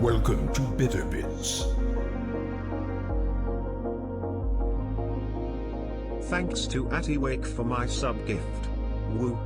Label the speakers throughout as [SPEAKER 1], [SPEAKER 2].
[SPEAKER 1] Welcome to Bitter Bits.
[SPEAKER 2] Thanks to Atiwake for my sub gift. Woo.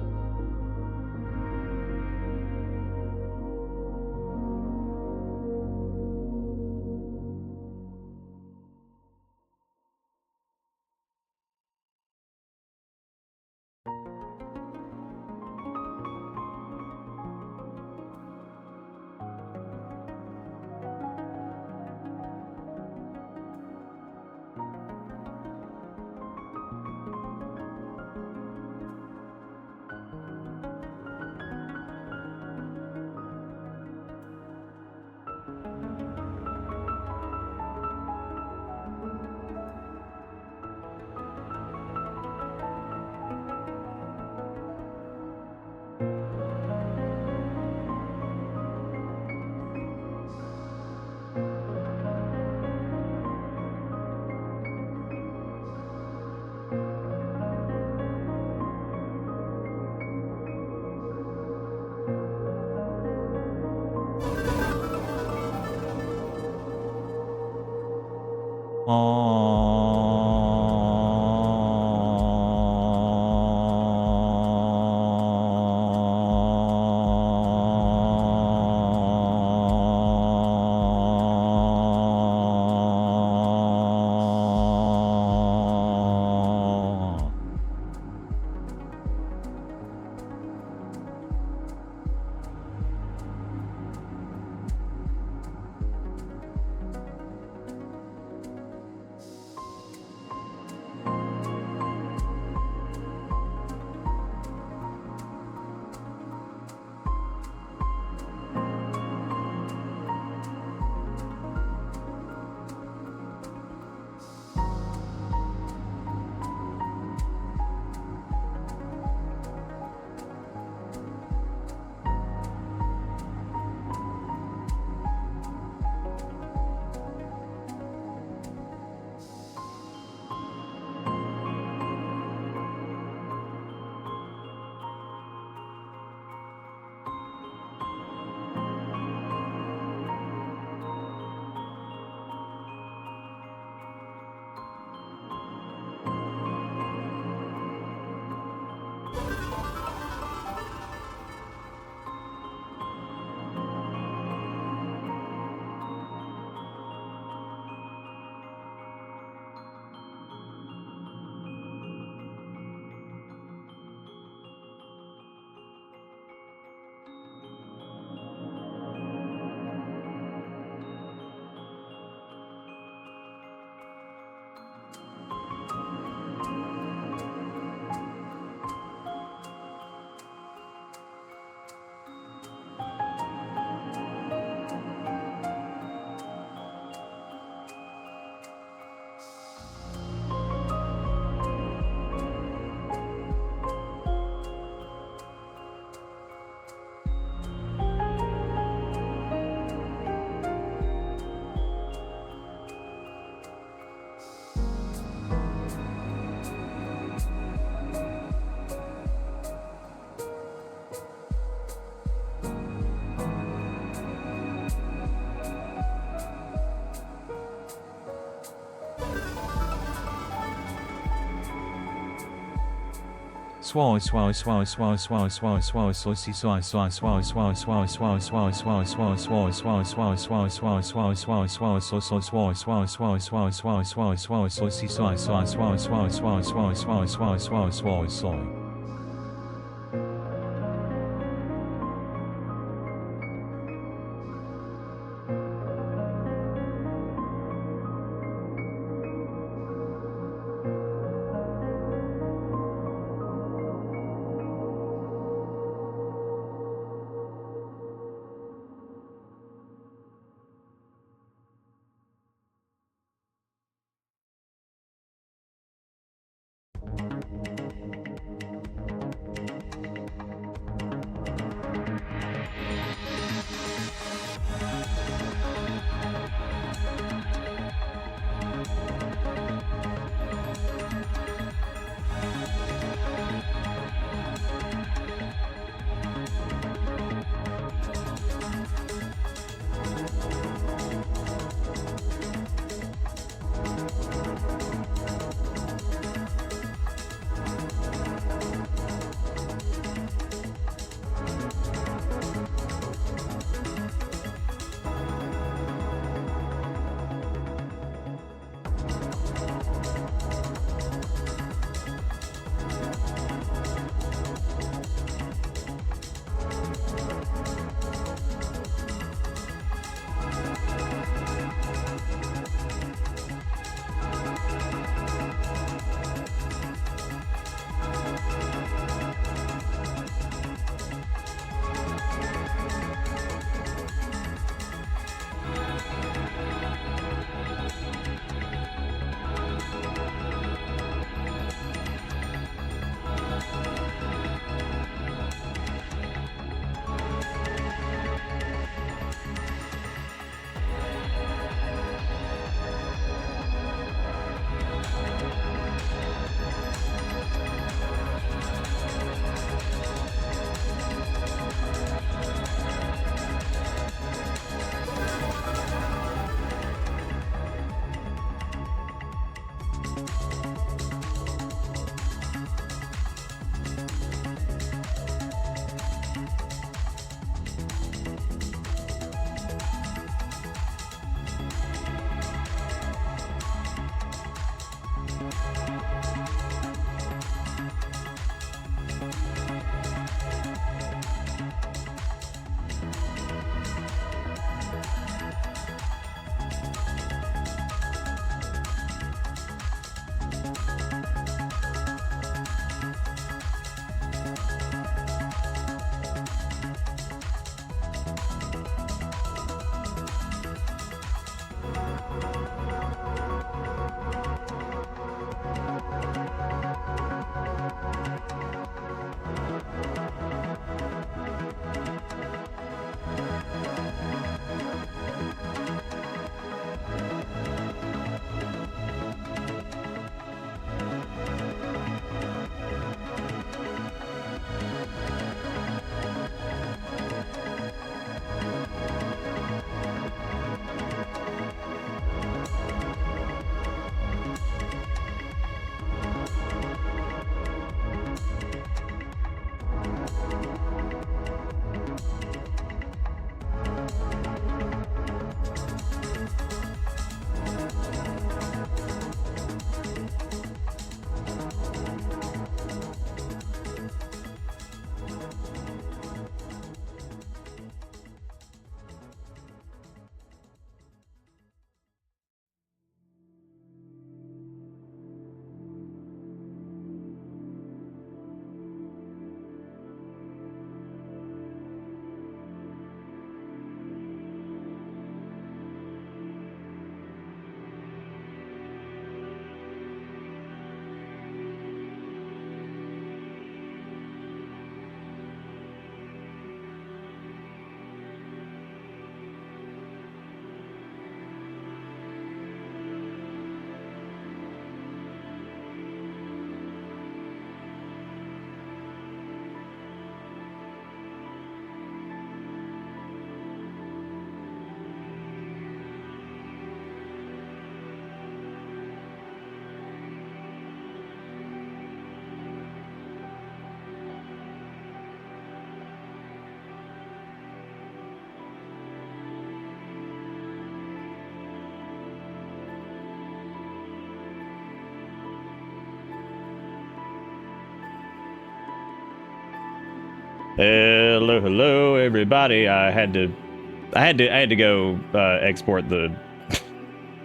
[SPEAKER 3] Hello, everybody. I had to go export the.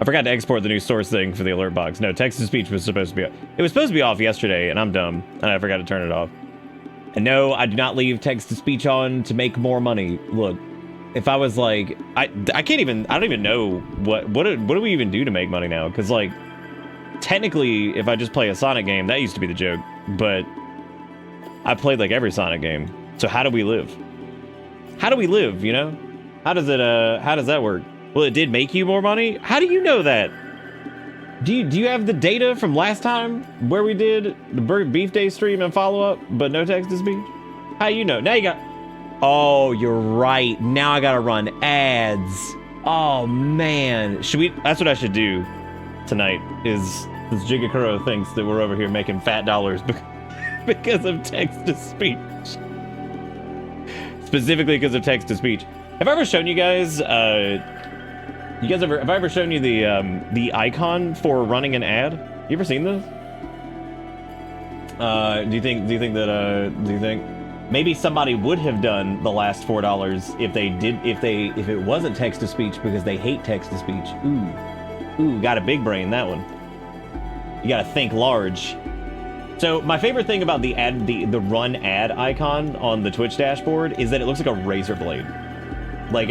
[SPEAKER 3] I forgot to export the new source thing for the alert box. No, text-to-speech was supposed to be. It was supposed to be off yesterday, and I'm dumb, and I forgot to turn it off. And no, I do not leave text-to-speech on to make more money. Look, if I was like, I don't even know what do we even do to make money now? Because like, technically, if I just play a Sonic game, that used to be the joke, but I played like every Sonic game. So how do we live? How do we live, you know? How does that work? Well, it did make you more money? How do you know that? Do you have the data from last time where we did the beef day stream and follow-up, but no text-to-speech? How you know? Now you got... Oh, you're right. Now I gotta run ads. Oh, man. That's what I should do tonight, is this Jigakuro thinks that we're over here making fat dollars because of text-to-speech. Specifically because of text-to-speech. Have I ever shown you guys, have I ever shown you the icon for running an ad? You ever seen this? Do you think maybe somebody would have done the last $4 if it wasn't text-to-speech because they hate text-to-speech? Ooh, got a big brain, that one. You gotta think large. So my favorite thing about the run ad icon on the Twitch dashboard is that it looks like a razor blade. Like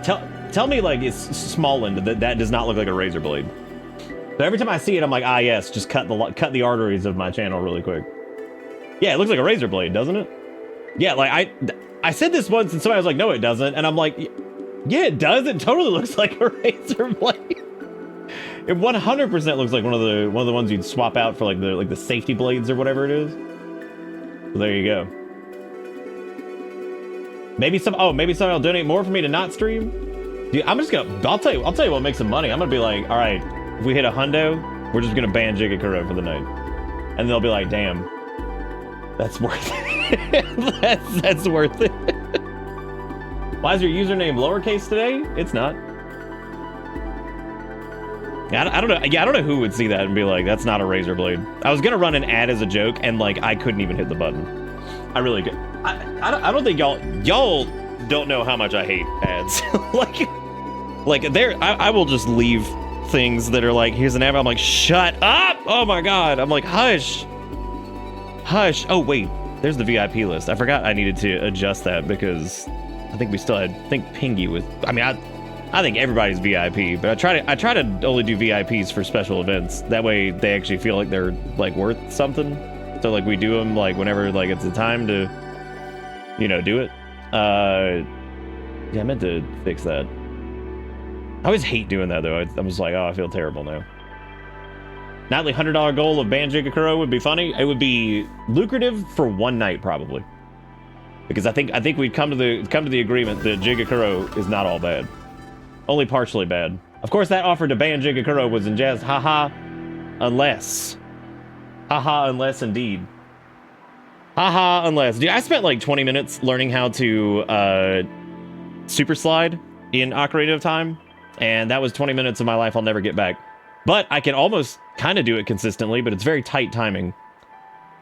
[SPEAKER 3] tell me like it's Smallland that does not look like a razor blade. So every time I see it, I'm like, ah yes, just cut the arteries of my channel really quick. Yeah, it looks like a razor blade, doesn't it? Yeah, like I said this once and somebody was like, no, it doesn't, and I'm like, yeah, it does. It totally looks like a razor blade. It 100% looks like one of the ones you'd swap out for like the safety blades or whatever it is. So there you go. Maybe somebody will donate more for me to not stream. Dude, I'll tell you what makes some money. I'm gonna be like, all right, if we hit $100, we're just gonna ban Jigakuro for the night, and they'll be like, damn, that's worth it. that's worth it. Why is your username lowercase today? It's not. I don't know. Yeah, I don't know who would see that and be like, that's not a razor blade. I was gonna run an ad as a joke, and like I couldn't even hit the button. I really could. I don't think y'all don't know how much I hate ads. like there, I will just leave things that are like, here's an ad. I'm like, shut up! Oh my god! I'm like, hush. Oh wait, there's the VIP list. I forgot I needed to adjust that because I think we still had. I think Pingy was. I mean, I think everybody's VIP, but I try to only do VIPs for special events. That way they actually feel like they're like worth something. So like we do them like whenever like it's the time to, you know, do it. Yeah, I meant to fix that. I always hate doing that though. I'm just like, oh, I feel terrible now. Nightly $100 goal of ban Jigakuro would be funny. It would be lucrative for one night probably, because I think we've come to the agreement that Jigakuro is not all bad. Only partially bad. Of course, that offer to ban Jigakuro was in jest. Haha, unless. Haha, unless indeed. Haha, unless. Dude, I spent like 20 minutes learning how to super slide in Ocarina of Time, and that was 20 minutes of my life I'll never get back. But I can almost kind of do it consistently, but it's very tight timing.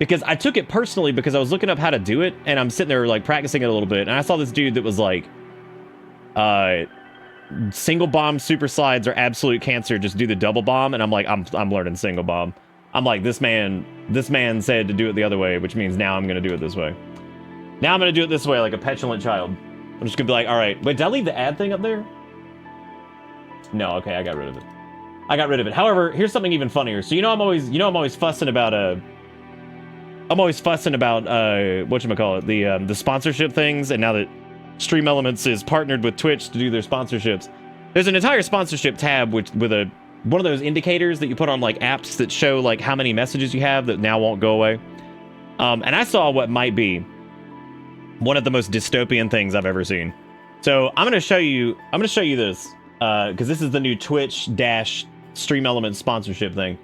[SPEAKER 3] Because I took it personally because I was looking up how to do it, and I'm sitting there like practicing it a little bit, and I saw this dude that was like, single bomb super slides are absolute cancer, just do the double bomb. And I'm like, I'm learning single bomb. I'm like, this man said to do it the other way, which means now I'm gonna do it this way. Now I'm gonna do it this way like a petulant child. I'm just gonna be like, all right, wait, did I leave the ad thing up there? No, okay, I got rid of it. However, here's something even funnier. So I'm always fussing about whatchamacallit, the sponsorship things, and now that Stream Elements is partnered with Twitch to do their sponsorships, there's an entire sponsorship tab with one of those indicators that you put on like apps that show like how many messages you have that now won't go away. And I saw what might be one of the most dystopian things I've ever seen. So I'm gonna show you this because this is the new Twitch Stream Elements sponsorship thing.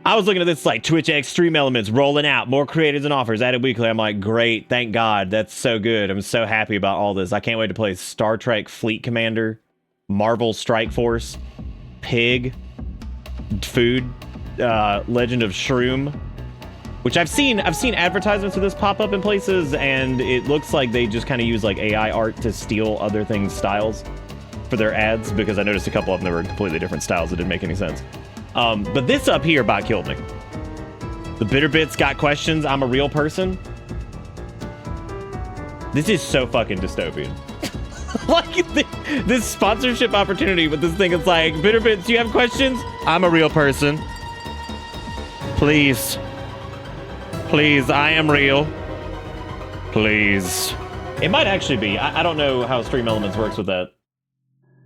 [SPEAKER 3] I was looking at this like Twitch X Stream Elements rolling out more creators and offers added weekly. I'm like, great, thank God, that's so good. I'm so happy about all this. I can't wait to play Star Trek Fleet Commander, Marvel Strike Force, Pig, Food, Legend of Shroom, Which I've seen advertisements of this pop up in places, and it looks like they just kind of use like AI art to steal other things' styles for their ads, because I noticed a couple of them that were completely different styles that didn't make any sense. But this up here about killed me. The Bitter Bits got questions. I'm a real person. This is so fucking dystopian. Like this sponsorship opportunity with this thing, it's like, Bitter Bits, you have questions? I'm a real person. Please. Please, I am real. Please. It might actually be. I don't know how Stream Elements works with that.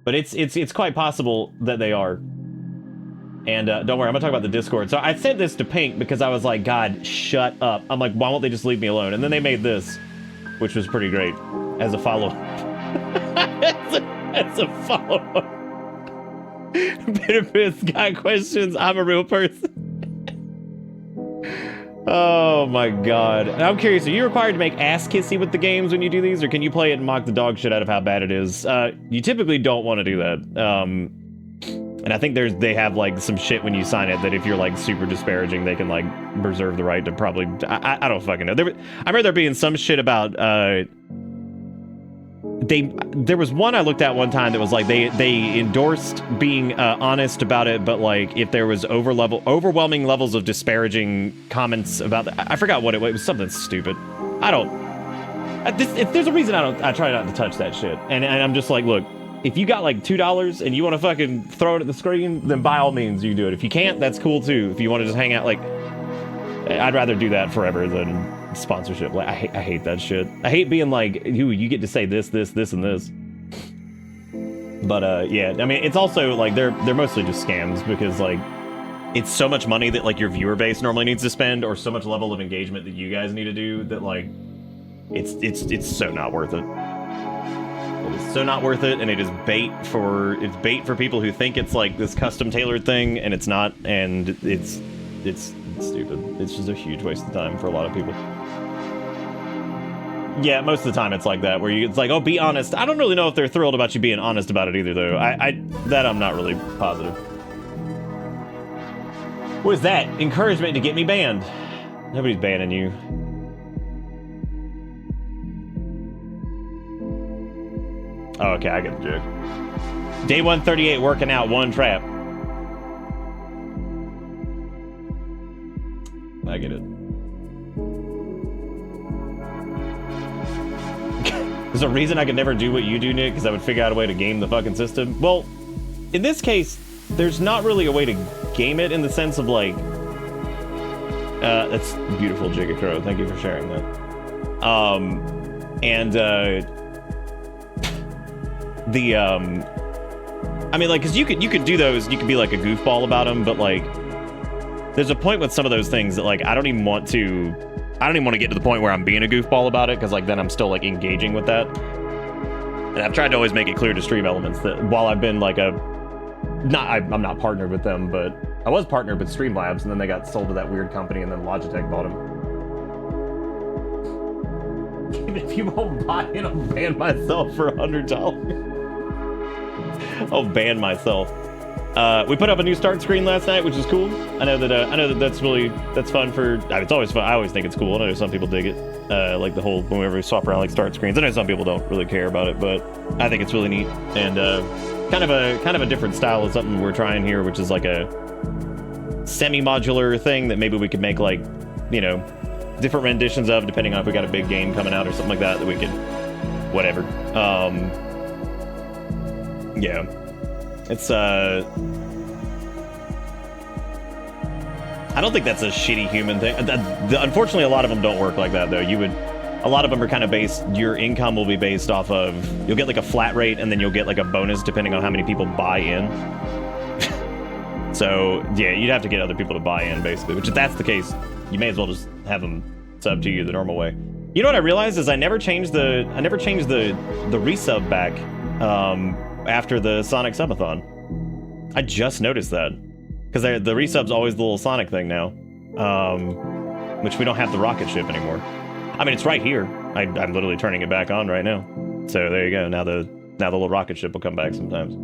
[SPEAKER 3] But it's quite possible that they are. And don't worry, I'm gonna talk about the Discord. So I said this to Pink because I was like, God, shut up. I'm like, why won't they just leave me alone? And then they made this, which was pretty great as a follow-up. as a follow-up. Bitter Bits got questions. I'm a real person. Oh my god. I'm curious, are you required to make ass kissy with the games when you do these, or can you play it and mock the dog shit out of how bad it is? You typically don't want to do that. And I think they have like some shit when you sign it that if you're like super disparaging, they can like reserve the right to probably, I don't fucking know. I remember there being some shit about, there was one I looked at one time that was like they endorsed being honest about it, but like if there was overwhelming levels of disparaging comments about I forgot what it was. It was something stupid. There's a reason I try not to touch that shit, and I'm just like, look, if you got like $2 and you want to fucking throw it at the screen, then by all means you do it. If you can't, that's cool too. If you want to just hang out, like, I'd rather do that forever than sponsorship. Like, I hate that shit. I hate being like, ooh, you get to say this, and this. But yeah, I mean, it's also like they're mostly just scams, because like it's so much money that like your viewer base normally needs to spend, or so much level of engagement that you guys need to do, that like it's so not worth it. It is so not worth it, and it is bait for people who think it's like this custom tailored thing, and it's not, and it's stupid. It's just a huge waste of time for a lot of people. Yeah, most of the time it's like that, where it's like, oh, be honest. I don't really know if they're thrilled about you being honest about it either, though. I'm not really positive. What is that? Encouragement to get me banned. Nobody's banning you. Oh, okay, I get the joke. Day 138, working out, one trap. I get it. There's a reason I could never do what you do, Nick, because I would figure out a way to game the fucking system. Well, in this case, there's not really a way to game it in the sense of like... that's beautiful, Jigga Crow. Thank you for sharing that. I mean, like, because you could do those, you could be like a goofball about them, but like, there's a point with some of those things that like, I don't even want to get to the point where I'm being a goofball about it, because like then I'm still like engaging with that. And I've tried to always make it clear to Stream Elements that while I've been like I'm not partnered with them, but I was partnered with Streamlabs, and then they got sold to that weird company, and then Logitech bought them. If you won't buy it, I'll ban myself for $100. I'll ban myself. We put up a new start screen last night, which is cool. I know that's fun for. I mean, it's always fun. I always think it's cool. I know some people dig it, like the whole whenever we swap around like start screens. I know some people don't really care about it, but I think it's really neat, and kind of a different style of something we're trying here, which is like a semi-modular thing that maybe we could make like, you know, different renditions of, depending on if we got a big game coming out or something like that we could, whatever. Yeah, it's I don't think that's a shitty human thing. Unfortunately, a lot of them don't work like that, though. A lot of them are kind of based, your income will be based off of, you'll get like a flat rate, and then you'll get like a bonus depending on how many people buy in. So yeah, you'd have to get other people to buy in, basically, which if that's the case, you may as well just have them sub to you the normal way. You know what I realized is I never changed the resub back after the Sonic Subathon. I just noticed that, because the resub's always the little Sonic thing now, which we don't have the rocket ship anymore. I mean, it's right here. I'm literally turning it back on right now. So there you go. Now the little rocket ship will come back sometimes.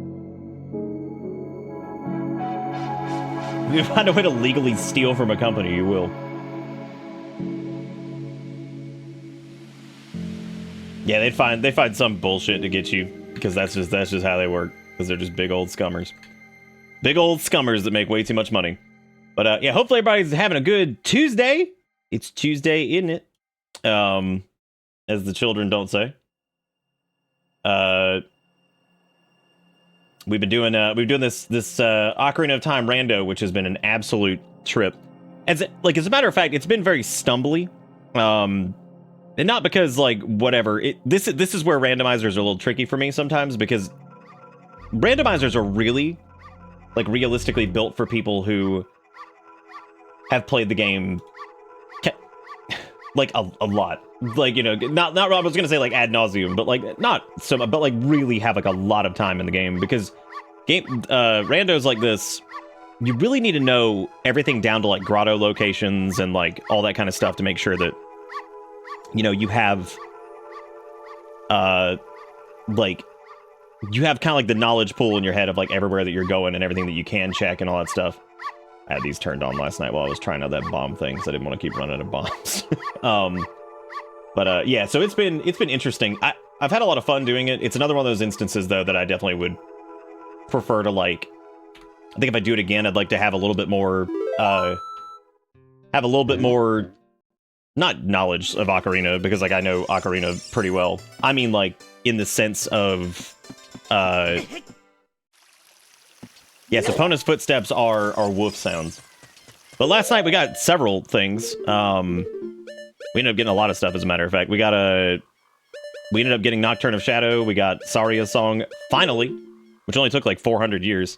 [SPEAKER 3] If you find a way to legally steal from a company, you will. Yeah, they find some bullshit to get you because that's just how they work. Because they're just big old scummers, big old scummers that make way too much money. But yeah, hopefully everybody's having a good Tuesday. It's Tuesday, isn't it? As the children don't say. We've been doing this Ocarina of Time rando, which has been an absolute trip. As a matter of fact, it's been very stumbly. And not because like whatever. This is where randomizers are a little tricky for me sometimes, because randomizers are really like realistically built for people who have played the game like a lot. Like, you know, not I was gonna say like ad nauseum, but like not so, but like really have like a lot of time in the game, because randos like this, you really need to know everything down to like grotto locations and like all that kind of stuff to make sure that, you know, you have like you have kind of like the knowledge pool in your head of like everywhere that you're going and everything that you can check and all that stuff. I had these turned on last night while I was trying out that bomb thing, so I didn't want to keep running out of bombs. But yeah, so it's been interesting. I've had a lot of fun doing it. It's another one of those instances though that I definitely would prefer to like. I think if I do it again, I'd like to have a little bit more, not knowledge of Ocarina, because like I know Ocarina pretty well. I mean, like in the sense of, yes, opponent's footsteps are woof sounds. But last night we got several things. We ended up getting a lot of stuff, as a matter of fact. We ended up getting Nocturne of Shadow. We got Saria's Song, finally, which only took like 400 years.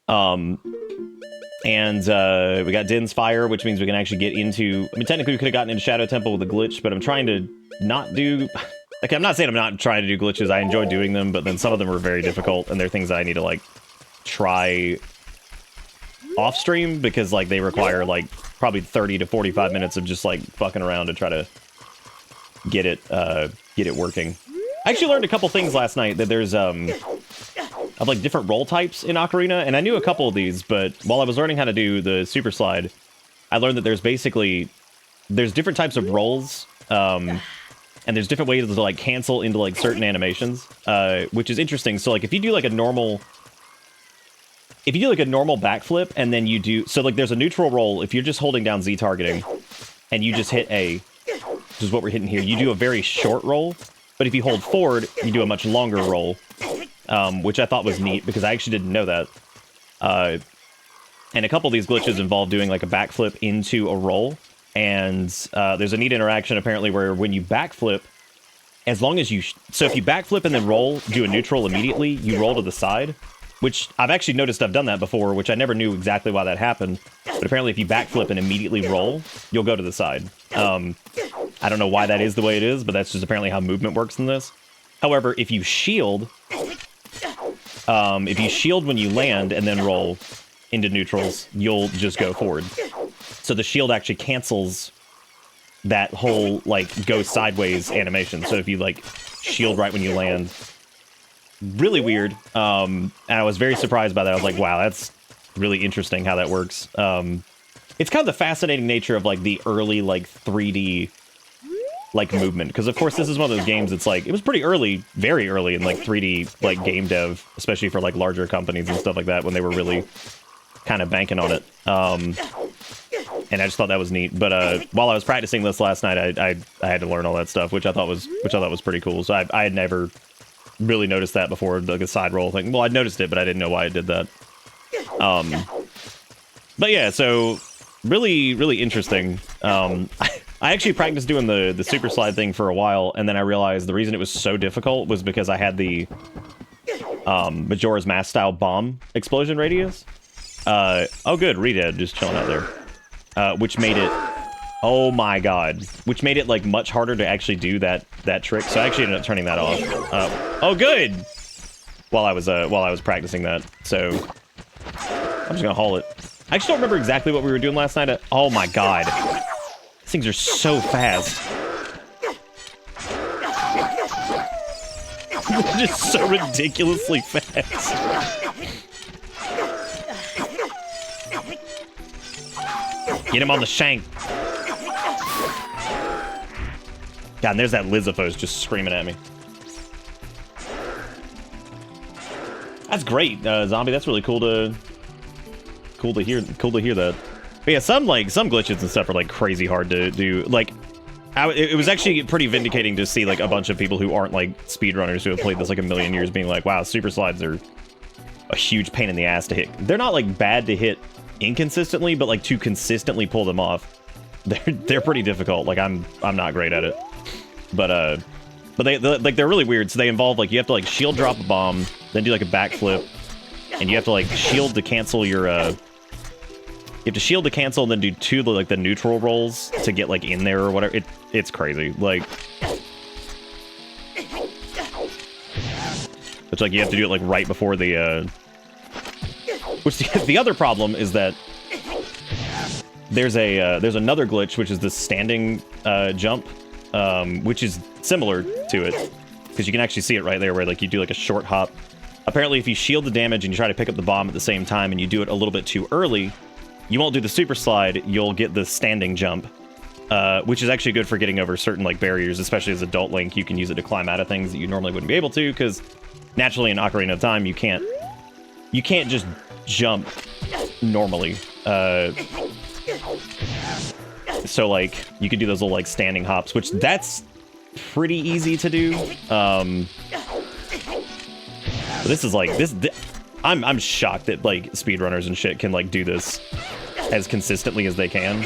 [SPEAKER 3] And we got Din's Fire, which means we can actually get into... I mean, technically we could have gotten into Shadow Temple with a glitch, but I'm trying to not do... Like, I'm not saying I'm not trying to do glitches. I enjoy doing them, but then some of them are very difficult, and they're things that I need to, like, try off stream, because, like, they require, like, probably 30 to 45 minutes of just, like, fucking around to try to get it working. I actually learned a couple things last night, that there's, of like different roll types in Ocarina, and I knew a couple of these, but while I was learning how to do the super slide, I learned that there's different types of rolls, and there's different ways to like cancel into like certain animations, which is interesting. So like if you do like a normal backflip, and then you do, so like there's a neutral roll, if you're just holding down Z targeting, and you just hit A, which is what we're hitting here, you do a very short roll, but if you hold forward, you do a much longer roll. Which I thought was neat, because I actually didn't know that. And a couple of these glitches involve doing like a backflip into a roll, and there's a neat interaction apparently where when you backflip, as long as so if you backflip and then roll, do a neutral immediately, you roll to the side, which I've actually noticed I've done that before, which I never knew exactly why that happened, but apparently if you backflip and immediately roll, you'll go to the side. I don't know why that is the way it is, but that's just apparently how movement works in this. However, if you shield when you land and then roll into neutrals, you'll just go forward. So the shield actually cancels that whole, like, go sideways animation. So if you, like, shield right when you land, really weird. And I was very surprised by that. I was like, wow, that's really interesting how that works. It's kind of the fascinating nature of, like, the early, like, 3D... like movement, because of course this is one of those games that's like, it was pretty early, very early in like 3D like game dev, especially for like larger companies and stuff like that, when they were really kind of banking on it. And I just thought that was neat. But while I was practicing this last night, I had to learn all that stuff, which I thought was pretty cool. So I had never really noticed that before, like a side roll thing. Well, I'd noticed it, but I didn't know why it did that. But yeah, so really interesting. I actually practiced doing the super slide thing for a while, and then I realized the reason it was so difficult was because I had the Majora's Mask style bomb explosion radius. Oh good, Redead just chilling out there. Which made it, oh my god, which made it like much harder to actually do that trick. So I actually ended up turning that off. Oh good, while I was practicing that. So I'm just gonna haul it. I actually don't remember exactly what we were doing last night. Oh my god. These things are so fast. They're just so ridiculously fast. Get him on the shank. God, and there's that Lizzophos just screaming at me. That's great, Zombie. That's really cool to hear. Cool to hear that. But yeah, some glitches and stuff are like crazy hard to do. Like, it was actually pretty vindicating to see like a bunch of people who aren't like speedrunners who have played this like a million years being like, wow, super slides are a huge pain in the ass to hit. They're not like bad to hit inconsistently, but like to consistently pull them off, they're pretty difficult. Like I'm not great at it. But they're really weird. So they involve like you have to like shield drop a bomb, then do like a backflip, and you have to like shield to cancel your you have to shield to cancel and then do two like the neutral rolls to get like in there or whatever. It's crazy. Like it's like you have to do it like right before the which the other problem is that there's another glitch, which is the standing jump, which is similar to it because you can actually see it right there where like you do like a short hop. Apparently if you shield the damage and you try to pick up the bomb at the same time and you do it a little bit too early, you won't do the super slide, you'll get the standing jump, which is actually good for getting over certain like barriers, especially as adult Link. You can use it to climb out of things that you normally wouldn't be able to, because naturally in Ocarina of Time you can't just jump normally. So like you could do those little like standing hops, which that's pretty easy to do. But this is like I'm shocked that like speedrunners and shit can like do this as consistently as they can.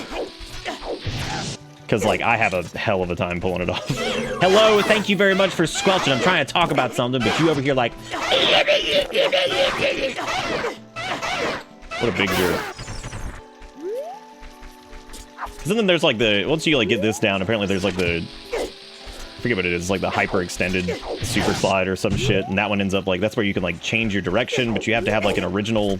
[SPEAKER 3] Because like I have a hell of a time pulling it off. Hello, thank you very much for squelching. I'm trying to talk about something, but you over here like what a big jerk. Because then there's like once you like get this down, apparently there's like I forget what it is, like the hyper extended super slide or some shit, and that one ends up like, that's where you can like change your direction, but you have to have like an original,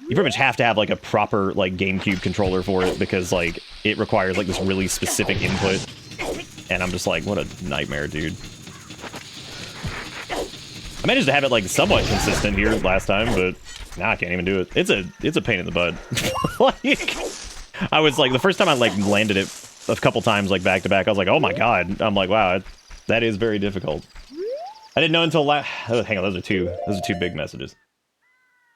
[SPEAKER 3] you pretty much have to have like a proper like GameCube controller for it, because like it requires like this really specific input, and I'm just like, what a nightmare, dude. I managed to have it like somewhat consistent here last time, but now I can't even do it. It's a pain in the butt. Like, I was like, the first time I like landed it a couple times like back to back, I was like, oh my god. I'm like, wow, that is very difficult. I didn't know until hang on, those are two big messages.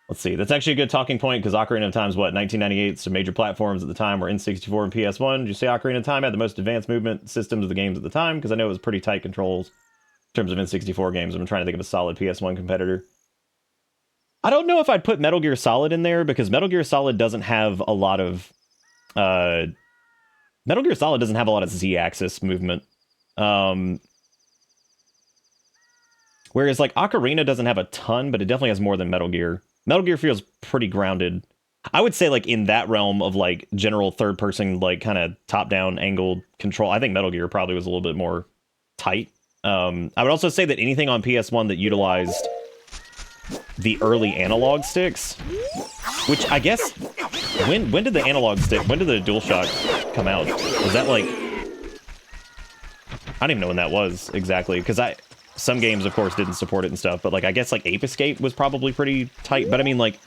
[SPEAKER 3] Let's see, that's actually a good talking point, because Ocarina of Time's what, 1998, so major platforms at the time were N64 and PS1. Did you say Ocarina of Time had the most advanced movement systems of the games at the time? Because I know it was pretty tight controls in terms of N64 games. I'm trying to think of a solid PS1 competitor. I don't know if I'd put Metal Gear Solid in there, because Metal Gear Solid doesn't have a lot of Z-axis movement. Whereas like Ocarina doesn't have a ton, but it definitely has more than Metal Gear. Metal Gear feels pretty grounded. I would say like in that realm of like general third person, like kind of top down angled control, I think Metal Gear probably was a little bit more tight. I would also say that anything on PS1 that utilized the early analog sticks, which I guess, when did the analog stick, when did the DualShock come out? Was that like, I don't even know when that was exactly, because some games of course didn't support it and stuff, but like I guess like Ape Escape was probably pretty tight. But I mean, like,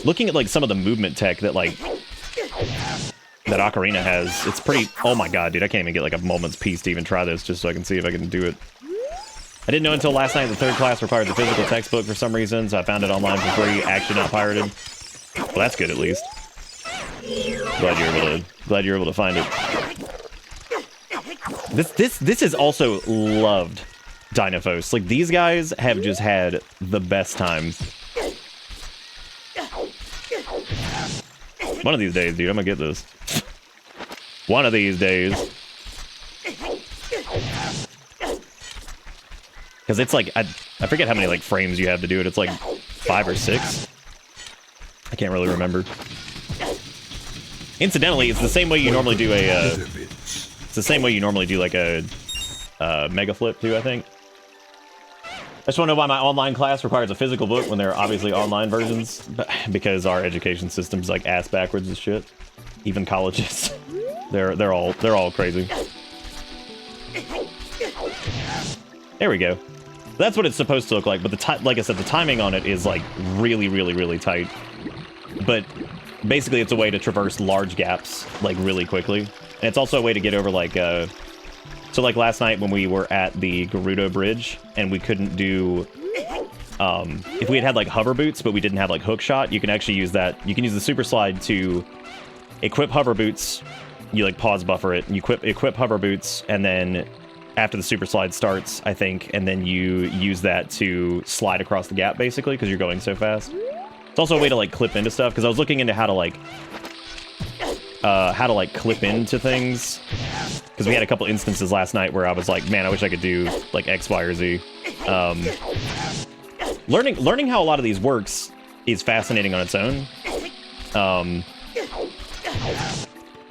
[SPEAKER 3] looking at like some of the movement tech that like that Ocarina has, it's pretty, oh my god, dude, I can't even get like a moment's peace to even try this just so I can see if I can do it. I didn't know until last night the third class required the physical textbook for some reason, so I found it online for free, actually not pirated. Well, that's good at least. Glad you're able to find it. This is also loved Dynafos. Like, these guys have just had the best time. One of these days, dude, I'm gonna get this. One of these days. Because it's like, I forget how many like frames you have to do it. It's like 5 or 6. I can't really remember. Incidentally, it's the same way you normally do a, it's the same way you normally do like a mega flip too, I think. I just want to know why my online class requires a physical book when there are obviously online versions. Because our education system's like ass backwards as shit. Even colleges. They're all crazy. There we go. That's what it's supposed to look like, but like I said, the timing on it is like really, really, really tight. But basically, it's a way to traverse large gaps like really quickly, and it's also a way to get over like So like last night when we were at the Gerudo Bridge and we couldn't do, if we had like hover boots but we didn't have like hook shot, you can actually use that. You can use the super slide to equip hover boots. You like pause buffer it, and you equip hover boots, and then after the super slide starts, I think, and then you use that to slide across the gap basically because you're going so fast. It's also a way to like clip into stuff because I was looking into how to like clip into things because we had a couple instances last night where I was like, man, I wish I could do like X, Y, or Z. Learning how a lot of these works is fascinating on its own.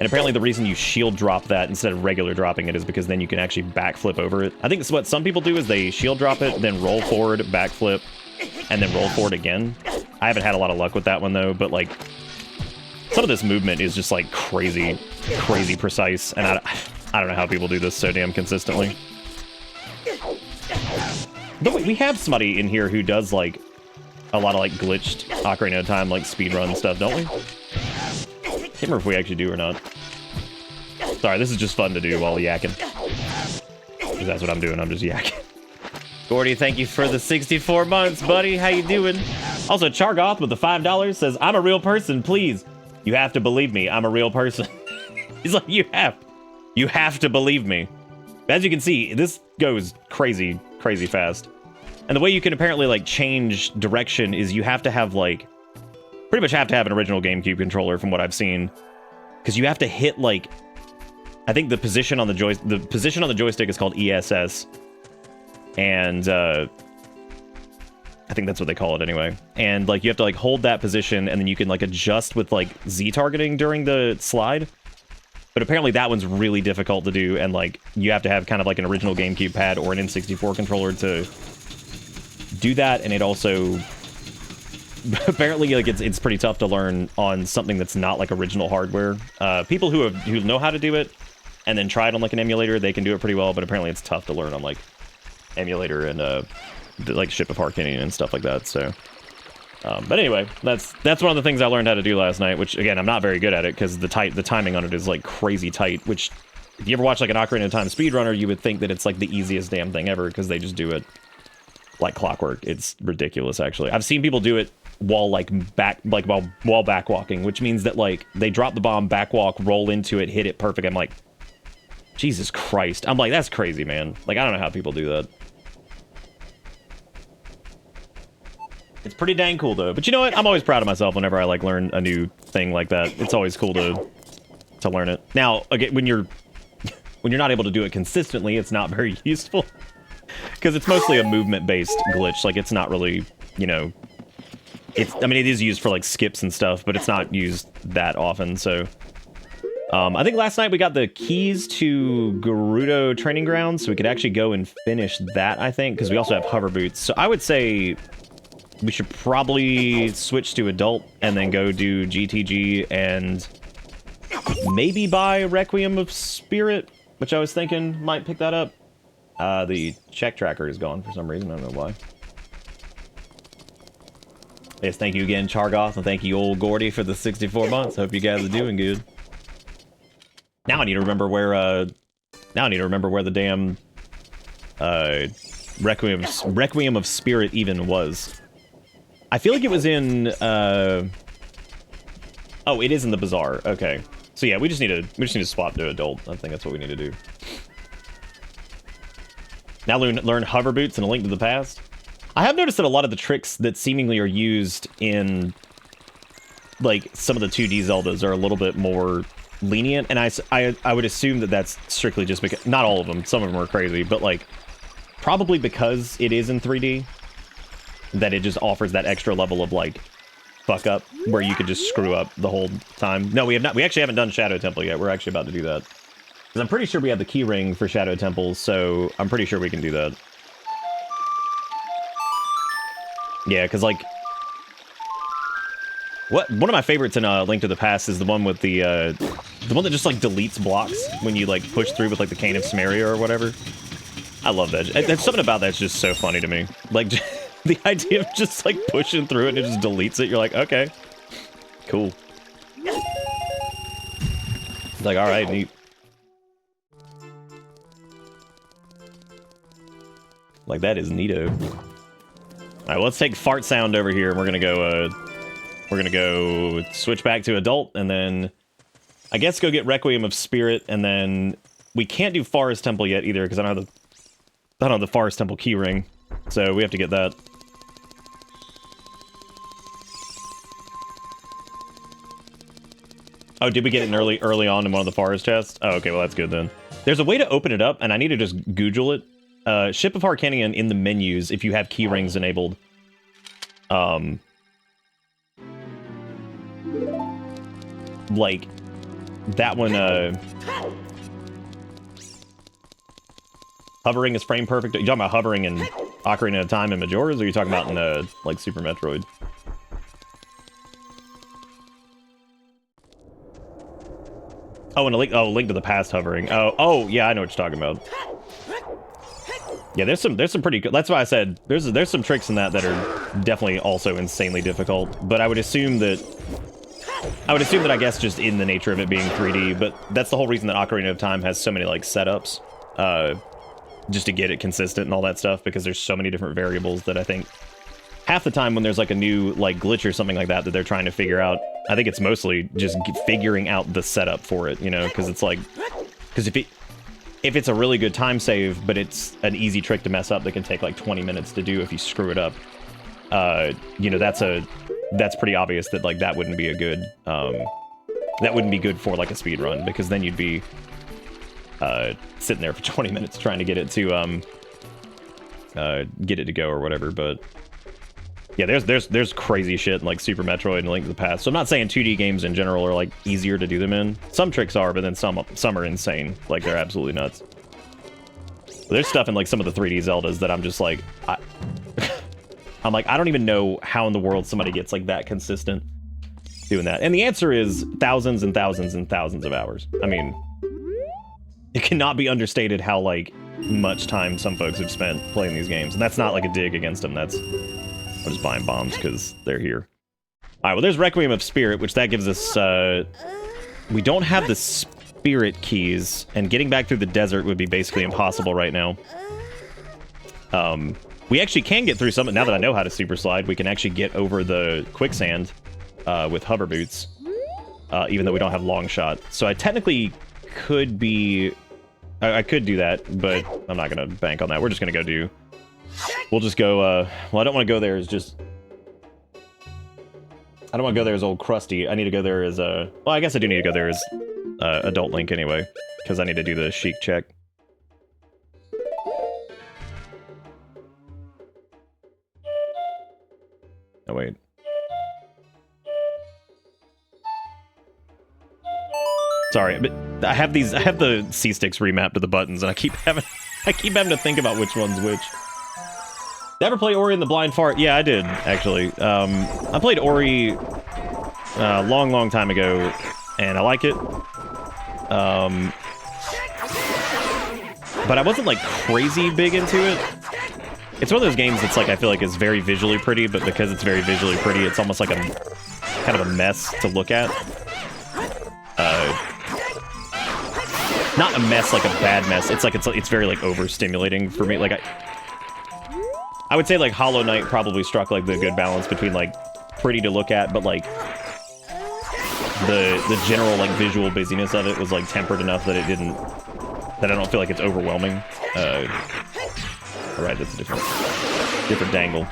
[SPEAKER 3] And apparently the reason you shield drop that instead of regular dropping it is because then you can actually backflip over it. I think it's what some people do is they shield drop it, then roll forward, backflip, and then roll forward again. I haven't had a lot of luck with that one though, but like some of this movement is just like crazy precise, and I don't know how people do this so damn consistently. But we have somebody in here who does like a lot of like glitched Ocarina of Time like speedrun stuff, don't we? Can't remember if we actually do or not. Sorry, this is just fun to do while yakking. Because that's what I'm doing, I'm just yakking. Gordy, thank you for the 64 months, buddy. How you doing? Also, Chargoth with the $5 says, I'm a real person, please. You have to believe me, I'm a real person. He's like, you have to believe me. As you can see, this goes crazy fast. And the way you can apparently like change direction is you have to have like, pretty much have to have an original GameCube controller from what I've seen. Because you have to hit like, I think the position on the joystick is called ESS. And I think that's what they call it anyway. And like you have to like hold that position and then you can like adjust with like Z targeting during the slide. But apparently that one's really difficult to do, and like you have to have kind of like an original GameCube pad or an N64 controller to do that, and it also apparently like it's pretty tough to learn on something that's not like original hardware. People who know how to do it and then try it on like an emulator, they can do it pretty well, but apparently it's tough to learn on like emulator and like Ship of Harkinian and stuff like that. So but anyway, that's one of the things I learned how to do last night, which again I'm not very good at it because the timing on it is like crazy tight, which if you ever watch like an Ocarina of Time speedrunner, you would think that it's like the easiest damn thing ever because they just do it like clockwork. It's ridiculous actually. I've seen people do it while while backwalking, which means that like they drop the bomb, backwalk, roll into it, hit it perfect. I'm like, Jesus Christ. I'm like, that's crazy, man. Like I don't know how people do that. It's pretty dang cool though. But you know what? I'm always proud of myself whenever I like learn a new thing like that. It's always cool to learn it. Now, again, when you're not able to do it consistently, it's not very useful. Because it's mostly a movement-based glitch. Like it's not really, you know, I mean it is used for like skips and stuff, but it's not used that often, so I think last night we got the keys to Gerudo Training Grounds, so we could actually go and finish that, I think, because we also have hover boots. So I would say we should probably switch to adult and then go do GTG and maybe buy Requiem of Spirit, which I was thinking might pick that up. The check tracker is gone for some reason, I don't know why. Yes, thank you again, Chargoth, and thank you, old Gordy, for the 64 months. Hope you guys are doing good. Now I need to remember where, the damn, Requiem of Spirit even was. I feel like it was in, oh, it is in the bazaar. Okay. So yeah, we just need to swap to adult. I think that's what we need to do. Now learn hover boots and A Link to the Past. I have noticed that a lot of the tricks that seemingly are used in, like, some of the 2D Zeldas are a little bit more lenient, and I would assume that that's strictly just because, not all of them, some of them are crazy, but, like, probably because it is in 3D, that it just offers that extra level of, like, fuck up, where you could just screw up the whole time. No, we actually haven't done Shadow Temple yet. We're actually about to do that. Because I'm pretty sure we have the key ring for Shadow Temples, so I'm pretty sure we can do that. Yeah, because, like, one of my favorites in Link to the Past is the one with the one that just, like, deletes blocks when you, like, push through with, like, the Cane of Samaria or whatever. I love that. There's something about that's just so funny to me. Like, the idea of just, like, pushing through it and it just deletes it. You're like, okay, cool. It's like, all right, neat. Like, that is neato. Alright, well, let's take Fart Sound over here, and we're gonna go switch back to Adult, and then I guess go get Requiem of Spirit, and then we can't do Forest Temple yet either, because I don't have the Forest Temple keyring, so we have to get that. Oh, did we get it early on in one of the forest chests? Oh, okay, well that's good then. There's a way to open it up, and I need to just Google it. Ship of Harkanian in the menus if you have key rings enabled. Like that one. Hovering is frame perfect. Are you talking about hovering in Ocarina of Time and Majora's, or are you talking about in like Super Metroid? Oh, and a Link to the Past hovering. Oh, yeah, I know what you're talking about. Yeah, there's some pretty good. That's why I said there's some tricks in that are definitely also insanely difficult. But I would assume that I guess just in the nature of it being 3D. But that's the whole reason that Ocarina of Time has so many like setups, just to get it consistent and all that stuff. Because there's so many different variables that I think half the time when there's like a new like glitch or something like that they're trying to figure out, I think it's mostly just figuring out the setup for it, you know, because it's like, because if it's a really good time save, but it's an easy trick to mess up that can take like 20 minutes to do if you screw it up, you know, that's pretty obvious that like that wouldn't be a good, that wouldn't be good for like a speed run, because then you'd be sitting there for 20 minutes trying to get it to go or whatever. But yeah, there's crazy shit in like Super Metroid and Link to the Past. So I'm not saying 2D games in general are like easier to do them in. Some tricks are, but then some are insane. Like they're absolutely nuts. There's stuff in like some of the 3D Zeldas that I'm just like, I'm like, I don't even know how in the world somebody gets like that consistent doing that. And the answer is thousands and thousands and thousands of hours. I mean, it cannot be understated how like much time some folks have spent playing these games. And that's not like a dig against them. I'm just buying bombs because they're here. Alright, well there's Requiem of Spirit, which that gives us, we don't have the spirit keys, and getting back through the desert would be basically impossible right now. We actually can get through some, now that I know how to super slide, we can actually get over the quicksand with hover boots, even though we don't have long shot. So I technically could be, I could do that, but I'm not gonna bank on that. We're just gonna go do, we'll just go, well, I don't want to go there as just, I don't want to go there as old Krusty. I need to go there as, well, I guess I do need to go there as Adult Link anyway, because I need to do the Sheik check. Oh, wait. Sorry, but I have the C-sticks remapped to the buttons, and I keep having to think about which one's which. Did I ever play Ori and the Blind Fart? Yeah, I did, actually. I played Ori a long time ago, and I like it. But I wasn't, like, crazy big into it. It's one of those games that's, like, I feel like is very visually pretty, but because it's very visually pretty, it's almost like a kind of a mess to look at. Not a mess, like a bad mess. It's like, it's very, like, overstimulating for me. Like, I would say, like, Hollow Knight probably struck, like, the good balance between, like, pretty to look at, but, like, the general, like, visual busyness of it was, like, tempered enough that it didn't, that I don't feel like it's overwhelming. Alright, that's a different dangle.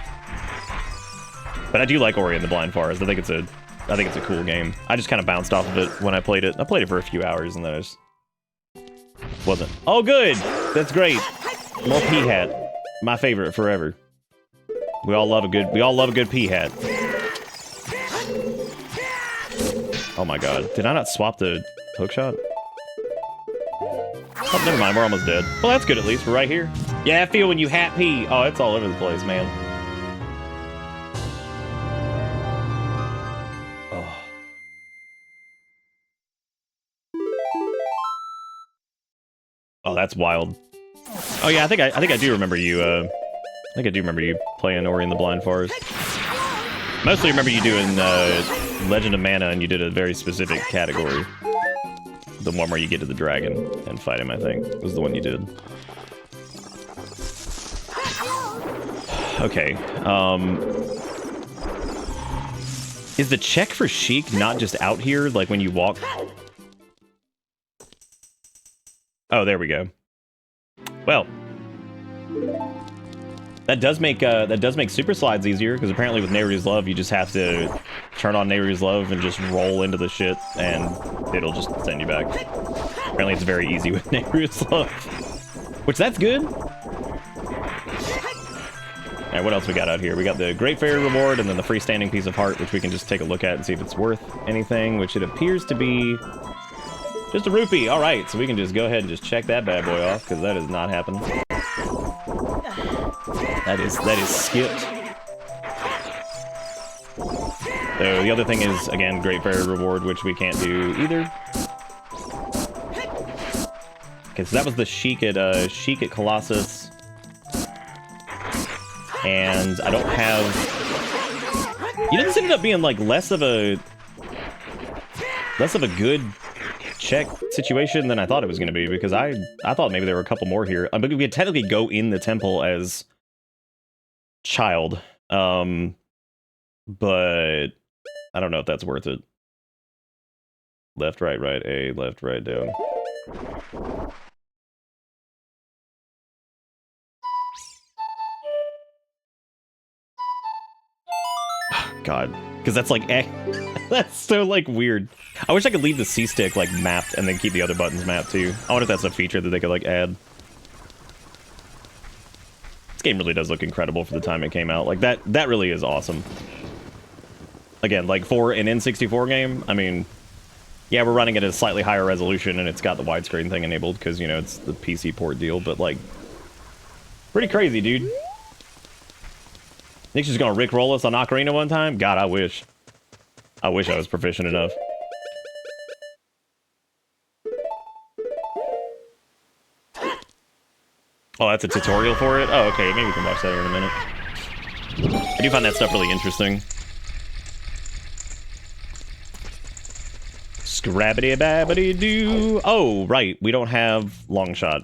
[SPEAKER 3] But I do like Ori and the Blind Forest. I think it's a cool game. I just kind of bounced off of it when I played it. I played it for a few hours, and then I just wasn't. Oh, good! That's great! More P-Hat. My favorite forever. We all love a good P-Hat. Oh my god. Did I not swap the hookshot? Oh, never mind, we're almost dead. Well, that's good at least, we're right here. Yeah, I feel when you hat pee. Oh, it's all over the place, man. Oh. Oh, that's wild. Oh yeah, I think I do remember you, I think I do remember you playing Ori and the Blind Forest. Mostly remember you doing, Legend of Mana, and you did a very specific category. The one where you get to the dragon and fight him, I think, was the one you did. Okay. Is the check for Sheik not just out here, like when you walk? Oh, there we go. Well, that does make super slides easier, because apparently with Nehru's Love, you just have to turn on Nehru's Love and just roll into the shit, and it'll just send you back. Apparently it's very easy with Nehru's Love, which that's good. All right, what else we got out here? We got the Great Fairy Reward, and then the freestanding piece of heart, which we can just take a look at and see if it's worth anything, which it appears to be just a rupee. All right, so we can just go ahead and just check that bad boy off, because that has not happened. That is skipped. So the other thing is, again, Great Fairy Reward, which we can't do either. Okay, so that was the Sheik at Colossus. And I don't have... You know, this ended up being, like, less of a good check situation than I thought it was going to be, because I thought maybe there were a couple more here. But we could technically go in the temple as child, but I don't know if that's worth it. Left, right, right, A, left, right, down. God, because that's like, that's so like weird. I wish I could leave the C stick like mapped and then keep the other buttons mapped too. I wonder if that's a feature that they could like add. This game really does look incredible for the time it came out. Like that really is awesome. Again, like for an N64 game, I mean, yeah, we're running at a slightly higher resolution and it's got the widescreen thing enabled because, you know, it's the PC port deal, but like, pretty crazy, dude. Nick's just gonna rickroll us on Ocarina one time? God, I wish. I wish I was proficient enough. Oh, that's a tutorial for it? Oh, okay, maybe we can watch that here in a minute. I do find that stuff really interesting. Scrabbity-babbity-doo. Oh, right, we don't have long shot.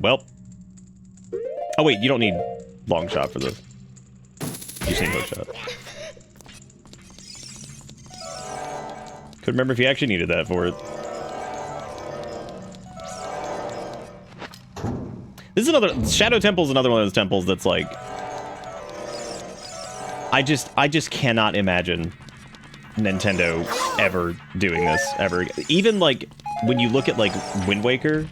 [SPEAKER 3] Well. Oh wait, you don't need long shot for this. You just need hook shot. Couldn't remember if you actually needed that for it. This is another... Shadow Temple's another one of those temples that's like... I just cannot imagine Nintendo ever doing this, ever. Even like, when you look at like Wind Waker...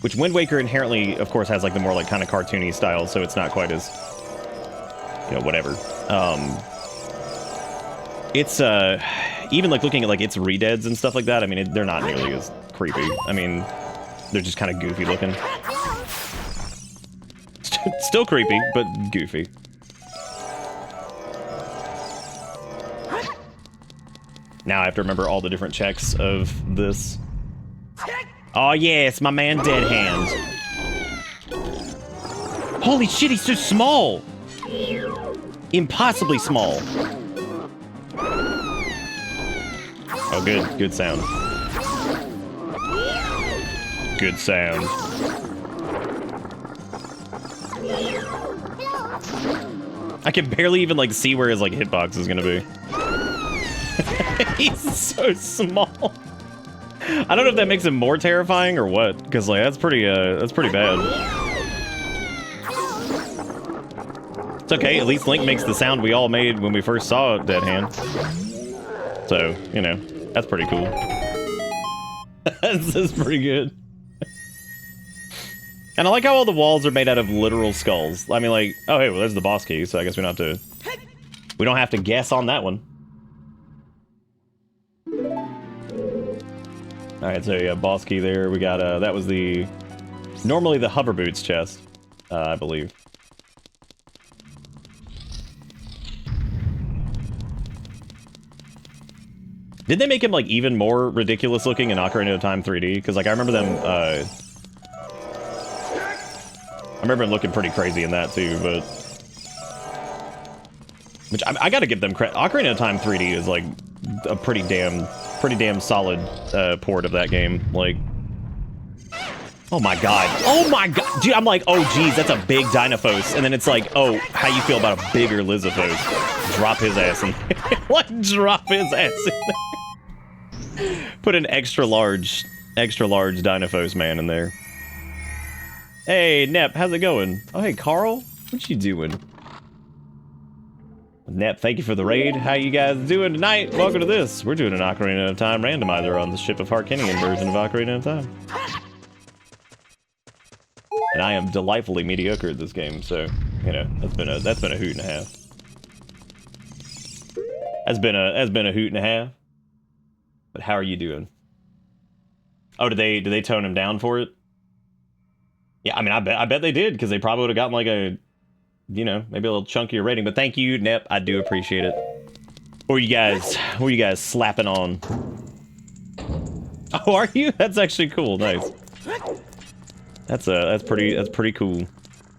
[SPEAKER 3] Which Wind Waker inherently, of course, has like the more like kind of cartoony style, so it's not quite as, you know, whatever. It's even like looking at like its redeads and stuff like that. I mean, they're not nearly as creepy. I mean, they're just kind of goofy looking. Still creepy, but goofy. Now I have to remember all the different checks of this. Oh yeah, it's my man Dead Hand. Holy shit, he's so small! Impossibly small. Oh good, good sound. Good sound. I can barely even like see where his like hitbox is gonna be. He's so small. I don't know if that makes him more terrifying or what, because like that's pretty bad. It's okay, at least Link makes the sound we all made when we first saw Dead Hand. So, you know, that's pretty cool. This is pretty good. And I like how all the walls are made out of literal skulls. I mean, like, oh hey, well there's the boss key, so I guess we don't have to guess on that one. Alright, so yeah, boss key there. We got, that was the... Normally the hover boots chest, I believe. Did they make him, like, even more ridiculous looking in Ocarina of Time 3D? Because, like, I remember them, I remember him looking pretty crazy in that, too, but... Which, I gotta give them credit. Ocarina of Time 3D is, like, a pretty damn solid port of that game. Like, Oh my god. Oh my god. Dude, I'm like, oh geez, that's a big Dinophos. And then it's like, oh, how you feel about a bigger Lizophos? Drop his ass in there. What? Drop his ass in there. Put an extra large Dinophos man in there. Hey, Nep, how's it going? Oh, hey, Carl. What you doing? Nep, thank you for the raid. How you guys doing tonight? Welcome to this. We're doing an Ocarina of Time randomizer on the Ship of Harkinian version of Ocarina of Time. And I am delightfully mediocre at this game, so you know that's been a hoot and a half. That's been a hoot and a half. But how are you doing? Oh, did they tone him down for it? Yeah, I mean, I bet they did, because they probably would have gotten like a, you know, maybe a little chunkier rating. But thank you, Nep. I do appreciate it. What are you guys slapping on? Oh, are you? That's actually cool. Nice. That's pretty cool.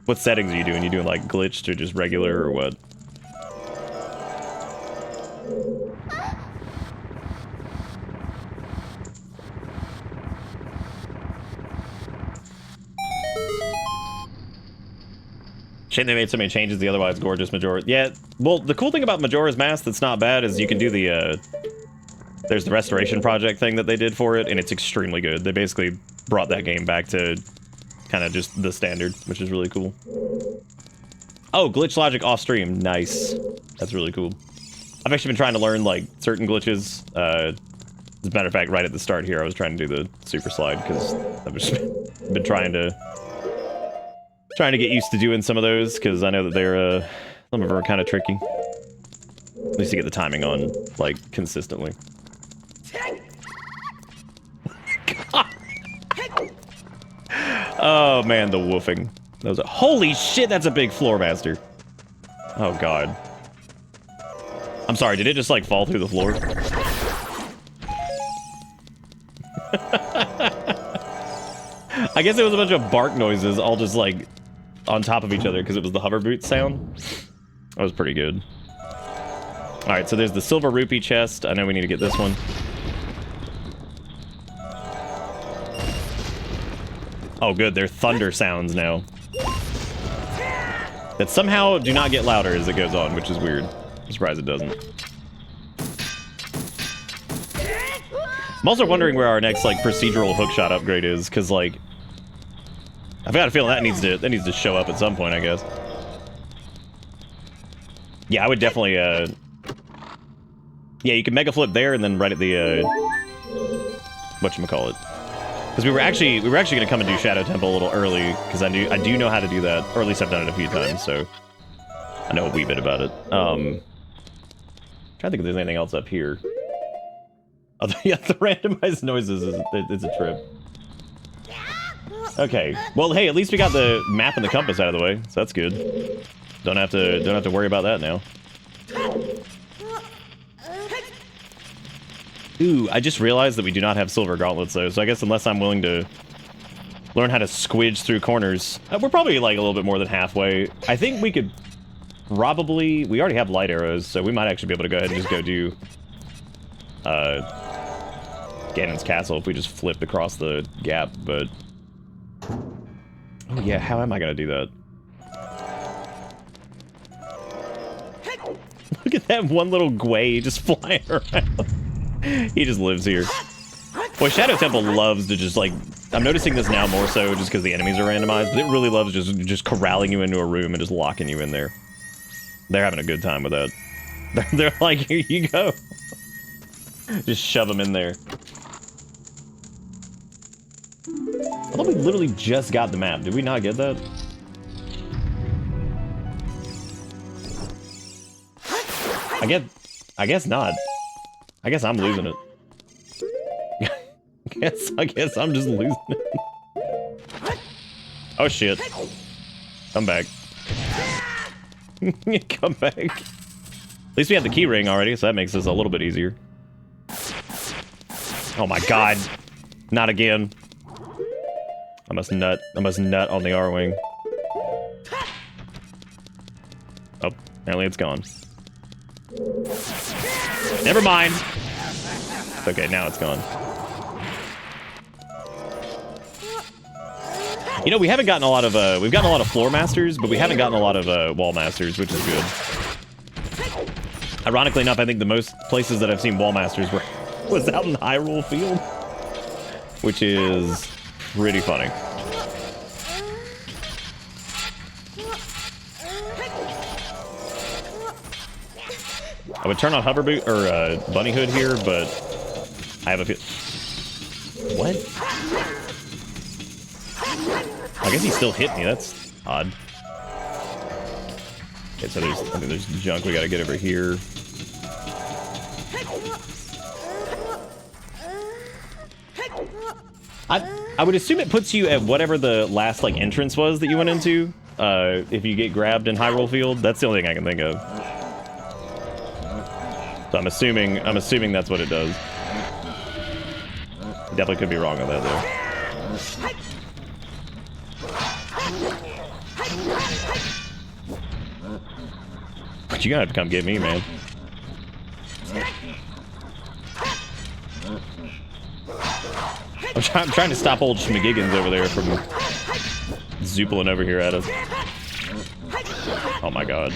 [SPEAKER 3] What settings are you doing? You doing like glitched or just regular or what? Shame they made so many changes to the otherwise gorgeous Majora. Yeah, well, the cool thing about Majora's Mask that's not bad is you can do the, there's the restoration project thing that they did for it, and it's extremely good. They basically brought that game back to kind of just the standard, which is really cool. Oh, glitch logic off stream. Nice. That's really cool. I've actually been trying to learn, like, certain glitches. As a matter of fact, right at the start here, I was trying to do the super slide, because I've just been trying to get used to doing some of those, because I know that they're, some of them are kind of tricky. At least to get the timing on, like, consistently. God. Oh, man, the woofing. That was a... Holy shit, that's a big floor master. Oh, God. I'm sorry, did it just, like, fall through the floor? I guess it was a bunch of bark noises, all just, like, on top of each other, because it was the hover boot sound. That was pretty good. Alright, so there's the silver rupee chest. I know we need to get this one. Oh, good, they're thunder sounds now. That somehow do not get louder as it goes on, which is weird. I'm surprised it doesn't. I'm also wondering where our next, like, procedural hookshot upgrade is, because, like, I've got a feeling that needs to show up at some point, I guess. Yeah, I would definitely, yeah, you can mega flip there and then right at the, whatchamacallit. Because we were actually gonna come and do Shadow Temple a little early, because I do know how to do that, or at least I've done it a few times, so I know a wee bit about it. Trying to think if there's anything else up here. Oh, yeah, the randomized noises is a trip. Okay, well, hey, at least we got the map and the compass out of the way, so that's good. Don't have to worry about that now. Ooh, I just realized that we do not have silver gauntlets, though, so I guess unless I'm willing to learn how to squidge through corners, we're probably, like, a little bit more than halfway. I think we could probably... We already have light arrows, so we might actually be able to go ahead and just go do... Ganon's Castle if we just flipped across the gap, but... Oh, yeah, how am I gonna do that? Look at that one little Gwei just flying around. He just lives here. Boy, Shadow Temple loves to just, like... I'm noticing this now more so just because the enemies are randomized, but it really loves just corralling you into a room and just locking you in there. They're having a good time with that. They're like, here you go. Just shove them in there. I thought we literally just got the map. Did we not get that? I guess not. I guess I'm losing it. I guess I'm just losing it. Oh shit. Come back. Come back. At least we have the key ring already, so that makes this a little bit easier. Oh my god. Not again. I must nut on the R-wing. Oh, apparently it's gone. Never mind. Okay, now it's gone. You know, we haven't gotten a lot of we've gotten a lot of floor masters, but we haven't gotten a lot of wall masters, which is good. Ironically enough, I think the most places that I've seen wall masters was out in Hyrule Field, which is pretty funny. I would turn on hover boot or bunny hood here, but I have a feel. What? I guess he still hit me. That's odd. Okay, so I think there's junk we gotta get over here. I would assume it puts you at whatever the last like entrance was that you went into. If you get grabbed in Hyrule Field, that's the only thing I can think of. So I'm assuming that's what it does. Definitely could be wrong on that though. But you gotta have to come get me, man. I'm trying to stop old Schmigiggins over there from zoopling over here at us. Oh my god.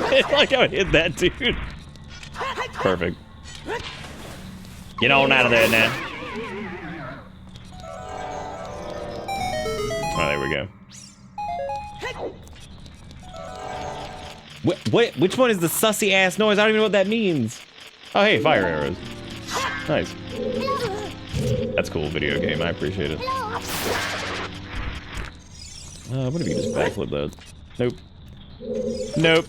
[SPEAKER 3] It's like I hit that dude. Perfect. Get on out of there now. Oh, there we go. Which one is the sussy ass noise? I don't even know what that means. Oh, hey, fire arrows. Nice. That's cool, video game. I appreciate it. What if you just backflip that? Nope. Nope.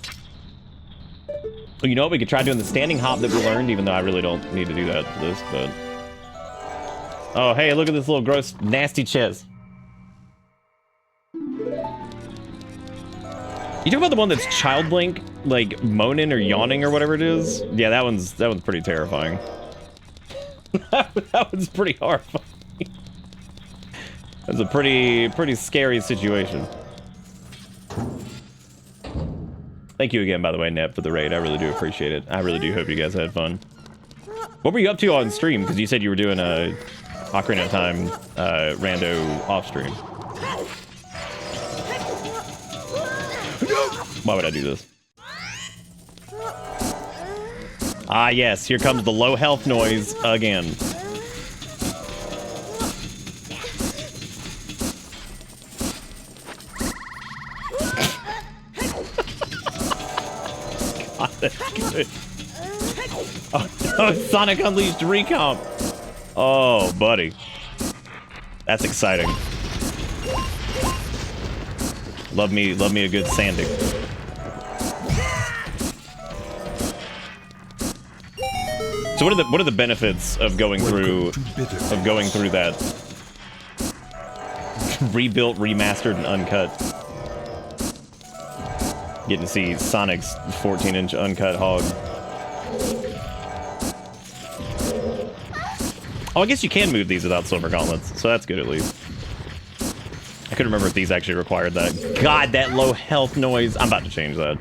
[SPEAKER 3] Well, you know what? We could try doing the standing hop that we learned, even though I really don't need to do that for this, but... Oh, hey, look at this little gross, nasty chest. You talk about the one that's Child Blink, like moaning or yawning or whatever it is? Yeah, that one's pretty terrifying. That one's pretty horrifying. That's a pretty scary situation. Thank you again, by the way, Nep, for the raid. I really do appreciate it. I really do hope you guys had fun. What were you up to on stream? Because you said you were doing a Ocarina of Time rando off stream. Why would I do this? Ah, yes. Here comes the low health noise again. God, that's good. Oh, no, Sonic Unleashed Recomp. Oh, buddy. That's exciting. Love me a good sanding. So what are the benefits of going through that rebuilt, remastered, and uncut? Getting to see Sonic's 14-inch uncut hog. Oh, I guess you can move these without silver gauntlets, so that's good at least. I couldn't remember if these actually required that. God, that low health noise. I'm about to change that.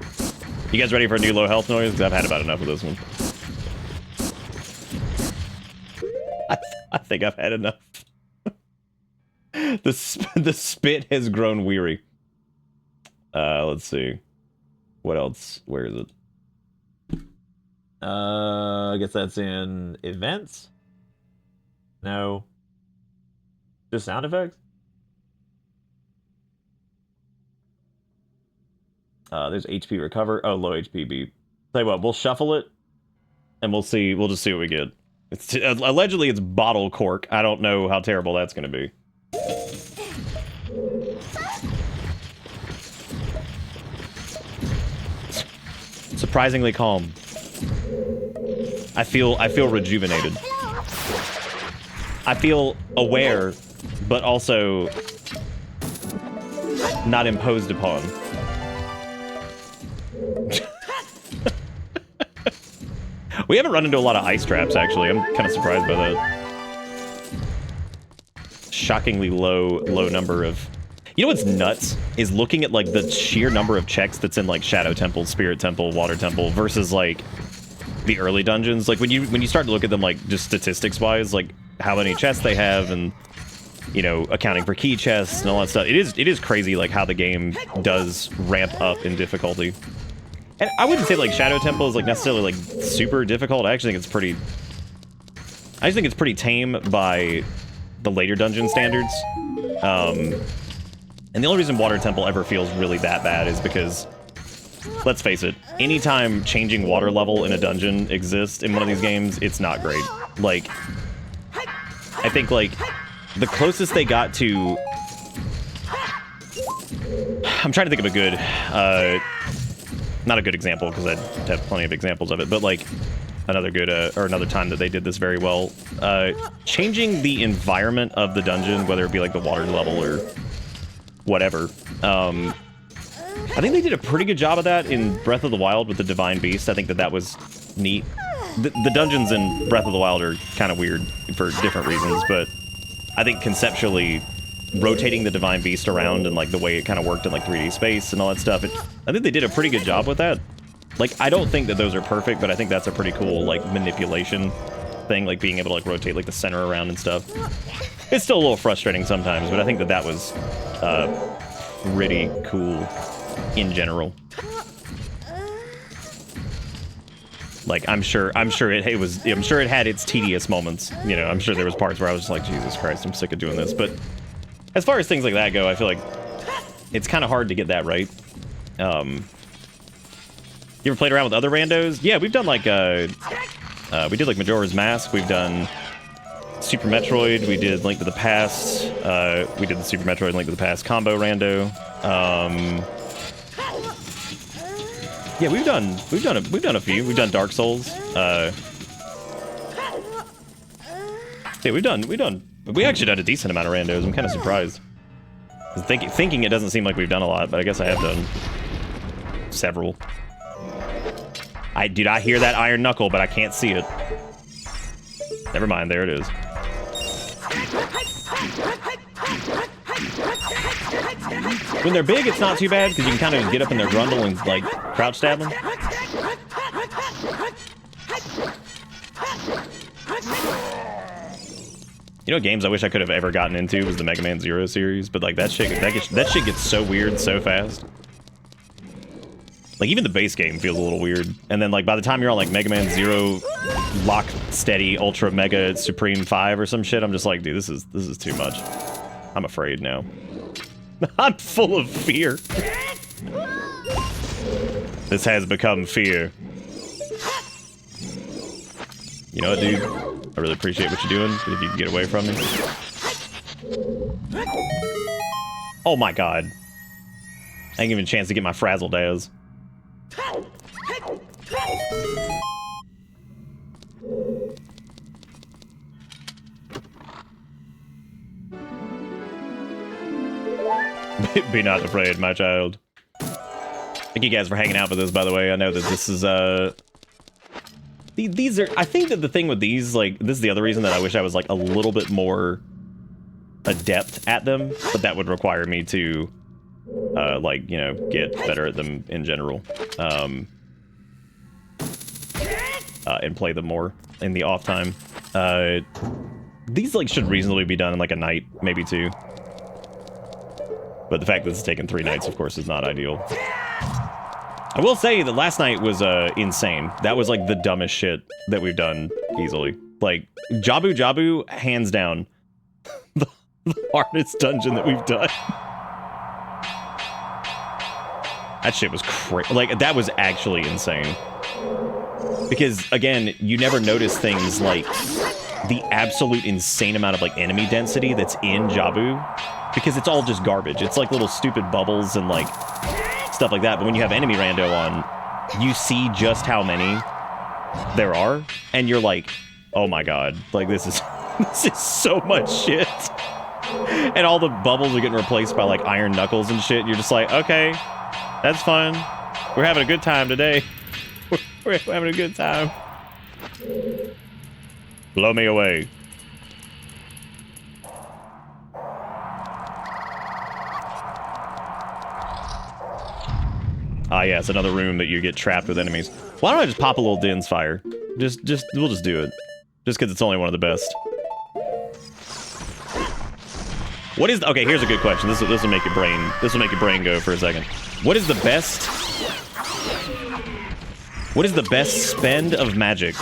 [SPEAKER 3] You guys ready for a new low health noise? Because I've had about enough of this one. I think I've had enough. The spit has grown weary. Let's see. What else? Where is it? I guess that's in events? No. Just sound effects? There's HP recover. Oh, low HP beep. Tell you what, we'll shuffle it, and we'll see. We'll just see what we get. It's allegedly it's bottle cork. I don't know how terrible that's going to be. Surprisingly calm. I feel rejuvenated. I feel aware, but also not imposed upon. We haven't run into a lot of ice traps, actually. I'm kind of surprised by that. Shockingly low number of... You know what's nuts? Is looking at, like, the sheer number of checks that's in, like, Shadow Temple, Spirit Temple, Water Temple, versus, like, the early dungeons. Like when you start to look at them like just statistics wise, like how many chests they have and you know, accounting for key chests and all that stuff. It is crazy like how the game does ramp up in difficulty. And I wouldn't say like Shadow Temple is like necessarily like super difficult. I actually think it's pretty tame by the later dungeon standards. And the only reason Water Temple ever feels really that bad is because, let's face it, anytime changing water level in a dungeon exists in one of these games, it's not great. Like, I think, like, the closest they got to... I'm trying to think of a good... not a good example, because I have plenty of examples of it, but, like, another good, or another time that they did this very well. Changing the environment of the dungeon, whether it be, like, the water level or whatever. I think they did a pretty good job of that in Breath of the Wild with the Divine Beast. I think that was neat. The dungeons in Breath of the Wild are kind of weird for different reasons, but I think conceptually rotating the Divine Beast around and like the way it kind of worked in like 3D space and all that stuff, I think they did a pretty good job with that. Like, I don't think that those are perfect, but I think that's a pretty cool like manipulation thing, like being able to like rotate like the center around and stuff. It's still a little frustrating sometimes, but I think that was pretty cool in general. Like, I'm sure it had its tedious moments. You know, I'm sure there was parts where I was just like, Jesus Christ, I'm sick of doing this. But as far as things like that go, I feel like it's kind of hard to get that right. You ever played around with other randos? Yeah, we've done like we did like Majora's Mask. We've done Super Metroid. We did Link to the Past. We did the Super Metroid and Link to the Past combo rando. Yeah, we've done a few. We've done Dark Souls. Yeah, we actually done a decent amount of randos. I'm kind of surprised. Thinking it doesn't seem like we've done a lot, but I guess I have done several. Dude, I hear that iron knuckle, but I can't see it. Never mind, there it is. When they're big, it's not too bad, because you can kind of get up in their grundle and, like, crouch stab them. You know, games I wish I could have ever gotten into was the Mega Man Zero series, but, like, that shit gets so weird so fast. Like, even the base game feels a little weird. And then, like, by the time you're on, like, Mega Man Zero, Lock Steady, Ultra Mega Supreme 5 or some shit, I'm just like, dude, this is too much. I'm afraid now. I'm full of fear. This has become fear. You know what, dude? I really appreciate what you're doing, but if you can get away from me. Oh my god. I ain't even a chance to get my frazzle daz. Be not afraid, my child. Thank you guys for hanging out with us, by the way. I know that this is, these are, I think that the thing with these, like, this is the other reason that I wish I was, like, a little bit more adept at them, but that would require me to, like, you know, get better at them in general. And play them more in the off time. These, like, should reasonably be done in, like, a night, maybe two. But the fact that it's taken 3 nights, of course, is not ideal. I will say that last night was insane. That was like the dumbest shit that we've done easily. Like, Jabu Jabu, hands down, the hardest dungeon that we've done. That shit was crazy. Like, that was actually insane. Because, again, you never notice things like the absolute insane amount of, like, enemy density that's in Jabu. Because it's all just garbage. It's like little stupid bubbles and like stuff like that. But when you have enemy rando on, you see just how many there are, and you're like, oh my god, like this is so much shit. And all the bubbles are getting replaced by like iron knuckles and shit. You're just like, okay, that's fun. We're having a good time today. We're having a good time. Blow me away. Ah, yes, another room that you get trapped with enemies. Why don't I just pop a little Din's Fire? We'll just do it. Just because it's only one of the best. What is... Okay, here's a good question. This will make your brain go for a second. What is the best... What is the best spend of magic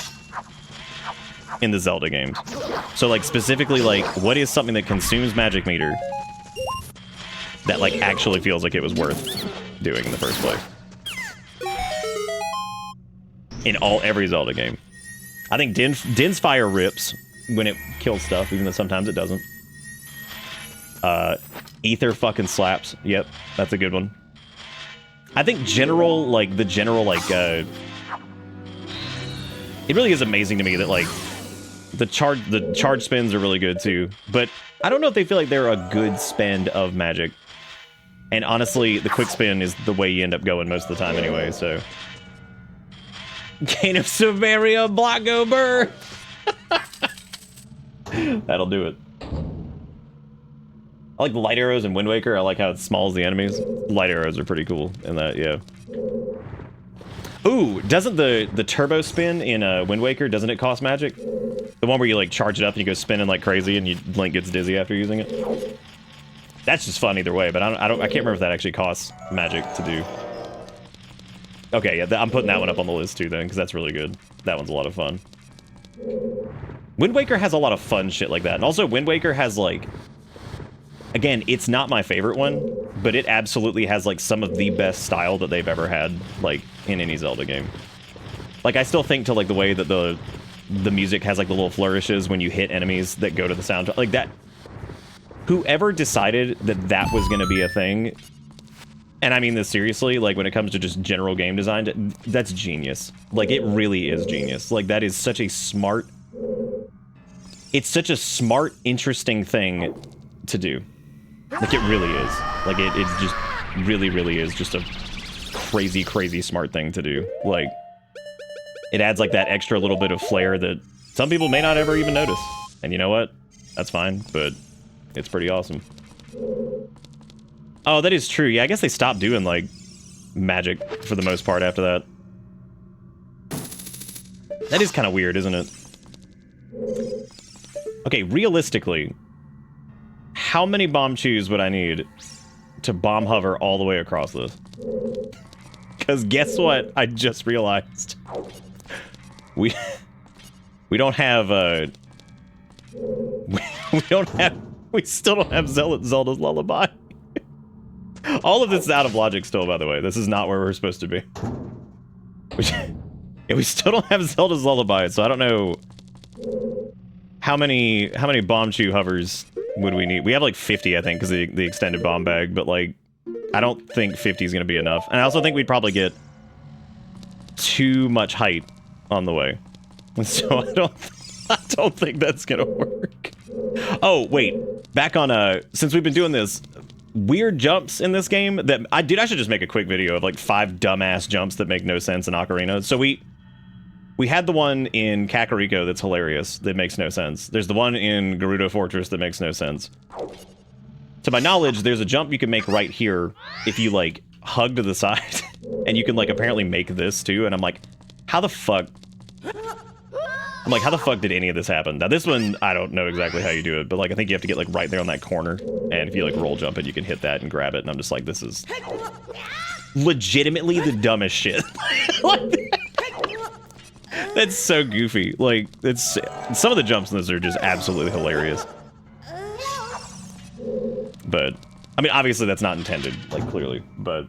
[SPEAKER 3] in the Zelda games? So, like, specifically, like, what is something that consumes magic meter that, like, actually feels like it was worth doing in the first place? In every Zelda game. I think Din's Fire rips when it kills stuff, even though sometimes it doesn't. Ether fucking slaps. Yep, that's a good one. I think the general, like, it really is amazing to me that, like, the charge spins are really good too, but I don't know if they feel like they're a good spend of magic. And honestly, the quick spin is the way you end up going most of the time anyway, so. Gain of Severia, Blocko Burr! That'll do it. I like the light arrows in Wind Waker. I like how it smalls the enemies. Light arrows are pretty cool in that, yeah. Ooh, doesn't the turbo spin in Wind Waker, doesn't it cost magic? The one where you, like, charge it up and you go spinning like crazy and Link gets dizzy after using it? That's just fun either way, but I can't remember if that actually costs magic to do. Okay, yeah, I'm putting that one up on the list too then, because that's really good. That one's a lot of fun. Wind Waker has a lot of fun shit like that. And also, Wind Waker has, like... Again, it's not my favorite one, but it absolutely has, like, some of the best style that they've ever had, like, in any Zelda game. Like, I still think to, like, the way that the music has, like, the little flourishes when you hit enemies that go to the soundtrack. Like, that... Whoever decided that that was going to be a thing, and I mean this seriously, like, when it comes to just general game design, that's genius. Like, it really is genius. Like, that is such a smart... It's such a smart, interesting thing to do. Like, it really is. Like, it just really, really is just a crazy, crazy smart thing to do. Like, it adds, like, that extra little bit of flair that some people may not ever even notice. And you know what? That's fine, but it's pretty awesome. Oh, that is true. Yeah, I guess they stopped doing, like, magic for the most part after that. That is kind of weird, isn't it? Okay, realistically... How many bomb chews would I need to bomb hover all the way across this? Because guess what? I just realized. We don't have, we still don't have Zelda's Lullaby. All of this is out of logic still, by the way. This is not where we're supposed to be. We still don't have Zelda's Lullaby, so I don't know how many bomb chew hovers would we need. We have like 50, I think, because the extended bomb bag, but like, I don't think 50 is going to be enough. And I also think we'd probably get too much height on the way. So I don't think that's going to work. Oh, wait. Back on, since we've been doing this, weird jumps in this game that, I should just make a quick video of like 5 dumbass jumps that make no sense in Ocarina. So we had the one in Kakariko that's hilarious, that makes no sense. There's the one in Gerudo Fortress that makes no sense. To my knowledge, there's a jump you can make right here if you, like, hug to the side. And you can, like, apparently make this, too. And I'm like, how the fuck... I'm like, how the fuck did any of this happen? Now, this one, I don't know exactly how you do it, but, like, I think you have to get, like, right there on that corner. And if you, like, roll jump it, you can hit that and grab it. And I'm just like, this is legitimately the dumbest shit. Like, that's so goofy. Like, it's some of the jumps in this are just absolutely hilarious. But I mean, obviously that's not intended, like, clearly, but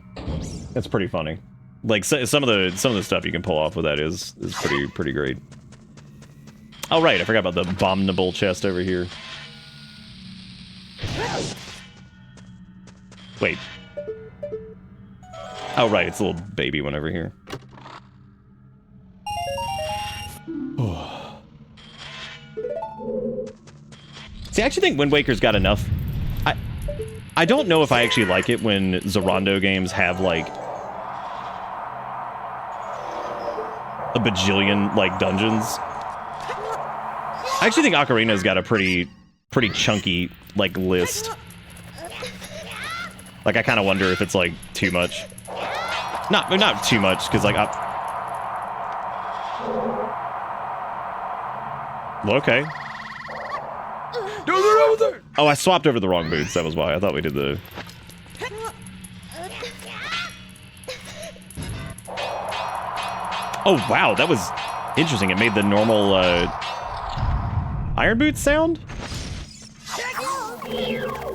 [SPEAKER 3] it's pretty funny. Like, some of the stuff you can pull off with that is pretty great. Oh right, I forgot about the abominable chest over here. Wait. Oh right, it's a little baby one over here. See, I actually think Wind Waker's got enough. I don't know if I actually like it when Zerondo games have, like, a bajillion, like, dungeons. I actually think Ocarina's got a pretty chunky, like, list. Like, I kind of wonder if it's, like, too much. Not too much, because, like, Well, okay. Oh, I swapped over the wrong boots. That was why. I thought we did the... Oh, wow. That was interesting. It made the normal Iron Boots sound?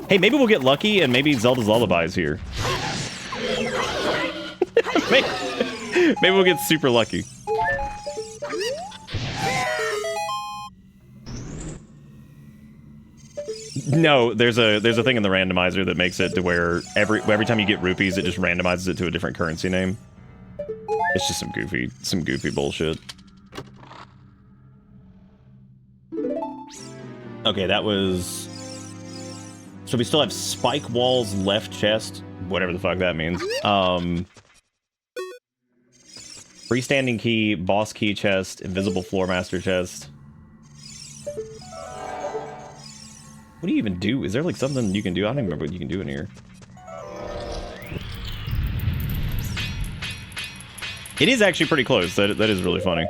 [SPEAKER 3] Hey, maybe we'll get lucky and maybe Zelda's Lullaby is here. Maybe we'll get super lucky. No, there's a thing in the randomizer that makes it to where every time you get rupees, it just randomizes it to a different currency name. It's just some goofy bullshit. Okay, that was... So we still have spike walls left chest, whatever the fuck that means. Freestanding key, boss key chest, invisible floor master chest. What do you even do? Is there like something you can do? I don't even remember what you can do in here. It is actually pretty close. That is really funny.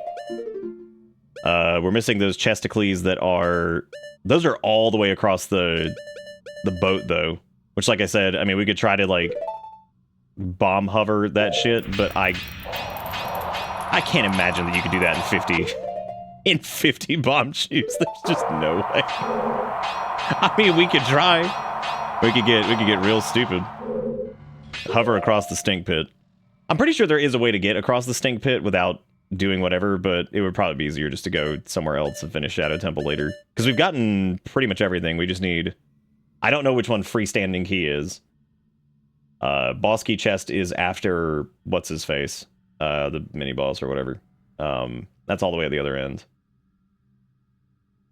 [SPEAKER 3] We're missing those chesticles that are... Those are all the way across the boat, though. Which, like I said, I mean, we could try to, like, bomb hover that shit, but I can't imagine that you could do that in 50 bomb shoots. There's just no way. I mean, we could try. We could get real stupid. Hover across the stink pit. I'm pretty sure there is a way to get across the stink pit without doing whatever, but it would probably be easier just to go somewhere else and finish Shadow Temple later. Because we've gotten pretty much everything. We just need... I don't know which one freestanding key is. Boss key chest is after what's-his-face. The mini-boss or whatever. That's all the way at the other end.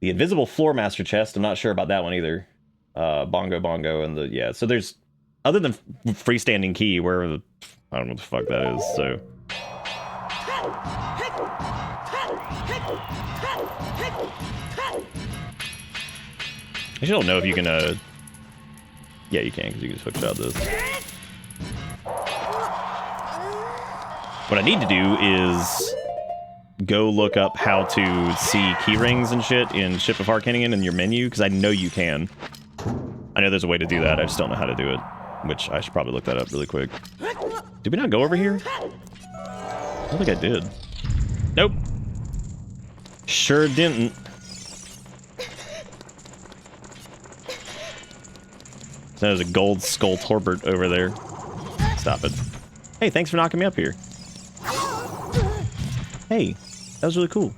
[SPEAKER 3] The invisible floor master chest, I'm not sure about that one either. Bongo and the... Yeah, so there's... Other than freestanding key, where the... I don't know what the fuck that is, so... I just don't know if you can, Yeah, you can, because you can just hookshot this. What I need to do is go look up how to see key rings and shit in Ship of Harkinian in your menu, because I know you can. I know there's a way to do that, I just don't know how to do it. Which, I should probably look that up really quick. Did we not go over here? I don't think I did. Nope. Sure didn't. There's a gold skull torbert over there. Stop it. Hey, thanks for knocking me up here. Hey, that was really cool.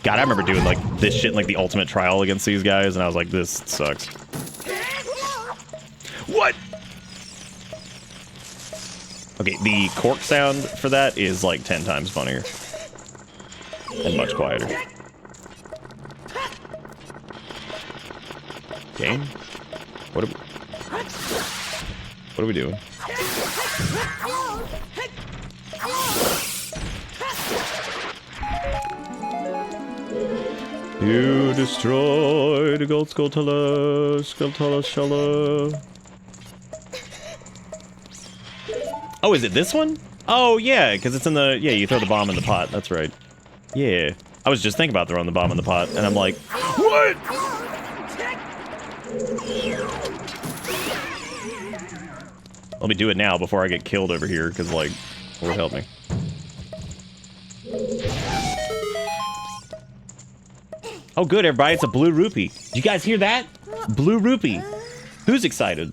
[SPEAKER 3] God, I remember doing like this shit in like the ultimate trial against these guys, and I was like, this sucks. What? Okay, the cork sound for that is like 10 times funnier. And much quieter. Game? What are we doing? You destroyed the gold Skulltula, Shala. Oh, is it this one? Oh, yeah, because it's in the... Yeah, you throw the bomb in the pot. That's right. Yeah. I was just thinking about throwing the bomb in the pot, and I'm like, what? Let me do it now before I get killed over here, because, like, Lord help me. Oh, good, everybody. It's a blue rupee. Did you guys hear that? Blue rupee. Who's excited?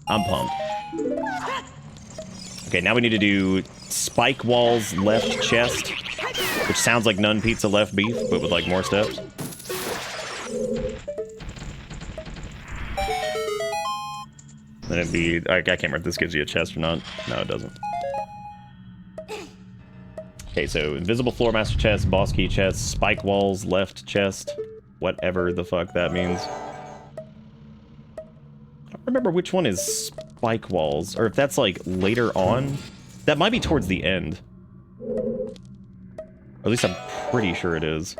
[SPEAKER 3] I'm pumped. Okay, now we need to do spike walls left chest, which sounds like none pizza left beef, but with, like, more steps. Then it'd be... I can't remember if this gives you a chest or not. No, it doesn't. Okay, so invisible floor master chest, boss key chest, spike walls left chest, whatever the fuck that means. I don't remember which one is spike walls, or if that's like later on. That might be towards the end. Or at least I'm pretty sure it is.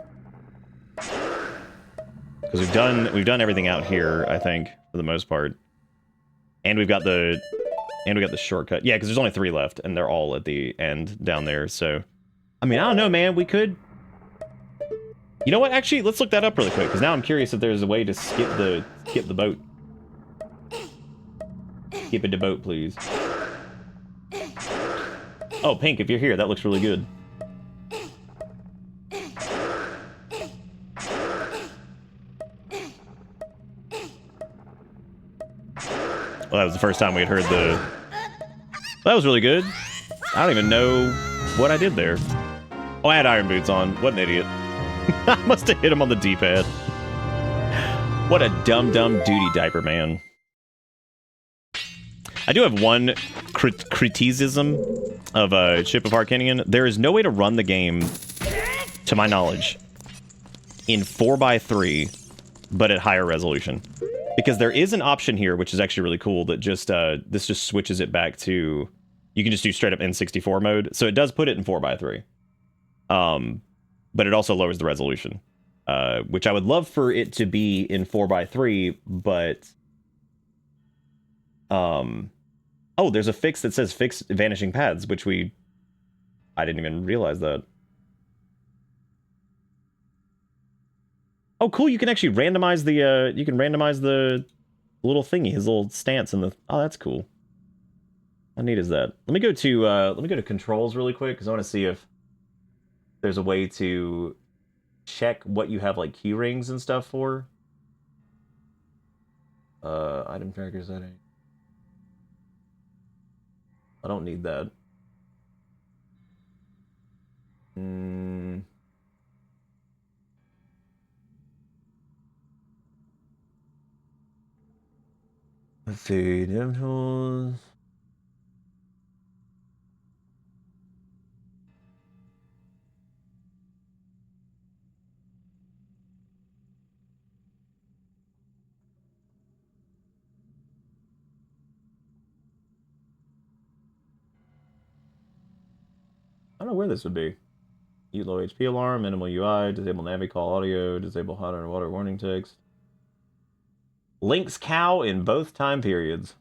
[SPEAKER 3] Because we've done everything out here, I think, for the most part. And we've got the shortcut. Yeah, because there's only 3 left, and they're all at the end down there, so... I mean, I don't know, man. We could... You know what? Actually, let's look that up really quick, because now I'm curious if there's a way to skip the boat. Skip it to boat, please. Oh, Pink, if you're here, that looks really good. Well, that was the first time we had heard the... That was really good. I don't even know what I did there. Oh, I had iron boots on. What an idiot. I must have hit him on the D-pad. What a dumb duty diaper, man. I do have one criticism of Ship of Arcanian. There is no way to run the game, to my knowledge, in 4:3, but at higher resolution. Because there is an option here, which is actually really cool, that just this just switches it back to... You can just do straight up N64 mode. So it does put it in 4:3. But it also lowers the resolution. Which I would love for it to be in 4:3, but... Oh, there's a fix that says fix vanishing paths, which I didn't even realize that. Oh, cool, you can actually randomize the little thingy, his little stance in the... Oh, that's cool. How neat is that? Let me go to controls really quick, because I want to see if there's a way to check what you have, like, key rings and stuff for. Item tracker setting. I don't need that. Let's see, dim tools. I don't know where this would be. Use low HP alarm, minimal UI, disable navi call audio, disable hot underwater warning text. Link's cow in both time periods.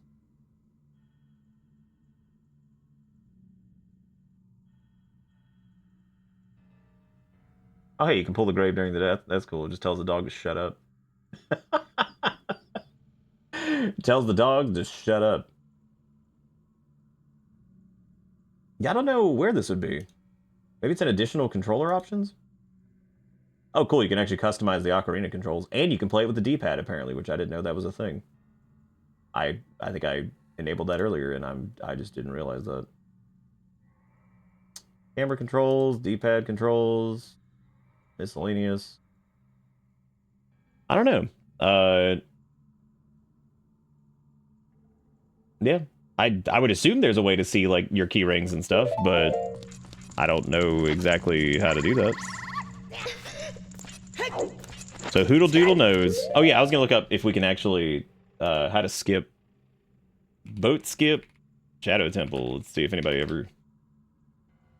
[SPEAKER 3] Oh, hey, you can pull the grave during the death. That's cool. It just tells the dog to shut up. Tells the dog to shut up. Yeah, I don't know where this would be. Maybe it's in additional controller options? Oh, cool. You can actually customize the Ocarina controls. And you can play it with the D-pad, apparently, which I didn't know that was a thing. I think I enabled that earlier, and I just didn't realize that. Camera controls, D-pad controls, miscellaneous. I don't know. Yeah. I would assume there's a way to see, like, your key rings and stuff, but I don't know exactly how to do that. So Hoodle Doodle knows. Oh yeah, I was gonna look up if we can actually how to skip boat skip Shadow Temple. Let's see if anybody ever...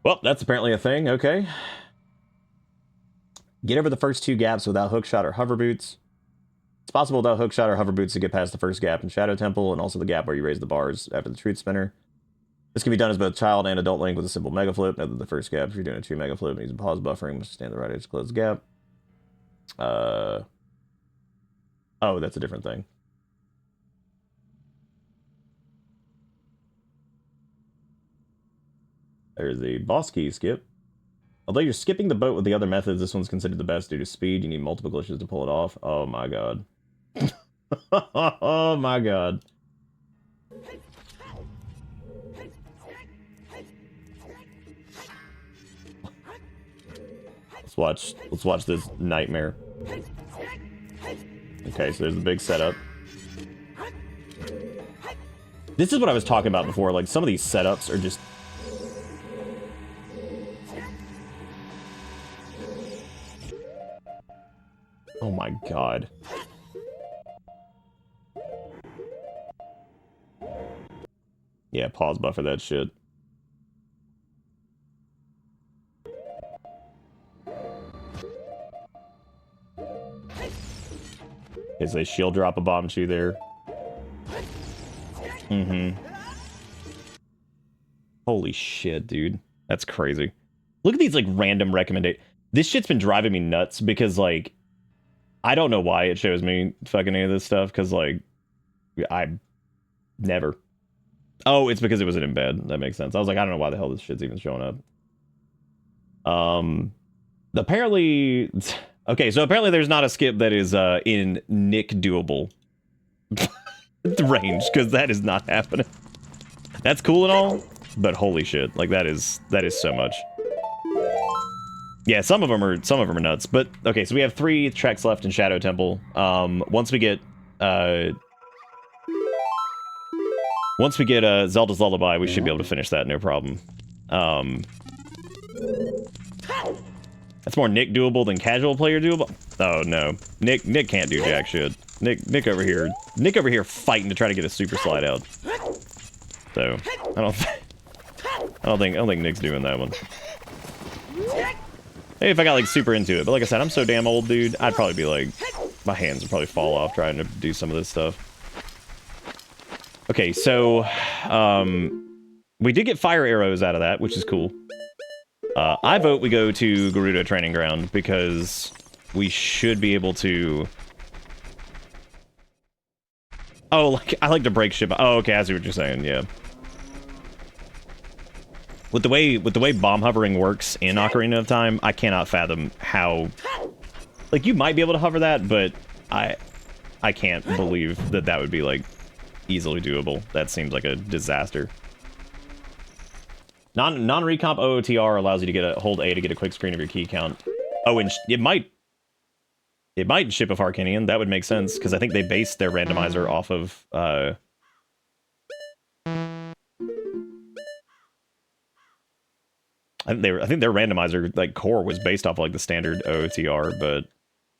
[SPEAKER 3] Well, that's apparently a thing. Okay. Get over the first 2 gaps without hookshot or hover boots. It's possible without hookshot or hover boots to get past the first gap in Shadow Temple, and also the gap where you raise the bars after the truth spinner. This can be done as both child and adult Link with a simple mega flip. Note that the first gap, if you're doing a 2 mega flip and using pause buffering, must stand the right edge to close the gap. Oh, that's a different thing. There's the boss key skip. Although you're skipping the boat with the other methods, this one's considered the best due to speed. You need multiple glitches to pull it off. Oh my god. Oh my god. Let's watch this nightmare. Okay, so there's the big setup. This is what I was talking about before, like some of these setups are just... Oh my god. Yeah, pause buffer that shit. Is they shield drop a bomb to there. Mm-hmm. Holy shit, dude. That's crazy. Look at these like random recommendations. This shit's been driving me nuts because like I don't know why it shows me fucking any of this stuff because like I never. Oh, it's because it was in embed. That makes sense. I was like, I don't know why the hell this shit's even showing up. Apparently, okay, so apparently there's not a skip that is in Nick doable range because that is not happening. That's cool and all, but holy shit, like that is so much. Yeah, some of them are nuts. But okay, so we have 3 tracks left in Shadow Temple. Once we get Zelda's Lullaby, we should be able to finish that, no problem. That's more Nick doable than casual player doable. Oh no, Nick can't do jack shit. Nick over here fighting to try to get a super slide out. So I don't think Nick's doing that one. Maybe if I got like super into it, but like I said, I'm so damn old, dude. I'd probably be like, my hands would probably fall off trying to do some of this stuff. Okay, so we did get fire arrows out of that, which is cool. I vote we go to Gerudo Training Ground because we should be able to. Oh, like I like to break ship. Oh, okay, I see what you're saying. Yeah. With the way bomb hovering works in Ocarina of Time, I cannot fathom how. Like you might be able to hover that, but I can't believe that would be like easily doable. That seems like a disaster. Non-recomp OOTR allows you to get hold A to get a quick screen of your key count. Oh, and it might ship of Harkinian. That would make sense because I think they based their randomizer off of I think their randomizer like core was based off like the standard OOTR, but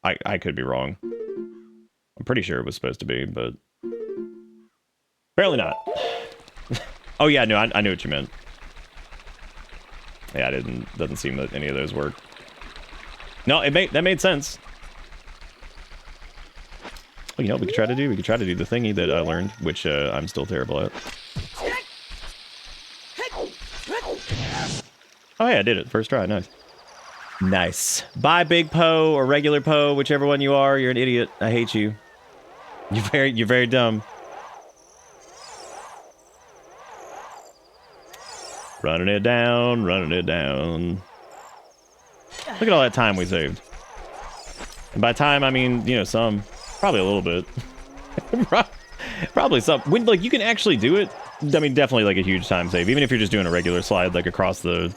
[SPEAKER 3] I could be wrong. I'm pretty sure it was supposed to be, but apparently not. Oh yeah, no, I knew what you meant. Yeah, doesn't seem that any of those work. No, that made sense. Well, you know what we could try to do? We could try to do the thingy that I learned, which I'm still terrible at. Oh yeah, I did it. First try, nice. Nice. Bye, Big Poe or regular Poe, whichever one you are. You're an idiot. I hate you. You're very dumb. Running it down, running it down. Look at all that time we saved. And by time, I mean, you know, some. Probably a little bit. Probably some. When, like, you can actually do it. I mean, definitely, like, a huge time save. Even if you're just doing a regular slide, like, across the...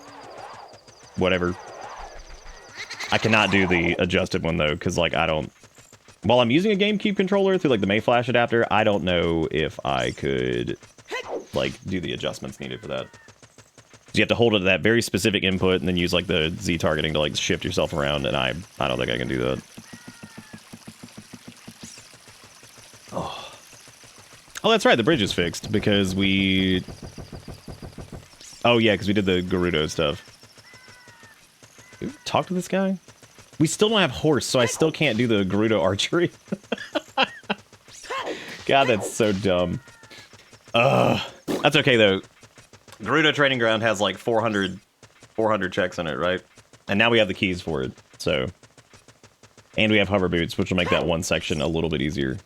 [SPEAKER 3] whatever. I cannot do the adjusted one, though, because, like, I don't... While I'm using a GameCube controller through, like, the Mayflash adapter, I don't know if I could, like, do the adjustments needed for that. You have to hold it to that very specific input and then use like the Z targeting to like shift yourself around, and I don't think I can do that. Oh, that's right, the bridge is fixed because we... Oh yeah, because we did the Gerudo stuff. Did we talk to this guy? We still don't have horse, so I still can't do the Gerudo archery. God, that's so dumb. That's okay though. Gerudo Training Ground has like 400 checks in it, right? And now we have the keys for it, so... And we have hover boots, which will make that one section a little bit easier.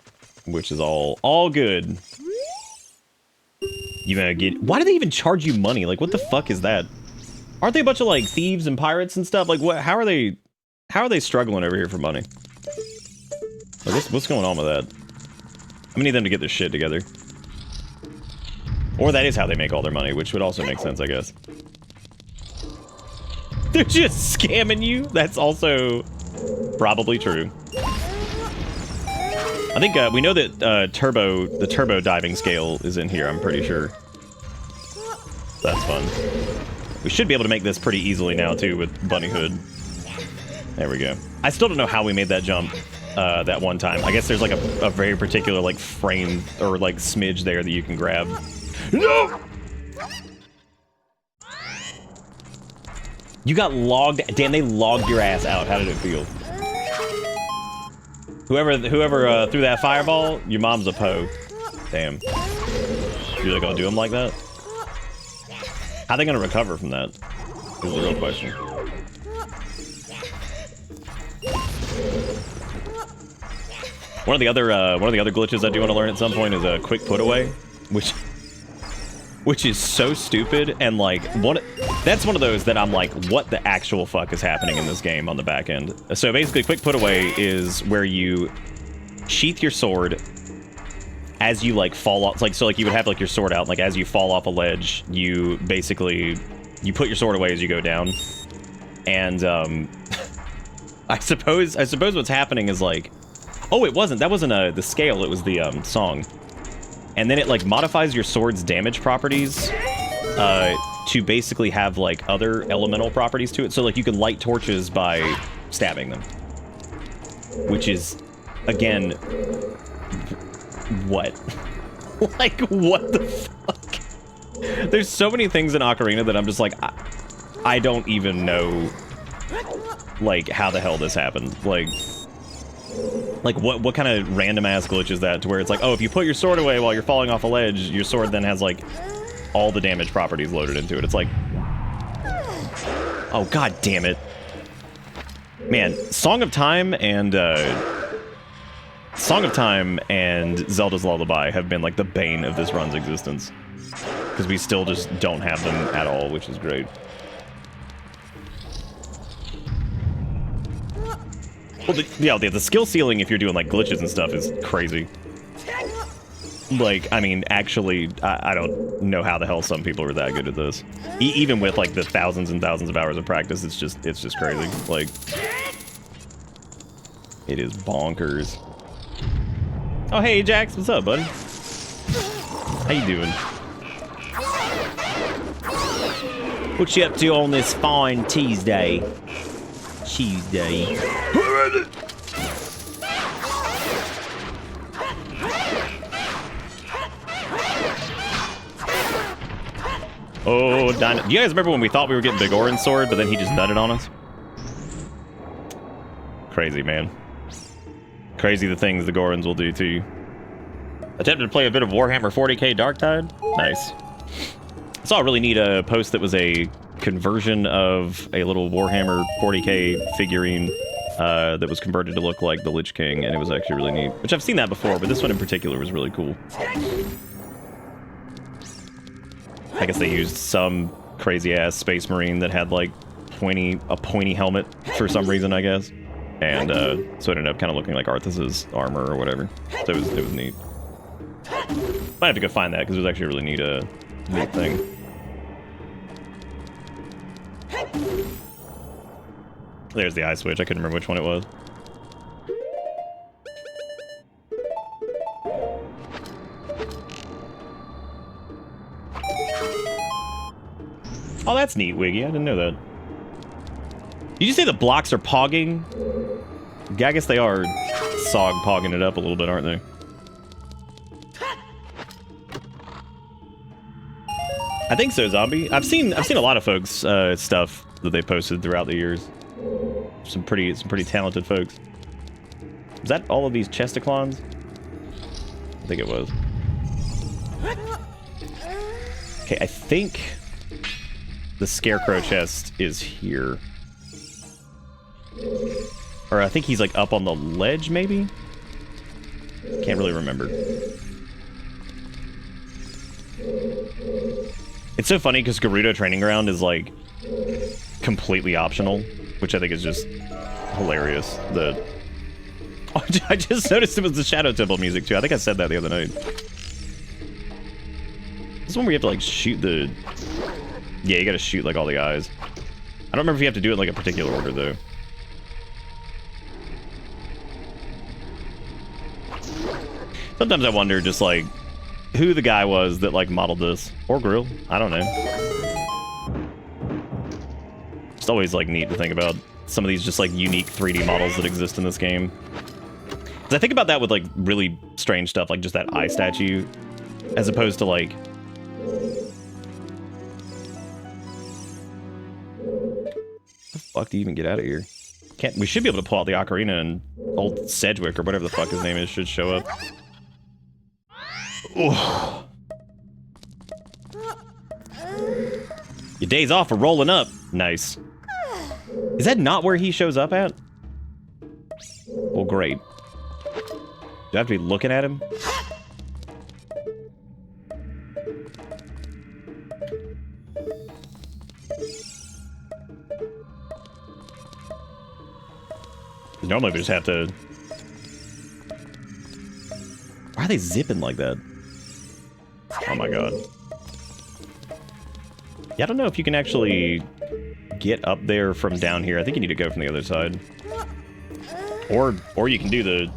[SPEAKER 3] Which is all good. You gonna get... Why do they even charge you money? Like, what the fuck is that? Aren't they a bunch of, like, thieves and pirates and stuff? Like, what? How are they struggling over here for money? Like, what's going on with that? I'm gonna need them to get this shit together. Or that is how they make all their money, which would also make sense, I guess. They're just scamming you? That's also probably true. I think we know that the turbo diving scale is in here, I'm pretty sure. That's fun. We should be able to make this pretty easily now, too, with Bunny Hood. There we go. I still don't know how we made that jump that one time. I guess there's like a very particular like frame or like smidge there that you can grab. No! You got logged. Damn, they logged your ass out. How did it feel? Whoever threw that fireball, your mom's a Poe. Damn. You really gonna do them like that? How are they gonna recover from that? Is the real question. One of the other glitches I do want to learn at some point is a quick put away, which is so stupid, and like that's one of those that I'm like, what the actual fuck is happening in this game on the back end? So basically, quick put away is where you sheath your sword as you like fall off, like, so like you would have like your sword out, like as you fall off a ledge, you basically put your sword away as you go down, and I suppose what's happening is like, oh, that wasn't the scale, it was the song. And then it like modifies your sword's damage properties to basically have like other elemental properties to it. So like you can light torches by stabbing them. Which is, again, what? Like, what the fuck? There's so many things in Ocarina that I'm just like, I don't even know, like, how the hell this happened. Like what kind of random ass glitch is that, to where it's like, oh, if you put your sword away while you're falling off a ledge, your sword then has like all the damage properties loaded into it. It's like, oh god damn it, man. Song of Time and Zelda's Lullaby have been like the bane of this run's existence, because we still just don't have them at all, which is great. Well, the skill ceiling, if you're doing like glitches and stuff, is crazy. Like, I mean, actually, I don't know how the hell some people are that good at this. Even with like the thousands and thousands of hours of practice, it's just crazy. Like, it is bonkers. Oh, hey, Jax, what's up, buddy? How you doing? What you up to on this fine Tuesday? Oh, do you guys remember when we thought we were getting Big Oran's sword, but then he just nutted on us? Crazy, man. Crazy the things the Gorons will do to you. Attempted to play a bit of Warhammer 40k Darktide? Nice. I saw a really neat post that was a conversion of a little Warhammer 40k figurine that was converted to look like the Lich King, and it was actually really neat. Which I've seen that before, but this one in particular was really cool. I guess they used some crazy-ass space marine that had like a pointy helmet for some reason, I guess. And so it ended up kind of looking like Arthas's armor or whatever. So it was neat. Might have to go find that, because it was actually a really neat thing. There's the eye switch. I couldn't remember which one it was. Oh, that's neat, Wiggy. I didn't know that. Did you say the blocks are pogging? Yeah, I guess they are pogging it up a little bit, aren't they? I think so, Zombie. I've seen a lot of folks stuff that they posted throughout the years. Some pretty talented folks. Was that all of these chesticlons? I think it was. Okay, I think the scarecrow chest is here. Or I think he's like up on the ledge, maybe? Can't really remember. It's so funny because Gerudo Training Ground is like completely optional, which I think is just hilarious. Oh, I just noticed it was the Shadow Temple music too. I think I said that the other night. This one where you have to like shoot the... Yeah, you gotta shoot like all the eyes. I don't remember if you have to do it in like a particular order though. Sometimes I wonder just like who the guy was that like modeled this, or Grill. I don't know. It's always like neat to think about some of these just like unique 3D models that exist in this game. 'Cause I think about that with like really strange stuff, like just that eye statue, as opposed to like... How the fuck do you even get out of here? We should be able to pull out the Ocarina, and old Sedgwick or whatever the fuck his name is should show up. Ooh. Your days off for rolling up. Nice. Is that not where he shows up at? Well, great. Do I have to be looking at him? Normally we just have to... Why are they zipping like that? Oh my god. Yeah, I don't know if you can actually get up there from down here. I think you need to go from the other side. Or you can do the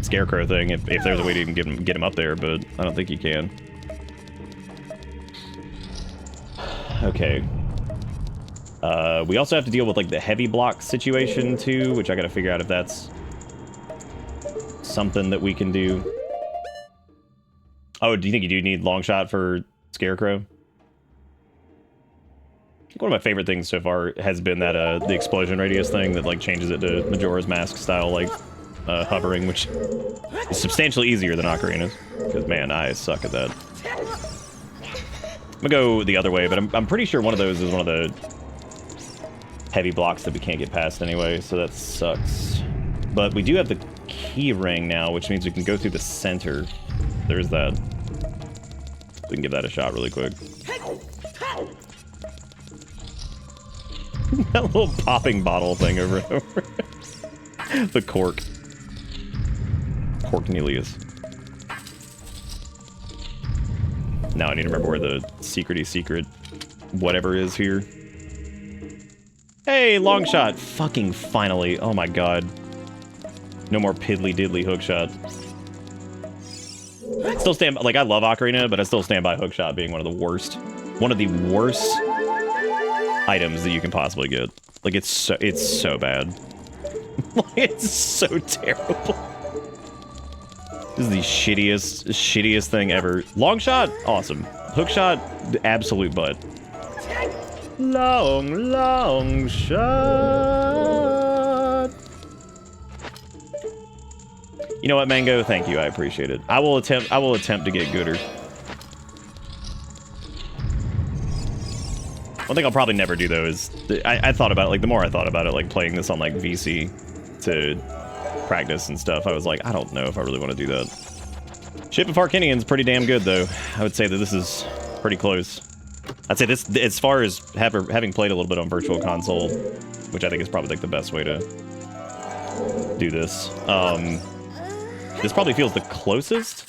[SPEAKER 3] scarecrow thing if there's a way to even get him up there, but I don't think you can. Okay. We also have to deal with like the heavy block situation too, which I gotta figure out if that's something that we can do. Oh, do you think you do need long shot for scarecrow? I think one of my favorite things so far has been that the explosion radius thing that like changes it to Majora's Mask style like hovering, which is substantially easier than Ocarina's. Because man, I suck at that. I'm gonna go the other way, but I'm pretty sure one of those is one of the heavy blocks that we can't get past anyway, so that sucks. But we do have the key ring now, which means we can go through the center. There's that. We can give that a shot really quick. That little popping bottle thing over and over. The cork. Cornelius. Now I need to remember where the secret whatever is here. Hey, long shot. Fucking finally. Oh my god. No more piddly diddly hookshot. Still stand, like, I love Ocarina, but I still stand by hookshot being one of the worst items that you can possibly get. Like, it's so bad. It's so terrible. This is the shittiest thing ever. Long shot, awesome. Hookshot, absolute butt. Long shot. You know what, Mango? Thank you. I appreciate it. I will attempt to get gooder. One thing I'll probably never do though is I thought about it, like the more I thought about it, like playing this on like VC to practice and stuff, I was like, I don't know if I really want to do that. Ship of Arcanian's pretty damn good though. I would say that this is pretty close. I'd say this, as far as having played a little bit on Virtual Console, which I think is probably like the best way to do this. This probably feels the closest,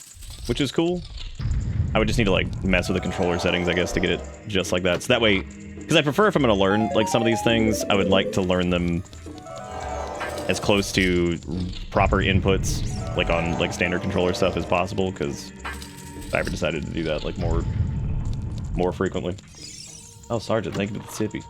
[SPEAKER 3] which is cool. I would just need to like mess with the controller settings, I guess, to get it just like that. So that way, because I prefer if I'm going to learn like some of these things, I would like to learn them as close to proper inputs, like on like standard controller stuff as possible, because if I ever decided to do that like more frequently. Oh, Sergeant, thank you for the sippy.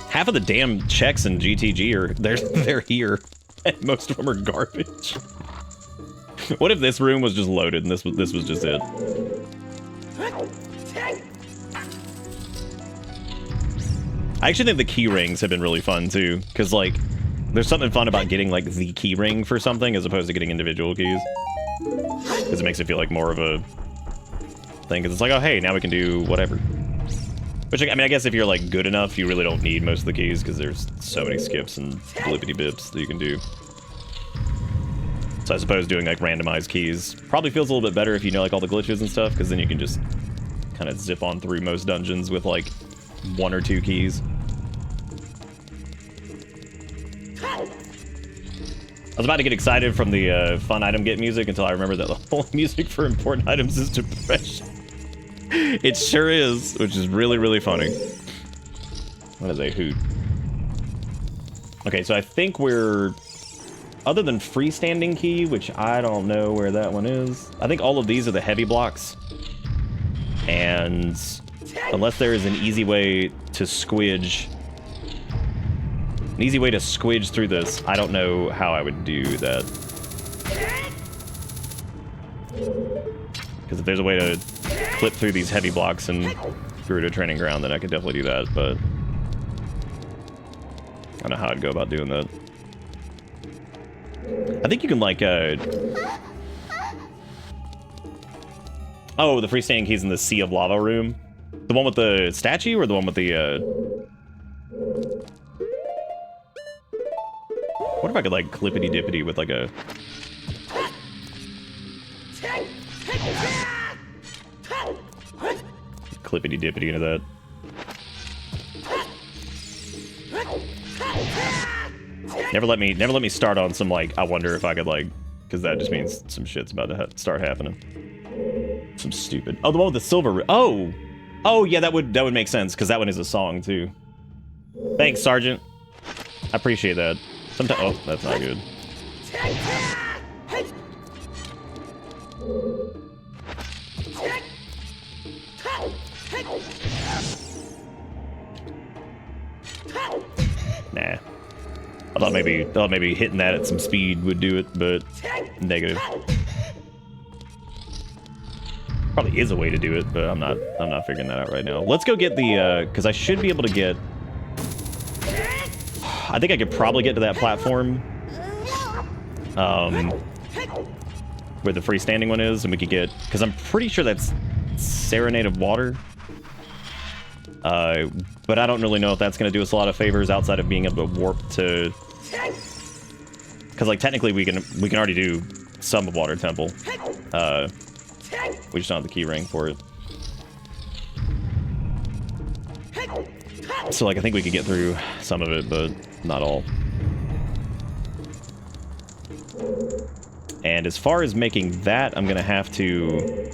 [SPEAKER 3] Half of the damn checks in GTG are they're here, and most of them are garbage. What if this room was just loaded and this was just it? I actually think the key rings have been really fun too, because like there's something fun about getting like the key ring for something as opposed to getting individual keys, because it makes it feel like more of a thing. Because it's like, oh hey, now we can do whatever. Which, I mean, I guess if you're, like, good enough, you really don't need most of the keys, because there's so many skips and blippity bips that you can do. So I suppose doing, like, randomized keys probably feels a little bit better if you know, like, all the glitches and stuff, because then you can just kind of zip on through most dungeons with, like, 1 or 2 keys. I was about to get excited from the fun item get music until I remembered that the whole music for important items is depression. It sure is, which is really, really funny. What is a hoot? Okay, so I think we're... Other than freestanding key, which I don't know where that one is. I think all of these are the heavy blocks. And unless there is an easy way to squidge... An easy way to squidge through this, I don't know how I would do that. Because if there's a way to flip through these heavy blocks and through to a training ground, then I could definitely do that, but I don't know how I'd go about doing that. I think you can like oh, the freestanding keys in the Sea of Lava room. The one with the statue or the one with the, What if I could, like, clippity-dippity with, like, a... Clippity-dippity into that. Never let me start on some, like, I wonder if I could, like... Because that just means some shit's about to start happening. Some stupid... Oh, the one with the silver... Oh! Oh, yeah, that would make sense, because that one is a song, too. Thanks, Sergeant. I appreciate that. Sometimes... Oh, that's not good. Nah. I thought maybe hitting that at some speed would do it, but negative. Probably is a way to do it, but I'm not figuring that out right now. Let's go get the because I should be able to get... I think I could probably get to that platform where the freestanding one is, and we could get, because I'm pretty sure that's Serenade of Water. But I don't really know if that's going to do us a lot of favors outside of being able to warp to... Because, like, technically we can already do some of Water Temple. We just don't have the key ring for it. So, like, I think we could get through some of it, but not all. And as far as making that, I'm going to have to...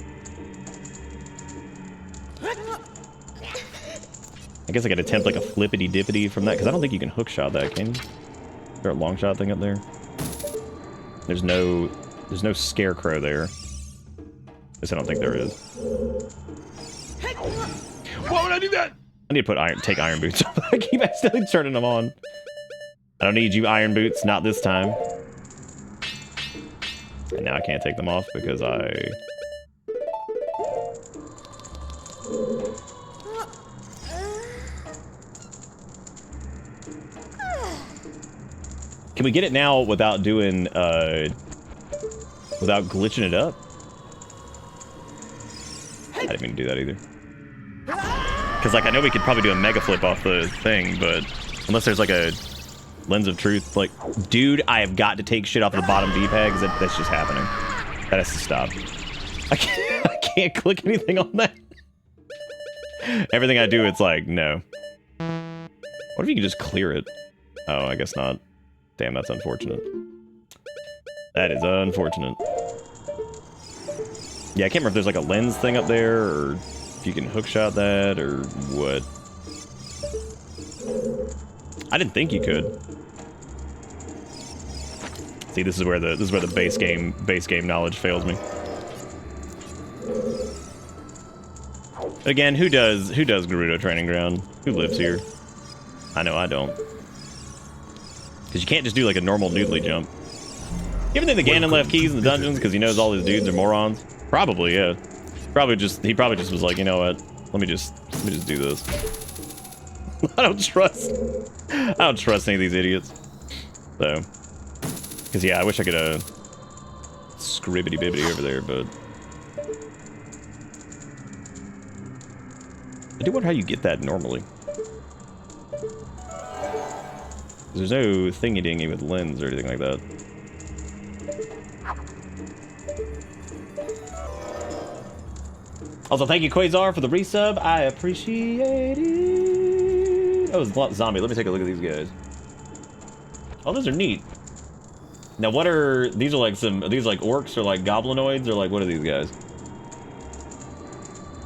[SPEAKER 3] I guess I could attempt like a flippity-dippity from that, because I don't think you can hook shot that, can you? Is there a long shot thing up there? There's no scarecrow there. At least I don't think there is. Why would I do that? I need to take iron boots. I keep accidentally turning them on. I don't need you, iron boots, not this time. And now I can't take them off because I... Can we get it now without doing, without glitching it up? I didn't mean to do that either. Because, like, I know we could probably do a mega flip off the thing, but unless there's, like, a lens of truth, like, dude, I have got to take shit off of the bottom D-pad, because that's just happening. That has to stop. I can't click anything on that. Everything I do, it's like, no. What if you could just clear it? Oh, I guess not. Damn, that's unfortunate. That is unfortunate. Yeah, I can't remember if there's like a lens thing up there, or if you can hookshot that, or what. I didn't think you could. See, this is where the base game knowledge fails me. Again, who does Gerudo Training Ground? Who lives here? I know I don't. Because you can't just do like a normal noodly jump. You ever think the Ganon left keys in the dungeons because he knows all his dudes are morons? Probably, yeah. He probably just was like, you know what? Let me just do this. I don't trust any of these idiots. So, because yeah, I wish I could scribbity bibbity over there, but I do wonder how you get that normally. There's no thingy-dingy with lens or anything like that. Also, thank you, Quasar, for the resub. I appreciate it. Oh, it's a zombie. Let me take a look at these guys. Oh, those are neat. Now, what are... These are like some... Are these like orcs or like goblinoids? Or like, what are these guys?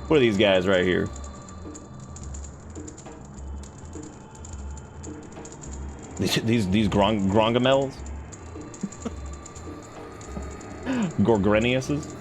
[SPEAKER 3] What are these guys right here? These Grongamels? Gorgreniuses?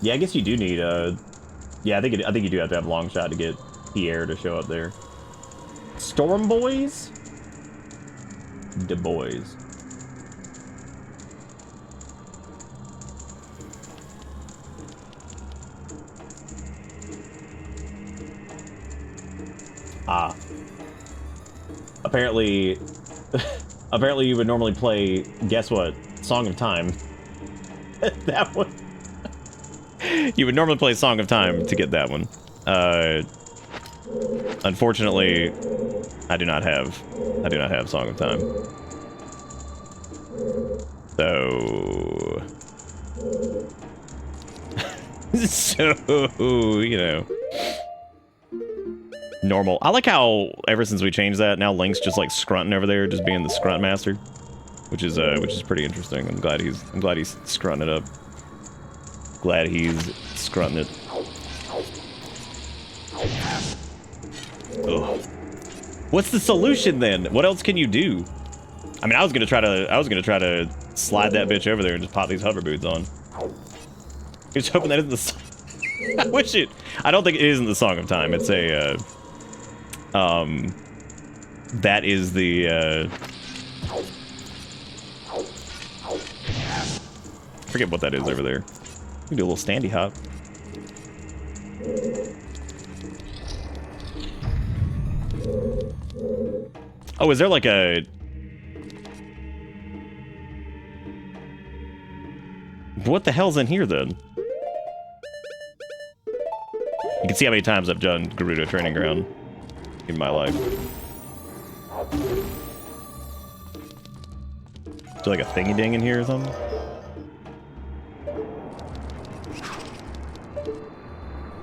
[SPEAKER 3] Yeah, I guess you do need yeah, I think you do have to have long shot to get Pierre to show up there. Storm Boys? The boys. Ah. Apparently, apparently you would normally play, guess what? Song of Time. That one. You would normally play Song of Time to get that one. Unfortunately, I do not have Song of Time. So... so, you know... Normal. I like how, ever since we changed that, now Link's just like scrunting over there, just being the scrunt master. Which is pretty interesting. I'm glad he's scrunting it up. Glad he's scrunting it. Ugh. What's the solution then? What else can you do? I mean, I was gonna try to slide that bitch over there and just pop these hover boots on. You're just hoping that isn't the I wish it. I don't think it isn't the Song of Time. It's a that is the forget what that is over there. We can do a little standy hop. Oh, is there like a... What the hell's in here then? You can see how many times I've done Gerudo Training Ground in my life. Is there like a thingy ding in here or something?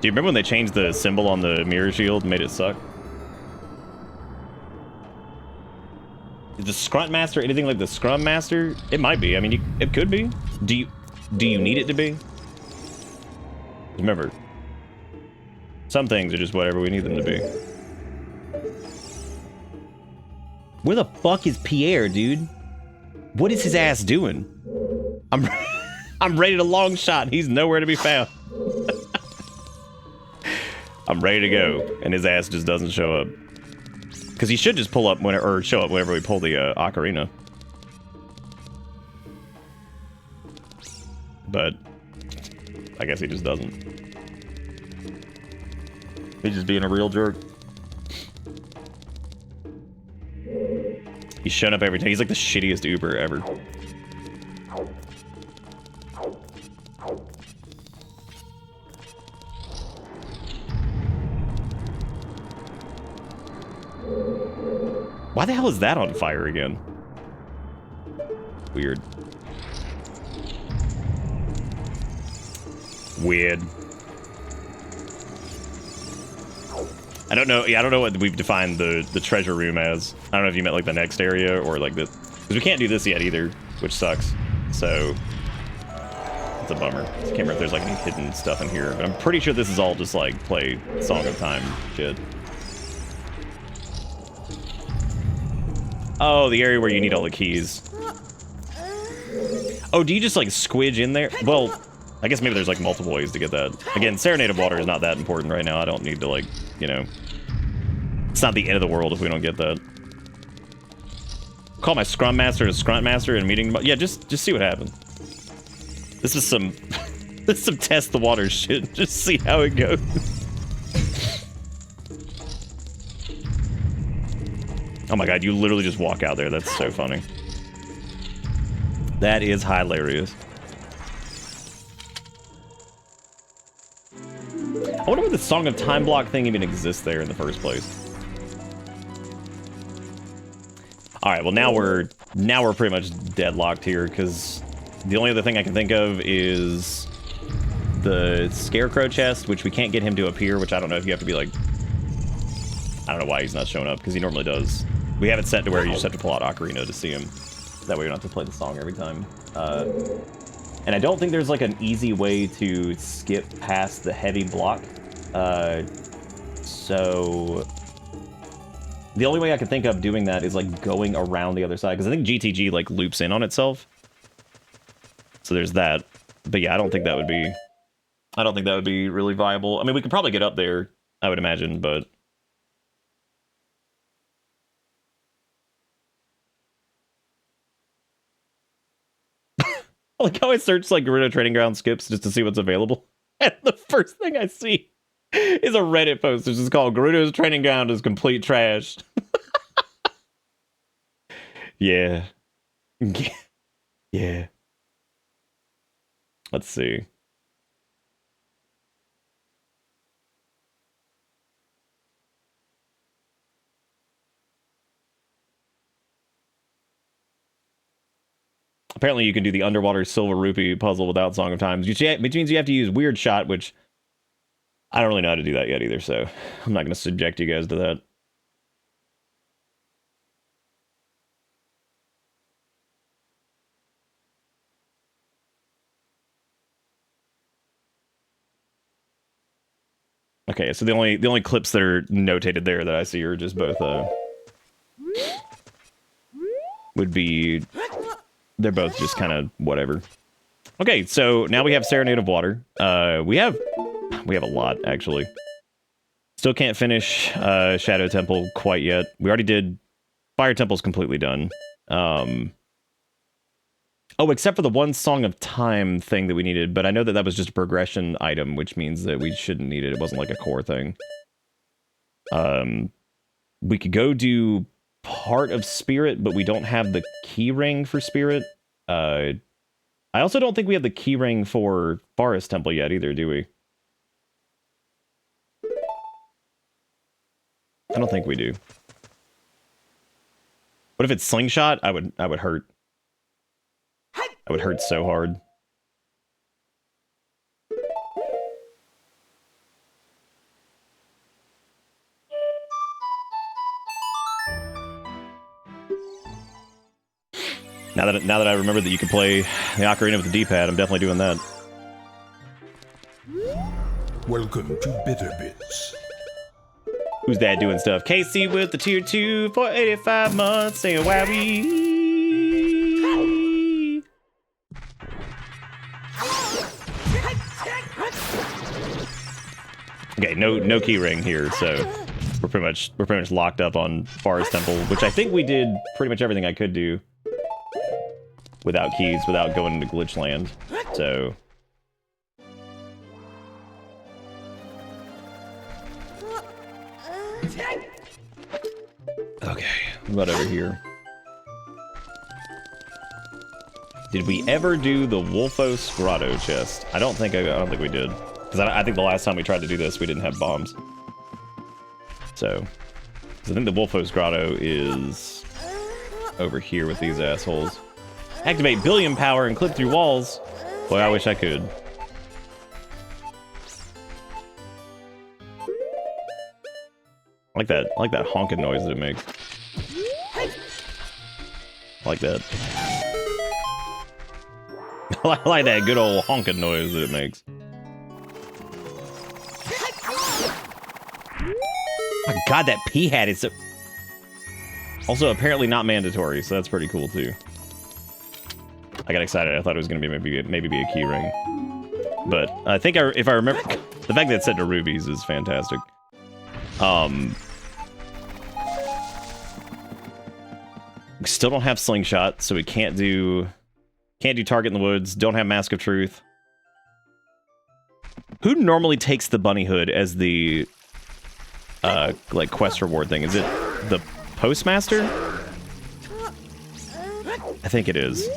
[SPEAKER 3] Do you remember when they changed the symbol on the mirror shield and made it suck? Is the Scrunt Master anything like the Scrum Master? It might be. I mean, it could be. Do you need it to be? Remember, some things are just whatever we need them to be. Where the fuck is Pierre, dude? What is his ass doing? I'm ready to long shot. He's nowhere to be found. I'm ready to go, and his ass just doesn't show up. Because he should just pull up or show up whenever we pull the Ocarina. But I guess he just doesn't. He's just being a real jerk. He's showing up every time. He's like the shittiest Uber ever. Why the hell is that on fire again? Weird. Weird. I don't know. Yeah, I don't know what we've defined the treasure room as. I don't know if you meant like the next area or like the... Because we can't do this yet either, which sucks. So... It's a bummer. I can't remember if there's like any hidden stuff in here. But I'm pretty sure this is all just like play Song of Time shit. Oh, the area where you need all the keys. Oh, do you just like squidge in there? Well, I guess maybe there's like multiple ways to get that. Again, Serenade of Water is not that important right now. I don't need to like, you know. It's not the end of the world if we don't get that. Call my Scrum Master to Scrunt Master and meeting. Yeah, just see what happens. This is some this is some test the water shit. Just see how it goes. Oh my god, you literally just walk out there. That's so funny. That is hilarious. I wonder if the Song of Time block thing even exists there in the first place. Alright, well now we're pretty much deadlocked here, because the only other thing I can think of is the Scarecrow chest, which we can't get him to appear, which I don't know if you have to be like... I don't know why he's not showing up, because he normally does. We have it set to where you just have to pull out Ocarina to see him. That way you don't have to play the song every time. And I don't think there's like an easy way to skip past the heavy block. So... The only way I can think of doing that is like going around the other side, because I think GTG like loops in on itself. So there's that. But yeah, I don't think that would be really viable. I mean, we could probably get up there, I would imagine, but... Like how I search like Gerudo Training Ground skips just to see what's available. And the first thing I see It's a Reddit post. It's just called Gerudo's training ground is complete trash. Yeah. Yeah. Let's see. Apparently you can do the underwater silver rupee puzzle without Song of Times, which means you have to use Weird Shot, which I don't really know how to do that yet either, so I'm not going to subject you guys to that. Okay, so the only clips that are notated there that I see are just both would be, they're both just kind of whatever. Okay, so now we have Serenade of Water. We have a lot actually. Still can't finish Shadow Temple quite yet. We already did Fire Temple's completely done. Oh, except for the one Song of Time thing that we needed, but I know that that was just a progression item, which means that we shouldn't need it. It wasn't like a core thing. We could go do Part of Spirit, but we don't have the key ring for Spirit. I also don't think we have the key ring for Forest Temple yet either, do we? I don't think we do. What if it's Slingshot? I would hurt. I would hurt so hard. Now that I remember that you can play the Ocarina with the D-pad, I'm definitely doing that.
[SPEAKER 1] Welcome to Bitter Bits.
[SPEAKER 3] Who's that doing stuff? Casey with the tier 2 for 85 months. Saying wowie. Okay, no key ring here, so we're pretty much locked up on Forest Temple, which I think we did pretty much everything I could do without keys, without going into Glitch Land. So okay, what about over here? Did we ever do the Wolfos Grotto chest? I don't think we did. Because I think the last time we tried to do this, we didn't have bombs. So, I think the Wolfos Grotto is over here with these assholes. Activate billion power and clip through walls. Boy, I wish I could. I like that honking noise that it makes. I like that. I like that good old honking noise that it makes. Oh my god, that P hat is so... Also, apparently not mandatory, so that's pretty cool too. I got excited. I thought it was going to be maybe be a key ring. But I think if I remember... The fact that it's set to rubies is fantastic. We still don't have Slingshot, so we can't do Target in the Woods. Don't have Mask of Truth. Who normally takes the bunny hood as the like quest reward thing? Is it the postmaster? I think it is.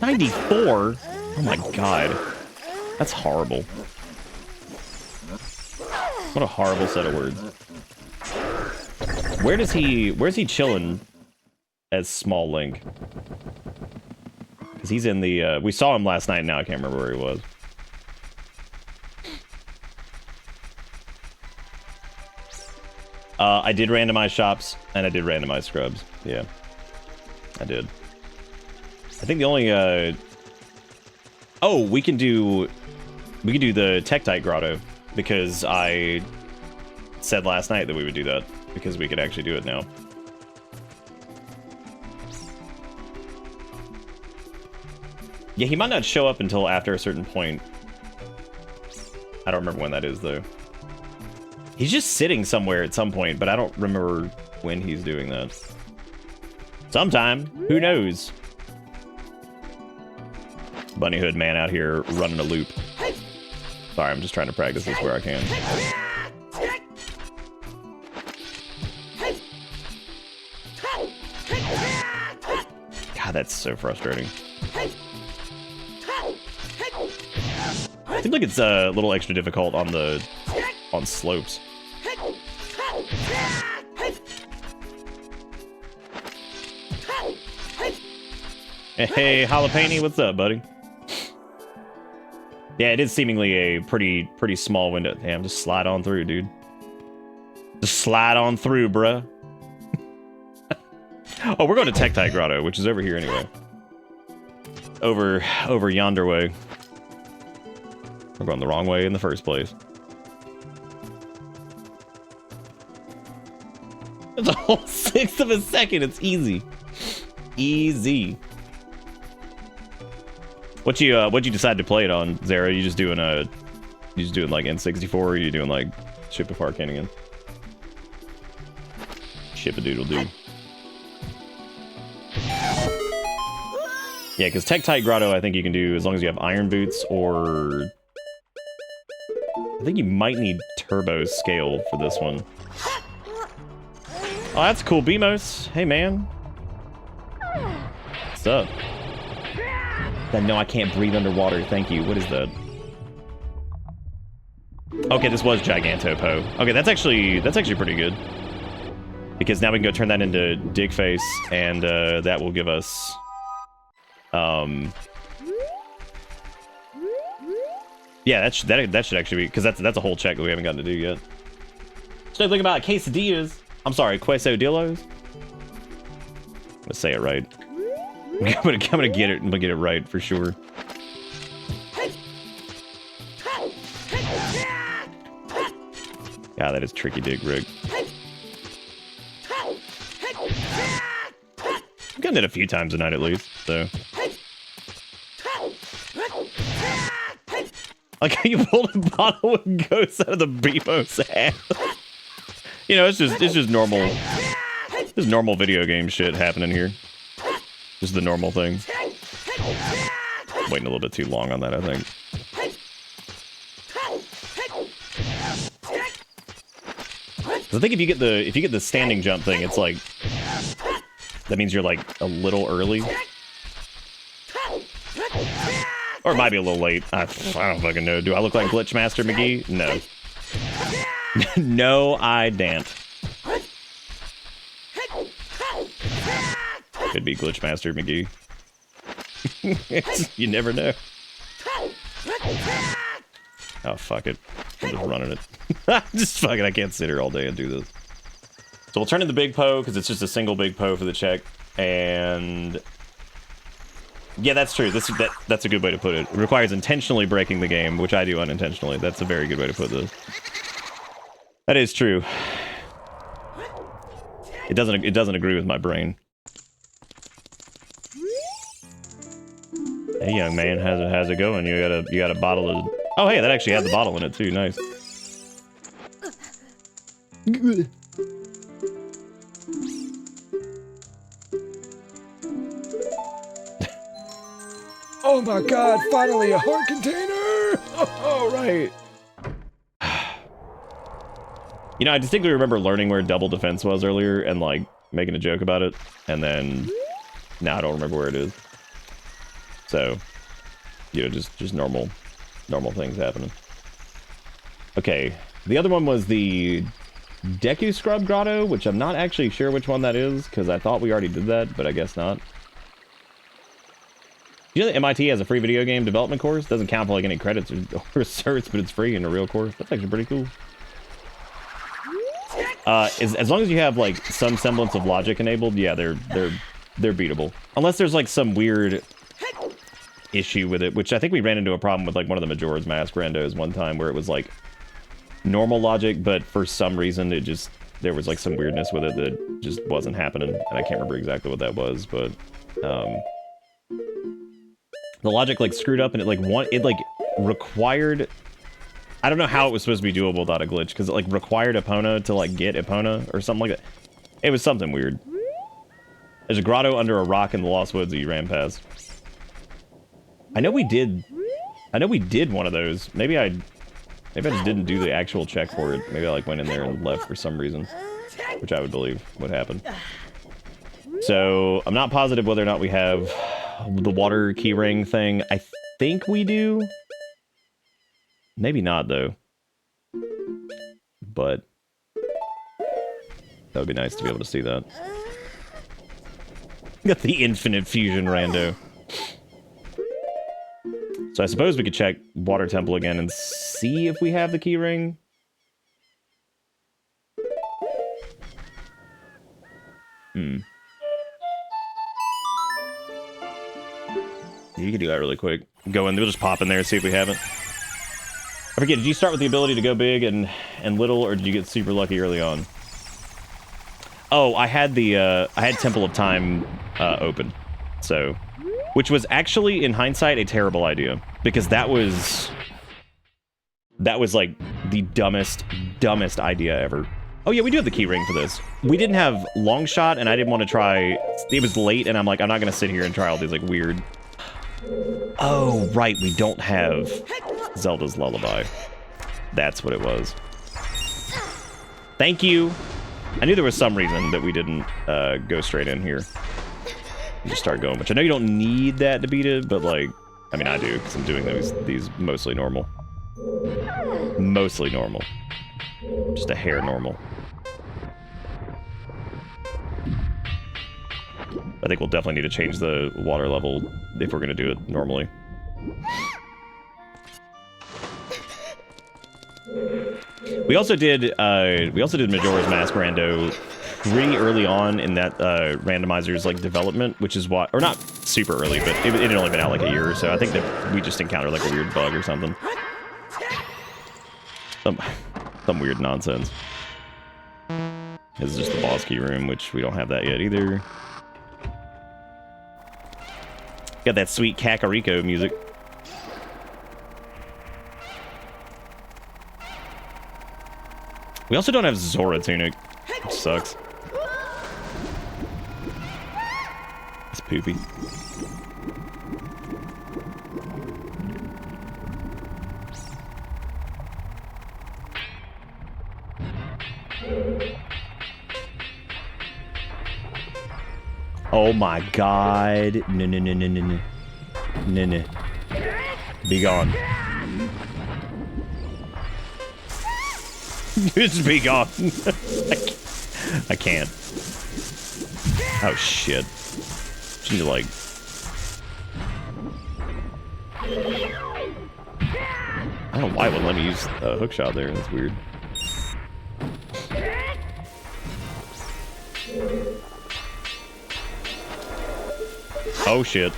[SPEAKER 3] 94? Oh my god. That's horrible. What a horrible set of words. Where's he chilling as Small Link? Because he's in the, we saw him last night, now I can't remember where he was. I did randomize shops, and I did randomize scrubs. Yeah, I did. I think the only, oh, we can do the Tektite Grotto, because I said last night that we would do that, because we could actually do it now. Yeah, he might not show up until after a certain point. I don't remember when that is, though. He's just sitting somewhere at some point, but I don't remember when he's doing that. Sometime. Who knows? Bunny Hood man out here running a loop. Sorry, I'm just trying to practice this where I can. God, that's so frustrating. Seems like it's a little extra difficult on slopes. Hey, Jalapeno, what's up, buddy? Yeah, it is seemingly a pretty small window. Damn, just slide on through, dude. Just slide on through, bruh. Oh, we're going to Tektite Grotto, which is over here anyway. Over yonder way. We're going the wrong way in the first place. It's a whole 1/6 of a second. It's easy. Easy. What you decide to play it on, Zara? You just doing like N64, or you doing like Ship of Arcanian? Ship a doodle doo. Yeah, because Tektite Grotto, I think you can do as long as you have iron boots, or I think you might need turbo scale for this one. Oh, that's cool, Beamos. Hey, man. What's up? No, I can't breathe underwater. Thank you. What is that? Okay, this was Gigantopo. Okay, that's actually pretty good. Because now we can go turn that into Digface, and that will give us... Yeah, that should actually be... Because that's a whole check that we haven't gotten to do yet. So think about quesadillas. I'm sorry, quesadillos? I'm gonna say it right. I'm gonna get it. I'm gonna get it right for sure. God, that is tricky dig rig. I've gotten it a few times a night at least, so. Like how you pulled a bottle of ghosts out of the Beemo's ass. You know, it's just normal. Just normal video game shit happening here. Just the normal thing. Waiting a little bit too long on that, I think. I think if you get the standing jump thing, it's like that means you're like a little early, or it might be a little late. I don't fucking know. Do I look like Glitchmaster McGee? No. No, I don't. Could be Glitchmaster McGee. You never know. Oh, fuck it. I'm just running it. Just fuck it. I can't sit here all day and do this. So we'll turn in the Big Poe, because it's just a single Big Poe for the check. And... yeah, that's true. That's a good way to put it. It requires intentionally breaking the game, which I do unintentionally. That's a very good way to put this. That is true. It doesn't agree with my brain. Hey, young man, how's it going? You got a bottle of... oh, hey, that actually had the bottle in it too. Nice.
[SPEAKER 1] Oh my god, finally a heart container! Oh, right.
[SPEAKER 3] You know, I distinctly remember learning where double defense was earlier and, like, making a joke about it. And then, now I don't remember where it is. So, you know, just normal things happening. Okay, the other one was the Deku Scrub Grotto, which I'm not actually sure which one that is, because I thought we already did that, but I guess not. You know that MIT has a free video game development course? Doesn't count for like any credits or certs, but it's free and a real course. That's actually pretty cool. As long as you have like some semblance of logic enabled, yeah, they're beatable. Unless there's like some weird issue with it, which I think we ran into a problem with like one of the Majora's Mask randos one time where it was like normal logic, but for some reason there was like some weirdness with it that just wasn't happening, and I can't remember exactly what that was, but the logic like screwed up, and it required, I don't know how it was supposed to be doable without a glitch, because it like required Epona to like get Epona or something like that. It was something weird. There's a grotto under a rock in the Lost Woods that you ran past. I know we did one of those. Maybe I Maybe I just didn't do the actual check for it. Maybe I like went in there and left for some reason, which I would believe would happen. So I'm not positive whether or not we have the water keyring thing. I think we do. Maybe not though. But that would be nice to be able to see that. Got the infinite fusion rando. So I suppose we could check Water Temple again and see if we have the key ring. You can do that really quick. Go in, we'll just pop in there and see if we have it. I forget, did you start with the ability to go big and little, or did you get super lucky early on? Oh, I had the I had Temple of Time open, so, which was actually in hindsight a terrible idea, because that was like the dumbest idea ever. Oh yeah, we do have the key ring for this. We didn't have long shot, and I didn't want to try. It was late, and I'm like, I'm not gonna sit here and try all these like weird. Oh right, we don't have Zelda's Lullaby. That's what it was. Thank you. I knew there was some reason that we didn't go straight in here and just start going, which I know you don't need that to beat it, but like, I mean, I do, because I'm doing these mostly normal. Mostly normal. Just a hair normal. I think we'll definitely need to change the water level if we're going to do it normally. We also did Majora's Mask rando pretty early on in that randomizer's like development, which is what, or not super early, but it had only been out like a year or so. I think that we just encountered like a weird bug or something. Some weird nonsense. This is just the boss key room, which we don't have that yet either. Got that sweet Kakariko music. We also don't have Zora Tunic, which sucks. It's poopy. Oh my god. No, no, no, no, no, no. No, no. Be gone. Just be gone. I can't. Oh shit. Just need to like... I don't know why it wouldn't let me use a hook shot there. That's weird. Oh shit.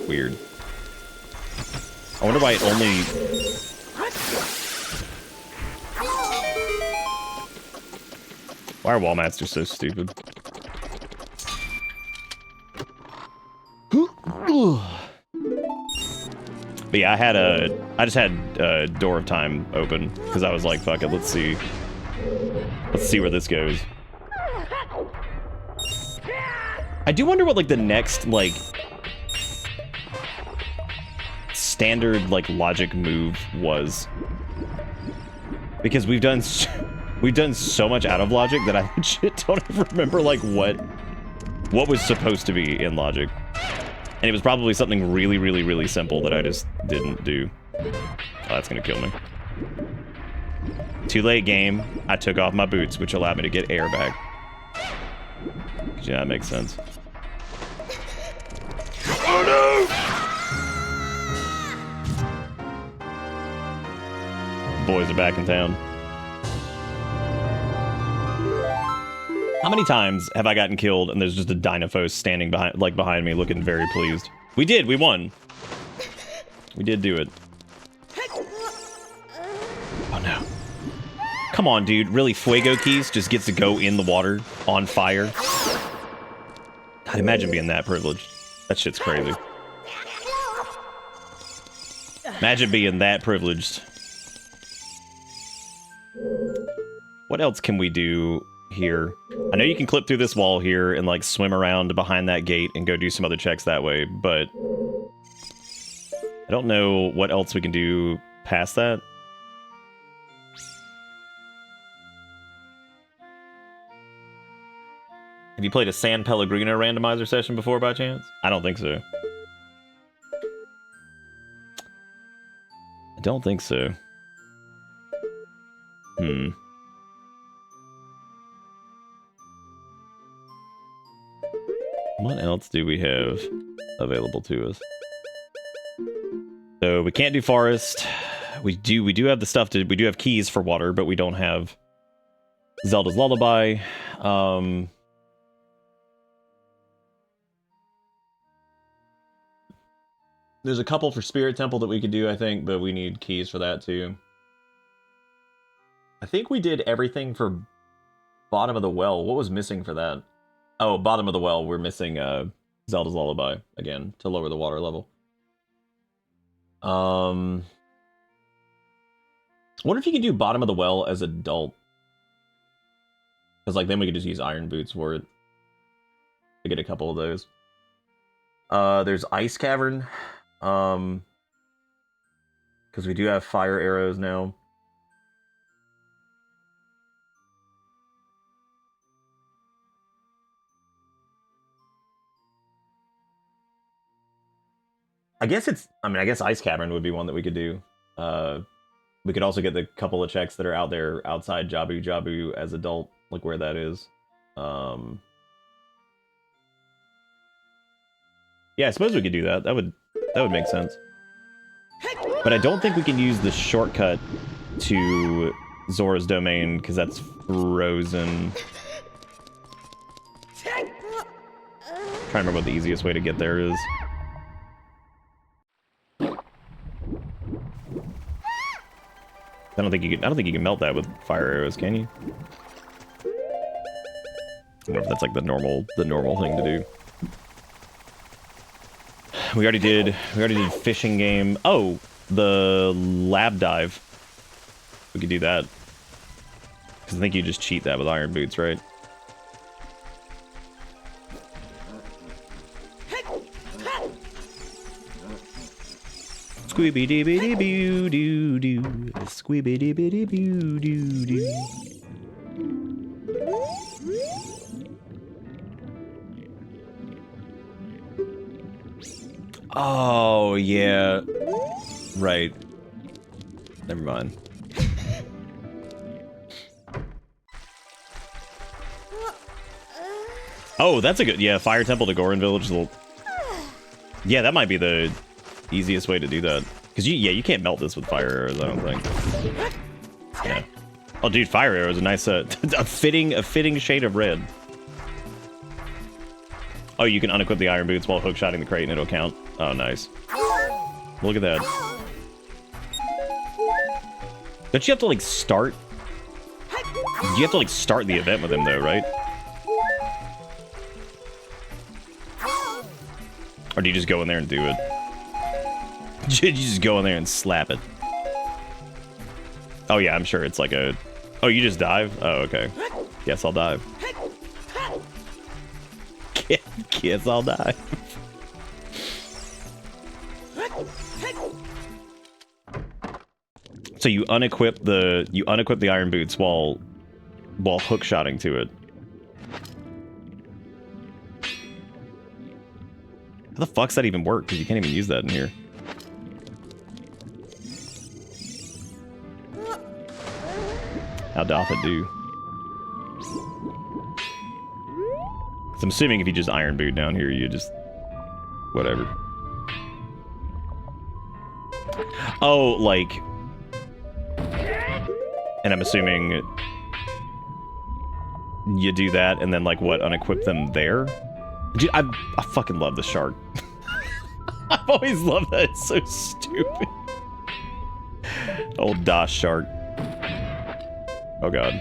[SPEAKER 3] Weird. I wonder why it only... Why are wall mats just so stupid? But yeah, I just had Door of Time open because I was like, fuck it, let's see where this goes. I do wonder what like the next like standard like logic move was, because we've done so much out of logic that I legit don't even remember like what was supposed to be in logic, and it was probably something really, really, really simple that I just didn't do. Oh, that's gonna kill me. Too late, game. I took off my boots, which allowed me to get air back. Yeah, that makes sense. Oh no! Boys are back in town. How many times have I gotten killed and there's just a Dynafos standing behind me looking very pleased? We did, we won. We did do it. Oh no. Come on, dude. Really, Fuego Keys just gets to go in the water on fire? God, imagine being that privileged. That shit's crazy. Imagine being that privileged. What else can we do here? I know you can clip through this wall here and like swim around behind that gate and go do some other checks that way, but I don't know what else we can do past that. Have you played a San Pellegrino randomizer session before by chance? I don't think so. I don't think so. What else do we have available to us? So we can't do forest. We do have the stuff to. We do have keys for water, but we don't have Zelda's Lullaby. There's a couple for Spirit Temple that we could do, I think, but we need keys for that too. I think we did everything for Bottom of the Well. What was missing for that? Oh, Bottom of the Well, we're missing Zelda's Lullaby again to lower the water level. I wonder if you can do Bottom of the Well as adult. Because like then we could just use Iron Boots for it. To get a couple of those. There's Ice Cavern. Because we do have fire arrows now. I guess Ice Cavern would be one that we could do. We could also get the couple of checks that are out there outside Jabu Jabu as adult, like where that is. Yeah, I suppose we could do that. That would make sense. But I don't think we can use the shortcut to Zora's Domain because that's frozen. Trying to remember what the easiest way to get there is. I don't think you can melt that with fire arrows, can you? I don't know if that's like the normal thing to do. We already did fishing game. Oh, the lab dive. We could do that. Because I think you just cheat that with Iron Boots, right? Squeeby dee dee boo doo doo. Squeeby dee dee boo doo doo. Oh, yeah. Right. Never mind. Oh, that's a good... Yeah, Fire Temple to Goron Village. Yeah, that might be the easiest way to do that. Because, you can't melt this with fire arrows, I don't think. Yeah. Oh, dude, fire arrows are nice. A fitting shade of red. Oh, you can unequip the Iron Boots while hookshotting the crate and it'll count. Oh, nice. Look at that. Don't you have to, like, start? You have to, like, start the event with him, though, right? Or do you just go in there and do it? You just go in there and slap it. Oh, yeah, I'm sure it's like a... Oh, you just dive? Oh, okay. Guess I'll dive. Guess I'll dive. So you unequip the Iron Boots while hookshotting to it. How the fuck's that even work? Because you can't even use that in here. How doth it do? So I'm assuming if you just Iron Boot down here, you just... whatever. Oh, like... And I'm assuming... you do that, and then, like, what, unequip them there? Dude, I fucking love the shark. I've always loved that. It's so stupid. Old DOS shark. Oh, God.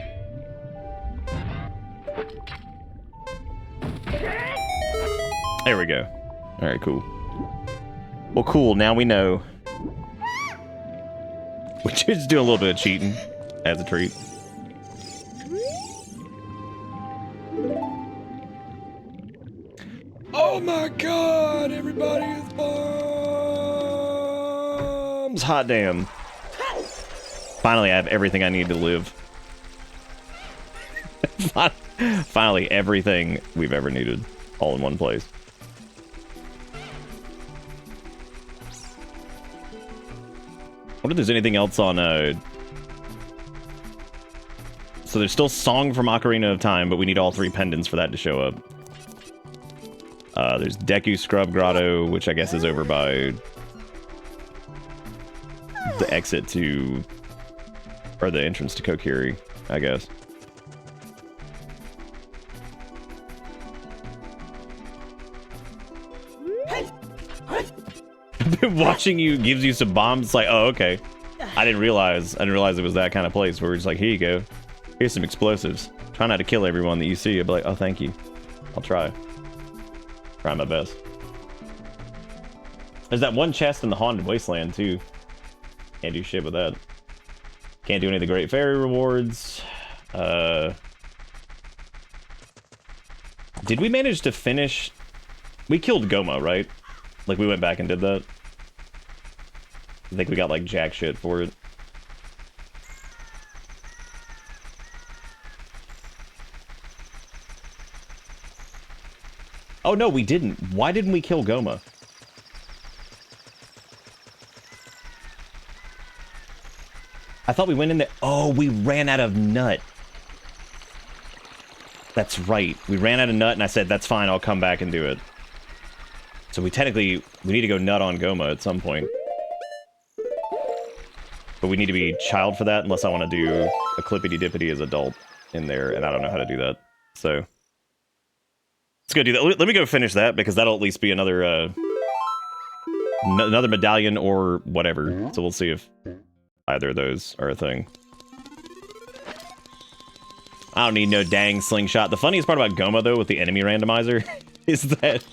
[SPEAKER 3] There we go. All right, cool. Well, cool. Now we know. We're just doing a little bit of cheating as a treat.
[SPEAKER 1] Oh my God! Everybody is born.
[SPEAKER 3] bombs. Hot damn. Finally, I have everything I need to live. Finally, everything we've ever needed, all in one place. I wonder if there's anything else on, So there's still Song from Ocarina of Time, but we need all 3 pendants for that to show up. There's Deku Scrub Grotto, which I guess is over by the exit to... or the entrance to Kokiri, I guess. Watching you gives you some bombs. It's like, oh, okay. I didn't realize it was that kind of place where we're just like, here you go. Here's some explosives. Try not to kill everyone that you see. I'll be like, oh, thank you. I'll try. Try my best. There's that one chest in the Haunted Wasteland, too. Can't do shit with that. Can't do any of the Great Fairy rewards. Did we manage to finish... We killed Goma, right? Like, we went back and did that. I think we got, like, jack shit for it. Oh, no, we didn't. Why didn't we kill Goma? I thought we went in there. Oh, we ran out of nut. That's right. We ran out of nut, and I said, that's fine, I'll come back and do it. So we need to go nut on Goma at some point. But we need to be child for that, unless I want to do a clippity-dippity as adult in there, and I don't know how to do that. So... let's go do that. Let me go finish that, because that'll at least be another, another medallion or whatever. So we'll see if either of those are a thing. I don't need no dang slingshot. The funniest part about Goma, though, with the enemy randomizer, is that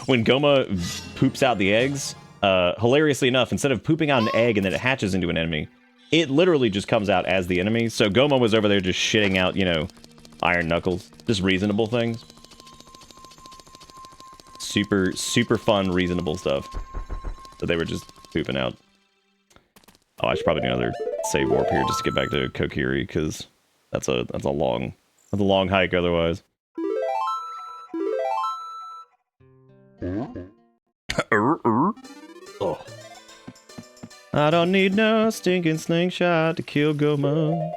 [SPEAKER 3] when Goma poops out the eggs, hilariously enough, instead of pooping out an egg and then it hatches into an enemy, it literally just comes out as the enemy. So Goma was over there just shitting out, you know, iron knuckles. Just reasonable things. Super, super fun, reasonable stuff that they were just pooping out. Oh, I should probably do another save warp here just to get back to Kokiri, because that's a long hike otherwise. Oh. I don't need no stinking slingshot to kill Goma.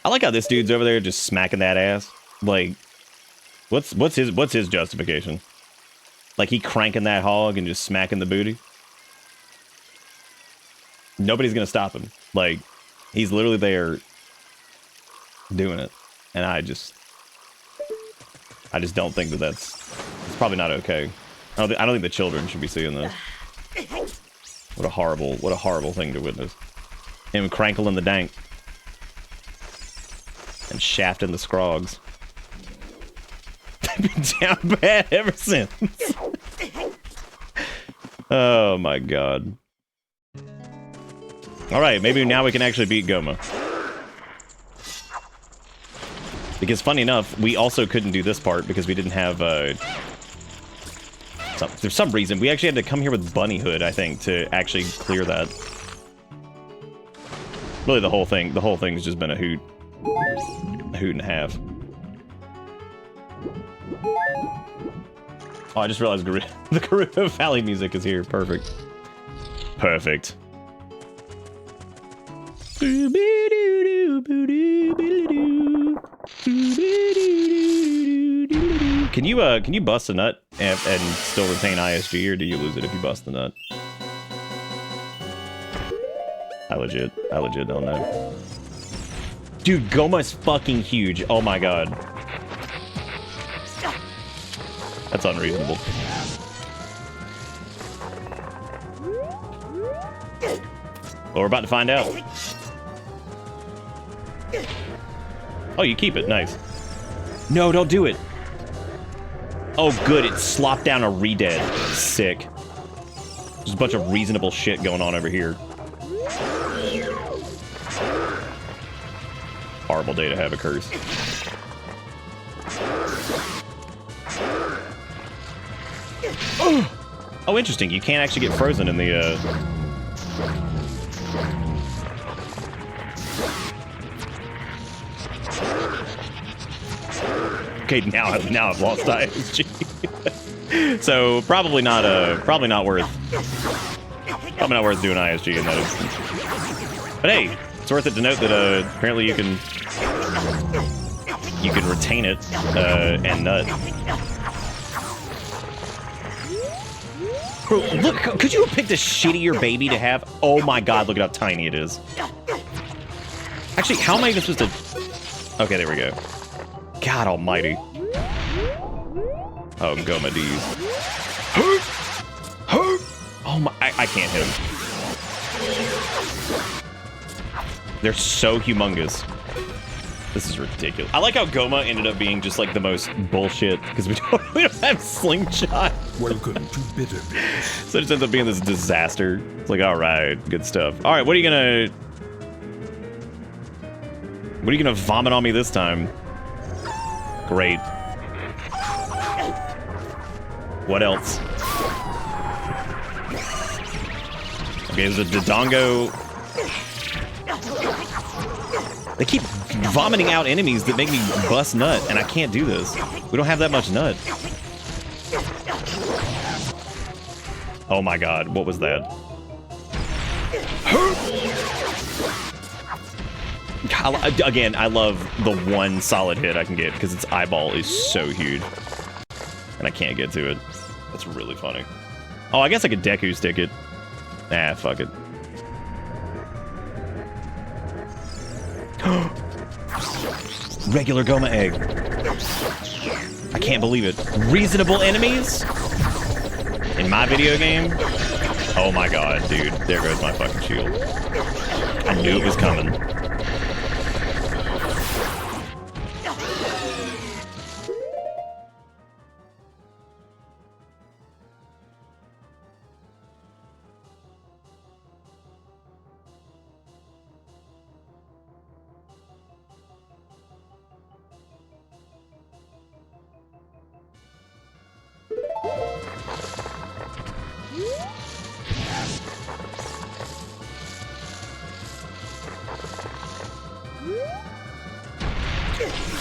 [SPEAKER 3] I like how this dude's over there just smacking that ass. Like, what's his justification? Like, he cranking that hog and just smacking the booty? Nobody's gonna stop him. Like, he's literally there doing it. And I just don't think that it's probably not okay. I don't think the children should be seeing this. What a horrible thing to witness. Him crankling the dank. And shafting the scrogs. They've been down bad ever since. Oh my god. Alright, maybe now we can actually beat Goma. Because funny enough, we also couldn't do this part because we didn't have, for some reason, we actually had to come here with Bunny Hood, I think, to actually clear that. Really, the whole thing's just been a hoot. A hoot and a half. Oh, I just realized the Gerudo Valley music is here. Perfect. Perfect. Can you bust a nut and still retain ISG, or do you lose it if you bust the nut? I legit don't know. Dude, Goma's fucking huge. Oh my god. That's unreasonable. Well, we're about to find out. Oh, you keep it. Nice. No, don't do it. Oh, good. It slopped down a redead. Sick. There's a bunch of reasonable shit going on over here. horrible day to have a curse. Oh, interesting. You can't actually get frozen in the, Okay, now I've lost ISG. So probably not worth doing ISG in that instance. But hey, it's worth it to note that apparently you can retain it and nut. Bro, look, could you have picked a shittier baby to have? Oh my god, look at how tiny it is. Actually, how am I even supposed to... Okay, there we go. God almighty. Oh, Goma D's. Oh my, I can't hit him. They're so humongous. This is ridiculous. I like how Goma ended up being just like the most bullshit because we don't have slingshot.
[SPEAKER 1] Welcome to Bitter.
[SPEAKER 3] So it just ends up being this disaster. It's like, all right, good stuff. All right, what are you gonna vomit on me this time? Great. What else? Okay, there's a Dodongo. They keep vomiting out enemies that make me bust nut, and I can't do this. We don't have that much nut. Oh my god, what was that? Again, I love the one solid hit I can get because its eyeball is so huge. And I can't get to it. That's really funny. Oh, I guess I could Deku stick it. Nah, fuck it. Regular Goma egg. I can't believe it. Reasonable enemies? In my video game? Oh my god, dude. There goes my fucking shield. I knew it was coming.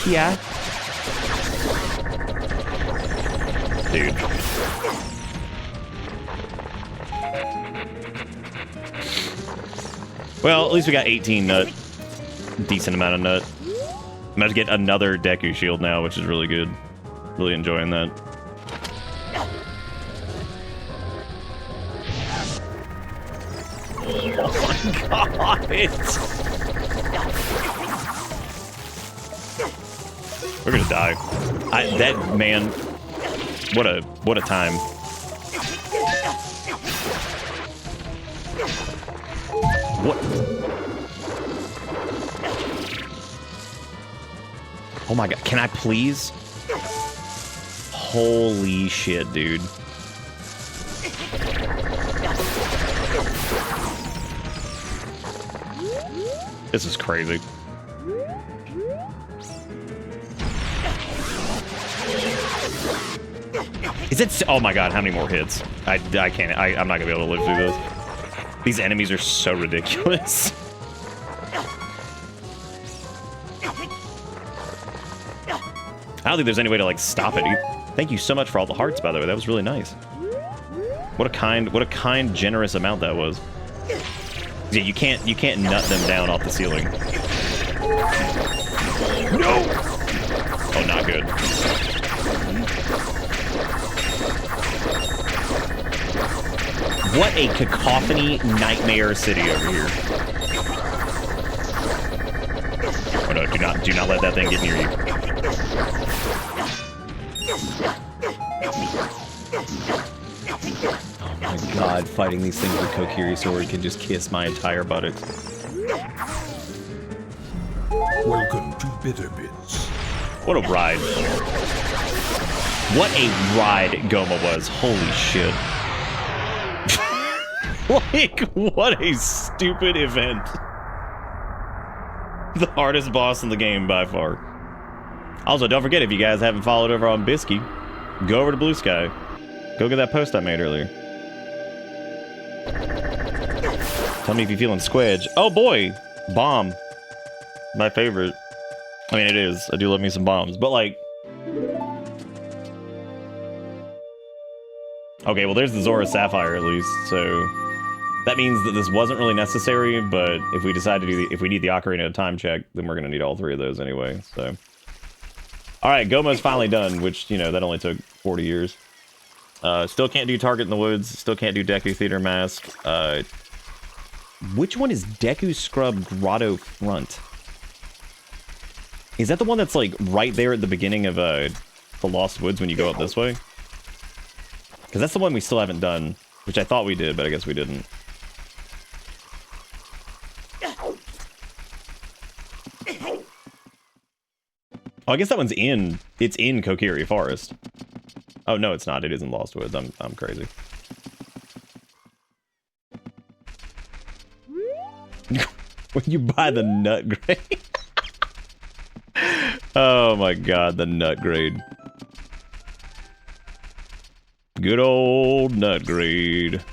[SPEAKER 3] Yeah. Dude. Well, at least we got 18 nut. Decent amount of nut. I'm about to get another Deku shield now, which is really good. Really enjoying that. Oh my god! We're gonna die. That man, what a time. What? Oh my god, can I please? Holy shit, dude. This is crazy. Is it? Oh my god! How many more hits? I can't. I'm not gonna be able to live through this. These enemies are so ridiculous. I don't think there's any way to like stop it. Thank you so much for all the hearts, by the way. That was really nice. What a kind, generous amount that was. Yeah, you can't nut them down off the ceiling. No! Oh, not good. What a cacophony nightmare city over here. Oh no, do not let that thing get near you. Oh my god, fighting these things with Kokiri Sword can just kiss my entire buttocks.
[SPEAKER 1] Welcome to Bitter Bits.
[SPEAKER 3] What a ride. What a ride Goma was. Holy shit. Like, what a stupid event. The hardest boss in the game by far. Also, don't forget, if you guys haven't followed over on Bisky, go over to Blue Sky. Go get that post I made earlier. Tell me if you're feeling squidge. Oh boy! Bomb. My favorite. I mean, it is. I do love me some bombs. But, like... Okay, well, there's the Zora Sapphire, at least, so... That means that this wasn't really necessary, but if we decide to do the... If we need the Ocarina of Time check, then we're gonna need all three of those anyway, so... Alright, Gomo's finally done, which, you know, that only took 40 years. Still can't do Target in the Woods, still can't do Deku Theater Mask. Which one is Deku Scrub Grotto Front? Is that the one that's, like, right there at the beginning of, the Lost Woods when you go up this way? Because that's the one we still haven't done, which I thought we did, but I guess we didn't. Oh, I guess that one's in... It's in Kokiri Forest. Oh, no, it's not. It is in Lost Woods. I'm crazy. When you buy the nut grade. Oh my god, the nut grade. Good old nut grade.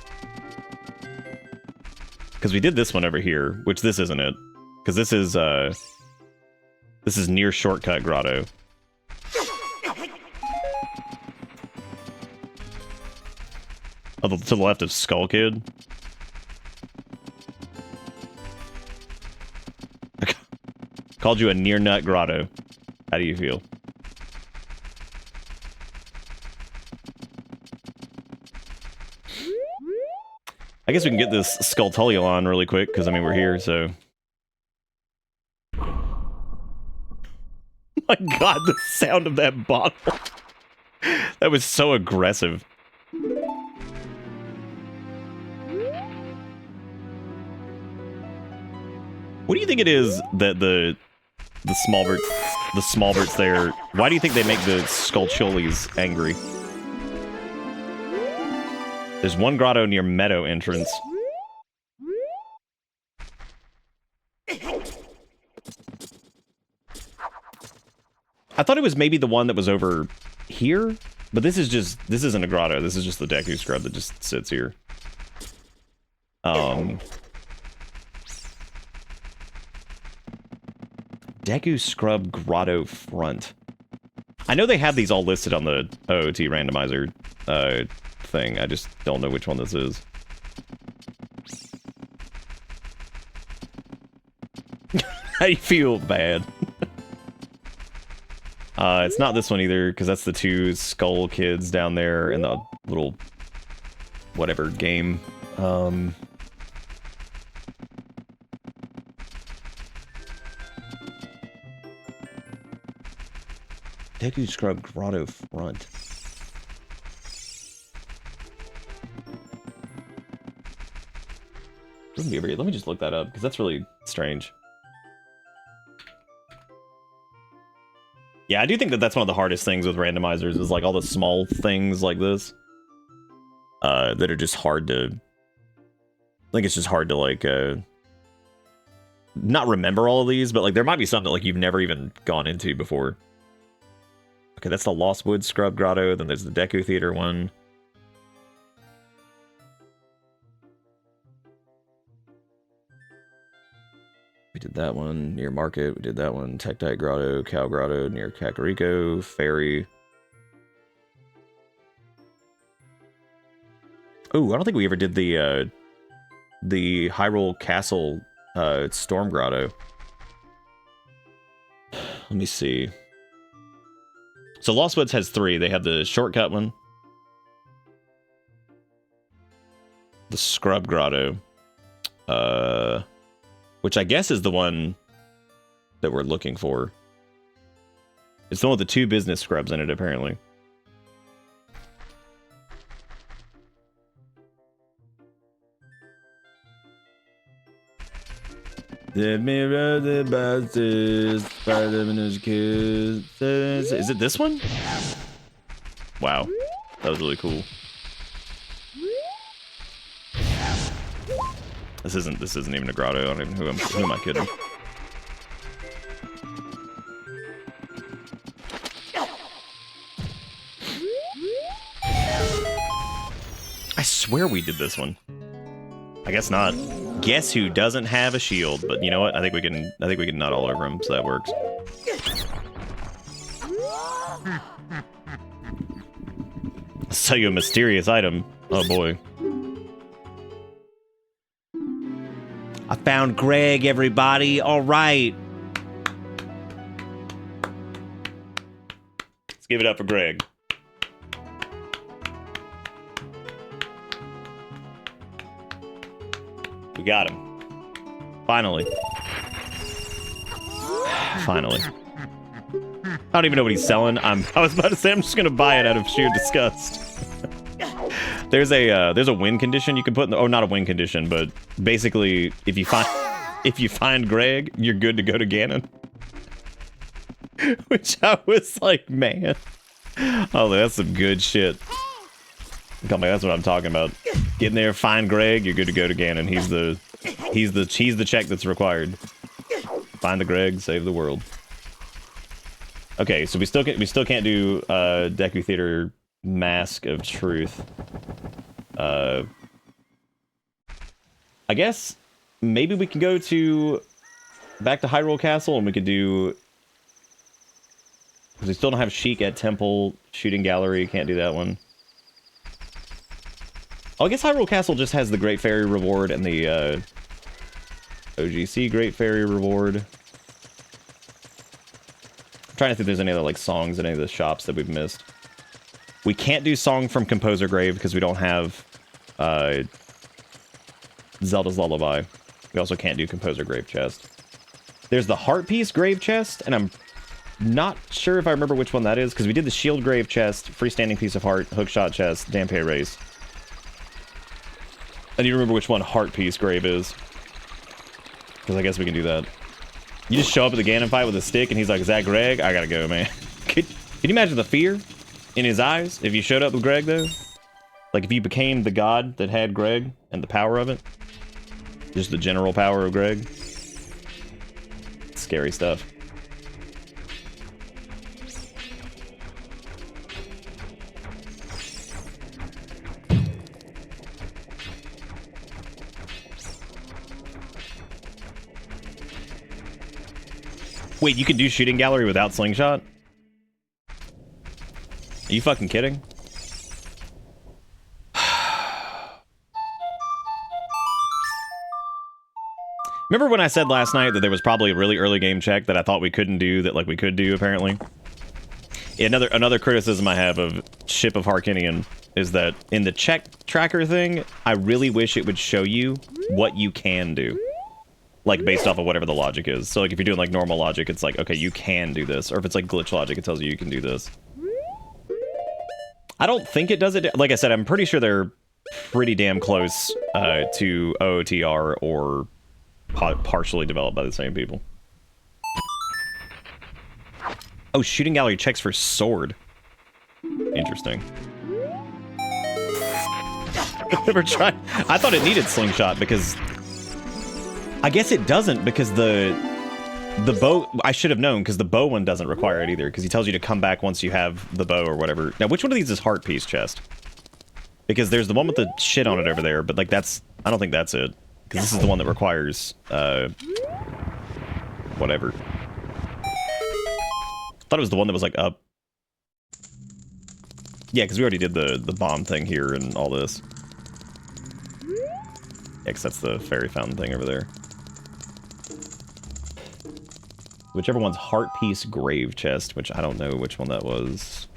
[SPEAKER 3] Because we did this one over here, which this isn't it. Because this is near Shortcut Grotto. Oh, to the left of Skull Kid. Called you a near nut grotto. How do you feel? I guess we can get this Skulltullia on really quick, because I mean we're here, so. My god, the sound of that bottle. That was so aggressive. What do you think it is that the Smallverts there, why do you think they make the Skulltulias angry? There's one grotto near Meadow entrance. I thought it was maybe the one that was over here, but this isn't a grotto. This is just the Deku Scrub that just sits here. Deku Scrub Grotto Front. I know they have these all listed on the OOT randomizer thing. I just don't know which one this is. How do you feel? Bad. It's not this one either, because that's the two Skull Kids down there in the little whatever game. Deku Scrub Grotto Front. Let me just look that up, because that's really strange. Yeah, I do think that that's one of the hardest things with randomizers, is like all the small things like this. That are just hard to... I think it's just hard to like, not remember all of these, but like there might be something that like you've never even gone into before. Okay, that's the Lost Woods Scrub Grotto, then there's the Deku Theater one. We did that one near Market, we did that one, Tektite Grotto, Cow Grotto near Kakariko, Ferry. Oh, I don't think we ever did the Hyrule Castle Storm Grotto. Let me see. So Lost Woods has 3. They have the shortcut one, the Scrub Grotto, which I guess is the one that we're looking for. It's the one with the 2 business scrubs in it, apparently. The mirror, the buses, Spider-Man's kisses. Is it this one? Wow, that was really cool. This isn't even a grotto. I don't even who am I kidding? swear we did this one. I guess not. Guess who doesn't have a shield? But you know what? I think we can nut all over him, so that works. I'll sell you a mysterious item. Oh boy. I found Greg, everybody. All right. Let's give it up for Greg. We got him. Finally. Finally. I don't even know what he's selling. I was about to say I'm just gonna buy it out of sheer disgust. There's a win condition you can put in the, oh, not a win condition, but basically if you find Greg, you're good to go to Ganon. Which I was like, man. Oh, that's some good shit. Come on, that's what I'm talking about. Get in there, find Greg, you're good to go to Ganon. He's the check that's required. Find the Greg, save the world. Okay, so we still can't do Deku Theater Mask of Truth. I guess maybe we can go back to Hyrule Castle and we could do, because we still don't have Sheik at Temple Shooting Gallery. Can't do that one. Oh, I guess Hyrule Castle just has the Great Fairy reward and the OGC Great Fairy reward. I'm trying to think if there's any other like songs in any of the shops that we've missed. We can't do Song from Composer Grave because we don't have Zelda's Lullaby. We also can't do Composer Grave Chest. There's the Heart Piece Grave Chest, and I'm not sure if I remember which one that is, because we did the Shield Grave Chest, Freestanding Piece of Heart, Hookshot Chest, Dampe Race. I need to remember which one Heart Piece Grave is. Because I guess we can do that. You just show up at the Ganon fight with a stick, and he's like, is that Greg? I gotta go, man. Can you imagine the fear in his eyes if you showed up with Greg, though? Like, if you became the god that had Greg and the power of it. Just the general power of Greg. Scary stuff. Wait, you can do Shooting Gallery without Slingshot? Are you fucking kidding? Remember when I said last night that there was probably a really early game check that I thought we couldn't do that like we could do apparently? Yeah, another criticism I have of Ship of Harkinian is that in the check tracker thing, I really wish it would show you what you can do. Like, based off of whatever the logic is. So, like, if you're doing, like, normal logic, it's like, okay, you can do this. Or if it's, like, glitch logic, it tells you can do this. I don't think it does it. Like I said, I'm pretty sure they're pretty damn close to OOTR or partially developed by the same people. Oh, Shooting Gallery checks for sword. Interesting. Never tried. I thought it needed Slingshot because... I guess it doesn't because the bow, I should have known because the bow one doesn't require it either because he tells you to come back once you have the bow or whatever. Now, which one of these is Heart Piece Chest? Because there's the one with the shit on it over there, but like that's, I don't think that's it. Because this is the one that requires, whatever. I thought it was the one that was like up. Yeah, because we already did the bomb thing here and all this. Yeah, because that's the fairy fountain thing over there. Whichever one's Heart Piece Grave Chest, which I don't know which one that was.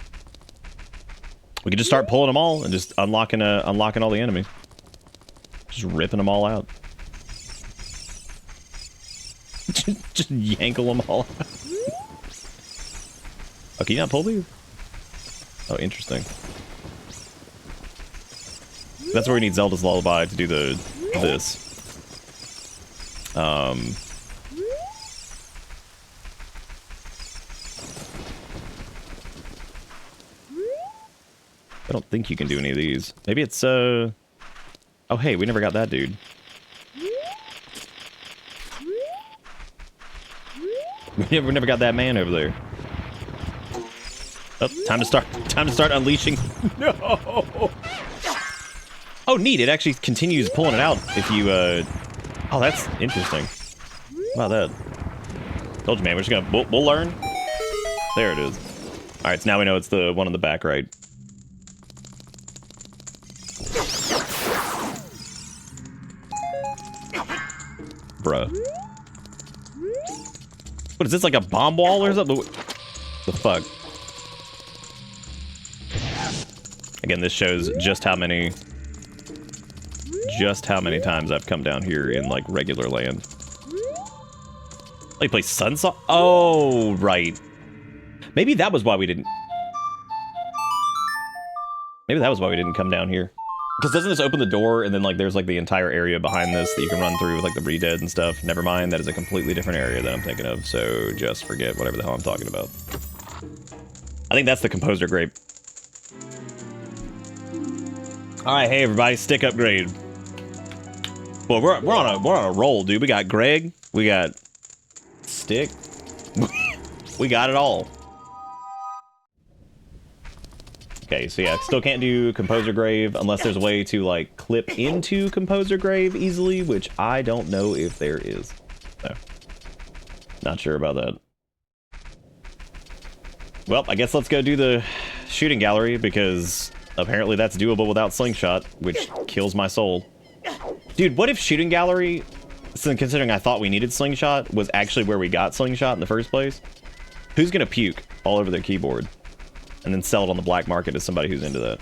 [SPEAKER 3] We could just start pulling them all and just unlocking all the enemies. Just ripping them all out. Just yankle them all out. Oh, can you not pull these? Oh, interesting. That's where we need Zelda's Lullaby to do this. I don't think you can do any of these. Maybe it's, oh, hey, we never got that dude. We never got that man over there. Oh, time to start unleashing. No! Oh, neat. It actually continues pulling it out if you, Oh, that's interesting. How about that? Told you, man. We're just gonna... We'll learn. There it is. Alright, so now we know it's the one on the back right. Bruh. What is this, like a bomb wall or something? The fuck? Again, this shows just how many times I've come down here in, like, regular land. Oh, you play Sunsaw? Oh, right. Maybe that was why we didn't... Maybe that was why we didn't come down here. Because doesn't this open the door, and then, like, there's, like, the entire area behind this that you can run through with, like, the re-dead and stuff? Never mind, that is a completely different area that I'm thinking of, so just forget whatever the hell I'm talking about. I think that's the Composer Grape. Alright, hey everybody, stick upgrade. Well, we're on a roll, dude. We got Greg, we got Stick, we got it all. Okay, so yeah, still can't do Composer Grave unless there's a way to, like, clip into Composer Grave easily, which I don't know if there is. So, not sure about that. Well, I guess let's go do the shooting gallery, because apparently that's doable without Slingshot, which kills my soul. Dude, what if shooting gallery, considering I thought we needed Slingshot, was actually where we got Slingshot in the first place? Who's gonna puke all over their keyboard and then sell it on the black market to somebody who's into that?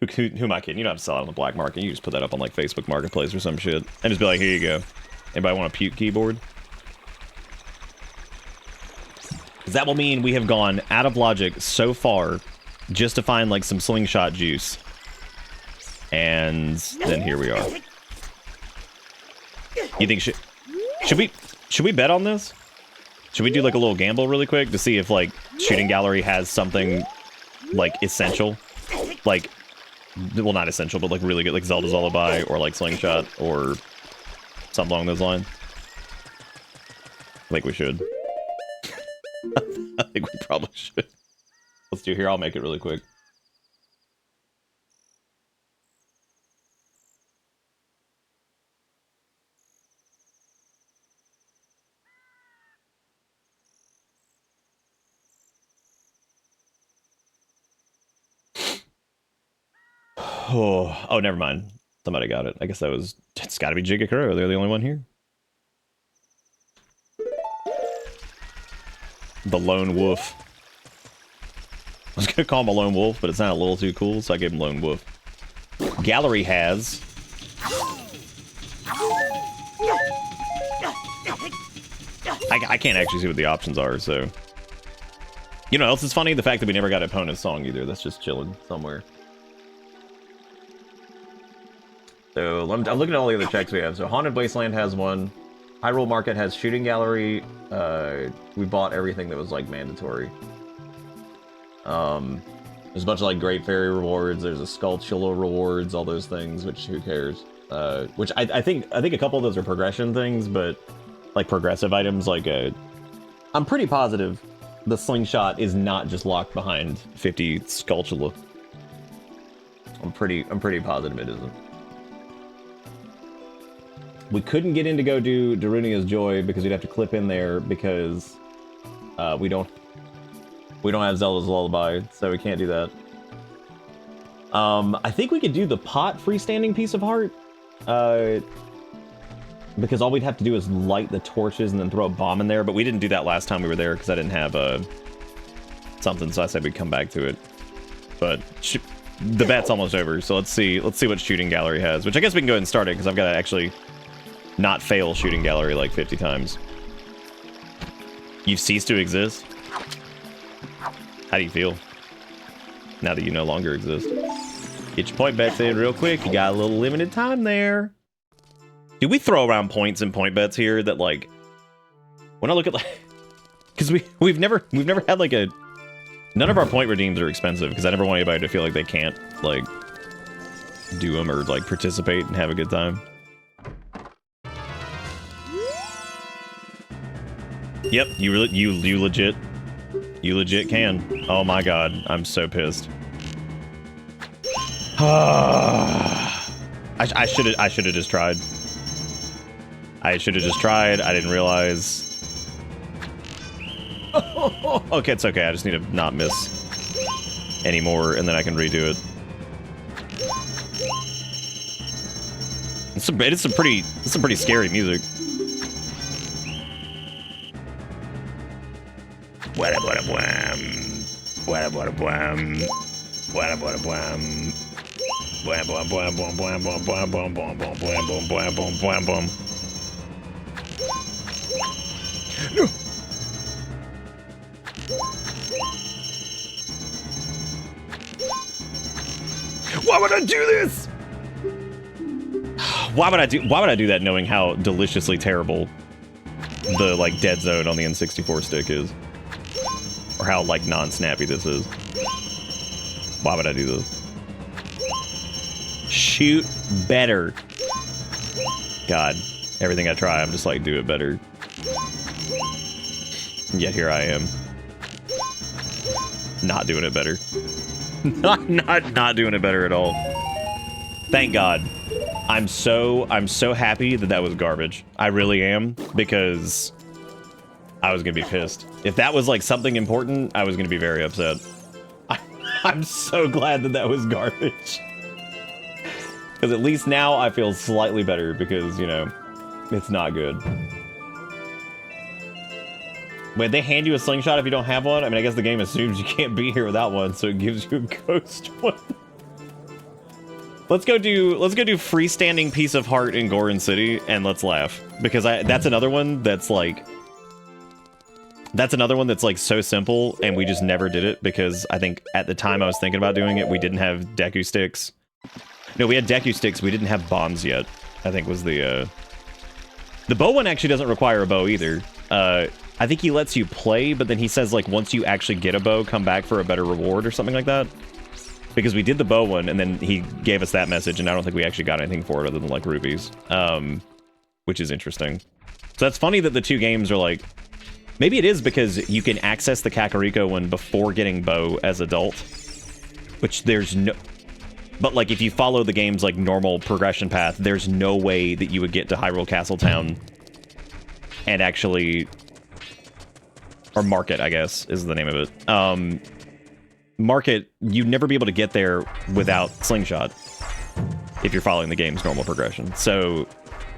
[SPEAKER 3] Who am I kidding? You don't have to sell it on the black market. You just put that up on, like, Facebook Marketplace or some shit and just be like, here you go. Anybody want a puke keyboard? Because that will mean we have gone out of logic so far just to find, like, some Slingshot juice. And then here we are. You think should we bet on this? Should we do, like, a little gamble really quick to see if, like, shooting gallery has something, like, essential? Like, well, not essential, but, like, really good, like Zelda's Lullaby or, like, Slingshot or something along those lines. I think we should. I think we probably should. Let's do here. I'll make it really quick. Oh, never mind. Somebody got it. I guess that was... It's gotta be Jigakuro. They're the only one here. The Lone Wolf. I was gonna call him a Lone Wolf, but it's not a little too cool, so I gave him Lone Wolf. Gallery has... I can't actually see what the options are, so... You know what else is funny? The fact that we never got Epona's song either. That's just chilling somewhere. So I'm looking at all the other checks we have. So Haunted Wasteland has one. Hyrule Market has Shooting Gallery. We bought everything that was, like, mandatory. There's a bunch of, like, Great Fairy rewards. There's a Skulltula rewards, all those things, which who cares? Which I think a couple of those are progression things, but, like, progressive items, like I'm pretty positive the Slingshot is not just locked behind 50 Skulltula. I'm pretty positive it isn't. We couldn't get in to go do Darunia's Joy because we'd have to clip in there because we don't have Zelda's Lullaby, so we can't do that. I think we could do the pot freestanding piece of heart. Because all we'd have to do is light the torches and then throw a bomb in there, but we didn't do that last time we were there because I didn't have something, so I said we'd come back to it. But the bet's almost over, so let's see what Shooting Gallery has, which I guess we can go ahead and start it because I've got to actually not fail Shooting Gallery like 50 times. You've ceased to exist? How do you feel now that you no longer exist? Get your point bets in real quick. You got a little limited time there. Do we throw around points and point bets here that, like, when I look at, like, because we've never had, like, none of our point redeems are expensive because I never want anybody to feel like they can't, like, do them or, like, participate and have a good time. Yep, you legit can. Oh my god, I'm so pissed. I should have just tried. I should have just tried. I didn't realize. Okay, it's okay. I just need to not miss anymore, and then I can redo it. It's some pretty scary music.
[SPEAKER 1] No. Why would I do this?
[SPEAKER 3] Why would I do that knowing how deliciously terrible the like dead zone on the N64 stick is? Or how like non-snappy this is. Why would I do this? Shoot better. God, everything I try, I'm just like, do it better. And yet here I am. Not doing it better. not doing it better at all. Thank God. I'm so happy that was garbage. I really am, because I was gonna be pissed. If that was like something important, I was gonna be very upset. I'm so glad that was garbage. Because at least now I feel slightly better because, you know, it's not good. Wait, they hand you a slingshot if you don't have one? I mean, I guess the game assumes you can't be here without one, so it gives you a ghost one. Let's go do freestanding piece of heart in Goron City, and let's laugh. Because that's another one that's like so simple, and we just never did it because I think at the time I was thinking about doing it, we didn't have Deku sticks. No, we had Deku sticks, we didn't have bombs yet, I think was the bow one actually doesn't require a bow either. I think he lets you play, but then he says, like, once you actually get a bow, come back for a better reward or something like that. Because we did the bow one, and then he gave us that message, and I don't think we actually got anything for it other than, like, rubies. Which is interesting. So that's funny that the two games are, like... Maybe it is because you can access the Kakariko one before getting bow as adult. Which there's no... But, like, if you follow the game's, like, normal progression path, there's no way that you would get to Hyrule Castletown and actually... Or Market, I guess, is the name of it. Market, you'd never be able to get there without Slingshot if you're following the game's normal progression. So,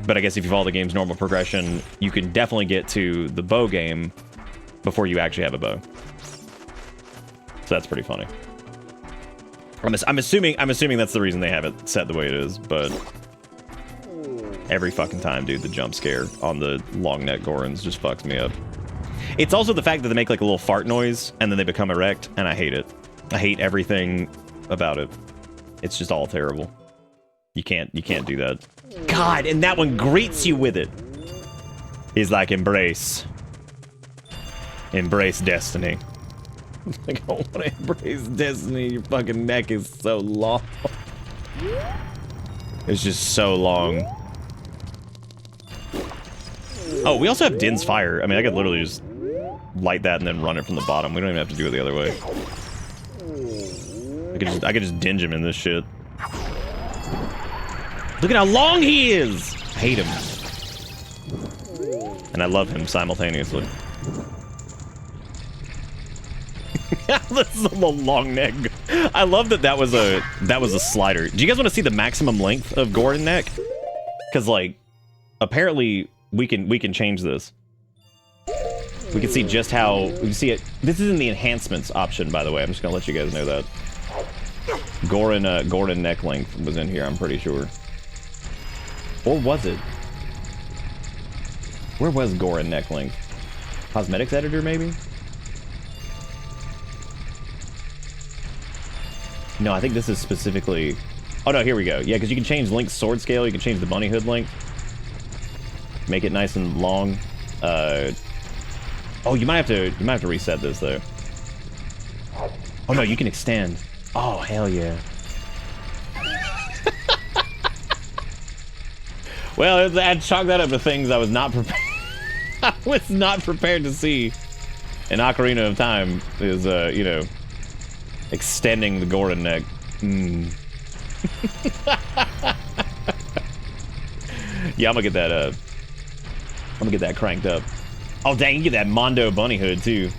[SPEAKER 3] but I guess if you follow the game's normal progression, you can definitely get to the bow game before you actually have a bow. So that's pretty funny. I'm assuming that's the reason they have it set the way it is, but every fucking time, dude, the jump scare on the long neck Gorons just fucks me up. It's also the fact that they make like a little fart noise and then they become erect, and I hate it. I hate everything about it. It's just all terrible. You can't do that. God, and that one greets you with it. He's like, embrace destiny. Like, I want to embrace destiny. Your fucking neck is so long. It's just so long. Oh, we also have Din's Fire. I mean, I could literally just light that and then run it from the bottom. We don't even have to do it the other way. I could just dinge him in this shit. Look at how long he is! I hate him. And I love him simultaneously. This is a little long neck. I love that was a slider. Do you guys want to see the maximum length of Goron neck? Because like, apparently we can change this. We can see just how we see it. This is in the enhancements option, by the way. I'm just gonna let you guys know that. Goron neck length was in here, I'm pretty sure. Or was it? Where was Goron neck length? Cosmetics editor, maybe? No, I think this is specifically... Oh no, here we go. Yeah, because you can change Link's sword scale, you can change the bunny hood length. Make it nice and long. Oh, you might have to reset this though. Oh no, you can extend. Oh, hell yeah. Well, I'd chalk that up to things I was not prepared. I was not prepared to see. In Ocarina of Time is, you know, extending the Goron neck. Yeah, I'm gonna get that. I'm gonna get that cranked up. Oh dang, you get that Mondo bunny hood too.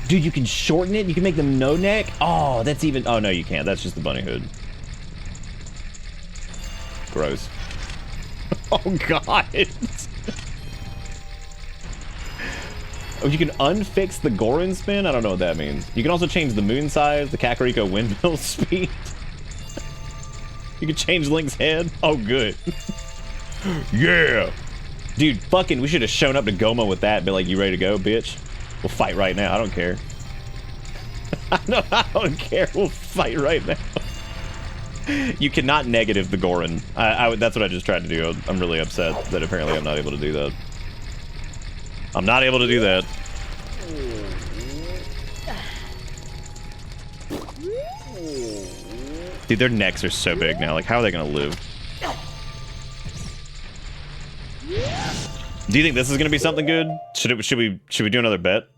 [SPEAKER 3] Dude, you can shorten it. You can make them no neck. Oh, that's even. Oh no, you can't. That's just the bunny hood. Gross. Oh god. Oh, you can unfix the Goron spin? I don't know what that means. You can also change the moon size, the Kakariko windmill speed. You can change Link's head. Oh, good. Yeah! Dude, fucking, we should have shown up to Goma with that. Be like, you ready to go, bitch? We'll fight right now. I don't care. No, I don't care. We'll fight right now. You cannot negative the Goron. That's what I just tried to do. I'm really upset that apparently I'm not able to do that. I'm not able to do that. Dude, their necks are so big now. Like, how are they gonna live? Do you think this is gonna be something good? Should we do another bet?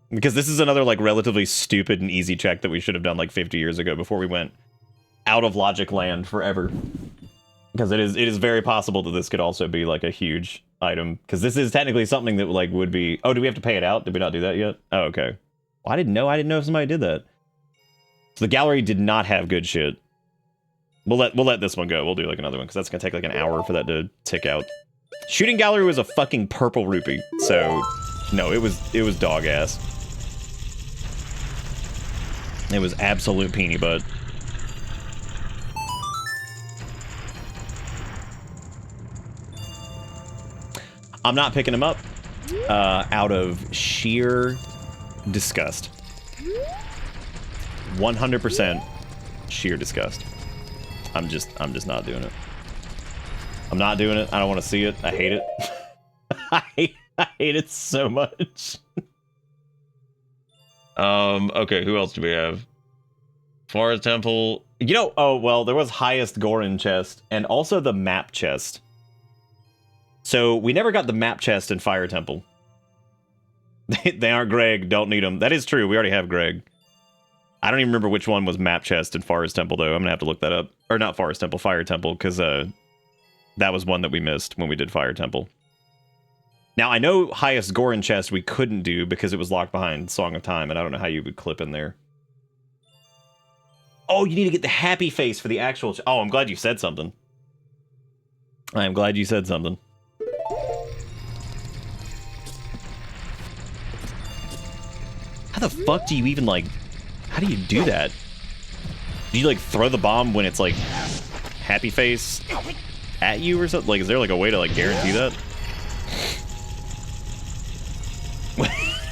[SPEAKER 3] Because this is another like relatively stupid and easy check that we should have done like 50 years ago before we went out of logic land forever. Because it is very possible that this could also be like a huge item. Because this is technically something that like would be. Oh, do we have to pay it out? Did we not do that yet? Oh, okay. Well, I didn't know if somebody did that. So the gallery did not have good shit. We'll let this one go. We'll do like another one because that's gonna take like an hour for that to tick out. Shooting gallery was a fucking purple rupee, so no, it was dog ass. It was absolute peenie butt. I'm not picking him up out of sheer disgust. 100% sheer disgust. I'm just not doing it. I'm not doing it. I don't want to see it. I hate it. I hate it so much. Okay, who else do we have? Forest Temple. You know, oh, well, there was highest Goron chest and also the map chest. So we never got the map chest in Fire Temple. They aren't Greg, don't need them. That is true, we already have Greg. I don't even remember which one was map chest in Forest Temple, though. I'm gonna have to look that up. Or not Forest Temple, Fire Temple, because that was one that we missed when we did Fire Temple. Now, I know highest Goron chest we couldn't do because it was locked behind Song of Time, and I don't know how you would clip in there. Oh, you need to get the happy face for the actual... Oh, I'm glad you said something. I am glad you said something. How the fuck do you even, like... How do you do that? Do you, like, throw the bomb when it's, like, happy face at you or something? Like, is there, like, a way to, like, guarantee that?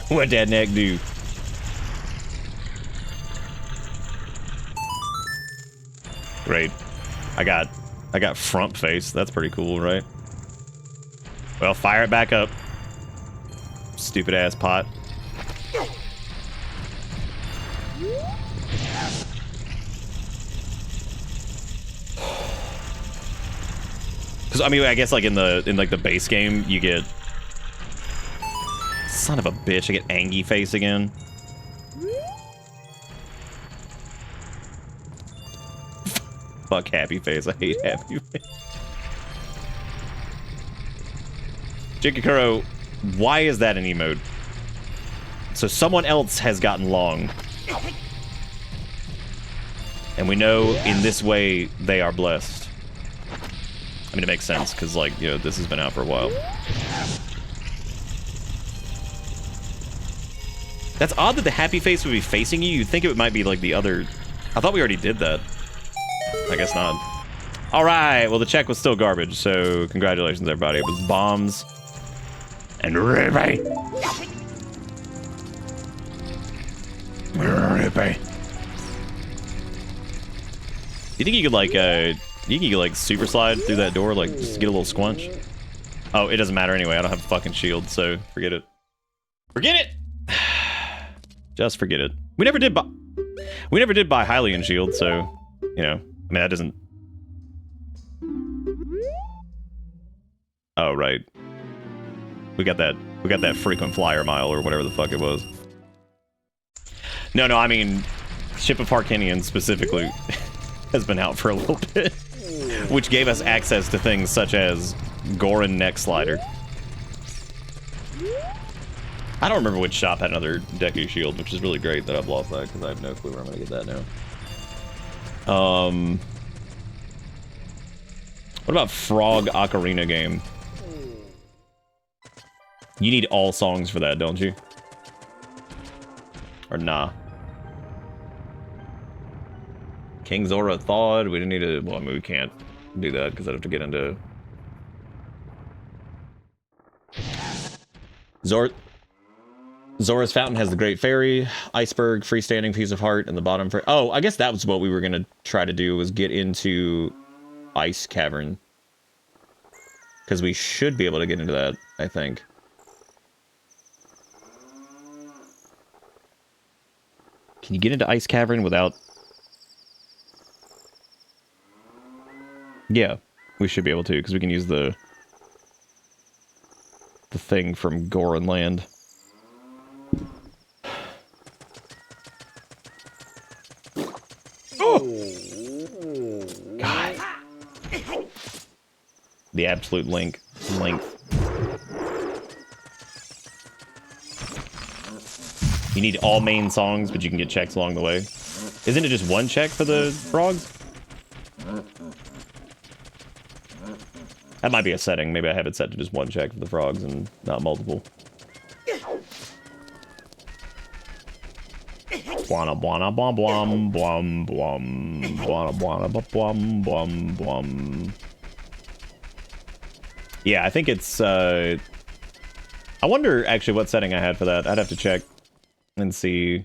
[SPEAKER 3] What that neck do? Great. I got front face. That's pretty cool, right? Well, fire it back up. Stupid ass pot. Because I mean, I guess like in the base game, you get son of a bitch. I get Angie face again. Fuck happy face. I hate happy face. Jikikuro, why is that an emote? So someone else has gotten long. And we know in this way they are blessed. I mean, it makes sense, because, like, you know, this has been out for a while. That's odd that the happy face would be facing you. You'd think it might be, like, the other... I thought we already did that. I guess not. Alright, well, the check was still garbage, so congratulations, everybody. It was bombs and Rippy. Rippy. You think you could like super slide through that door, like just get a little squunch? Oh, it doesn't matter anyway. I don't have a fucking shield, so forget it. Forget it. Just forget it. We never did buy Hylian shield, so you know. I mean, that doesn't. Oh right. We got that frequent flyer mile or whatever the fuck it was. No, I mean, Ship of Harkinian specifically. has been out for a little bit, which gave us access to things such as Goron Neck Slider. I don't remember which shop had another Deku Shield, which is really great that I've lost that because I have no clue where I'm going to get that now. What about Frog Ocarina game? You need all songs for that, don't you? Or nah? King Zora thawed. We didn't need to. Well, I mean, we can't do that because I'd have to get into Zora's Fountain has the Great Fairy, Iceberg, Freestanding Piece of Heart, and the bottom for. Oh, I guess that was what we were gonna try to do, was get into Ice Cavern, because we should be able to get into that, I think. Can you get into Ice Cavern without? Yeah, we should be able to, because we can use the thing from Goron Land. Oh! God. The absolute length. You need all main songs, but you can get checks along the way. Isn't it just one check for the frogs? That might be a setting. Maybe I have it set to just one check for the frogs and not multiple. Bwana bwana blom blom blom blom bwana bwana blom blom blom. Yeah, I think it's I wonder actually what setting I had for that. I'd have to check and see,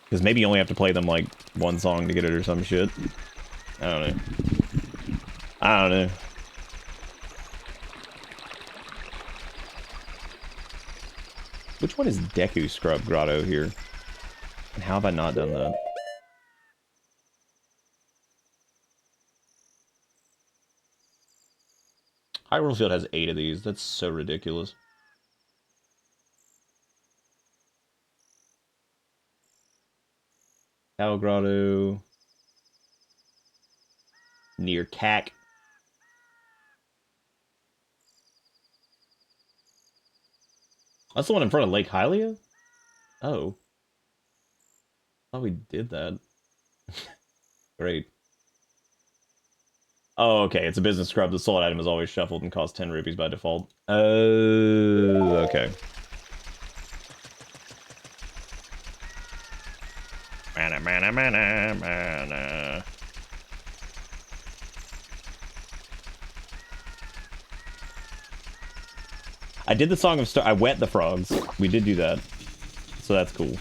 [SPEAKER 3] because maybe you only have to play them like one song to get it or some shit. I don't know. Which one is Deku Scrub Grotto here? And how have I not done that? Hyrule Field has 8 of these. That's so ridiculous. Cow Grotto. Near Cack. That's the one in front of Lake Hylia? Oh. I thought we did that. Great. Oh, okay. It's a business scrub. The sold item is always shuffled and costs 10 rupees by default. Oh, okay. Mana, mana, mana, mana. I did the Song of Star. I wet the frogs. We did do that, so that's cool.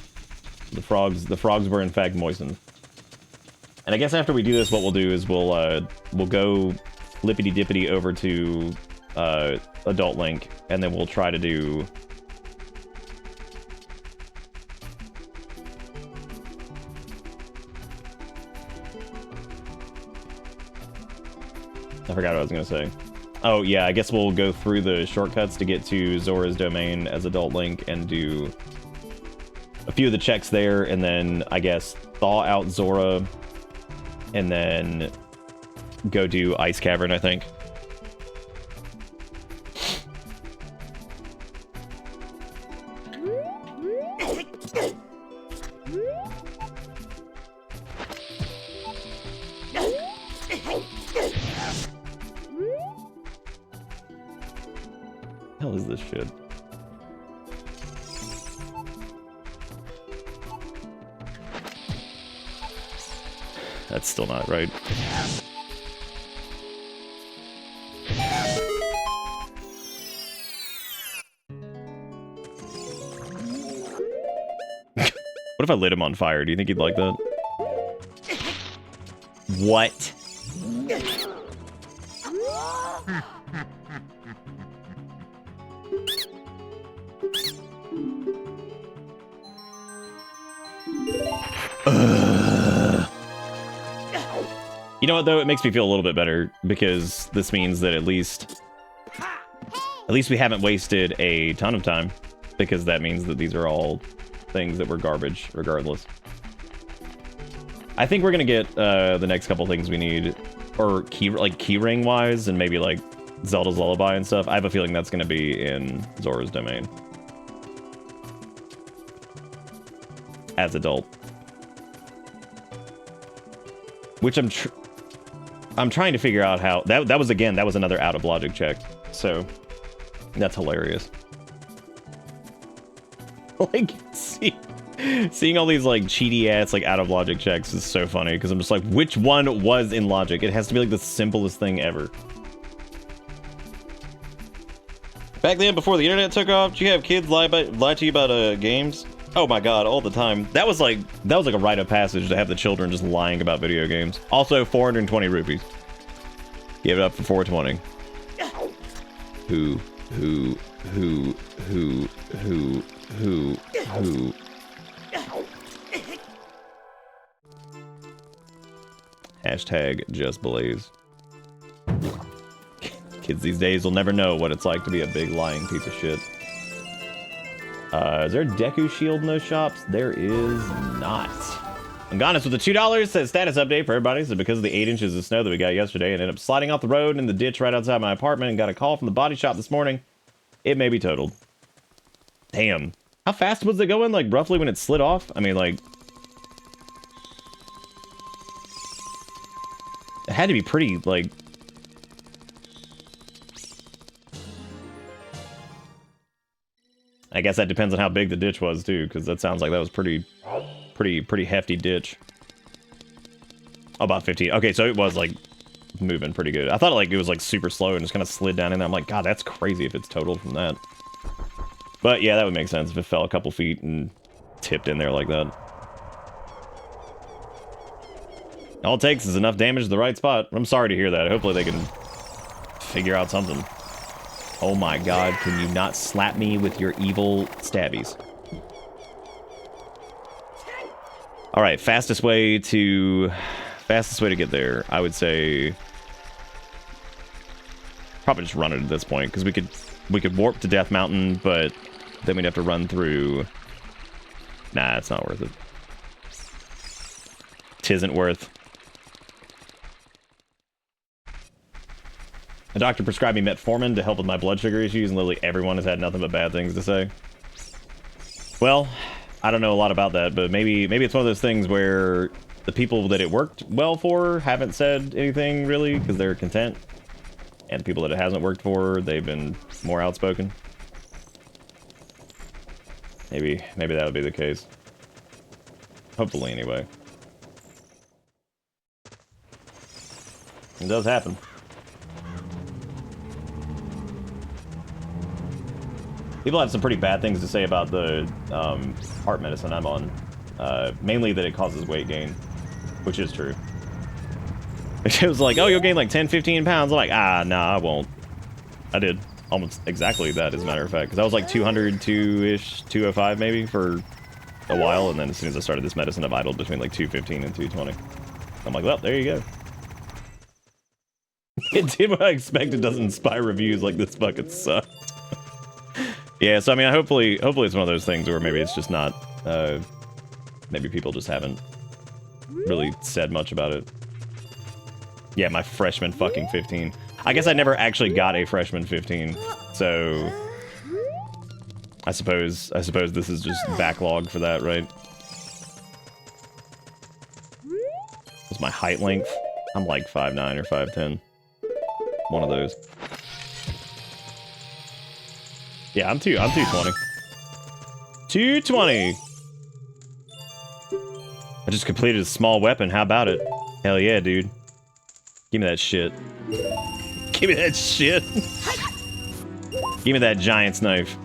[SPEAKER 3] The frogs were in fact moistened. And I guess after we do this, what we'll do is we'll go lippity dippity over to Adult Link, and then we'll try to do. I forgot what I was gonna say. Oh, yeah, I guess we'll go through the shortcuts to get to Zora's Domain as Adult Link and do a few of the checks there, and then, I guess, thaw out Zora, and then go do Ice Cavern, I think. Hell is this shit? That's still not right. What if I lit him on fire? Do you think he'd like that? What? You know what, though? It makes me feel a little bit better, because this means that at least we haven't wasted a ton of time, because that means that these are all things that were garbage, regardless. I think we're gonna get the next couple things we need, or key ring wise, and maybe like Zelda's Lullaby and stuff. I have a feeling that's gonna be in Zora's Domain as adult, which I'm trying to figure out how that was another out of logic check. So that's hilarious. Like, seeing all these like cheaty ass like out of logic checks is so funny because I'm just like, which one was in logic? It has to be like the simplest thing ever. Back then, before the internet took off, did you have kids lie to you about games? Oh my god, all the time. That was like a rite of passage to have the children just lying about video games. Also, 420 rupees. Give it up for 420. Who? Hashtag just blaze. Kids these days will never know what it's like to be a big lying piece of shit. Is there a Deku shield in those shops? There is not. Anganis with the $2 says status update for everybody. So because of the 8 inches of snow that we got yesterday and ended up sliding off the road in the ditch right outside my apartment and got a call from the body shop this morning, it may be totaled. Damn. How fast was it going? Like roughly when it slid off? I mean, like, it had to be pretty, like, I guess that depends on how big the ditch was too, because that sounds like that was pretty hefty ditch. Oh, about 15. Okay, so it was like moving pretty good. I thought like it was like super slow and just kind of slid down in there. I'm like, God, that's crazy if it's totaled from that. But yeah, that would make sense if it fell a couple feet and tipped in there like that. All it takes is enough damage to the right spot. I'm sorry to hear that. Hopefully they can figure out something. Oh my god, can you not slap me with your evil stabbies? Alright, fastest way to get there, I would say probably just run it at this point, because we could warp to Death Mountain, but then we'd have to run through. Nah, it's not worth it. Tisn't worth. A doctor prescribed me metformin to help with my blood sugar issues, and literally everyone has had nothing but bad things to say. Well, I don't know a lot about that, but maybe it's one of those things where the people that it worked well for haven't said anything really because they're content, and the people that it hasn't worked for, they've been more outspoken. Maybe that would be the case. Hopefully, anyway. It does happen. People have some pretty bad things to say about the heart medicine I'm on. Mainly that it causes weight gain, which is true. It was like, oh, you'll gain like 10, 15 pounds. I'm like, nah, I won't. I did. Almost exactly that, as a matter of fact. Because I was like 202-ish, 205 maybe for a while. And then as soon as I started this medicine, I've idled between like 215 and 220. I'm like, well, there you go. It did what I expected. Doesn't inspire reviews like this fucking sucks. Yeah, so I mean, hopefully it's one of those things where maybe it's just not, maybe people just haven't really said much about it. Yeah, my freshman fucking 15. I guess I never actually got a freshman 15, so I suppose this is just backlog for that, right? What's my height length? I'm like 5'9" or 5'10". One of those. Yeah, I'm 220. 220! I just completed a small weapon, how about it? Hell yeah, dude. Give me that shit. Give me that shit! Give me that giant's knife.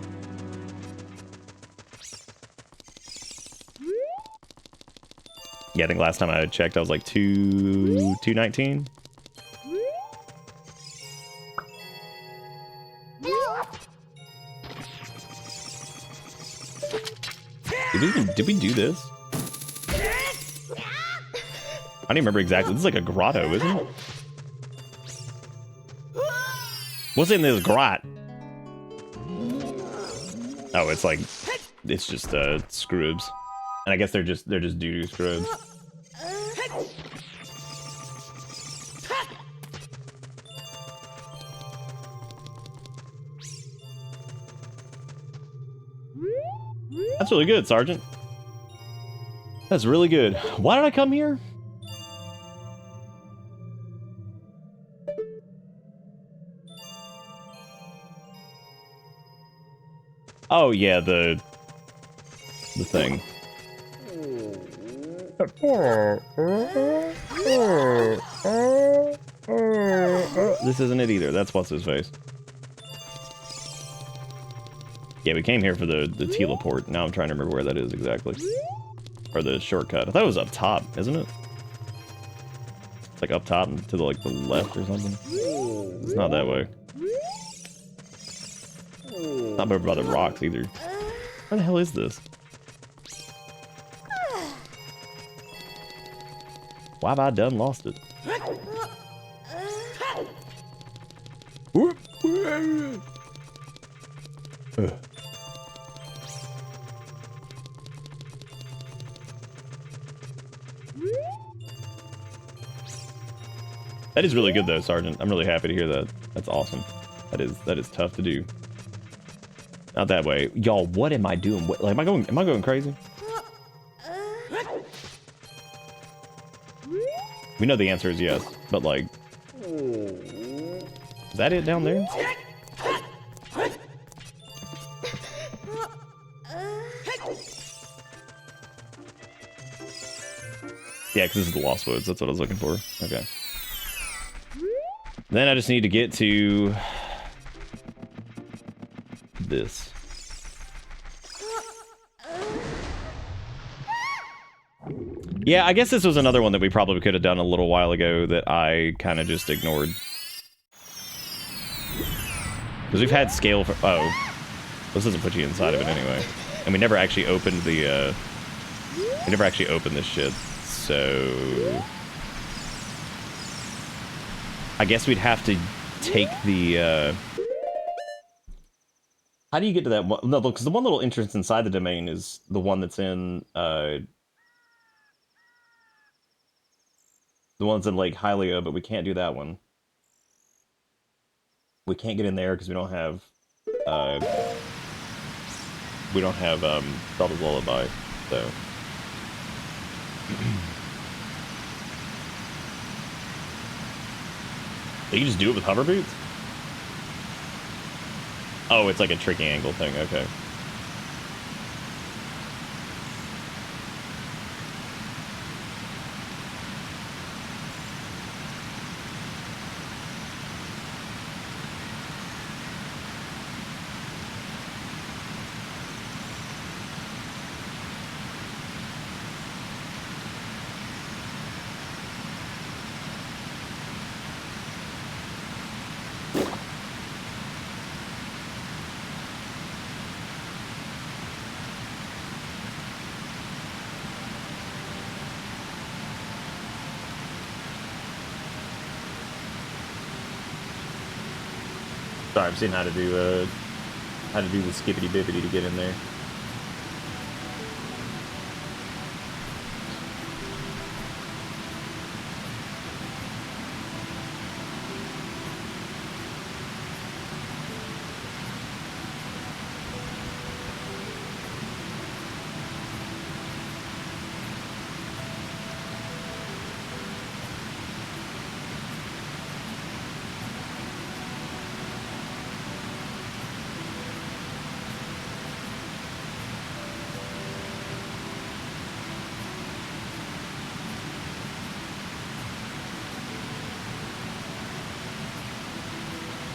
[SPEAKER 3] Yeah, I think last time I checked I was like 219. Did we do this? I don't even remember exactly. This is like a grotto, isn't it? What's in this grot? Oh, it's like, it's just scrubs, and I guess they're just doo-doo scrubs. That's really good, Sergeant. That's really good. Why did I come here? Oh yeah, the thing. This isn't it either. That's what's his face. Yeah, we came here for the teleport. Now I'm trying to remember where that is exactly. Or the shortcut. I thought it was up top, isn't it? It's like up top and to the like the left or something. It's not that way. Not over by the rocks either. Where the hell is this? Why have I done lost it? That is really good though, Sergeant. I'm really happy to hear that. That's awesome. That is tough to do. Not that way. Y'all, what am I doing? What, like, am I going crazy? We know the answer is yes, but like, is that it down there? Yeah, because this is the Lost Woods. That's what I was looking for. Okay. Then I just need to get to this. Yeah, I guess this was another one that we probably could have done a little while ago that I kind of just ignored. Because we've had scale for... Oh. This doesn't put you inside of it anyway. And we never actually opened the... We never actually opened this shit. So... I guess we'd have to take the... How do you get to that one? No, because the one little entrance inside the domain is the one that's in... The one's in Lake Hylia, but we can't do that one. We can't get in there because we don't have Zelda's Lullaby, so. You just do it with hover boots? Oh, it's like a tricky angle thing, okay. Sorry, I'm seeing how to do the skippity bippity to get in there.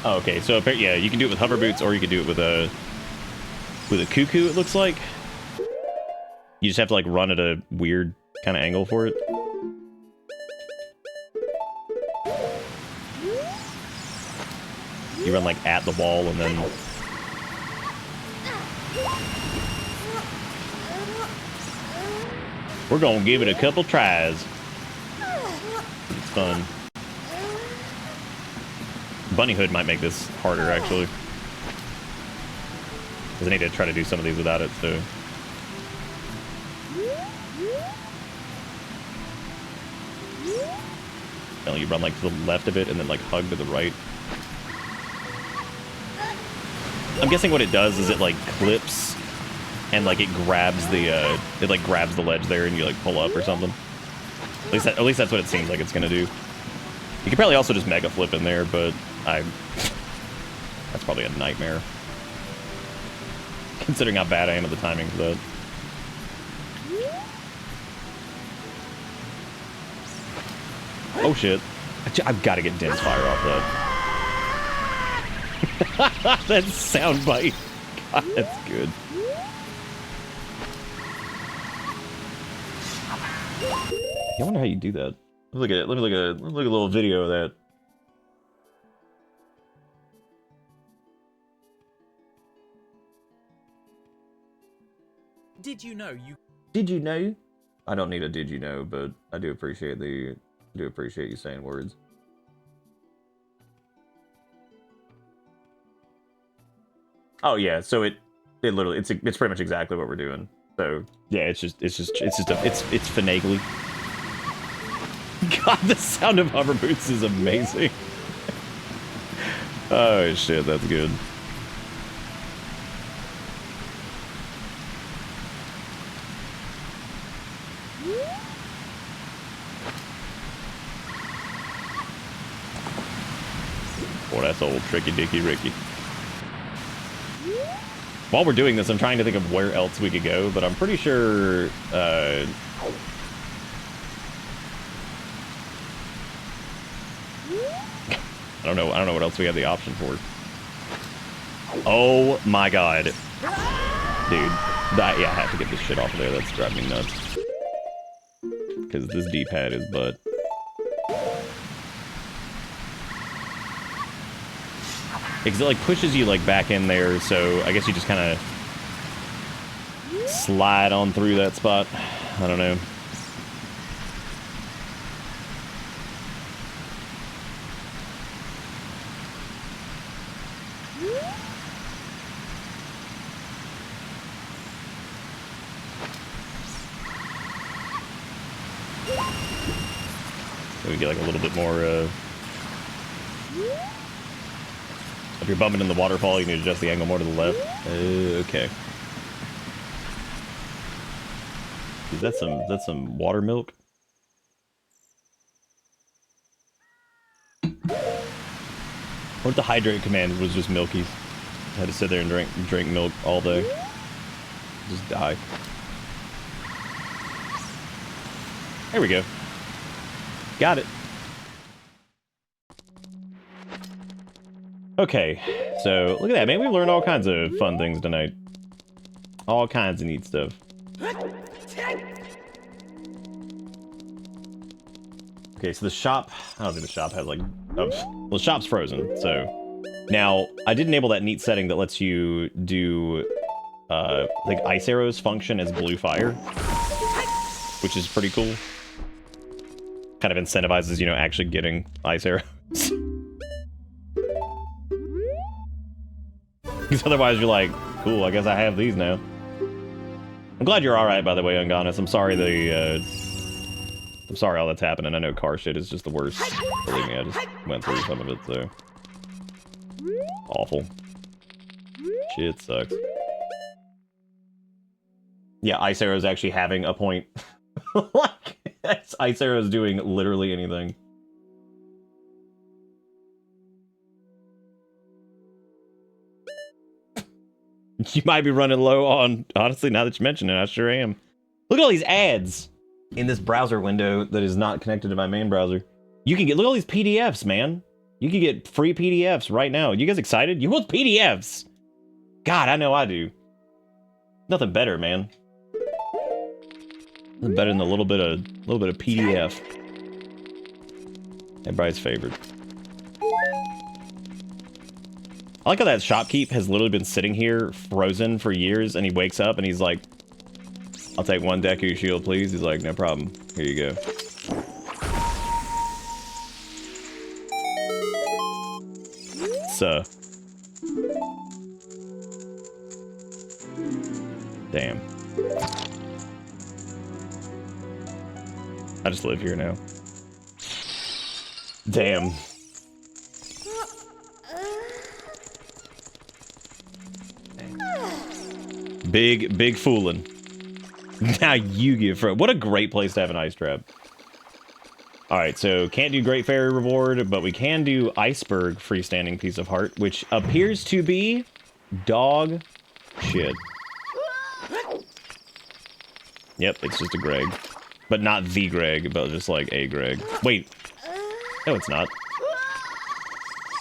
[SPEAKER 3] Oh, okay, so yeah, you can do it with hover boots, or you can do it with a cuckoo. It looks like you just have to like run at a weird kind of angle for it. You run like at the wall and then we're gonna give it a couple tries. It's fun. Bunny Hood might make this harder, actually. Because I need to try to do some of these without it, so... And you run, like, to the left of it, and then, like, hug to the right. I'm guessing what it does is it, like, clips and like it grabs the grabs the ledge there, and you like pull up or something. At least that's what it seems like it's gonna do. You could probably also just mega flip in there, but that's probably a nightmare. Considering how bad I am at the timing for that. Oh shit. I've got to get Dense Fire off that. That sound bite. God, that's good. I wonder how you do that. Let me look at a little video of that.
[SPEAKER 4] Did you know you...
[SPEAKER 3] Did you know? I don't need a did you know, but I do appreciate you saying words. Oh yeah, so it literally it's pretty much exactly what we're doing. So yeah, it's finagly. God, the sound of hover boots is amazing. Oh shit, that's good. Boy, that's old Tricky Dicky Ricky. While we're doing this, I'm trying to think of where else we could go, but I'm pretty sure, I don't know what else we have the option for. Oh my god. Dude. Yeah, I have to get this shit off of there. That's driving me nuts. Because this D-pad is butt. Because it like pushes you like back in there, so I guess you just kind of slide on through that spot. I don't know. So we get like a little bit more if you're bumping in the waterfall, you need to adjust the angle more to the left. Okay. Is that some water milk? What if the hydrate command was just milkies? I had to sit there and drink milk all day. Just die. There we go. Got it. Okay, so look at that, man. We learned all kinds of fun things tonight. All kinds of neat stuff. Okay, so the shop, I don't think the shop has like, well, the shop's frozen, so. Now, I did enable that neat setting that lets you do, like ice arrows function as blue fire, which is pretty cool. Kind of incentivizes, you know, actually getting ice arrows. Because otherwise you're like, cool, I guess I have these now. I'm glad you're alright, by the way, Ungonis. I'm sorry I'm sorry all that's happening. I know car shit is just the worst. Believe me, I just went through some of it, so. Awful. Shit sucks. Yeah, Ice Arrow's actually having a point. Like, Ice Arrow's doing literally anything. You might be running low on, honestly, now that you mention it, I sure am. Look at all these ads in this browser window that is not connected to my main browser. You can get, look at all these PDFs, man. You can get free PDFs right now. You guys excited? You want PDFs? God, I know I do. Nothing better, man. Nothing better than a little bit of PDF. Everybody's favorite. I like how that shopkeep has literally been sitting here frozen for years, and he wakes up and he's like, I'll take one Deku shield, please. He's like, no problem. Here you go. So. Damn. I just live here now. Damn. Big fooling. Now you get for what a great place to have an ice trap. Alright, so can't do Great Fairy reward, but we can do Iceberg freestanding piece of heart, which appears to be dog shit. Yep, it's just a Greg. But not the Greg, but just like a Greg. Wait. No, it's not.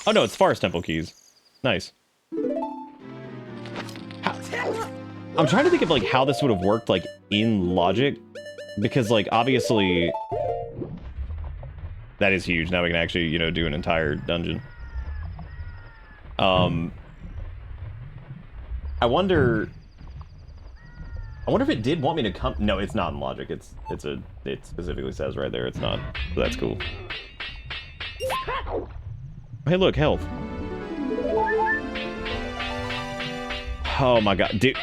[SPEAKER 3] Oh no, it's Forest Temple keys. Nice. I'm trying to think of like how this would have worked like in logic, because like obviously that is huge. Now we can actually, you know, do an entire dungeon. I wonder if it did want me to come. No, it's not in logic. It specifically says right there it's not. So that's cool. Hey, look, health. Oh my god, dude.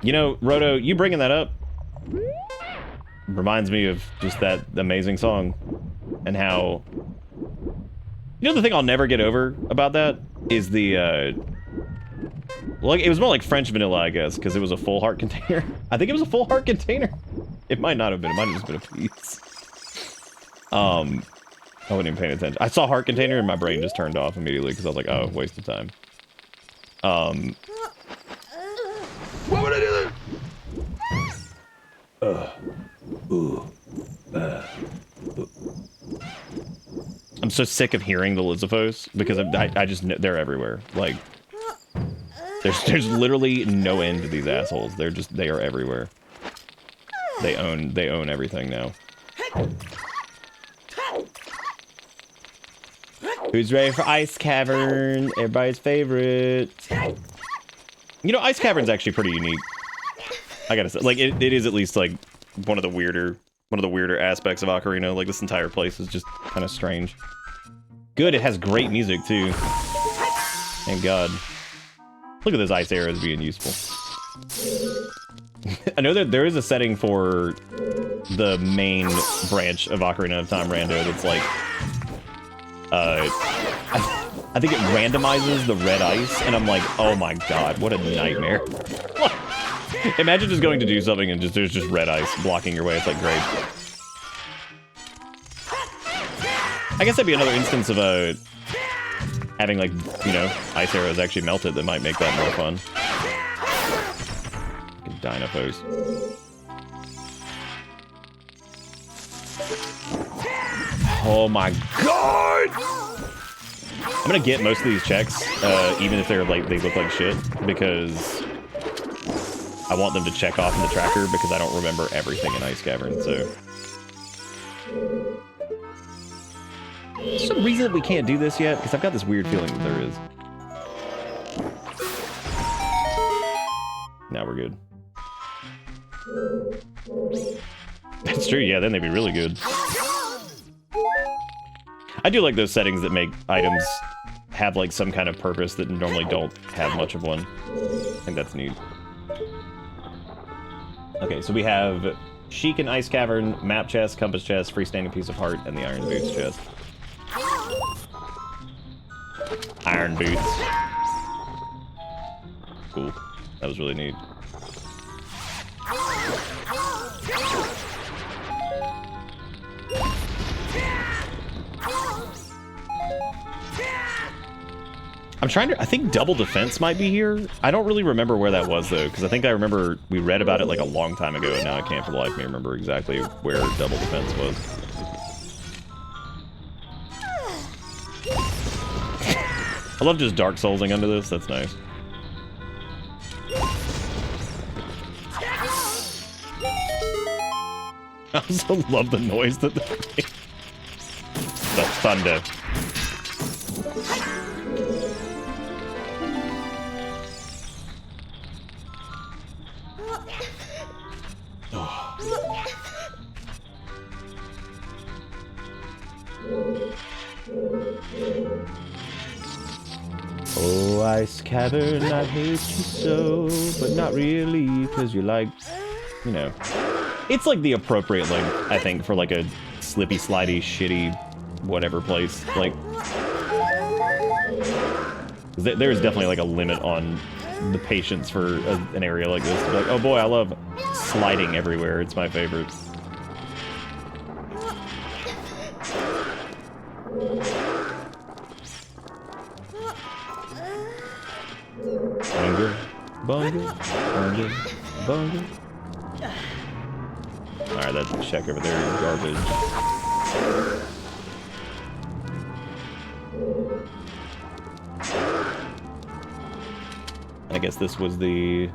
[SPEAKER 3] You know, Roto, you bringing that up reminds me of just that amazing song and how... You know the thing I'll never get over about that is the, like, it was more like French vanilla, I guess, because it was a full heart container. I think it was a full heart container. It might not have been. It might have just been a piece. I wasn't even paying attention. I saw heart container and my brain just turned off immediately because I was like, oh, waste of time.
[SPEAKER 1] Why would I do that?
[SPEAKER 3] I'm so sick of hearing the Lizzophos because I just know they're everywhere. Like, there's literally no end to these assholes. They are everywhere. They own everything now. Who's ready for Ice Cavern? Everybody's favorite. You know, Ice Cavern's actually pretty unique. I gotta say, like, it is at least like one of the weirder aspects of Ocarina. Like, this entire place is just kind of strange. Good, it has great music too. Thank God. Look at those ice arrows being useful. I know that there is a setting for the main branch of Ocarina of Time Rando that's like, I think it randomizes the red ice, and I'm like, oh my god, what a nightmare. Imagine just going to do something and there's just red ice blocking your way. It's like, great. I guess that'd be another instance of having, like, you know, ice arrows actually melted that might make that more fun. Dino pose. Oh my god! I'm gonna get most of these checks, even if they're like, they look like shit, because I want them to check off in the tracker because I don't remember everything in Ice Cavern, so. There's some reason that we can't do this yet, because I've got this weird feeling that there is. Now we're good. That's true, yeah, then they'd be really good. I do like those settings that make items have like some kind of purpose that normally don't have much of one. I think that's neat. Okay, so we have Sheik and Ice Cavern, map chest, compass chest, freestanding piece of heart, and the iron boots chest. Iron boots. Cool. That was really neat. I'm trying to, I think double defense might be here. I don't really remember where that was though, because I think I remember we read about it like a long time ago, and now I can't for the life of me remember exactly where double defense was. I love just Dark Soulsing under this, that's nice. I also love the noise that they make. The thunder. Oh, Ice Cavern, I hate you so, but not really, because you're like, you know, it's like the appropriate length, I think, for like a slippy, slidey, shitty, whatever place. Like, there's definitely like a limit on the patience for an area like this. Like, oh boy, I love sliding everywhere. It's my favorite. Bunga, bunga, bunga, bunga. Alright, that check over there is garbage. I guess this was the...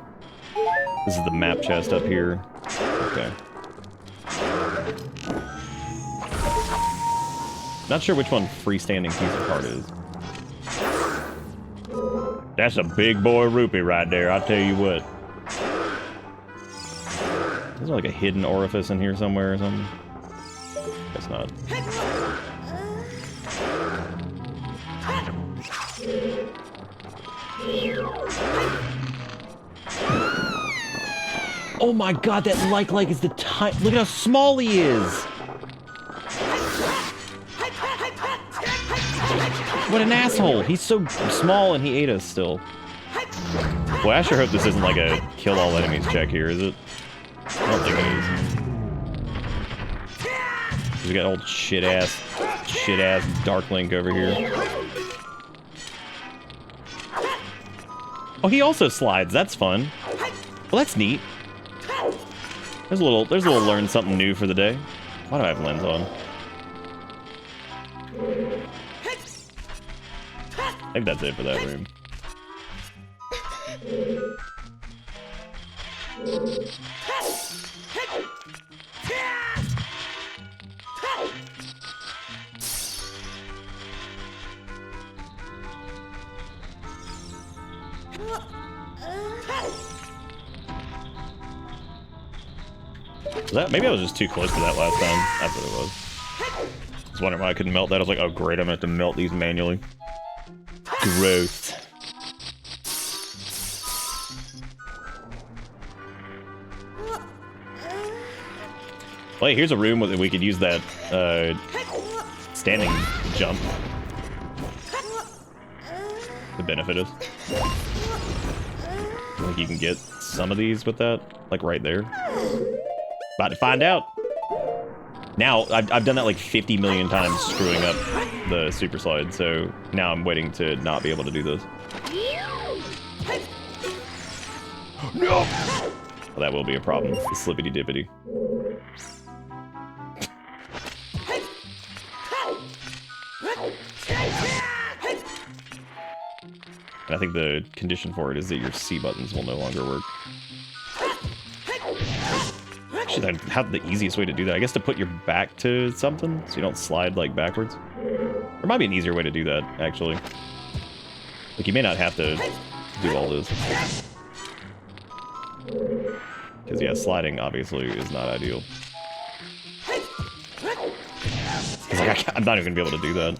[SPEAKER 3] This is the map chest up here. Okay. Not sure which one freestanding piece of card is. That's a big boy rupee right there, I'll tell you what. Is there like a hidden orifice in here somewhere or something? Guess not. Oh my god, that like is the time. Look at how small he is. What an asshole. He's so small and he ate us still. Boy, I sure hope this isn't like a kill all enemies check here, is it? I don't think it is. We got old shit ass Dark Link over here. Oh, he also slides. That's fun. Well, that's neat. There's a little learn something new for the day. Why do I have lens on? I think that's it for that room. Maybe I was just too close to that last time. That's what it was. I was wondering why I couldn't melt that. I was like, oh great, I'm gonna have to melt these manually. Gross. Well, hey, here's a room where we could use that standing jump to benefit us. I think you can get some of these with that, like right there. About to find out. Now, I've done that like 50 million times, screwing up the super slide, so now I'm waiting to not be able to do this. No! Well, that will be a problem. The slippity dippity. And I think the condition for it is that your C buttons will no longer work. Actually, how the easiest way to do that? I guess to put your back to something so you don't slide like backwards. There might be an easier way to do that, actually. Like you may not have to do all this. Because yeah, sliding obviously is not ideal. Like, I'm not even gonna be able to do that.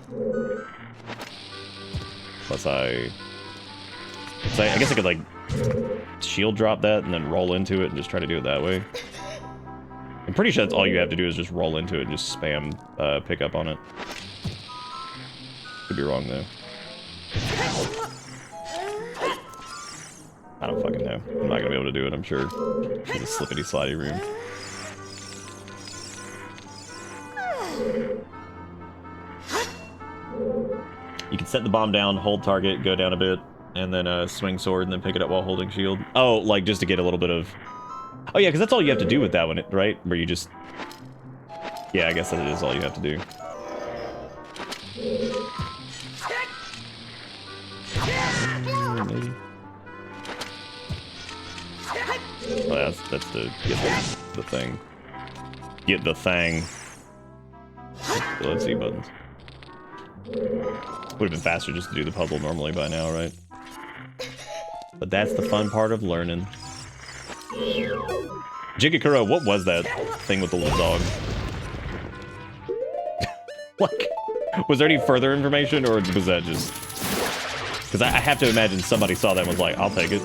[SPEAKER 3] Unless I guess I could like shield drop that and then roll into it and just try to do it that way. I'm pretty sure that's all you have to do is just roll into it and just spam pick up on it. Could be wrong though. I don't fucking know. I'm not gonna be able to do it, I'm sure. It's a slippity slidey room. You can set the bomb down, hold target, go down a bit, and then swing sword and then pick it up while holding shield. Oh, like just to get a little bit of... Oh yeah, because that's all you have to do with that one, right? Where you just... Yeah, I guess that is all you have to do. Maybe. Oh, that's to get the thing. Get the thing. Let's see buttons. Would have been faster just to do the puzzle normally by now, right? But that's the fun part of learning. Jigakuro, what was that thing with the little dog? Like, was there any further information, or was that just... Because I have to imagine somebody saw that and was like, I'll take it.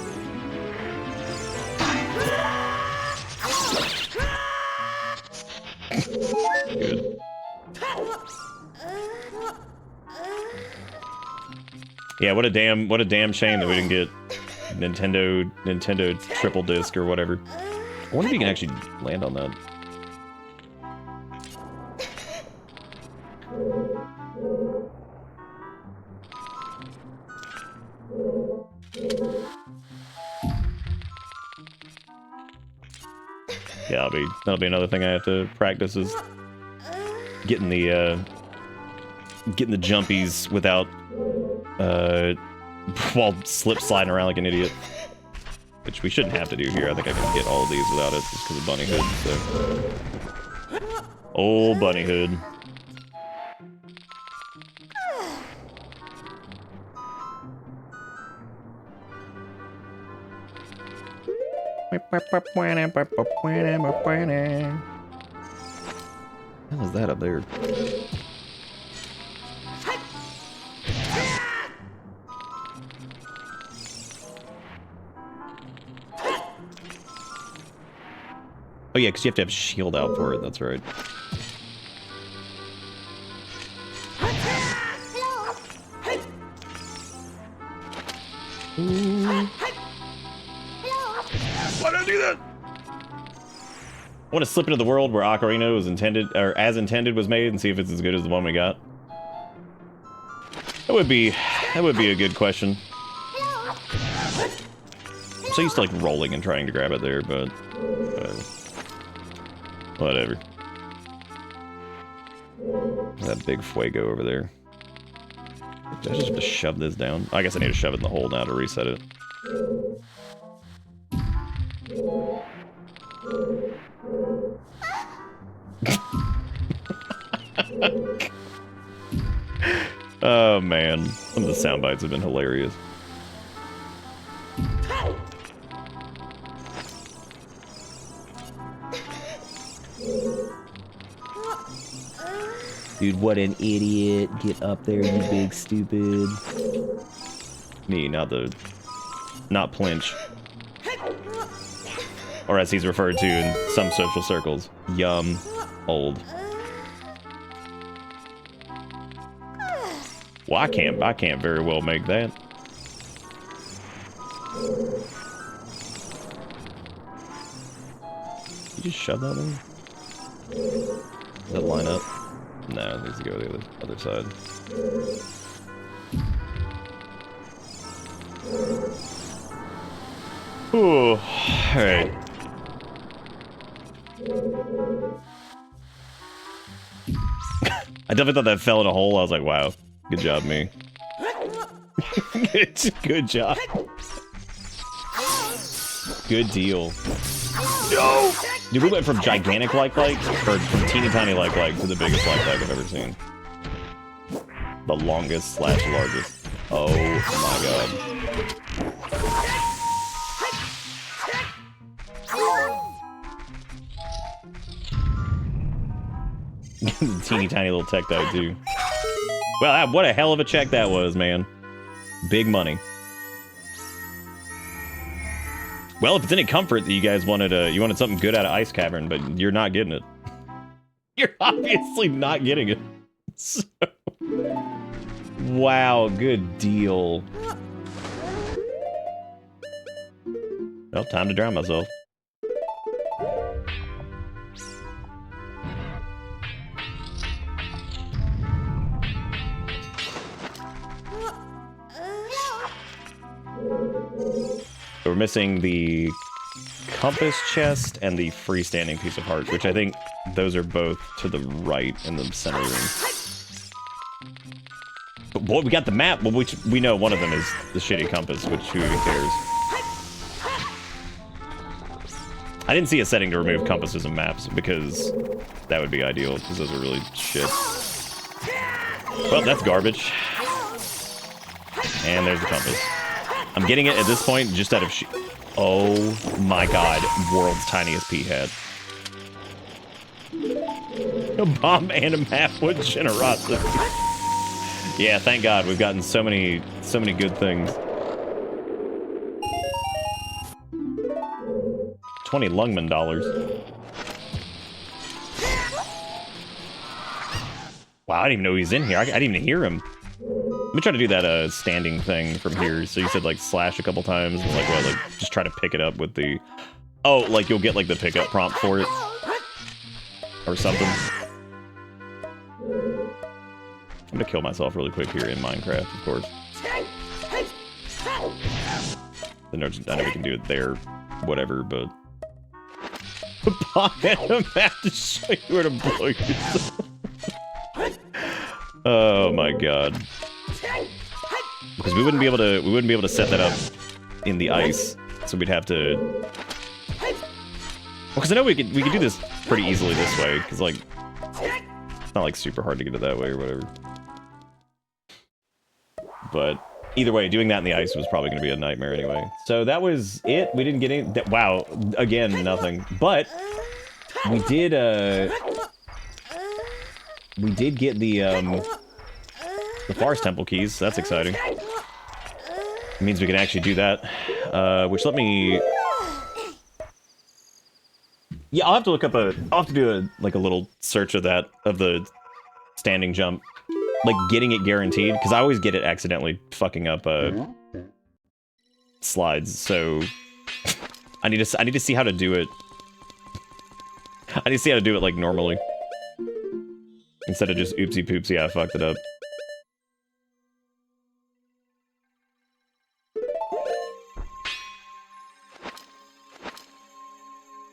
[SPEAKER 3] Good. Yeah, what a damn shame that we didn't get Nintendo triple disc or whatever. I wonder if you can actually land on that. Yeah, that'll be another thing I have to practice is getting the jumpies without while slip sliding around like an idiot. Which we shouldn't have to do here. I think I can get all of these without it just because of Bunny Hood, so. Old Bunny Hood. What was that up there? Oh yeah, because you have to have shield out for it, that's right. Why did I do that? I want to slip into the world where Ocarina was intended, or as intended was made, and see if it's as good as the one we got. That would be a good question. I'm so used to like rolling and trying to grab it there, but whatever. That big fuego over there. Do I just have to shove this down? I guess I need to shove it in the hole now to reset it. Oh man, some of the sound bites have been hilarious. Dude, what an idiot. Get up there, you big stupid. Me, not Plinch. Or as he's referred to in some social circles, Yum Old. Well, I can't very well make that. You just shove that in? Does that line up? No, it needs to go to the other side. Ooh, alright. I definitely thought that fell in a hole. I was like, wow, good job, me. Good job. Good deal. No! Dude, we went from gigantic like-like, or from teeny tiny like-like, to the biggest like-like I've ever seen. The longest / largest. Oh my god. Teeny tiny little tech die too. Well, what a hell of a check that was, man. Big money. Well, if it's any comfort that you guys wanted something good out of Ice Cavern, but you're not getting it. You're obviously not getting it. So, wow, good deal. Well, time to drown myself. So we're missing the compass chest and the freestanding piece of heart, which I think those are both to the right in the center room. But boy, we got the map, well, which we know one of them is the shitty compass, which who even cares? I didn't see a setting to remove compasses and maps because that would be ideal, because those are really shit. Well, that's garbage. And there's the compass. I'm getting it at this point just out of oh my god, world's tiniest pea head. A bomb and a map with generosity. Yeah, thank god we've gotten so many good things. 20 Lungman dollars. Wow, I didn't even know he was in here. I didn't even hear him. Let me try to do that standing thing from here. So you said like slash a couple times, and like what? Like just try to pick it up with the. Oh, like you'll get like the pickup prompt for it, or something. I'm gonna kill myself really quick here in Minecraft, of course. I know we can do it there, whatever, but. I'm have to show you where to blow yourself. Oh my god. Because we wouldn't be able to set that up in the ice, so we'd have to. Well, because I know we could do this pretty easily this way, because like it's not like super hard to get it that way or whatever. But either way, doing that in the ice was probably going to be a nightmare anyway. So that was it. We didn't get any. Wow, again, nothing. But we did get the Forest Temple keys. So that's exciting. It means we can actually do that. Which let me. Yeah, I'll have to look up I'll have to do a little search of that, of the standing jump. Like, getting it guaranteed, because I always get it accidentally fucking up, slides, so... I need to see how to do it. I need to see how to do it, like, normally. Instead of just oopsie poopsie, I fucked it up.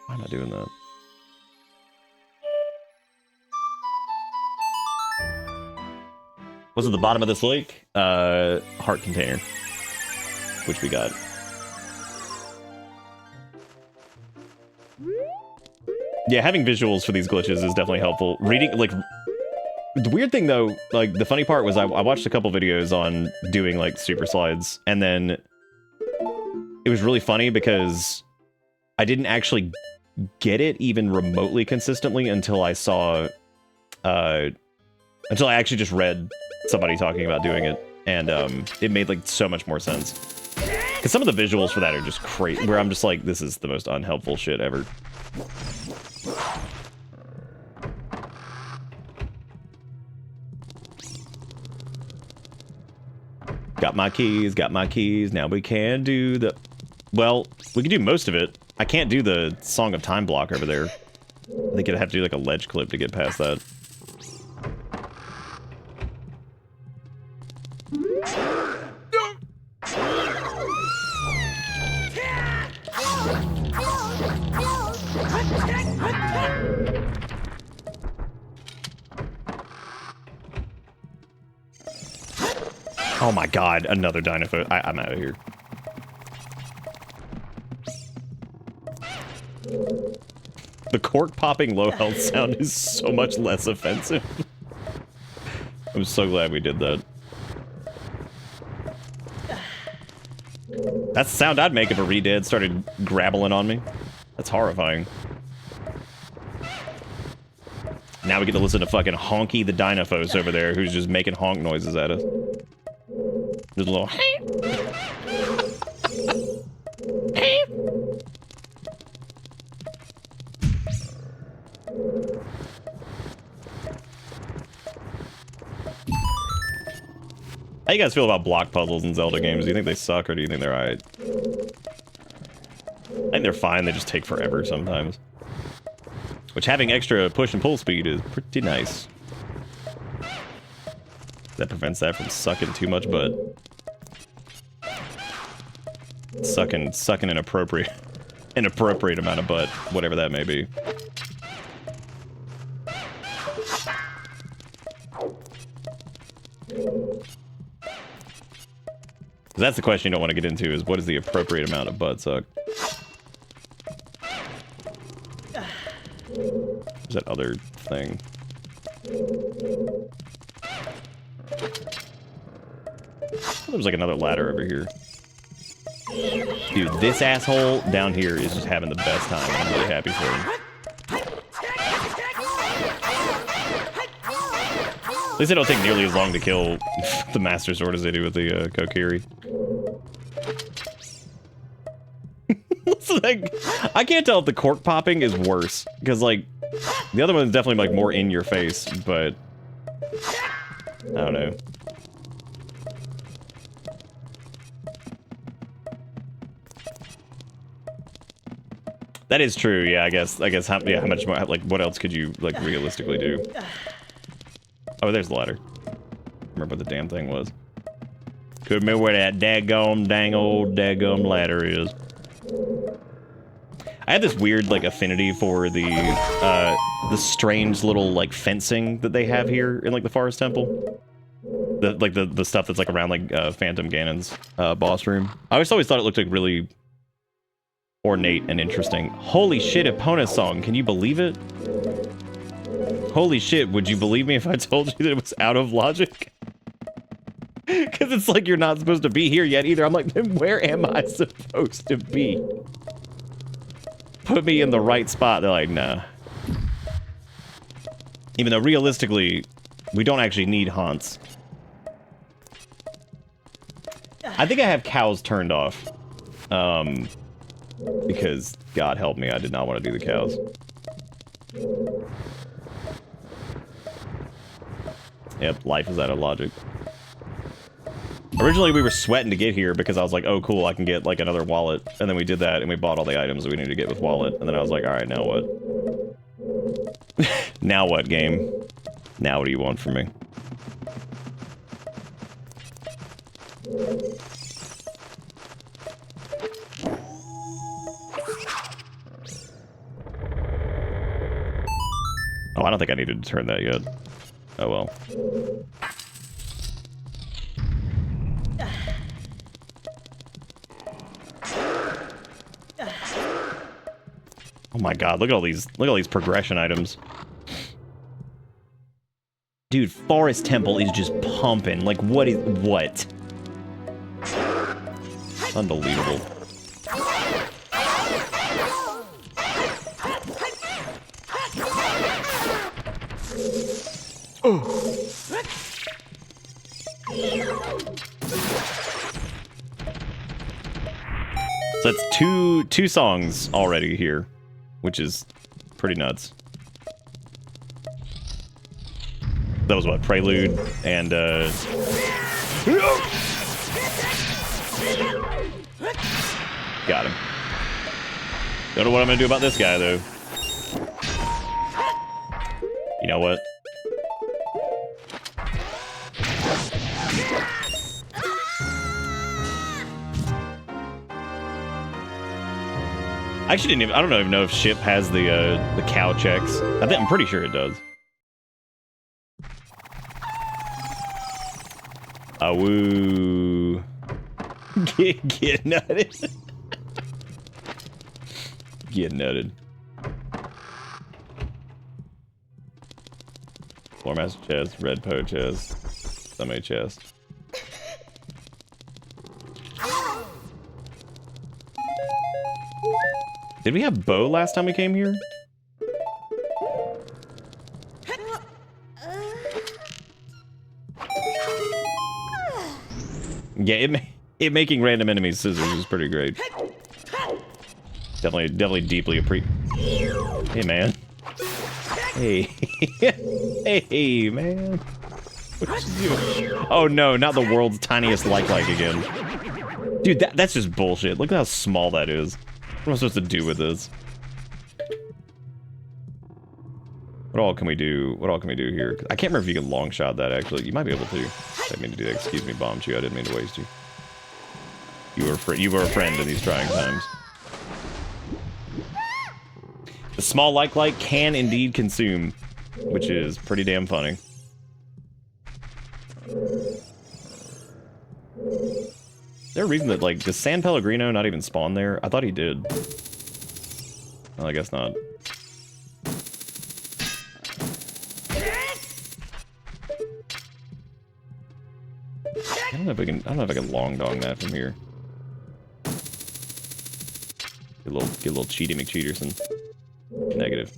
[SPEAKER 3] Why am I doing that? What's at the bottom of this lake? Heart container. Which we got. Yeah, having visuals for these glitches is definitely helpful. Reading, like... The weird thing, though, like, the funny part was I watched a couple videos on doing, like, super slides, and then... It was really funny because I didn't actually get it even remotely consistently until I saw... Until I actually just read somebody talking about doing it, and it made like so much more sense. Because some of the visuals for that are just crazy, where I'm just like, this is the most unhelpful shit ever. Got my keys, now we can do the... Well, we can do most of it. I can't do the Song of Time block over there. I think I'd have to do like a ledge clip to get past that. Oh my god, another Dynafo. I'm out of here. The cork popping low health sound is so much less offensive. I'm so glad we did that. That's the sound I'd make if a re-dead started grabbling on me. That's horrifying. Now we get to listen to fucking Honky the Dynaphos over there, who's just making honk noises at us. Just a little hey. Hey. How you guys feel about block puzzles in Zelda games? Do you think they suck, or do you think they're alright? I think they're fine, they just take forever sometimes. Which, having extra push and pull speed is pretty nice. That prevents that from sucking too much butt. Sucking an inappropriate amount of butt, whatever that may be. That's the question you don't want to get into, is what is the appropriate amount of butt suck? There's that other thing. There was like another ladder over here. Dude, this asshole down here is just having the best time. I'm really happy for him. At least they don't take nearly as long to kill the Master Sword as they do with the Kokiri. Like, I can't tell if the cork popping is worse, because like the other one's definitely like more in your face, but I don't know. That is true. Yeah, I guess how much more, like, what else could you, like, realistically do? Oh, there's the ladder. Remember what the damn thing was. Couldn't remember where that dang old ladder is. I have this weird, like, affinity for the strange little, like, fencing that they have here in, like, the Forest Temple. The stuff that's, like, around, like, Phantom Ganon's boss room. I always thought it looked, like, really ornate and interesting. Holy shit, Epona song. Can you believe it? Holy shit, would you believe me if I told you that it was out of logic? Because it's like you're not supposed to be here yet either. I'm like, then where am I supposed to be? Put me in the right spot. They're like, nah. Even though realistically, we don't actually need haunts. I think I have cows turned off. Because, God help me, I did not want to do the cows. Yep, life is out of logic. Originally, we were sweating to get here because I was like, oh, cool, I can get, like, another wallet. And then we did that, and we bought all the items we needed to get with wallet. And then I was like, alright, now what? Now what, game? Now what do you want from me? Oh, I don't think I needed to turn that yet. Oh well. Oh my god, look at all these progression items. Dude, Forest Temple is just pumping. Like, what? Unbelievable. Oh. So that's two songs already here, which is pretty nuts. That was what, Prelude and got him. Don't know what I'm gonna do about this guy though. You know what? I actually I don't even know if Ship has the cow checks. I'm pretty sure it does. Woo. Get nutted. Get nutted. Floor master chest, red po chest, summit chest. Did we have Bo last time we came here? Yeah, it making random enemies scissors is pretty great. Definitely deeply appreciate. Hey man. Hey. Hey man. What you doing? Oh no, not the world's tiniest like again. Dude, that's just bullshit. Look at how small that is. What am I supposed to do with this? What all can we do? What all can we do here? I can't remember if you can long shot that actually. You might be able to. I didn't mean to do that. Excuse me, bombed you. I didn't mean to waste you. You were a friend in these trying times. The small like can indeed consume, which is pretty damn funny. Is there a reason that, like, does San Pellegrino not even spawn there? I thought he did. Well, I guess not. I don't know if I can long dong that from here. Get a little cheaty McCheaterson. Negative.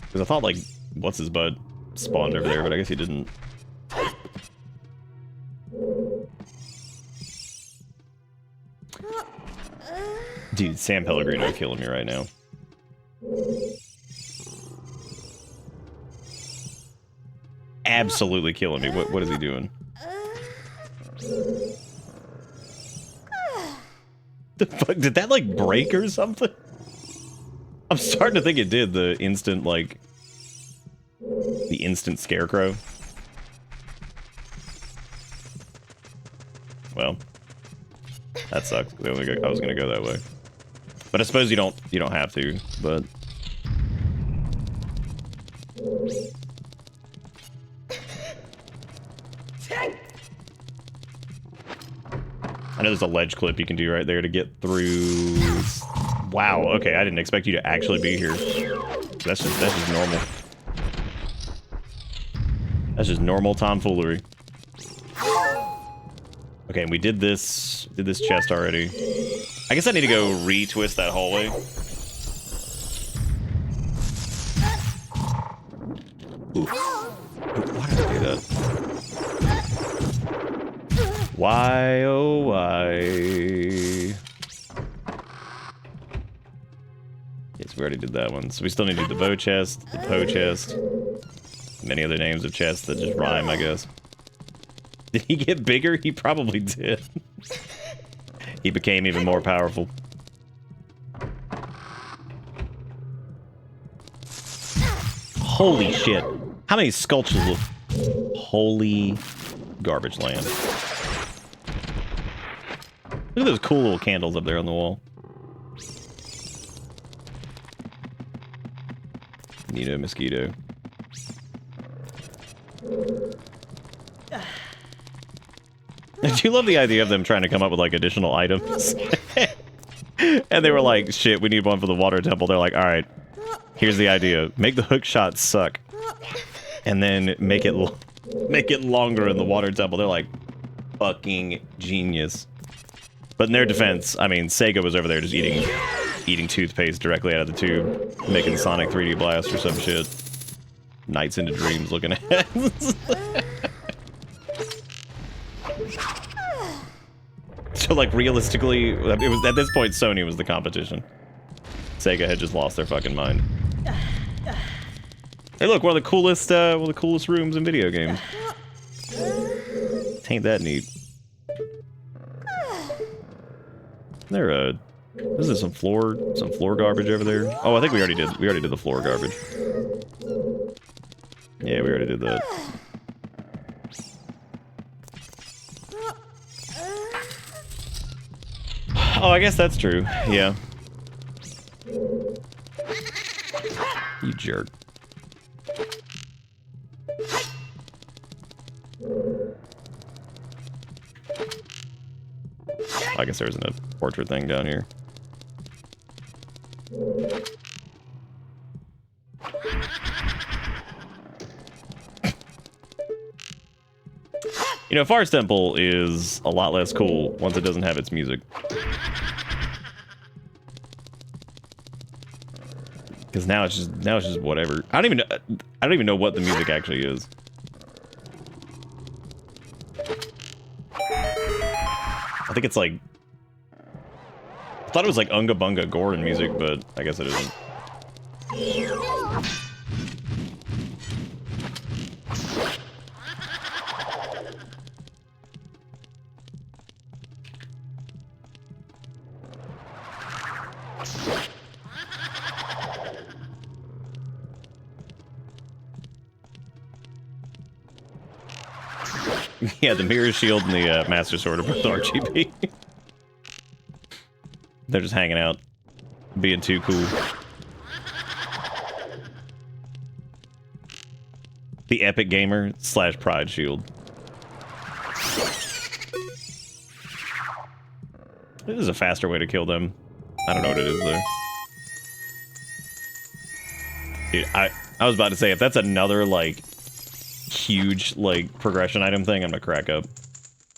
[SPEAKER 3] Because I thought, like, what's his butt spawned over there, but I guess he didn't. Dude, San Pellegrino killing me right now. Absolutely killing me. What is he doing? The fuck? Did that, like, break or something? I'm starting to think it did, the instant, like... The instant scarecrow. Well. That sucks. I was gonna go that way. But I suppose you don't have to, but... I know there's a ledge clip you can do right there to get through. Wow, okay, I didn't expect you to actually be here. That's just normal. That's just normal tomfoolery. Okay, we did this chest already. I guess I need to go retwist that hallway. Ooh. Why did I do that? Why, oh why? Yes, we already did that one. So we still need to do the bow chest, the Poe chest, many other names of chests that just rhyme, I guess. Did he get bigger? He probably did. He became even more powerful. Holy shit. How many sculptures of... Holy garbage land. Look at those cool little candles up there on the wall. Nito mosquito. I do love the idea of them trying to come up with, like, additional items. And they were like, shit, we need one for the water temple. They're like, alright, here's the idea. Make the hook shot suck. And then make it longer in the water temple. They're like, fucking genius. But in their defense, I mean, Sega was over there just eating toothpaste directly out of the tube, making Sonic 3D Blast or some shit. Nights into Dreams looking at. So, like, realistically, it was at this point Sony was the competition. Sega had just lost their fucking mind. Hey, look, one of the coolest rooms in video games. Ain't that neat? This is some floor garbage over there. Oh, I think we already did the floor garbage. Yeah, we already did that. Oh, I guess that's true. Yeah. You jerk. I guess there isn't a portrait thing down here. You know, Far's Temple is a lot less cool once it doesn't have its music. Because now it's just whatever. I don't even know what the music actually is. I think it's like... I thought it was like Unga Bunga Gordon music, but I guess it isn't. Yeah, the Mirror Shield and the Master Sword are both RGB. They're just hanging out, being too cool. The Epic Gamer / Pride Shield. This is a faster way to kill them. I don't know what it is though. Dude, I was about to say, if that's another, like, huge, like, progression item thing, I'm gonna crack up.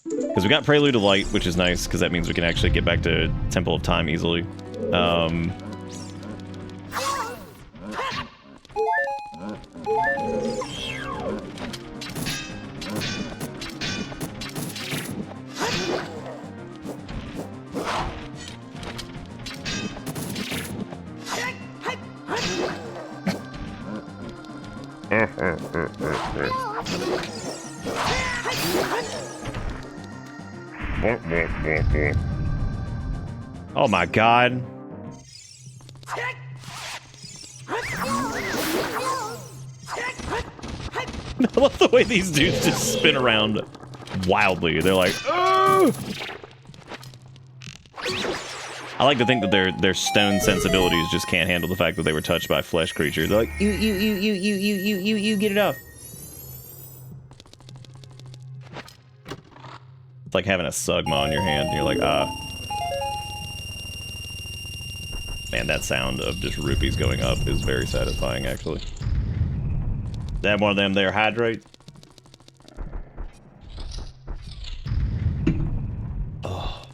[SPEAKER 3] Because we got Prelude to Light, which is nice, because that means we can actually get back to Temple of Time easily. Oh my god. I love the way these dudes just spin around wildly. They're like, oh! I like to think that their stone sensibilities just can't handle the fact that they were touched by flesh creatures. They're like, you, get it off. It's like having a Sugma on your hand, and you're like, ah. Man, that sound of just rupees going up is very satisfying, actually. That one of them there, hydrate. Oh.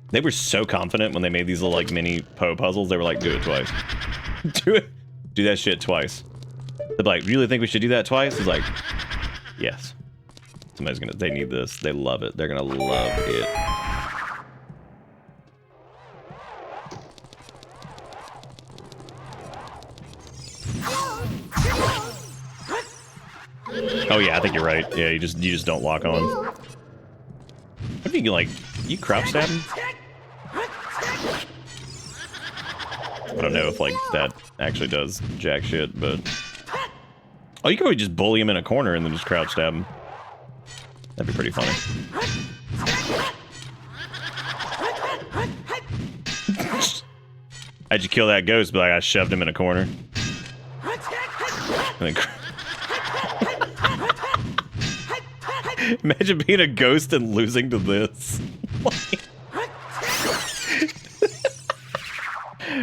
[SPEAKER 3] They were so confident when they made these little like mini Poe puzzles. They were like, do it twice. Do that shit twice. They're like, really think we should do that twice? It's like, yes. Somebody's gonna, they need this. They love it. They're gonna love it. Oh yeah, I think you're right. Yeah, you just don't lock on. What if you can like, you crouch stab him? I don't know if like that actually does jack shit, but oh, you can probably just bully him in a corner and then just crouch stab him. That'd be pretty funny. How'd you kill that ghost? But like, I shoved him in a corner. And then imagine being a ghost and losing to this.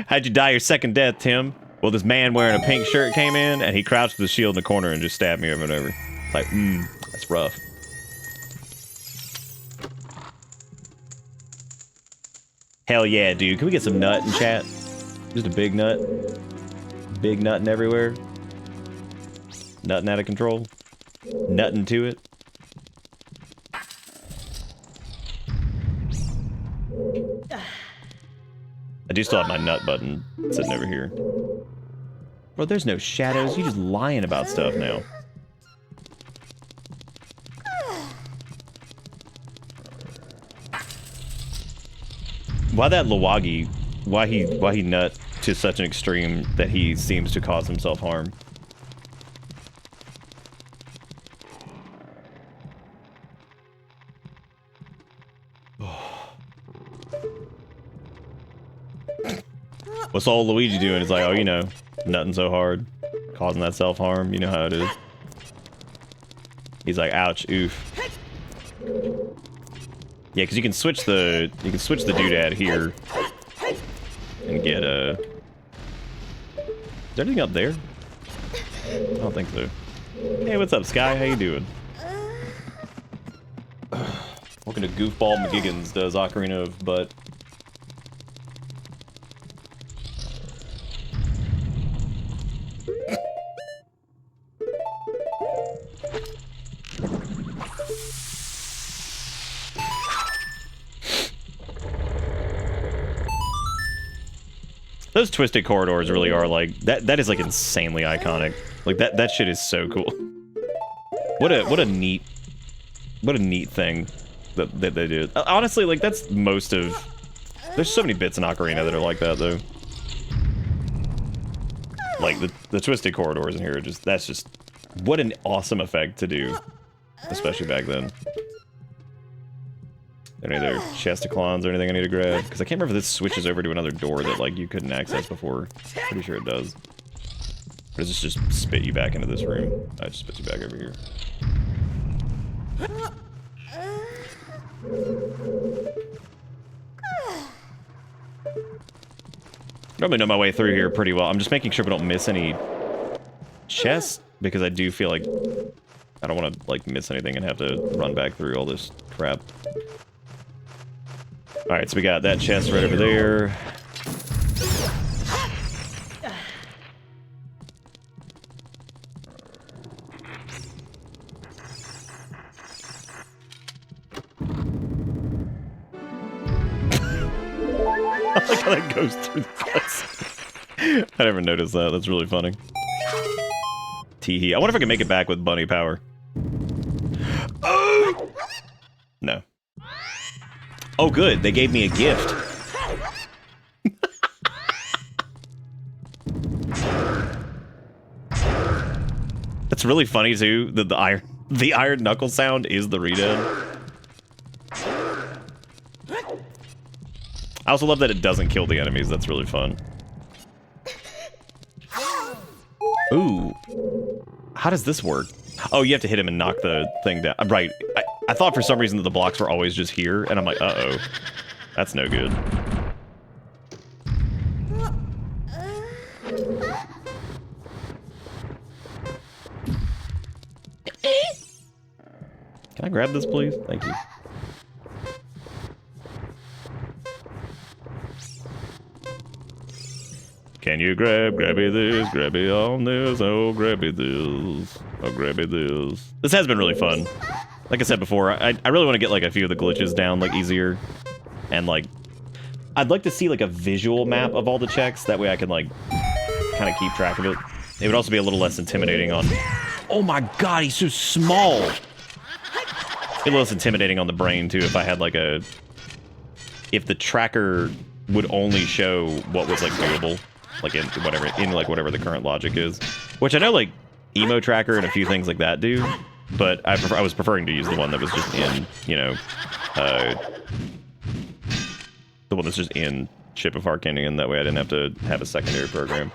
[SPEAKER 3] How'd you die your second death, Tim? Well, this man wearing a pink shirt came in, and he crouched with the shield in the corner and just stabbed me over and over. Like, that's rough. Hell yeah, dude. Can we get some nut in chat? Just a big nut. Big nutting everywhere. Nutting out of control. Nutting to it. I do still have my nut button sitting over here. Bro, there's no shadows. You're just lying about stuff now. Why that Lawagi? Why he nut to such an extreme that he seems to cause himself harm? What's old Luigi doing? It's like, oh, you know, nutting so hard, causing that self-harm. You know how it is. He's like, ouch, oof. Yeah, because you can switch the doodad here and get a. Is there anything up there? I don't think so. Hey, what's up, Sky? How you doing? Welcome to Goofball McGiggins does Ocarina of Butt. Those twisted corridors really are like that is like insanely iconic. Like that shit is so cool. What a neat thing that they do. Honestly, like that's most of. There's so many bits in Ocarina that are like that though. Like the twisted corridors in here are that's just what an awesome effect to do, especially back then. Any other chesticlons or anything I need to grab? Because I can't remember if this switches over to another door that like you couldn't access before. Pretty sure it does. Or does this just spit you back into this room? I just spit you back over here. Probably know my way through here pretty well. I'm just making sure we don't miss any chests because I do feel like I don't want to like miss anything and have to run back through all this crap. Alright, so we got that chest right over there. I like how that goes through the guts. I never noticed that. That's really funny. Teehee. I wonder if I can make it back with bunny power. Oh! No. Oh, good. They gave me a gift. That's really funny too. That the iron knuckle sound is the read-in. I also love that it doesn't kill the enemies. That's really fun. Ooh. How does this work? Oh, you have to hit him and knock the thing down. Right. I thought for some reason that the blocks were always just here, and I'm like, uh-oh. That's no good. Can I grab this, please? Thank you. Can you grabby this, grabby on this, oh grabby this, oh grabby this. This has been really fun. Like I said before, I really want to get like a few of the glitches down like easier. And like, I'd like to see like a visual map of all the checks, that way I can like kind of keep track of it. It would also be a little less intimidating on... Oh my god, he's so small! It'd be a little less intimidating on the brain too if I had like a... If the tracker would only show what was like doable. Like in whatever the current logic is, which I know like emo tracker and a few things like that do, but I was preferring to use the one that was just in, you know, the one that's just in Ship of Harkinian. That way I didn't have to have a secondary program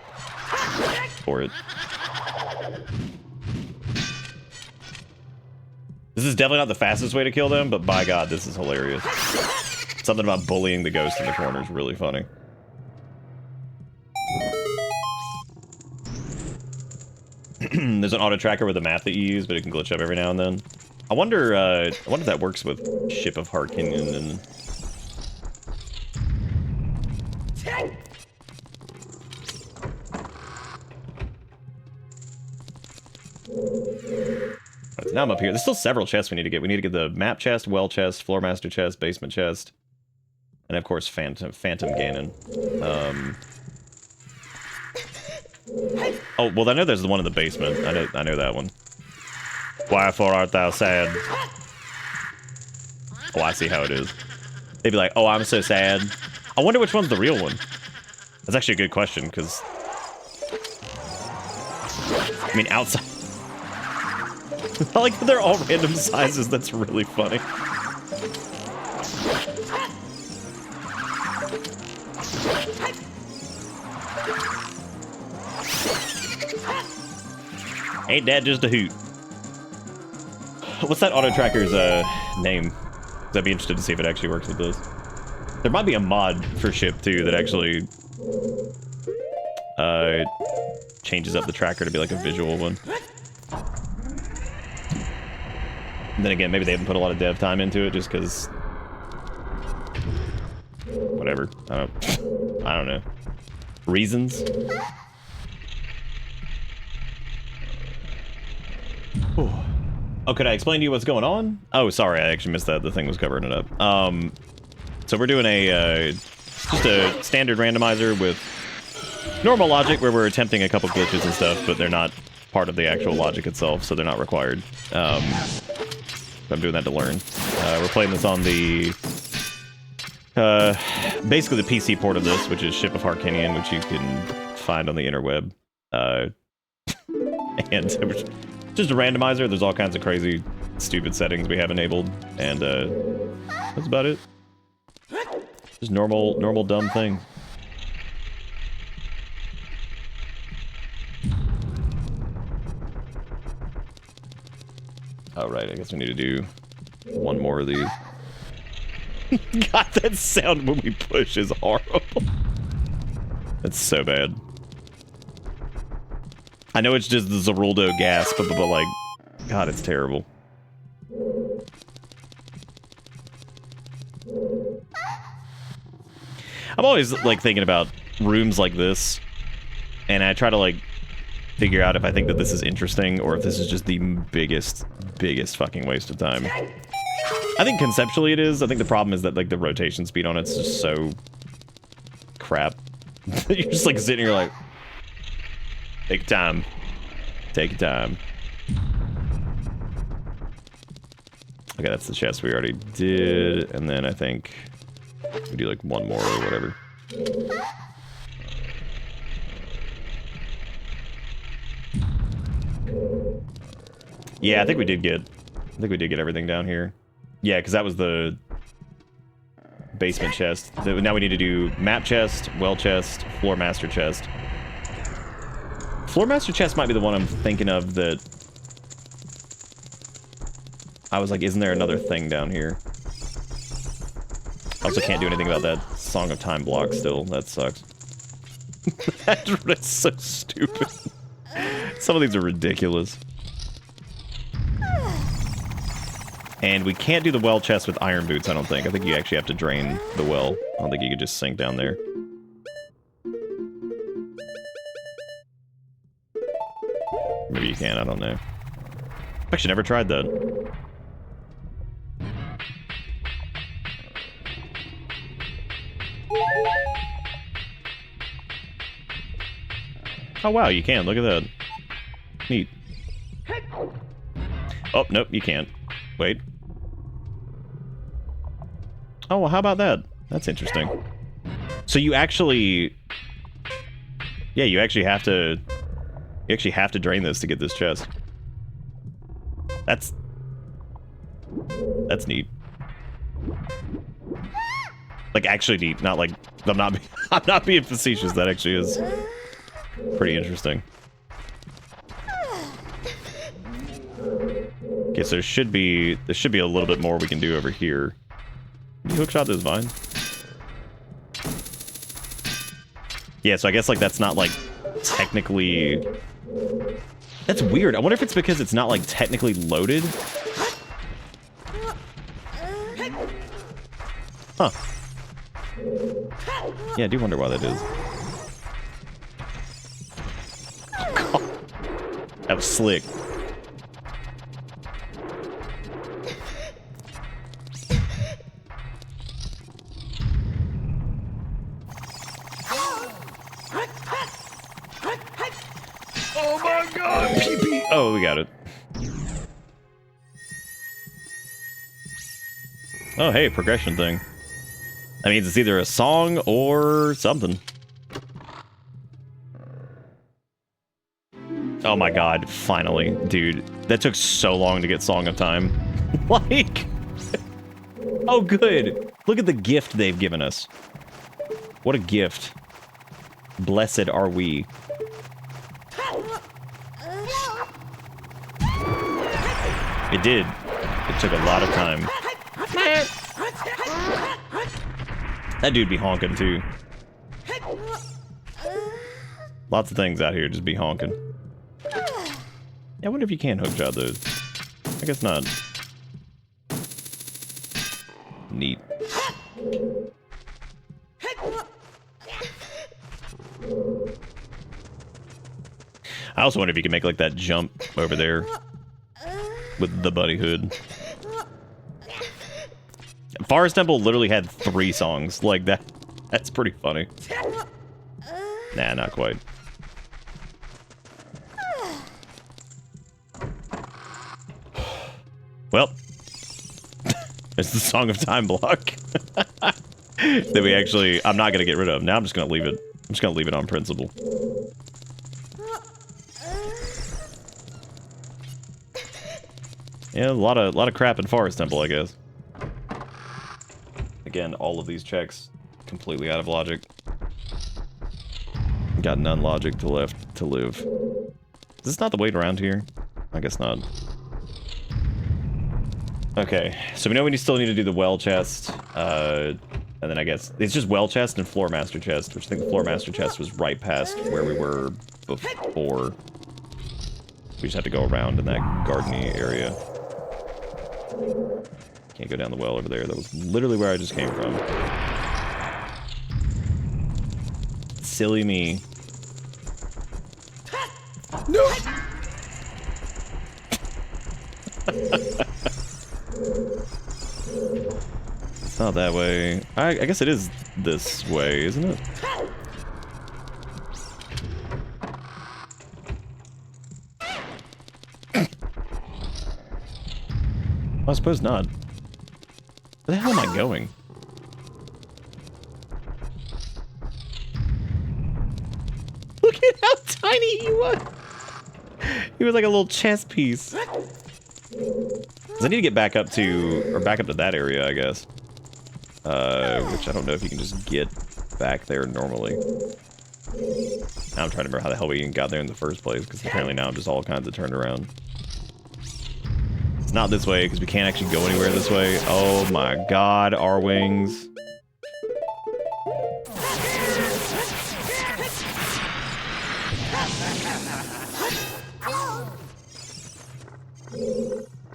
[SPEAKER 3] for it. This is definitely not the fastest way to kill them, but by God, this is hilarious. Something about bullying the ghost in the corner is really funny. There's an auto tracker with a map that you use, but it can glitch up every now and then. I wonder if that works with Ship of Harkinian and... Right, now I'm up here. There's still several chests we need to get. We need to get the map chest, well chest, floor master chest, basement chest, and of course Phantom Ganon. Oh, well, I know there's the one in the basement. I know that one. Wherefore art thou sad? Oh, I see how it is. They'd be like, oh, I'm so sad. I wonder which one's the real one. That's actually a good question, because... I mean, outside... I like that they're all random sizes. That's really funny. Ain't that just a hoot? What's that auto tracker's name? I'd be interested to see if it actually works with this. There might be a mod for Ship too that actually changes up the tracker to be like a visual one. And then again, maybe they haven't put a lot of dev time into it just because... Whatever. I don't know. Reasons? Oh, could I explain to you what's going on? Oh, sorry, I actually missed that. The thing was covering it up. So we're doing just a standard randomizer with normal logic where we're attempting a couple glitches and stuff, but they're not part of the actual logic itself, so they're not required. I'm doing that to learn. We're playing this on the... basically the PC port of this, which is Ship of Harkinian, which you can find on the interweb. And just a randomizer. There's all kinds of crazy, stupid settings we have enabled, and that's about it. Just normal dumb thing. All right, I guess we need to do one more of these. God, that sound when we push is horrible. That's so bad. I know it's just the Zeruldo gas, but like, God, it's terrible. I'm always like thinking about rooms like this, and I try to like figure out if I think that this is interesting or if this is just the biggest fucking waste of time. I think conceptually it is. I think the problem is that like the rotation speed on it's just so crap. You're just like sitting here like, take time. Take your time. Okay, that's the chest we already did, and then I think we do like one more or whatever. Yeah, I think we did get everything down here. Yeah, because that was the basement chest. Now we need to do map chest, well chest, floor master chest. Floor master chest might be the one I'm thinking of that I was like, isn't there another thing down here? I also can't do anything about that Song of Time block still. That sucks. That's so stupid. Some of these are ridiculous. And we can't do the well chest with iron boots, I don't think. I think you actually have to drain the well. I don't think you could just sink down there. Maybe you can, I don't know. I've actually never tried that. Oh wow, you can. Look at that. Neat. Oh, nope, you can't. Wait. Oh, well, how about that? That's interesting. So you actually... Yeah, you actually have to... You actually have to drain this to get this chest. That's neat. Like, actually neat, not like... I'm not being facetious, that actually is pretty interesting. Okay, so there should be a little bit more we can do over here. Can you hookshot those vines? Yeah, so I guess like that's not like technically... That's weird. I wonder if it's because it's not like technically loaded. Huh. Yeah, I do wonder why that is. Oh, that was slick.
[SPEAKER 1] Oh my god, pee-pee!
[SPEAKER 3] Oh, we got it. Oh, hey, progression thing. That means it's either a song or something. Oh my god, finally. Dude, that took so long to get Song of Time. Like... Oh, good. Look at the gift they've given us. What a gift. Blessed are we. It did. It took a lot of time. That dude be honking too. Lots of things out here just be honking. Yeah, I wonder if you can hookshot those. I guess not. Neat. I also wonder if you can make like that jump over there with the bunny hood. Forest Temple literally had 3 songs like that. That's pretty funny. Nah, not quite. Well, it's the Song of Time block that we actually, I'm not gonna get rid of. Now I'm just gonna leave it. I'm just gonna leave it on principle. Yeah, a lot of crap in Forest Temple, I guess. Again, all of these checks completely out of logic. Got none logic to left to live. Is this not the way around here? I guess not. Okay, so we know we still need to do the well chest, and then I guess it's just well chest and floor master chest, which I think the floor master chest was right past where we were before. We just had to go around in that gardeny area. Can't go down the well over there. That was literally where I just came from. Silly me.
[SPEAKER 1] No!
[SPEAKER 3] It's not that way. I guess it is this way, isn't it? I suppose not. Where the hell am I going? Look at how tiny he was! He was like a little chess piece. I need to get back up to, or back up to that area, I guess. Which I don't know if you can just get back there normally. Now I'm trying to remember how the hell we even got there in the first place, because apparently now I'm just all kinds of turned around. It's not this way, because we can't actually go anywhere this way. Oh my god, our wings.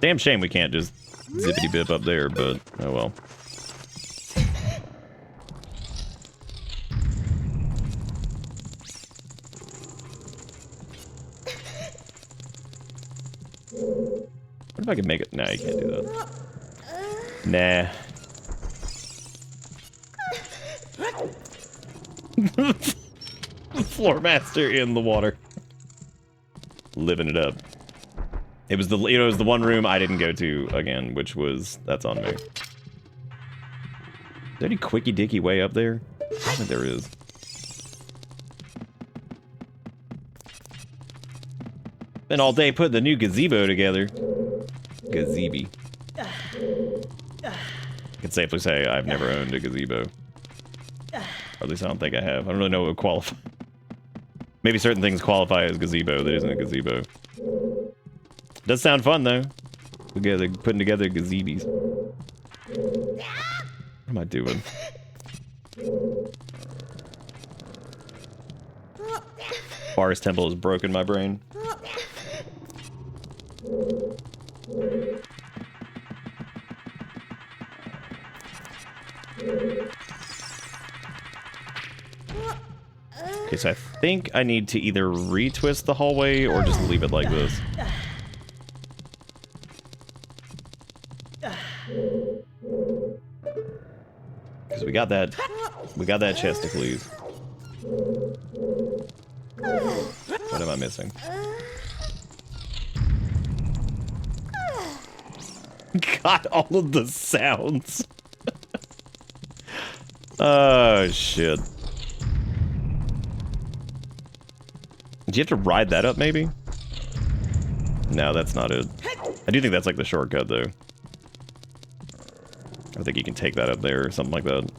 [SPEAKER 3] Damn shame we can't just zippity bip up there, but oh well. What if I can make it? Nah, you can't do that. Nah. Floor master in the water. Living it up. It was the, you know, it was the one room I didn't go to again, which was, that's on me. Is there any quickie dicky way up there? I don't think there is. Been all day putting the new gazebo together. Gazebo. I can safely say I've never owned a gazebo. Or at least I don't think I have. I don't really know what would qualify. Maybe certain things qualify as gazebo that isn't a gazebo. Does sound fun though. Together, putting together gazebos. What am I doing? Forest Temple has broken my brain. Okay, so I think I need to either retwist the hallway or just leave it like this. Because we got that chest to please. What am I missing? Got all of the sounds. Oh shit. Do you have to ride that up, maybe? No, that's not it. I do think that's like the shortcut, though. I think you can take that up there or something like that.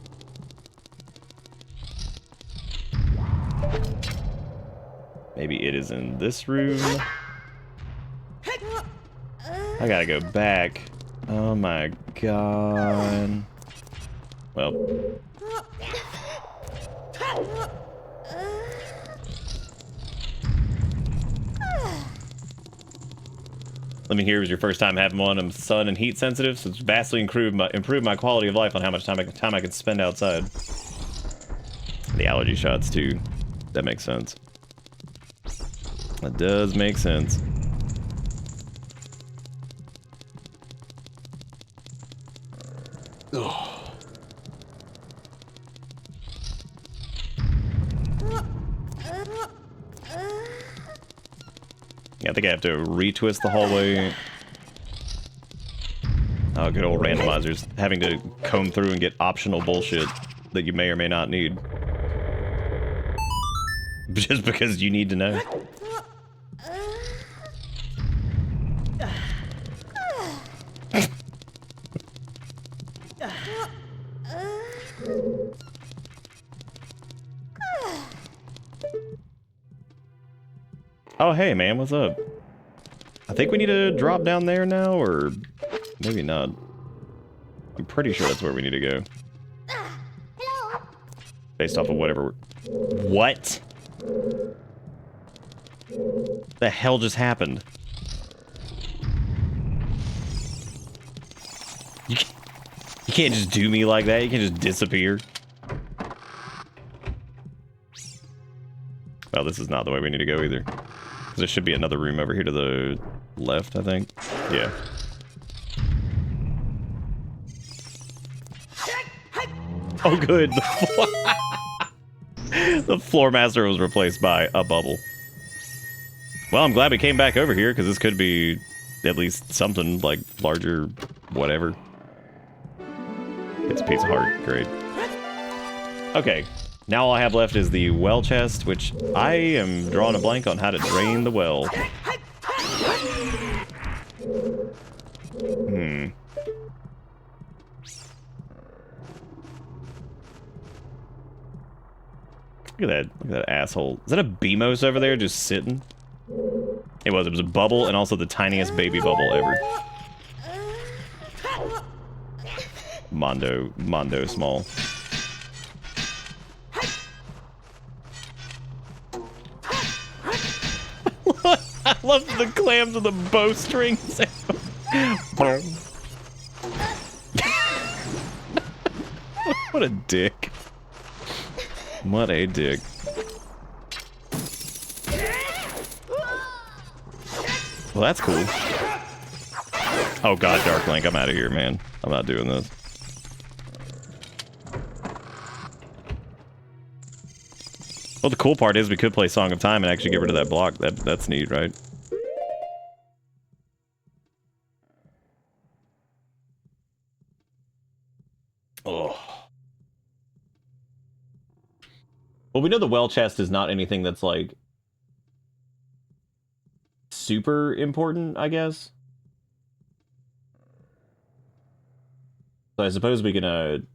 [SPEAKER 3] Maybe it is in this room. I gotta go back. Oh my god. Well. Let me hear it was your first time having one. I'm sun and heat sensitive, so it's vastly improved my quality of life on how much time I can spend outside. The allergy shots too. That makes sense. That does make sense. Ugh. Yeah, I think I have to retwist the hallway. Oh, good old randomizers. Having to comb through and get optional bullshit that you may or may not need. Just because you need to know. Oh, hey, man, what's up? I think we need to drop down there now, or maybe not. I'm pretty sure that's where we need to go. Based off of whatever... What? The hell just happened? You can't just do me like that. You can't just disappear. Well, this is not the way we need to go either. There should be another room over here to the left, I think. Yeah. Oh, good. The floor master was replaced by a bubble. Well, I'm glad we came back over here, because this could be at least something like larger whatever. It's a piece of heart. Great. Okay. Now all I have left is the well chest, which I am drawing a blank on how to drain the well. Look at that asshole. Is that a Beamos over there just sitting? It was a bubble and also the tiniest baby bubble ever. Mondo small. I love the clams with the bowstrings. What a dick. What a dick. Well, that's cool. Oh god, Dark Link, I'm out of here, man. I'm not doing this. Well, the cool part is we could play Song of Time and actually get rid of that block. That's neat, right? Oh. Well, we know the well chest is not anything that's, like, super important, I guess. So I suppose we can,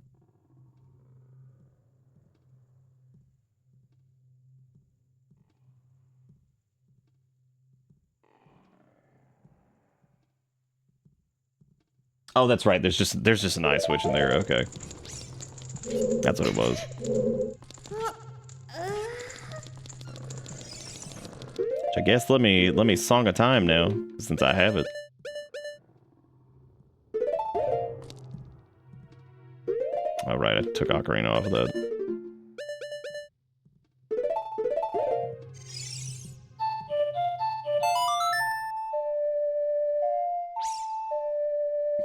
[SPEAKER 3] Oh, that's right. There's just an eye switch in there. Okay. That's what it was. Which I guess let me Song of Time now, since I have it. All right, I took Ocarina off of that.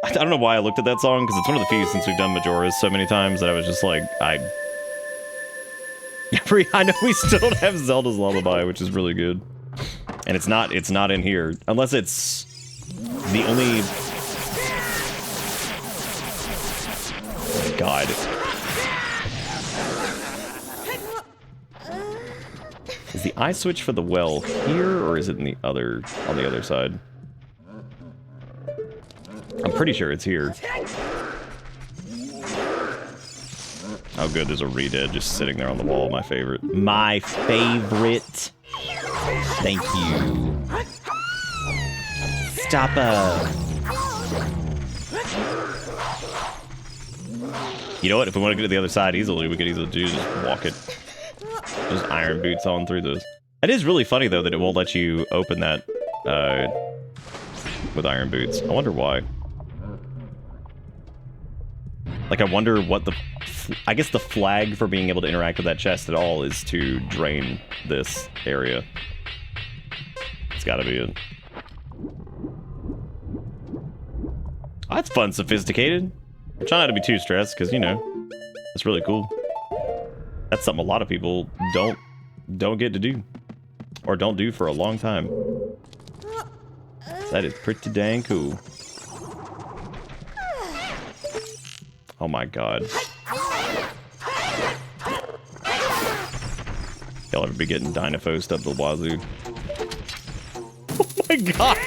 [SPEAKER 3] I don't know why I looked at that song, because it's one of the few since we've done Majora's so many times that I was just like, I know we still don't have Zelda's Lullaby, which is really good. And it's not in here. Unless it's the only... Oh, God. Is the eye switch for the well here, or is it on the other side? I'm pretty sure it's here. Oh good, there's a Redead just sitting there on the wall, my favorite. My favorite! Thank you. Stop You know what, if we want to get to the other side easily, we could easily just walk it. Just iron boots on through this. It is really funny though that it won't let you open that with iron boots. I wonder why. Like, I wonder what the... I guess the flag for being able to interact with that chest at all is to drain this area. It's gotta be it. Oh, that's fun, sophisticated. I'm trying not to be too stressed, because, you know, it's really cool. That's something a lot of people don't get to do. Or don't do for a long time. That is pretty dang cool. Oh my god. Y'all ever be getting Dynafosed up the wazoo? Oh my god!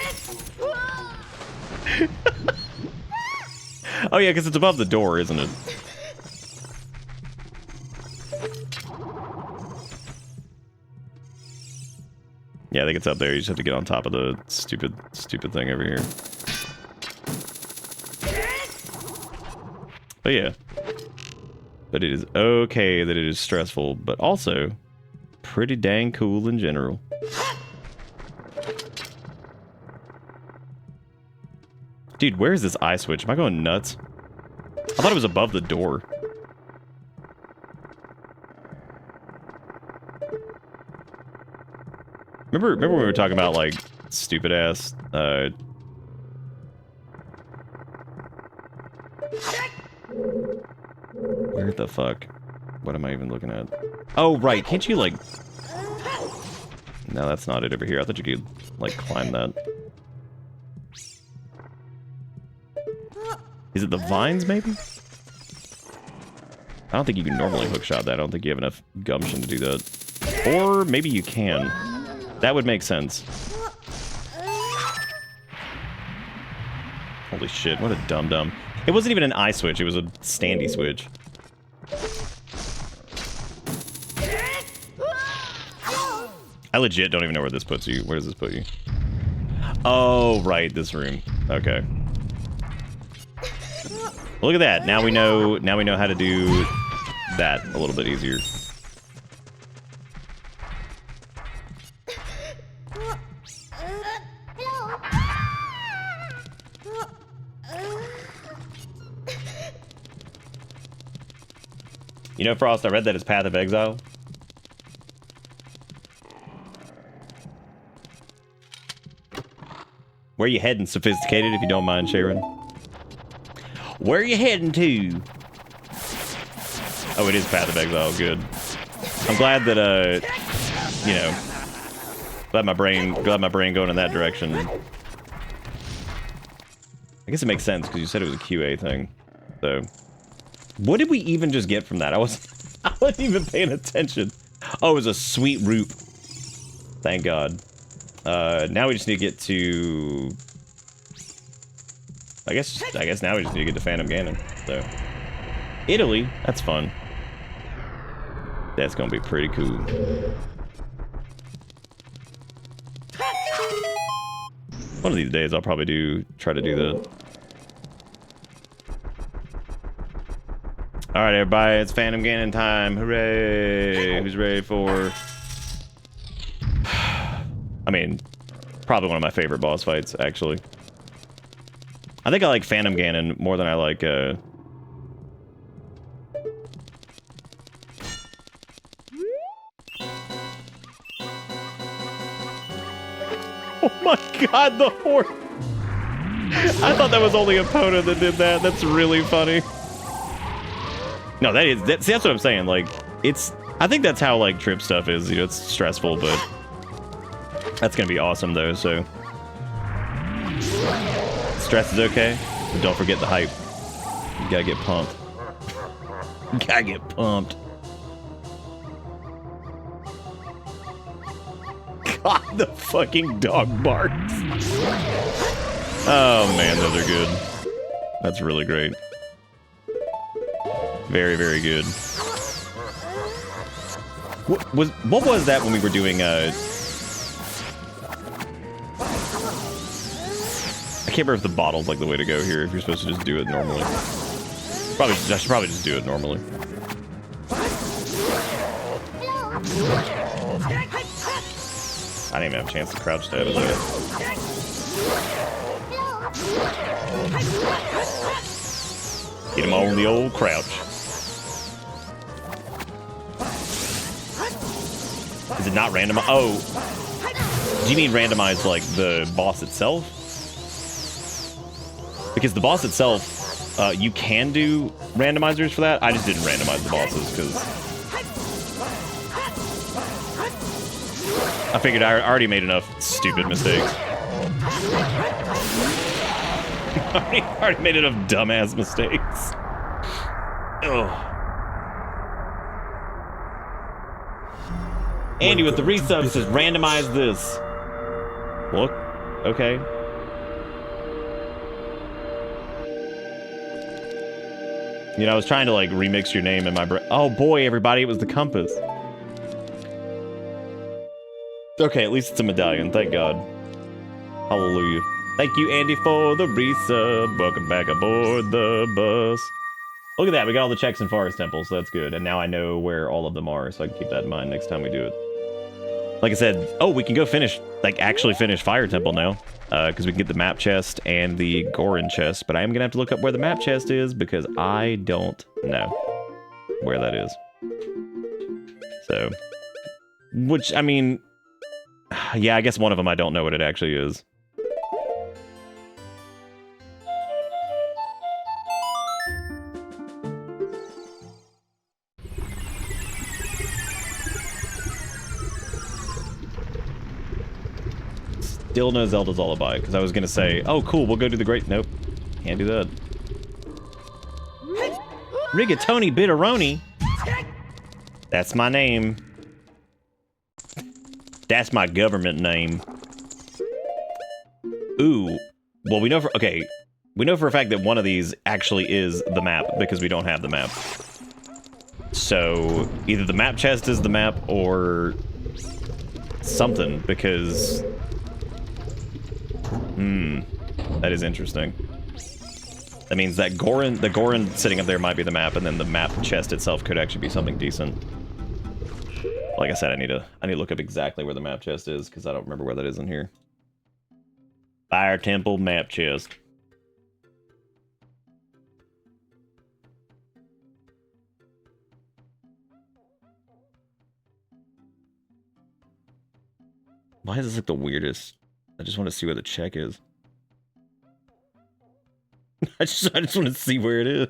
[SPEAKER 3] Oh yeah, because it's above the door, isn't it? Yeah, I think it's up there. You just have to get on top of the stupid thing over here. But yeah. But it is okay that it is stressful, but also pretty dang cool in general. Dude, where's this eye switch? Am I going nuts? I thought it was above the door. Remember when we were talking about, like, stupid ass, where the fuck? What am I even looking at? Oh, right. Can't you, like... No, that's not it over here. I thought you could, like, climb that. Is it the vines, maybe? I don't think you can normally hookshot that. I don't think you have enough gumption to do that. Or maybe you can. That would make sense. Holy shit, what a dum-dum. It wasn't even an eye switch, it was a standy switch. I legit don't even know where this puts you. Where does this put you? Oh, right, this room. Okay. Look at that. Now we know how to do that a little bit easier. You know, Frost, I read that it's Path of Exile. Where you heading, Sophisticated, if you don't mind sharing? Where you heading to? Oh, it is Path of Exile. Good. I'm glad that, you know, glad my brain going in that direction. I guess it makes sense because you said it was a QA thing. So, what did we even just get from that? I wasn't even paying attention. Oh, it was a sweet root. Thank God. Now we just need to get to... I guess now we just need to get to Phantom Ganon. So, Italy, that's fun. That's gonna be pretty cool. One of these days I'll probably try to do that. Alright everybody, it's Phantom Ganon time. Hooray! Who's ready for... I mean, probably one of my favorite boss fights, actually. I think I like Phantom Ganon more than I like, Oh my god, the horse! I thought that was only Epona that did that. That's really funny. No, that's what I'm saying. Like, I think that's how, like, trip stuff is. You know, it's stressful, but that's gonna be awesome, though, so. Stress is okay, but don't forget the hype. You gotta get pumped. You gotta get pumped. God, the fucking dog barks. Oh, man, those are good. That's really great. Very, very good. What was that when we were doing, I can't remember if the bottle's like the way to go here, if you're supposed to just do it normally. I should probably just do it normally. I didn't even have a chance to crouch stab it there. Get him on the old crouch. Is it not randomized? Oh. Do you mean randomized like the boss itself? Because the boss itself, you can do randomizers for that. I just didn't randomize the bosses because I figured I already made enough stupid mistakes. I already made enough dumbass mistakes. Ugh. Andy with the resub says randomize this. Look, okay. You know, I was trying to like remix your name in my brain. Oh boy, everybody, it was the compass. Okay, at least it's a medallion, thank God. Hallelujah. Thank you, Andy, for the resub. Welcome back aboard the bus. Look at that, we got all the checks in Forest Temple, so that's good. And now I know where all of them are, so I can keep that in mind next time we do it. Like I said, oh, we can go finish, like actually finish Fire Temple now. Because we can get the map chest and the Goron chest. But I am going to have to look up where the map chest is because I don't know where that is. So, which, I mean, yeah, I guess one of them I don't know what it actually is. Still no Zelda's Lullaby, because I was going to say, oh, cool, we'll go do the great... Nope, can't do that. Rigatoni Bitteroni. That's my name. That's my government name. Ooh. Well, we know for a fact that one of these actually is the map because we don't have the map. So either the map chest is the map or something, because that is interesting. That means that the Goron sitting up there might be the map, and then the map chest itself could actually be something decent. Like I said, I need to look up exactly where the map chest is, because I don't remember where that is in here. Fire Temple map chest. Why is this like the weirdest? I just want to see where the check is. I just want to see where it is.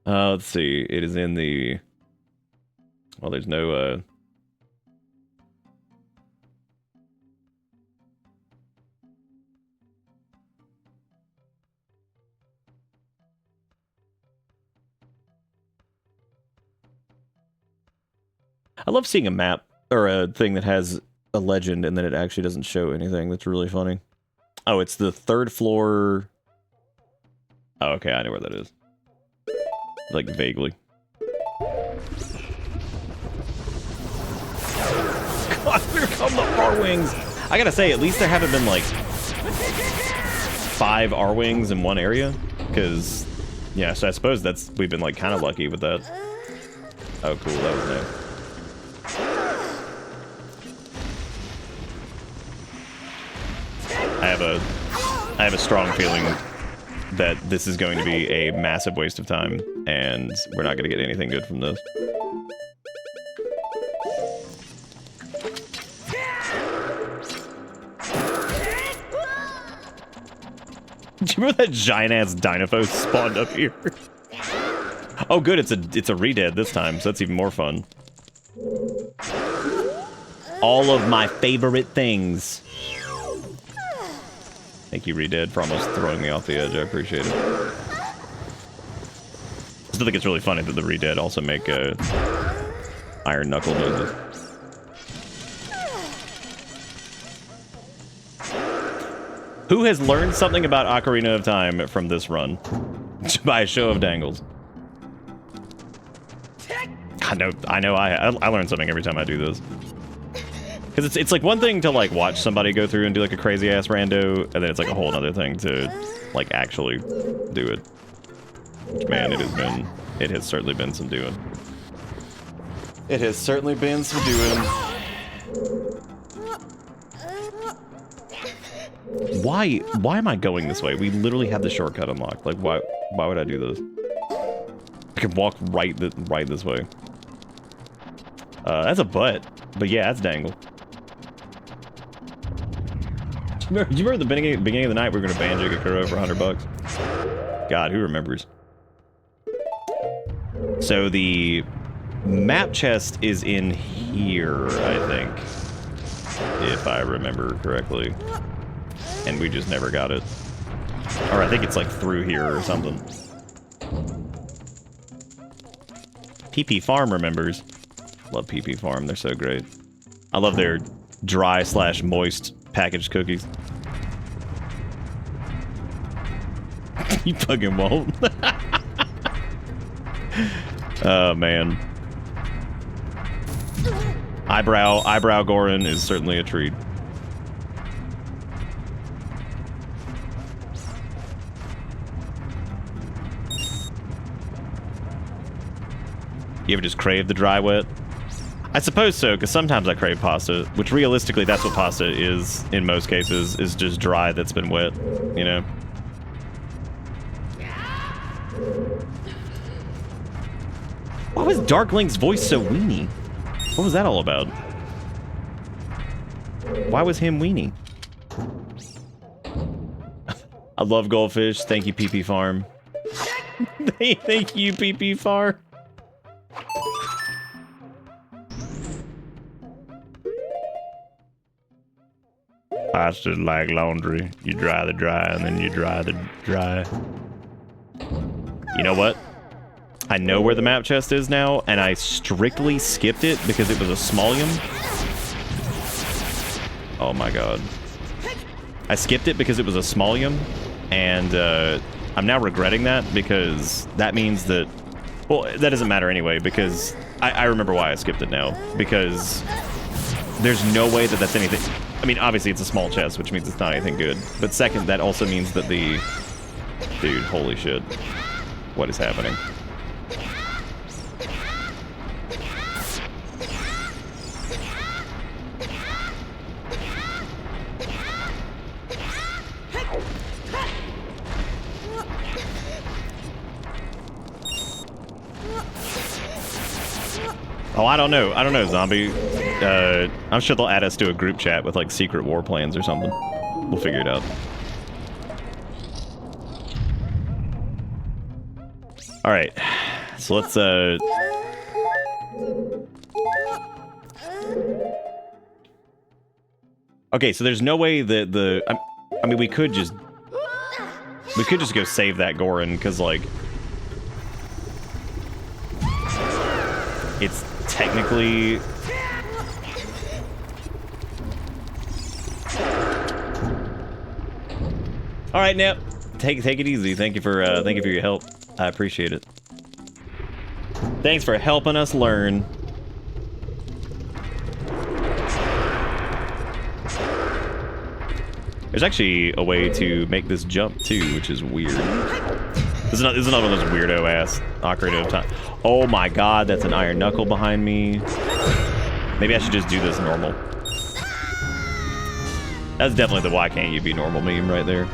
[SPEAKER 3] Let's see. It is in the... Well, there's no... I love seeing a map or a thing that has a legend and then it actually doesn't show anything. That's really funny. Oh, it's the 3rd floor. Oh, okay, I know where that is. Like, vaguely. God, here come the R-Wings! I gotta say, at least there haven't been, like, 5 R-Wings in one area. Because, yeah, so I suppose we've been, like, kind of lucky with that. Oh, cool, that was nice. I have a strong feeling that this is going to be a massive waste of time, and we're not going to get anything good from this. Do you remember that giant-ass Dynafo spawned up here? Oh, good, it's a redead this time, so that's even more fun. All of my favorite things. Thank you, Redead, for almost throwing me off the edge. I appreciate it. I still think it's really funny that the Redead also make Iron Knuckle noises. Who has learned something about Ocarina of Time from this run? By a show of dangles. I know I learn something every time I do this. Because it's like one thing to like watch somebody go through and do like a crazy ass rando, and then it's like a whole other thing to like actually do it. Which, man, it has certainly been some doing. It has certainly been some doing. Why am I going this way? We literally have the shortcut unlocked. Like, why would I do this? I can walk right this way. That's a butt, but yeah, that's dangle. Do you remember the beginning of the night we were going to Banjo Kuro for $100? God, who remembers? So the map chest is in here, I think, if I remember correctly. And we just never got it. Or I think it's like through here or something. PP Farm remembers. Love PP Farm, they're so great. I love their dry/moist packaged cookies. You fucking won't. Oh, man. Eyebrow Goron is certainly a treat. You ever just crave the dry wet? I suppose so, because sometimes I crave pasta, which realistically that's what pasta is in most cases, is just dry that's been wet, you know? Why was Dark Link's voice so weenie? What was that all about? Why was him weenie? I love goldfish. Thank you, PP Farm. Thank you, PP Farm. Pasta's like laundry. You dry the dry, and then you dry the dry. You know what? I know where the map chest is now, and I strictly skipped it because it was a smallium. Oh my god. I skipped it because it was a smallium, and I'm now regretting that because that means that... Well, that doesn't matter anyway, because I remember why I skipped it now. Because there's no way that that's anything... I mean, obviously it's a small chest, which means it's not anything good. But second, that also means that the... Dude, holy shit. What is happening? Oh, I don't know. I don't know, zombie. I'm sure they'll add us to a group chat with, like, secret war plans or something. We'll figure it out. Alright. So let's, Okay, so there's no way that the... I mean, we could just go save that Goron, because, like... It's technically... All right, Nip. Take it easy. Thank you for your help. I appreciate it. Thanks for helping us learn. There's actually a way to make this jump too, which is weird. This is another one of those weirdo ass Ocarina of Time. Oh my god, that's an iron knuckle behind me. Maybe I should just do this normal. That's definitely the why can't you be normal meme right there.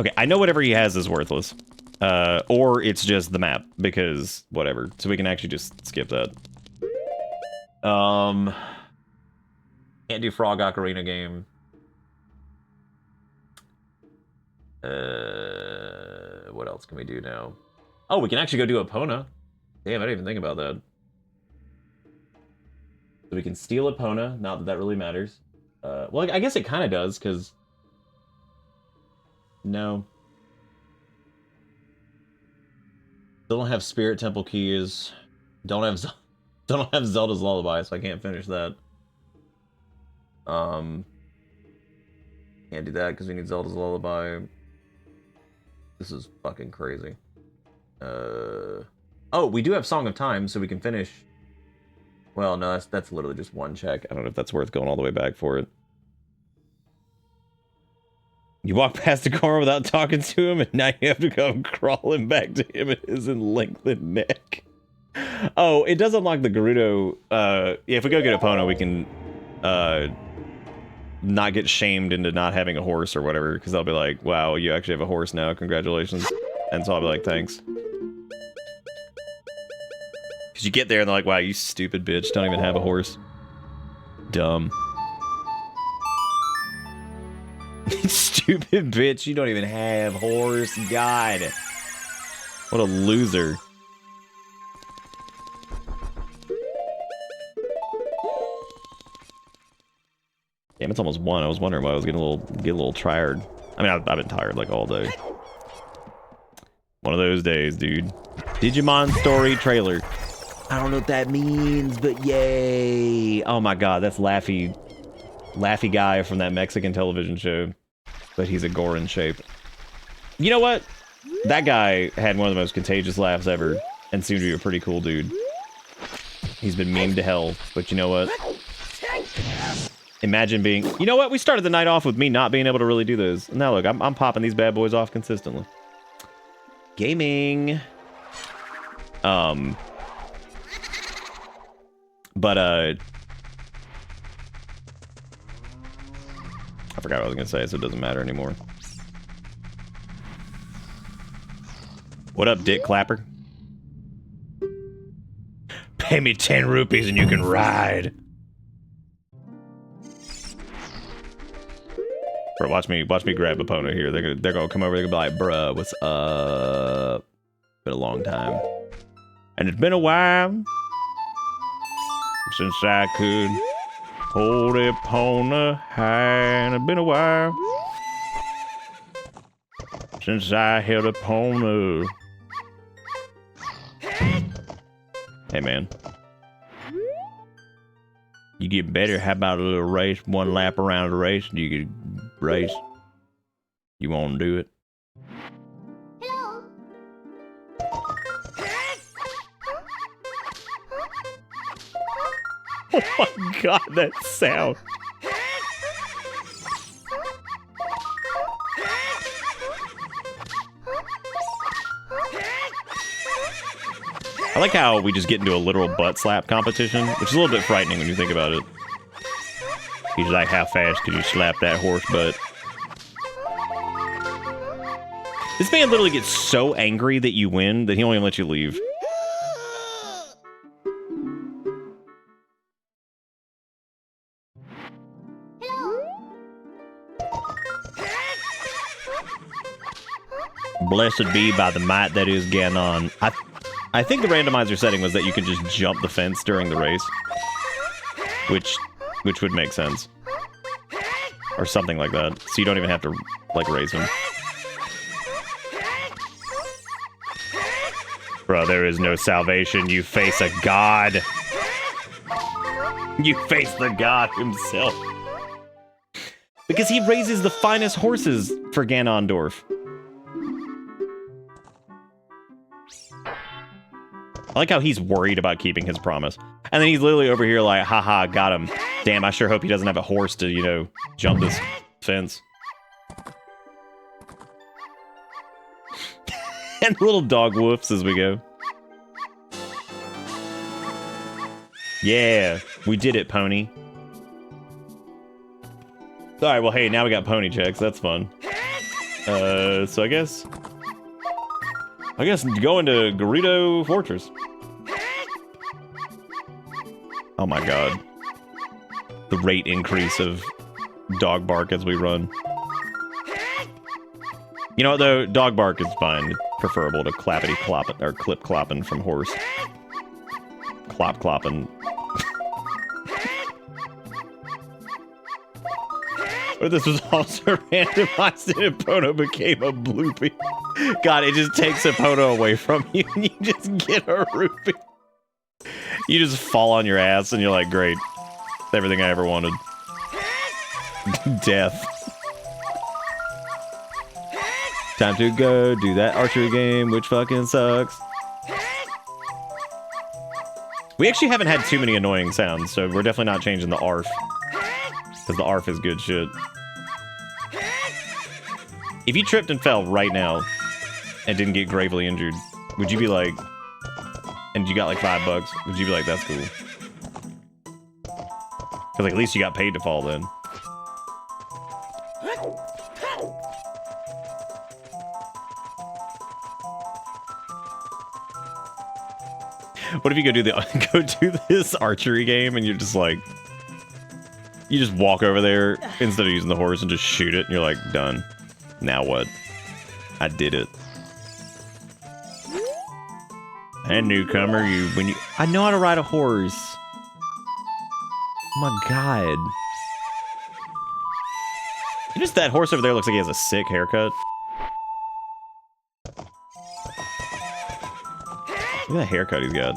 [SPEAKER 3] Okay, I know whatever he has is worthless. Or it's just the map, because whatever. So we can actually just skip that. Can't do Frog Ocarina game. What else can we do now? Oh, we can actually go do Epona. Damn, I didn't even think about that. So we can steal Epona, not that that really matters. Well, I guess it kind of does, because... No. Still don't have Spirit Temple keys. Don't have Zelda's Lullaby, so I can't finish that. Can't do that because we need Zelda's Lullaby. This is fucking crazy. Oh, we do have Song of Time, so we can finish. Well, no, that's literally just one check. I don't know if that's worth going all the way back for it. You walk past the corner without talking to him, and now you have to come crawling back to him and his lengthened neck. Oh, it does unlock the Gerudo. If we go get Epona, we can not get shamed into not having a horse or whatever, because they'll be like, wow, you actually have a horse now, congratulations. And so I'll be like, thanks. Because you get there and they're like, wow, you stupid bitch, don't even have a horse. Dumb. Stupid bitch, you don't even have horse. God. What a loser. Damn, it's almost 1. I was wondering why I was getting a little tired. I mean, I've been tired like all day. One of those days, dude. Digimon story trailer. I don't know what that means, but yay. Oh my god, that's Laffy guy from that Mexican television show. But he's a Goron shape. You know what? That guy had one of the most contagious laughs ever and seemed to be a pretty cool dude. He's been memed to hell, but you know what? Imagine being... You know what? We started the night off with me not being able to really do those. Now look, I'm popping these bad boys off consistently. Gaming. But, I forgot what I was gonna say, so it doesn't matter anymore. What up, Dick Clapper? Pay me 10 rupees and you can ride. Bro, watch me grab Epona here. They're gonna come over. They're gonna be like, bruh, what's up? Been a long time, and it's been a while. since I could hold it upon a high. It's been a while since I held upon a... Hey, man. You get better. How about a little race? One lap around the race. You could race. You want to do it?
[SPEAKER 4] Hello.
[SPEAKER 3] Oh my god, that sound. I like how we just get into a literal butt slap competition, which is a little bit frightening when you think about it. He's like, how fast can you slap that horse butt? This man literally gets so angry that you win that he won't even let you leave. Blessed be by the might that is Ganon. I think the randomizer setting was that you could just jump the fence during the race. Which would make sense. Or something like that. So you don't even have to, like, raise him. Bro, there is no salvation. You face a god. You face the god himself. Because he raises the finest horses for Ganondorf. I like how he's worried about keeping his promise. And then he's literally over here like, haha, got him. Damn, I sure hope he doesn't have a horse to, you know, jump this fence. And little dog woofs as we go. Yeah, we did it, pony. Alright, well, hey, now we got pony checks. That's fun. So I guess go into Gerudo Fortress. Oh my god. The rate increase of dog bark as we run. You know what, though? Dog bark is fine. It's preferable to clappity cloppin' or clip cloppin' from horse. Clop cloppin'. But this was also randomized and Epona became a bloopy. God, it just takes Epona away from you and you just get a rupee. You just fall on your ass and you're like, great. Everything I ever wanted. Death. Time to go do that archery game, which fucking sucks. We actually haven't had too many annoying sounds, so we're definitely not changing the ARF. Because the ARF is good shit. If you tripped and fell right now and didn't get gravely injured, would you be like, and you got like $5, would you be like, that's cool? Because like, at least you got paid to fall then. What if you go do this archery game and you're just like, you just walk over there instead of using the horse and just shoot it and you're like, done. Now what? I did it. And newcomer, I know how to ride a horse. Oh my god. Just that horse over there looks like he has a sick haircut. Look at that haircut he's got.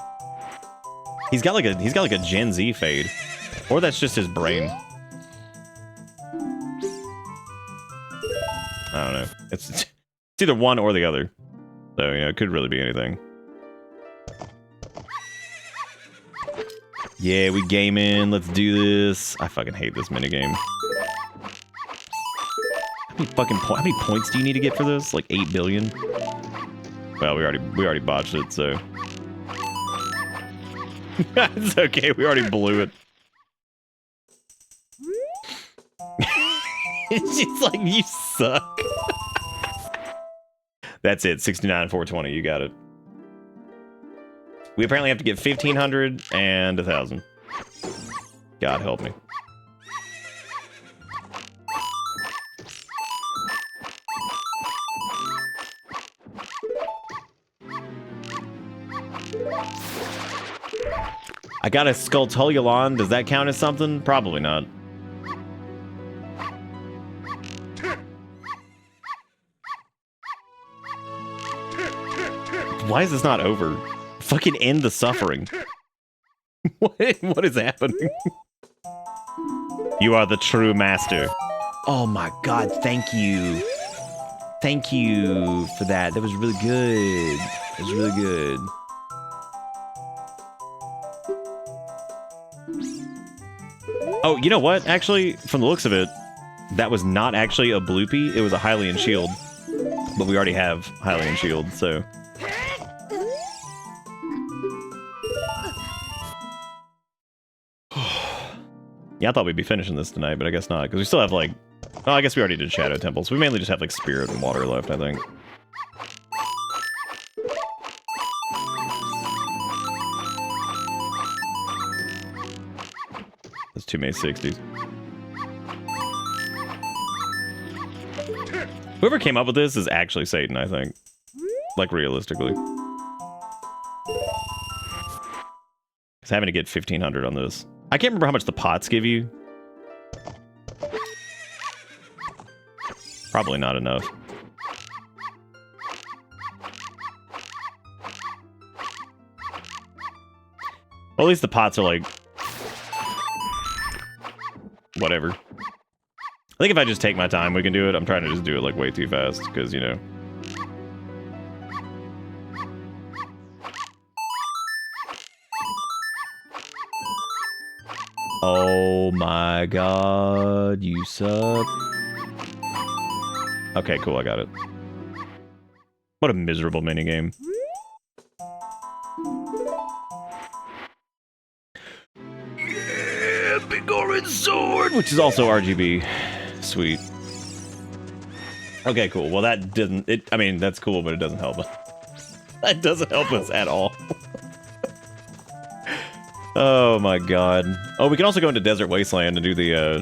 [SPEAKER 3] He's got like a Gen Z fade. Or that's just his brain. I don't know. It's either one or the other. So, you know, it could really be anything. Yeah, we game in. Let's do this. I fucking hate this minigame. How many points do you need to get for this? Like 8 billion? Well, we already botched it, so. It's okay, we already blew it. She's like, you suck. That's it, 69,420, you got it. We apparently have to get 1,500 and 1,000. God help me. I got a Skulltululon. Does that count as something? Probably not. Why is this not over? Fucking end the suffering. What is happening? You are the true master. Oh my god, thank you. Thank you for that. That was really good. It was really good. Oh, you know what? Actually, from the looks of it, that was not actually a bloopy. It was a Hylian shield. But we already have Hylian shield, so... Yeah, I thought we'd be finishing this tonight, but I guess not, because we still have, like... Oh, I guess we already did Shadow Temples. We mainly just have, like, Spirit and Water left, I think. That's too many 60s. Whoever came up with this is actually Satan, I think. Like, realistically. Because having to get 1,500 on this. I can't remember how much the pots give you. Probably not enough. Well, at least the pots are like... whatever. I think if I just take my time, we can do it. I'm trying to just do it like way too fast, because, you know... Oh my god, you suck. Okay, cool, I got it. What a miserable minigame. Yeah, big orange sword! Which is also RGB. Sweet. Okay, cool. Well, that didn't... I mean, that's cool, but it doesn't help us. That doesn't help us at all. Oh my god. Oh, we can also go into Desert Wasteland and do the,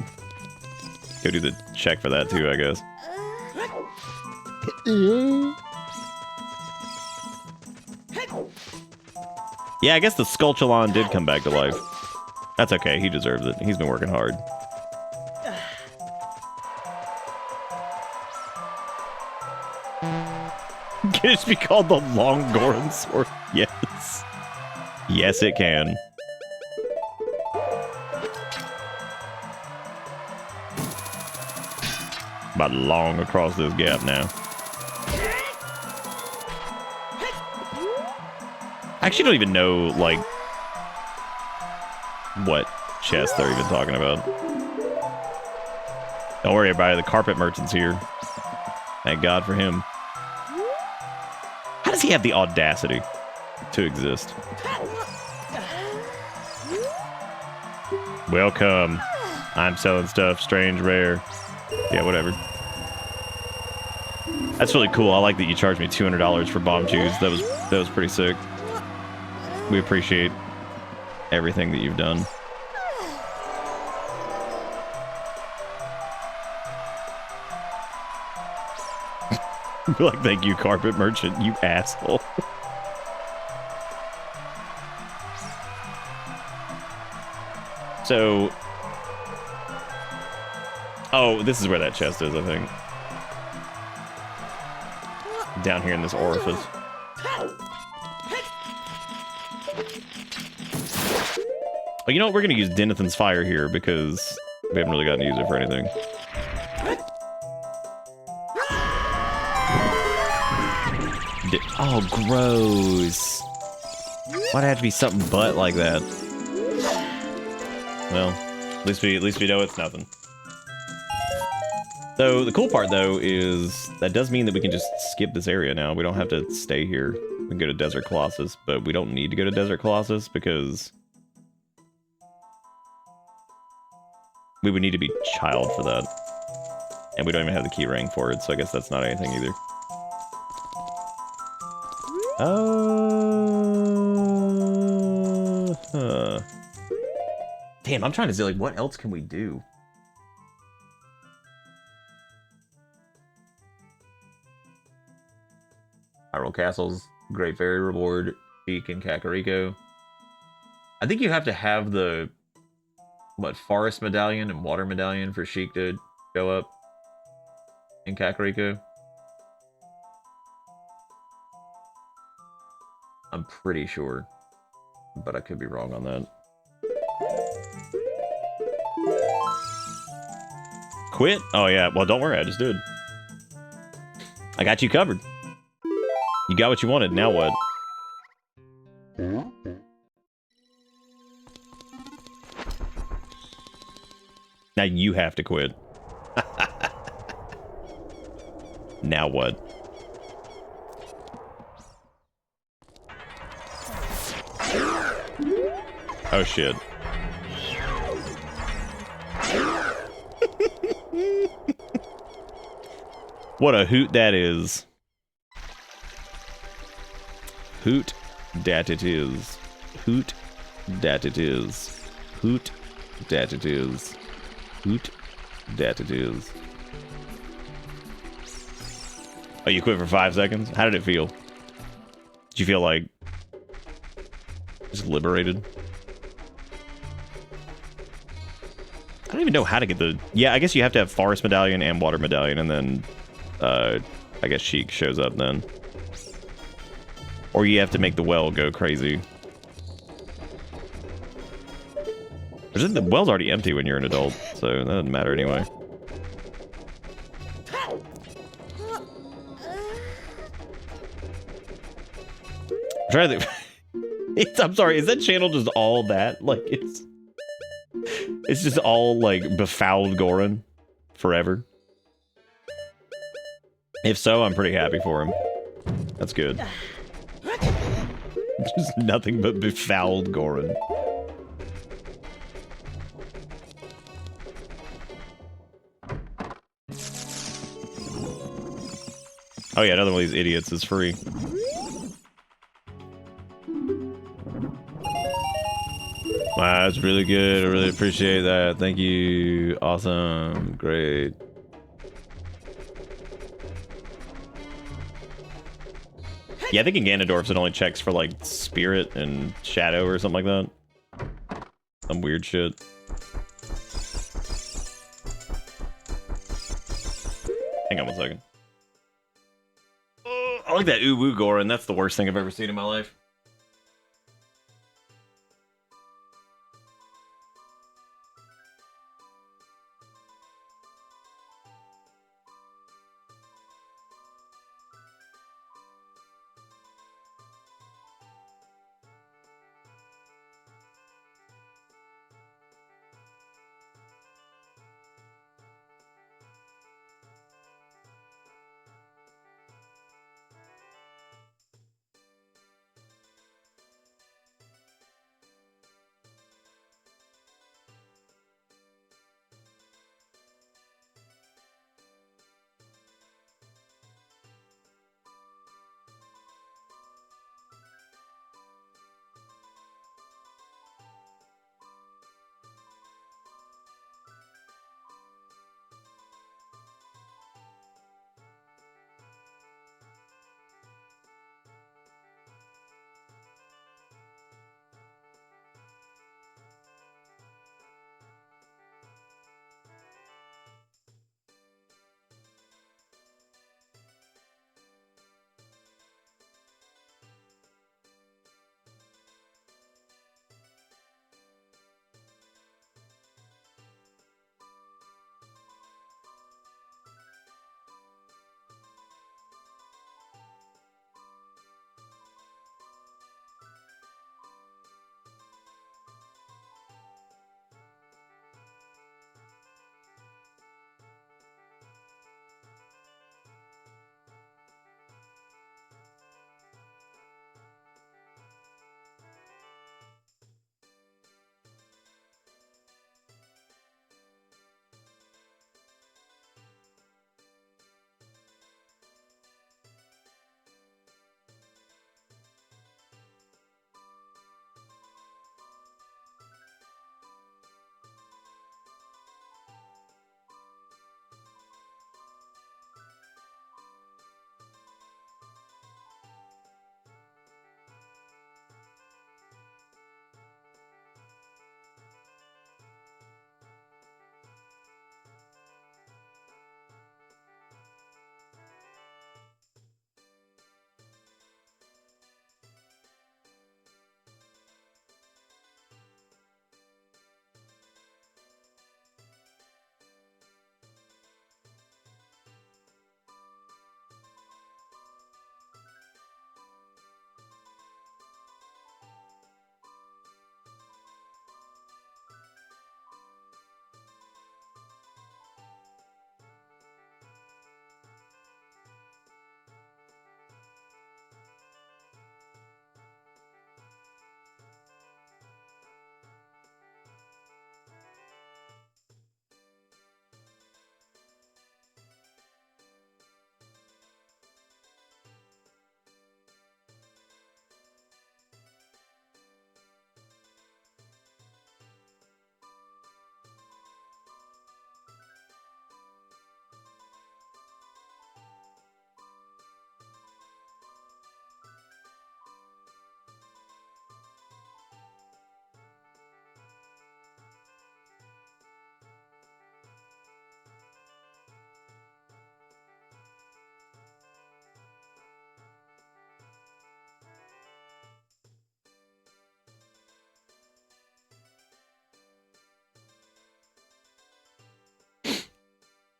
[SPEAKER 3] go do the check for that too, I guess. Yeah, I guess the Skulltulon did come back to life. That's okay, he deserves it. He's been working hard. Can it just be called the Longoran Sword? Yes. Yes, it can. About long across this gap now. I actually don't even know, like, what chest they're even talking about. Don't worry about it, the carpet merchant's here. Thank God for him. How does he have the audacity to exist? Welcome. I'm selling stuff, strange, rare. Yeah, whatever. That's really cool. I like that you charged me $200 for bomb chews. That was pretty sick. We appreciate everything that you've done. Like, thank you, carpet merchant, you asshole. So... oh, this is where that chest is, I think. Down here in this orifice. Oh, you know what? We're gonna use Denethon's Fire here because we haven't really gotten to use it for anything. Oh, gross. Why'd it have to be something but like that? Well, at least we know it's nothing. So the cool part though is that does mean that we can just skip this area now. We don't have to stay here. We can go to Desert Colossus, but we don't need to go to Desert Colossus because we would need to be child for that. And we don't even have the key ring for it, so I guess that's not anything either. Damn, I'm trying to say, like, what else can we do? Hyrule Castles, Great Fairy Reward, Peak, and Kakariko. I think you have to have the what forest medallion and water medallion for Sheik to go up in Kakariko. I'm pretty sure, but I could be wrong on that. Quit? Oh yeah, well don't worry, I just did. I got you covered. You got what you wanted, now what? Now you have to quit. Now what? Oh shit. What a hoot that is. Hoot dat it is. Hoot dat it is. Hoot dat it is. Hoot dat it is. Oh, you quit for 5 seconds? How did it feel? Did you feel like just liberated? I don't even know how to get the... Yeah, I guess you have to have Forest Medallion and Water Medallion, and then I guess Sheik shows up then. Or you have to make the well go crazy. The well's already empty when you're an adult, so that doesn't matter anyway. I'm trying to think. I'm sorry, is that channel just all that? Like, it's just all, like, befouled Goron forever? If so, I'm pretty happy for him. That's good. Just nothing but befouled Goron. Oh yeah, another one of these idiots is free. Wow, that's really good. I really appreciate that. Thank you. Awesome. Great. Yeah, I think in Ganondorf's it only checks for like spirit and shadow or something like that. Some weird shit. Hang on one second. Oh, I like that Uwu Goron. That's the worst thing I've ever seen in my life.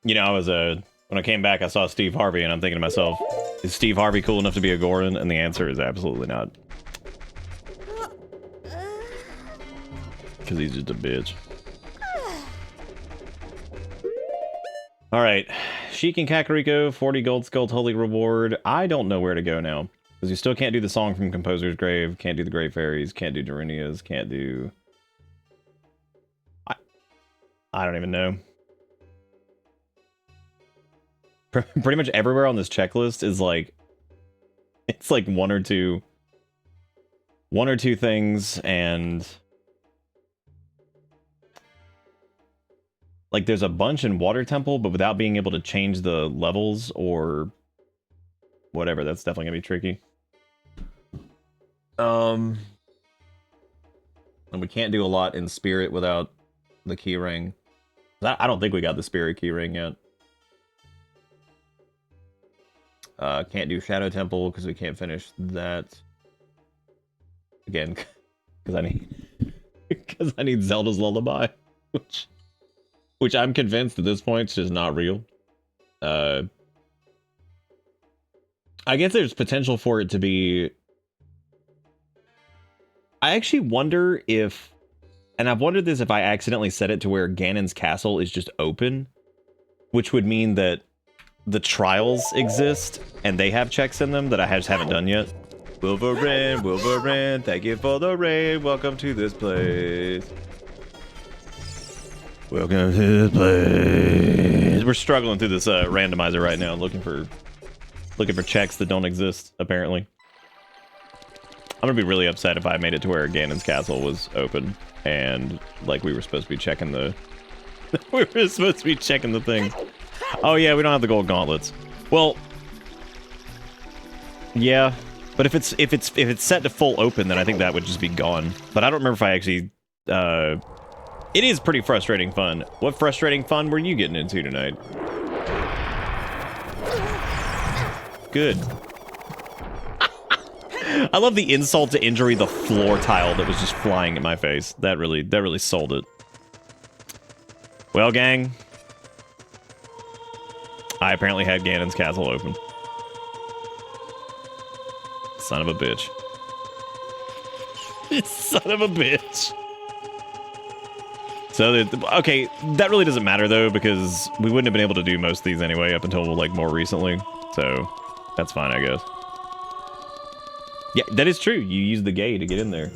[SPEAKER 3] You know, I was when I came back, I saw Steve Harvey, and I'm thinking to myself, is Steve Harvey cool enough to be a Goron? And the answer is absolutely not. Because he's just a bitch. Alright. Sheik and Kakariko, 40 gold skulls, holy reward. I don't know where to go now. Because you still can't do the song from Composer's Grave, can't do the Grave Fairies, can't do Dorinia's, can't do... I don't even know. Pretty much everywhere on this checklist is like... It's like one or two things, and... Like, there's a bunch in Water Temple, but without being able to change the levels or whatever, that's definitely gonna be tricky. And we can't do a lot in Spirit without the key ring. I don't think we got the Spirit key ring yet. Can't do Shadow Temple because we can't finish that. Again, because I need Zelda's Lullaby, which I'm convinced at this point is just not real. I guess there's potential for it to be... I actually wonder if... And I've wondered this if I accidentally set it to where Ganon's castle is just open, which would mean that the trials exist, and they have checks in them that I just haven't done yet. Wolverine, thank you for the raid. Welcome to this place. Welcome to this place. We're struggling through this randomizer right now, looking for checks that don't exist, apparently. I'm gonna be really upset if I made it to where Ganon's castle was open, and like we were supposed to be checking the things. Oh yeah, we don't have the gold gauntlets. Well, yeah, but if it's set to full open, then I think that would just be gone. But I don't remember if I actually. It is pretty frustrating fun. What frustrating fun were you getting into tonight? Good. I love the insult to injury, the floor tile that was just flying at my face. That really sold it. Well, gang, I apparently had Ganon's castle open. Son of a bitch. Son of a bitch. So, okay, that really doesn't matter, though, because we wouldn't have been able to do most of these anyway up until, like, more recently. So, that's fine, I guess. Yeah, that is true. You use the gate to get in there.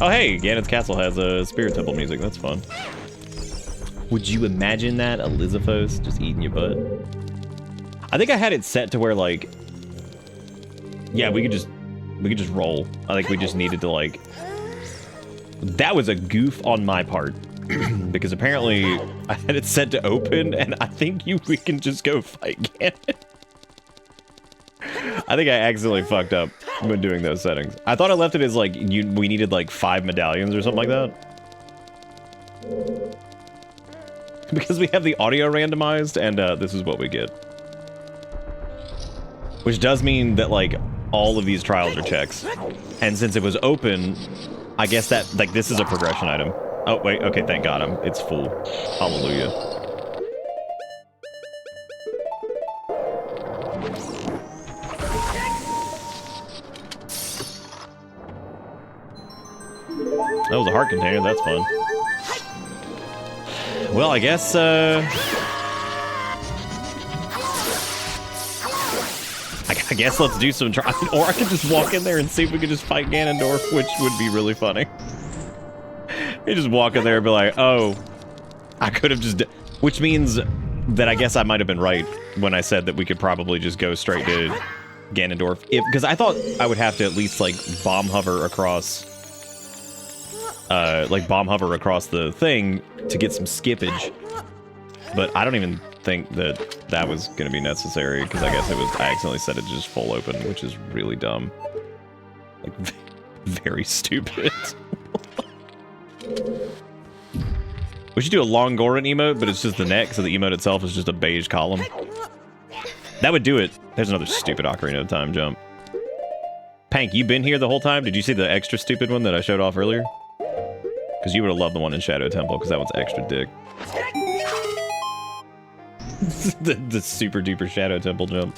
[SPEAKER 3] Oh, hey, Ganon's castle has a Spirit Temple music. That's fun. Would you imagine that? Elizabeth just eating your butt? I think I had it set to where, like... Yeah, we could just roll. I think we just needed to, like... That was a goof on my part. Because apparently I had it set to open, and I think we can just go fight Ganon. I think I accidentally fucked up when doing those settings. I thought I left it as like we needed like 5 medallions or something like that. Because we have the audio randomized, and this is what we get. Which does mean that like all of these trials are checks. And since it was open, I guess that like this is a progression item. Oh wait, okay, thank God it's full. Hallelujah. That was a heart container, that's fun. Well, I guess, I guess let's do some try, or I could just walk in there and see if we could just fight Ganondorf, which would be really funny. You just walk in there and be like, oh, I could have just, which means that I guess I might have been right when I said that we could probably just go straight to Ganondorf, because I thought I would have to at least like bomb hover across the thing to get some skippage, but I don't even think that was going to be necessary, because I guess I accidentally set it to just full open, which is really dumb. Like, very stupid. We should do a long Goron emote, but it's just the neck, so the emote itself is just a beige column. That would do it. There's another stupid Ocarina of Time jump. Pank, you been here the whole time? Did you see the extra stupid one that I showed off earlier? Because you would have loved the one in Shadow Temple, because that one's extra dick. the super duper shadow temple jump.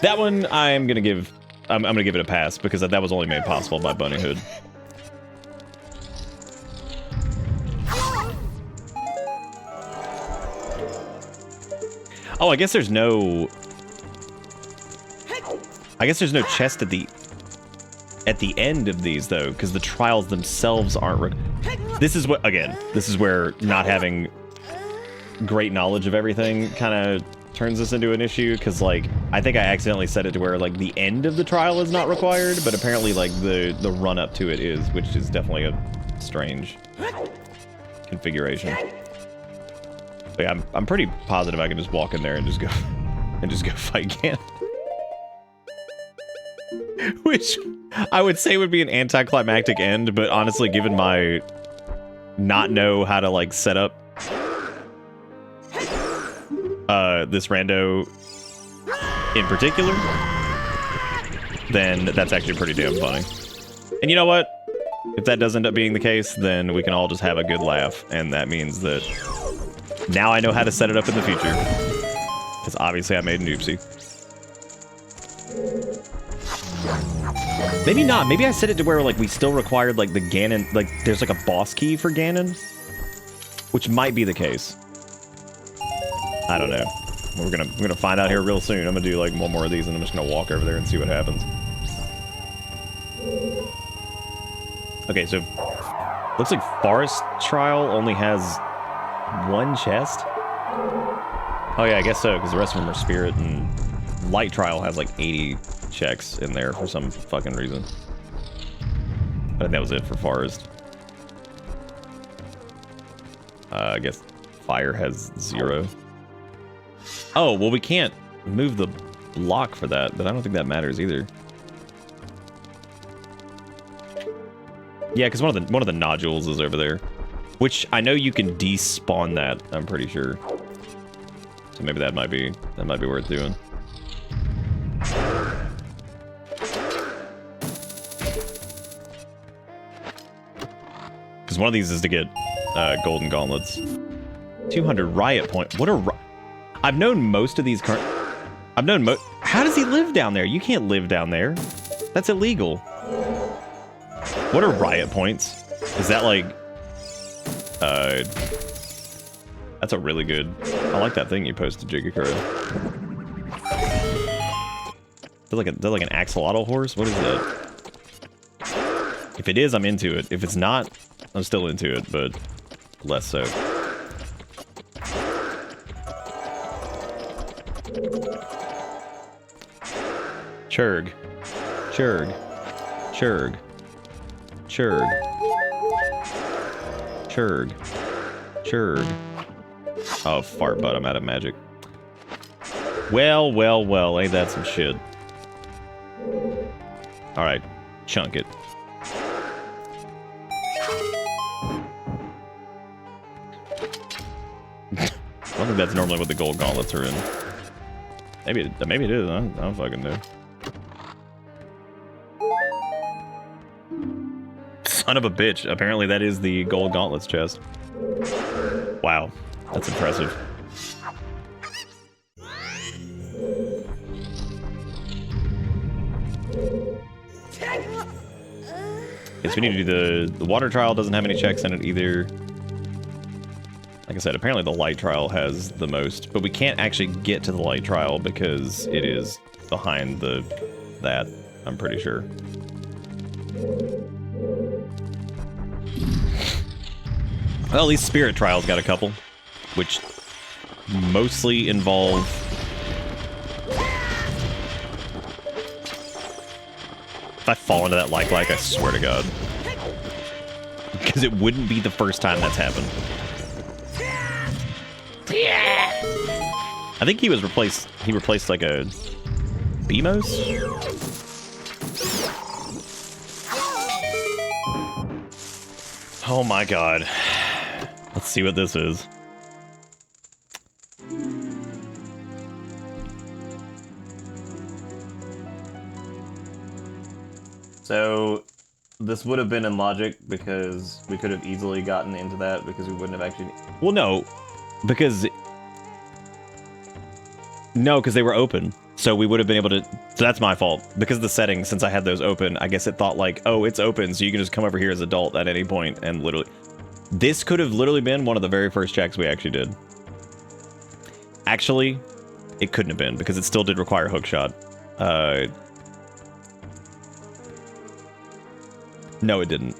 [SPEAKER 3] That one I'm gonna give it a pass because that was only made possible by Bunnyhood. Oh, I guess there's no chest at the end of these though, because the trials themselves aren't. This is where not having great knowledge of everything kind of turns this into an issue, because like I think I accidentally set it to where like the end of the trial is not required, but apparently like the run up to it is, which is definitely a strange configuration. But yeah, I'm pretty positive I can just walk in there and just go fight Ganon. Which I would say would be an anticlimactic end, but honestly, given my not know how to like set up this rando in particular, then that's actually pretty damn funny. And you know what? If that does end up being the case, then we can all just have a good laugh, and that means that now I know how to set it up in the future. Because obviously I made an oopsie. Maybe not. Maybe I set it to where like we still required like the Ganon, like there's like a boss key for Ganon, which might be the case. I don't know. We're gonna find out here real soon. I'm gonna do like one more of these, and I'm just gonna walk over there and see what happens. Okay, so looks like Forest Trial only has one chest. Oh yeah, I guess so, because the rest of them are Spirit, and Light Trial has like 80 checks in there for some fucking reason. I think that was it for Forest. I guess Fire has 0. Oh, well we can't move the block for that, but I don't think that matters either. Yeah, because one of the nodules is over there, which I know you can despawn that. I'm pretty sure. So maybe that might be worth doing. Because one of these is to get golden gauntlets. 200 riot point. What a I've known most of these current. How does he live down there? You can't live down there. That's illegal. What are riot points? Is that like that's a really good. I like that thing you posted, Jigakura. They're like an axolotl horse? What is that? If it is, I'm into it. If it's not, I'm still into it, but less so. Churg. Churg. Churg. Churg. Churg. Churg. Oh, fart butt, I'm out of magic. Well, well, well, ain't that some shit. Alright, chunk it. I don't think that's normally what the gold gauntlets are in. Maybe it is, I don't fucking know. Son of a bitch, apparently that is the gold gauntlets chest. Wow, that's impressive. Guess we need to do the water trial. Doesn't have any checks in it either. Like I said, apparently the light trial has the most, but we can't actually get to the light trial because it is behind that, I'm pretty sure. Well, at least spirit trials got a couple, which mostly involve if I fall into that like I swear to God. Because it wouldn't be the first time that's happened. I think he replaced like a Beamos? Oh my God. Let's see what this is. So this would have been in logic because we could have easily gotten into that because we wouldn't have actually... Well, no, because No, because they were open. So we would have been able to... So that's my fault. Because of the settings, since I had those open, I guess it thought like, oh, it's open, so you can just come over here as adult at any point and literally... This could have literally been one of the very first checks we actually did. Actually, it couldn't have been, because it still did require hookshot. No, it didn't.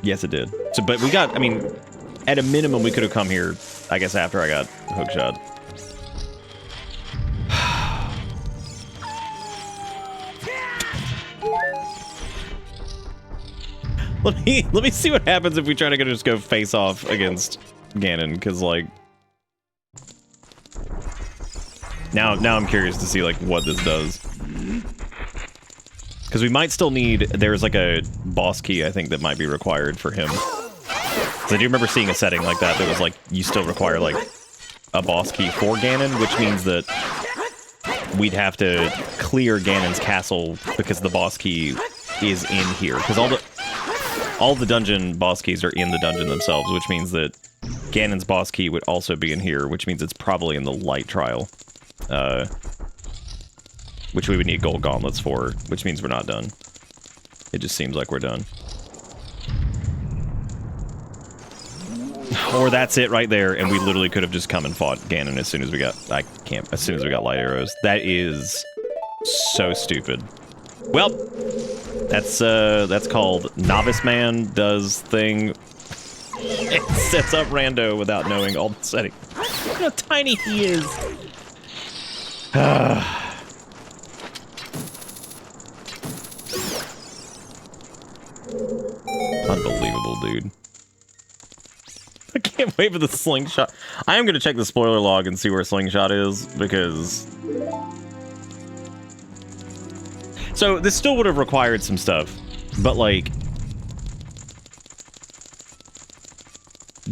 [SPEAKER 3] Yes, it did. So, but we got... I mean, at a minimum, we could have come here, I guess, after I got hookshot. Let me see what happens if we try to just go face off against Ganon, because like now I'm curious to see like what this does, because we might still need, there's like a boss key I think that might be required for him. Because I do remember seeing a setting like that was like you still require like a boss key for Ganon, which means that we'd have to clear Ganon's castle because the boss key is in here, because all the dungeon boss keys are in the dungeon themselves, which means that Ganon's boss key would also be in here, which means it's probably in the light trial. Which we would need gold gauntlets for, which means we're not done. It just seems like we're done. Or that's it right there, and we literally could have just come and fought Ganon as soon as we got... as soon as we got light arrows. That is so stupid. Well, that's called Novice Man Does Thing. It sets up Rando without knowing all the settings. Look how tiny he is. Unbelievable, dude. I can't wait for the slingshot. I am going to check the spoiler log and see where slingshot is, because... So, this still would have required some stuff, but, like...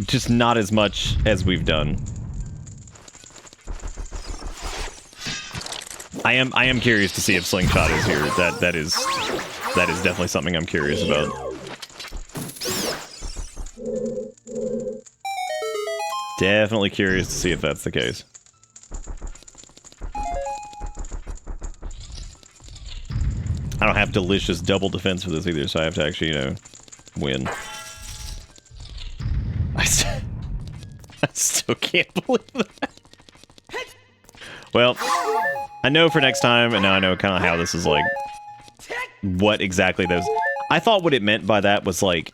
[SPEAKER 3] just not as much as we've done. I am curious to see if slingshot is here. That is definitely something I'm curious about. Definitely curious to see if that's the case. I don't have delicious double defense for this either, so I have to actually, you know, win. I still can't believe that. Well, I know for next time, and now I know kind of how this is like, what exactly those... I thought what it meant by that was like,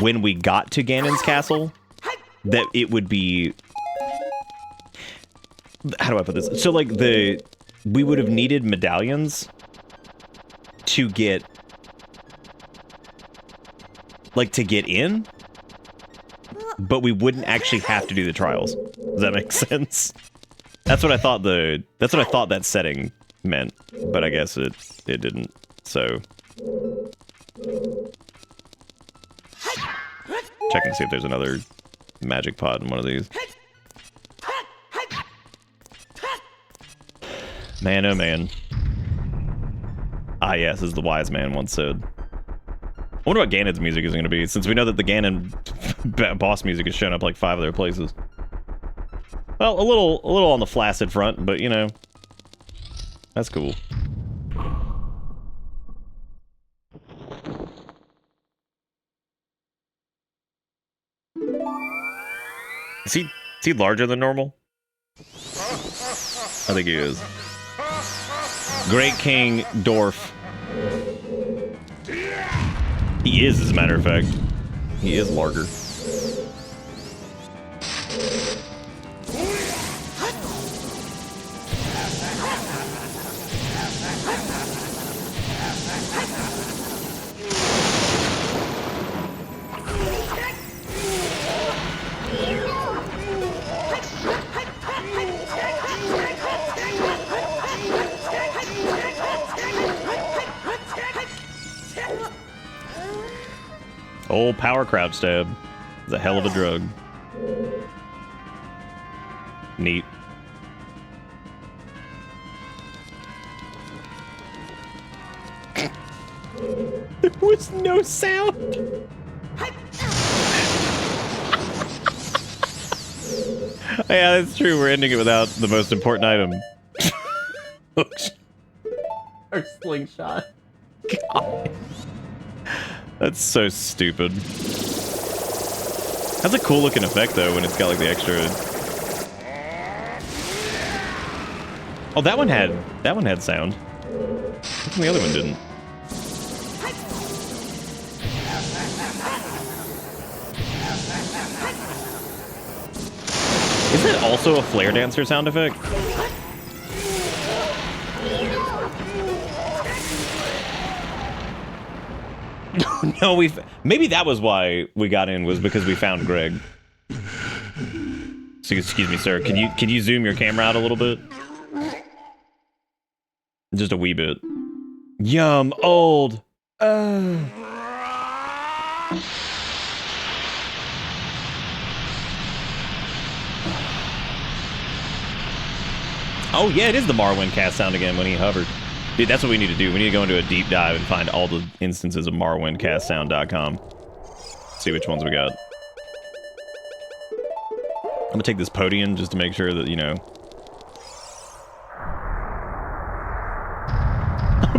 [SPEAKER 3] when we got to Ganon's castle, that it would be... How do I put this? So like we would have needed medallions to get... like, to get in? But we wouldn't actually have to do the trials. Does that make sense? That's what I thought that setting meant, but I guess it didn't. So check and see if there's another magic pod in one of these. Man, oh man. Ah yes, as the wise man once said. I wonder what Ganon's music is going to be, since we know that the Ganon boss music has shown up like 5 other places. Well, a little on the flaccid front, but you know, that's cool. Is he larger than normal? I think he is. Great King Dwarf. He is, as a matter of fact. He is larger. Old power crouch stab. It's a hell of a drug. Neat. There was no sound. Yeah, that's true. We're ending it without the most important item. Or slingshot. God. That's so stupid. That's a cool looking effect though when it's got like the extra. Oh, that one had sound. How come the other one didn't? Is that also a flare dancer sound effect? No, maybe that was why we got in, was because we found Greg. So, excuse me, sir. Can you zoom your camera out a little bit? Just a wee bit. Yum, old. Oh yeah, it is the Morrowind cast sound again when he hovered. Dude, that's what we need to do. We need to go into a deep dive and find all the instances of MorrowindCastSound.com. See which ones we got. I'm gonna take this podium just to make sure that, you know.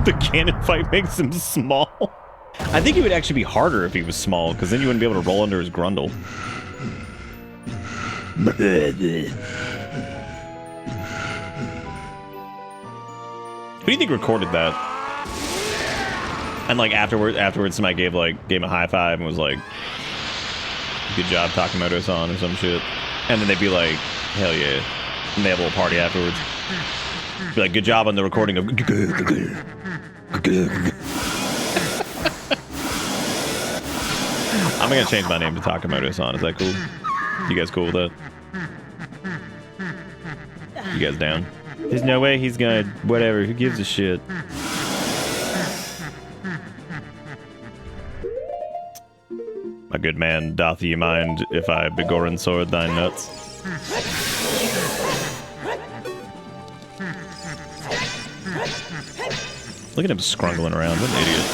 [SPEAKER 3] The cannon fight makes him small. I think it would actually be harder if he was small, because then you wouldn't be able to roll under his grundle. Who do you think recorded that? And like afterwards somebody gave him a high five and was like, good job Takamoto-san or some shit. And then they'd be like, hell yeah. And they have a little party afterwards. Be like, good job on the recording of I'm gonna change my name to Takamoto-san. Is that cool? You guys cool with that? You guys down? There's no way he's gonna... Whatever, who gives a shit? My good man, doth ye mind if I begoren sword thy nuts? Look at him scrungling around, what an idiot.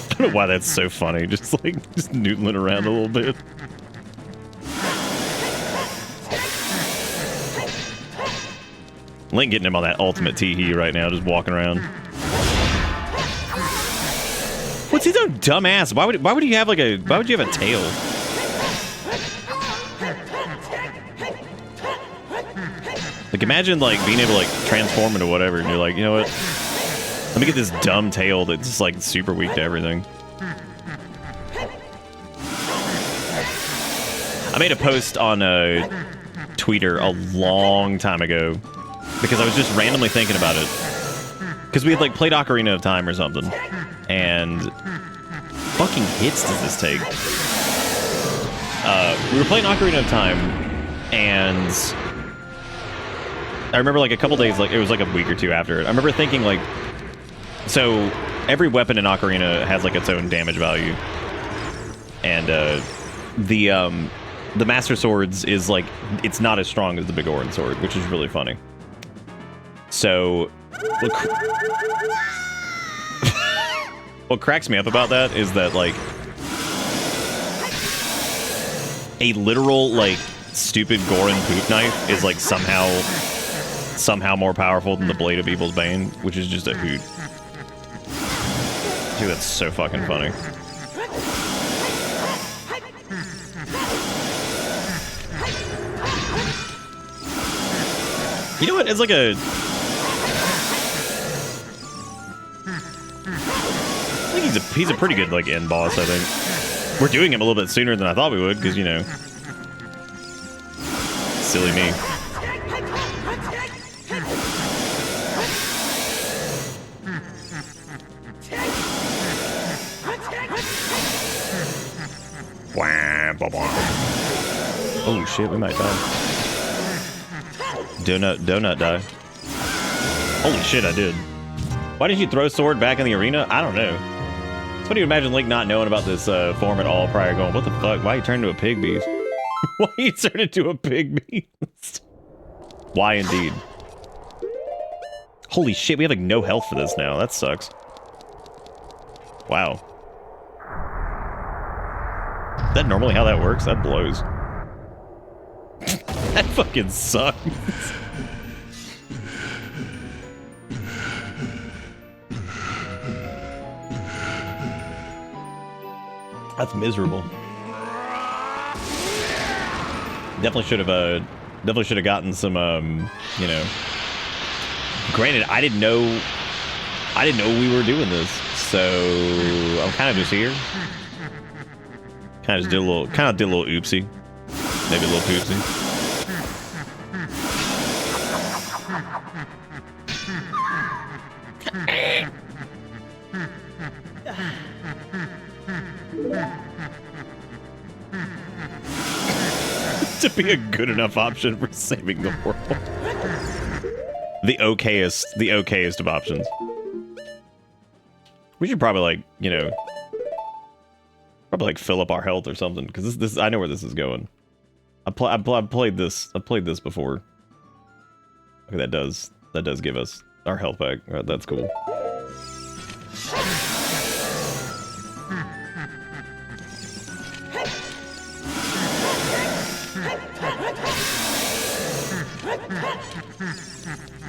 [SPEAKER 3] I don't know why that's so funny, just noodling around a little bit. Link getting him on that ultimate tee-hee right now, just walking around. What's his own dumb ass? Why would you have why would you have a tail? Like imagine being able to transform into whatever and you're like, you know what? Let me get this dumb tail that's just super weak to everything. I made a post on Twitter a long time ago because I was just randomly thinking about it. Because we had played Ocarina of Time or something. And fucking hits does this take? We were playing Ocarina of Time and I remember a couple days, it was a week or two after it. I remember thinking so every weapon in Ocarina has its own damage value. And the Master Swords is it's not as strong as the Begoran Sword, which is really funny. So what cracks me up about that is that a literal stupid Goron poop knife is somehow more powerful than the Blade of Evil's Bane, which is just a hoot. Dude, that's so fucking funny. You know what? It's I think he's a pretty good end boss, I think. We're doing him a little bit sooner than I thought we would, because, you know, silly me. Oh shit, we might die. Donut die. Holy shit, I did. Why did you throw sword back in the arena? I don't know. It's funny to imagine Link not knowing about this form at all prior, going, what the fuck? Why you turn into a pig beast? Why you turn into a pig beast? Why indeed? Holy shit, we have like no health for this now. That sucks. Wow. Is that normally how that works? That blows. That fucking sucks. That's miserable. Definitely should have gotten some you know. Granted, I didn't know we were doing this, so I'm kind of just here. Kind of did a little oopsie. Maybe a little poopsie. To be a good enough option for saving the world. The okayest of options. We should probably, like, you know, fill up our health or something, because this I know where this is going. I've played this before. Okay, that does give us our health back. Right, that's cool.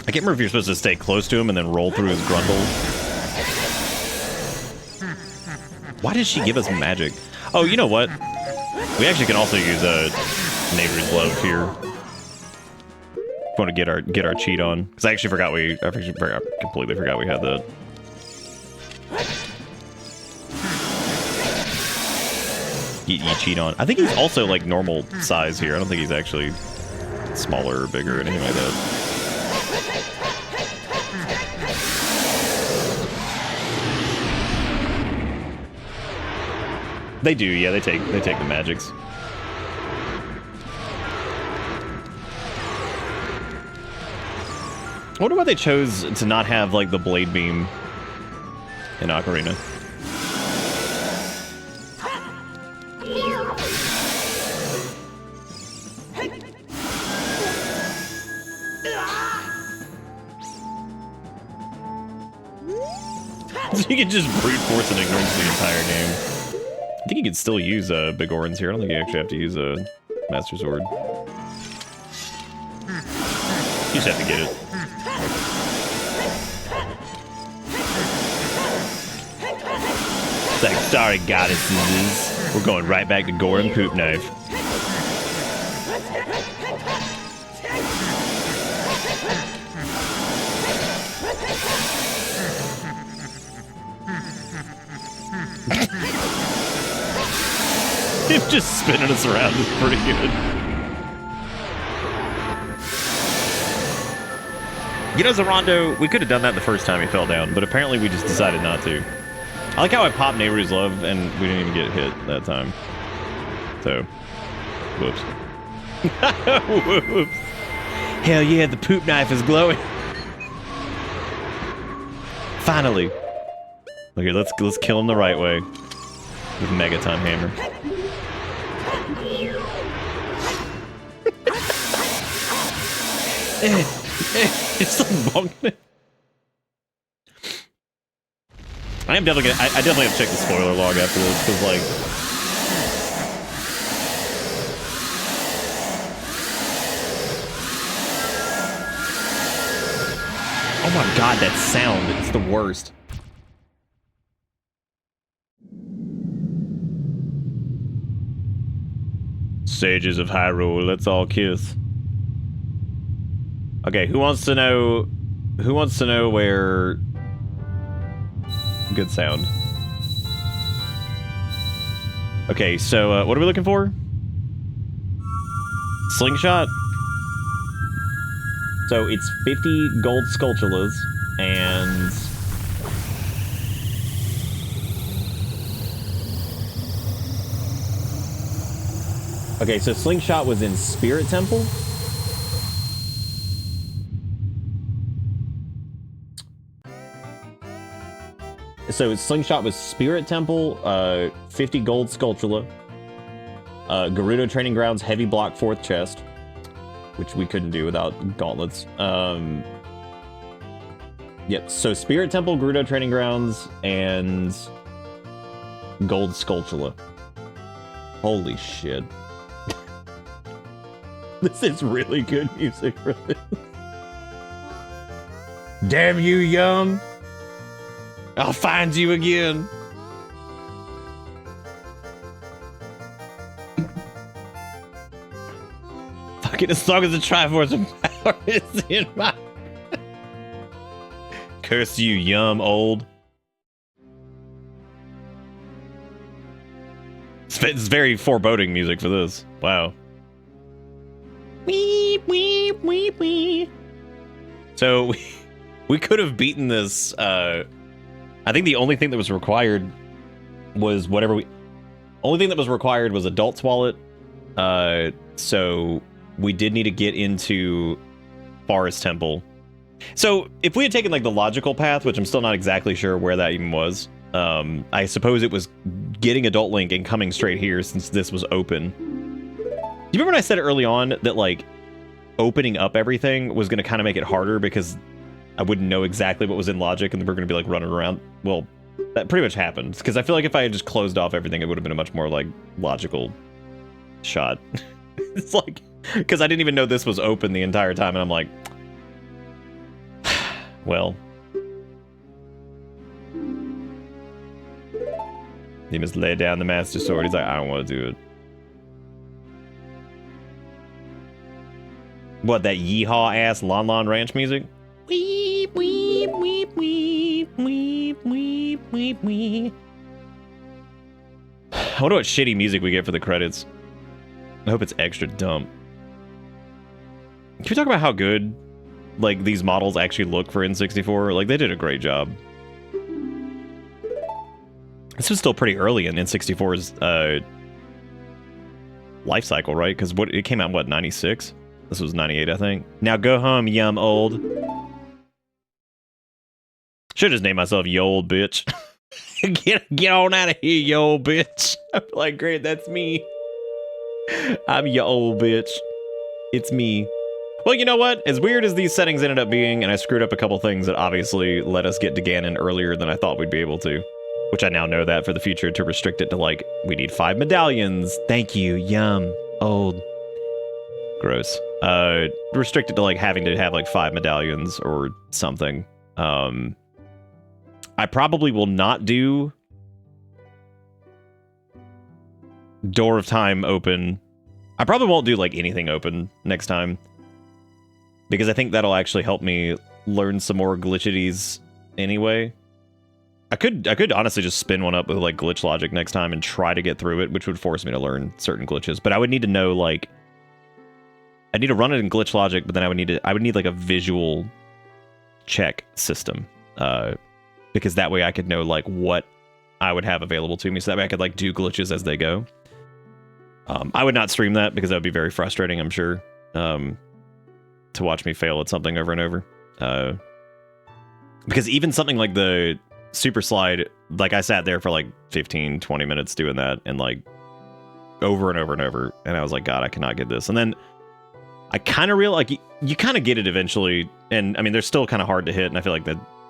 [SPEAKER 3] I can't remember if you're supposed to stay close to him and then roll through his grundle. Why does she give us magic? Oh, you know what? We actually can also use a Neighbor's Love here. Want to get our cheat on? Because I completely forgot we had that. You cheat on. I think he's also like normal size here. I don't think he's actually smaller or bigger or anything like that. They do, yeah. They take the magics. I wonder why they chose to not have like the blade beam in Ocarina. So you can just brute force and ignorance the entire game. I think you can still use Big Oran's here. I don't think you actually have to use a Master Sword. You just have to get it. It's like, sorry goddesses, we're going right back to Goron Poop Knife. Him just spinning us around is pretty good. You know, Zerondo, we could have done that the first time he fell down, but apparently we just decided not to. I like how I popped Neighbor's Love and we didn't even get hit that time. So, whoops. Whoops. Hell yeah, the poop knife is glowing. Finally. Okay, let's kill him the right way. With Megaton Hammer. It's like bonking it. I definitely have to check the spoiler log after this, because like, oh my god, that sound, it's the worst. Sages of Hyrule, let's all kiss. Okay, who wants to know where... Good sound. Okay, so what are we looking for? Slingshot? So it's 50 gold Skulltulas and... Okay, so Slingshot was in Spirit Temple? So Slingshot was Spirit Temple, 50 gold Skulltula, Gerudo Training Grounds, heavy block 4th chest, which we couldn't do without gauntlets. Yep, so Spirit Temple, Gerudo Training Grounds, and gold Skulltula. Holy shit. This is really good music for this. Damn you, Young! I'll find you again! Fucking as long as the Triforce of Power is in my... Curse you, Yum, old. It's very foreboding music for this. Wow. Weep, weep, weep, weep. So we could have beaten this. I think the only thing that was required was whatever we. Only thing that was required was Adult's Wallet. So we did need to get into Forest Temple. So if we had taken like the logical path, which I'm still not exactly sure where that even was, I suppose it was getting Adult Link and coming straight here since this was open. Do you remember when I said early on that like opening up everything was going to kind of make it harder because I wouldn't know exactly what was in logic and we're going to be like running around? Well, that pretty much happened because I feel like if I had just closed off everything, it would have been a much more like logical shot. It's like because I didn't even know this was open the entire time and I'm like, well, he must lay down the Master Sword. He's like, I don't want to do it. What, that yeehaw-ass Lon Lon Ranch music? Weep, weep, weep, weep, weep, weep, weep, weep. I wonder what shitty music we get for the credits. I hope it's extra dumb. Can we talk about how good, like, these models actually look for N64? Like, they did a great job. This was still pretty early in N64's life cycle, right? Because what it came out in, what, 96? This was 98, I think. Now go home, Yum old. Should just name myself Yo Old Bitch. get on out of here, Yo Old Bitch. I'm like, great, that's me. I'm Yo Old Bitch. It's me. Well, you know what? As weird as these settings ended up being, and I screwed up a couple things that obviously let us get to Ganon earlier than I thought we'd be able to. Which I now know that for the future to restrict it to like, we need 5 medallions. Thank you, Yum. Old. Gross. Restrict it to like having to have like 5 medallions or something. I probably will not do Door of Time open. I probably won't do like anything open next time. Because I think that'll actually help me learn some more glitchities anyway. I could honestly just spin one up with like glitch logic next time and try to get through it, which would force me to learn certain glitches. But I would need to know like I need to run it in glitch logic, but then I would need like a visual check system. Because that way I could know like what I would have available to me, so that way I could like do glitches as they go. I would not stream that because that would be very frustrating, I'm sure. To watch me fail at something over and over. Because even something like the Super Slide, like I sat there for like 15, 20 minutes doing that and like over and over and over. And I was like, God, I cannot get this. And then I kind of realized like you kind of get it eventually. And I mean, they're still kind of hard to hit. And I feel like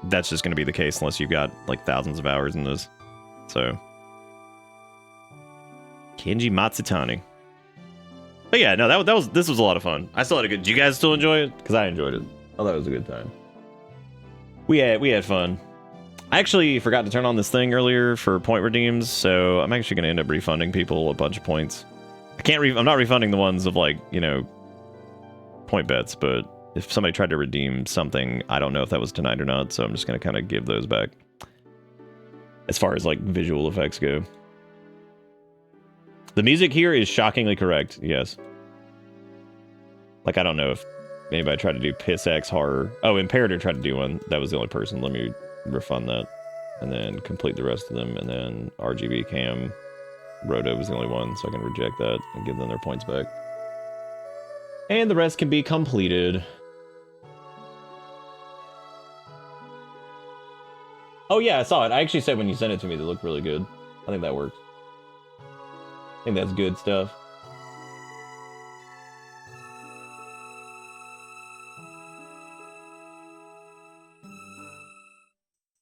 [SPEAKER 3] that's just going to be the case unless you've got like thousands of hours in this. So Kenji Matsutani. But yeah, no, this was a lot of fun. I still had a good. Do you guys still enjoy it? Because I enjoyed it. Oh, that was a good time. We had fun. I actually forgot to turn on this thing earlier for point redeems, so I'm actually going to end up refunding people a bunch of points. I'm not refunding the ones of like, you know, point bets, but if somebody tried to redeem something, I don't know if that was tonight or not, so I'm just going to kind of give those back. As far as like visual effects go. The music here is shockingly correct, yes. Like, I don't know if anybody tried to do Piss X Horror. Oh, Imperator tried to do one. That was the only person. Let me refund that. And then complete the rest of them. And then RGB Cam Roto was the only one, so I can reject that and give them their points back. And the rest can be completed. Oh yeah, I saw it. I actually said when you sent it to me, they looked really good. I think that works. I think that's good stuff.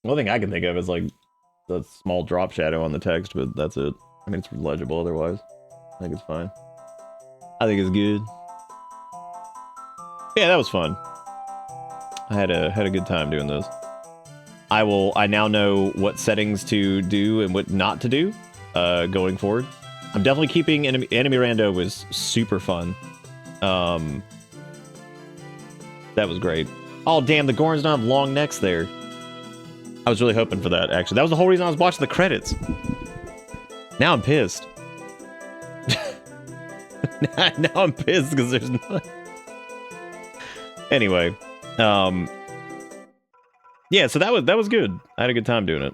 [SPEAKER 3] One thing I can think of is like the small drop shadow on the text, but that's it. I mean, it's legible otherwise. I think it's fine. I think it's good. Yeah, that was fun. I had a good time doing this. I now know what settings to do and what not to do going forward. I'm definitely keeping enemy rando was super fun. That was great. Oh damn, the Gorons don't have long necks there. I was really hoping for that, actually. That was the whole reason I was watching the credits. Now I'm pissed. Now I'm pissed because there's no... Anyway, yeah, so that was good. I had a good time doing it.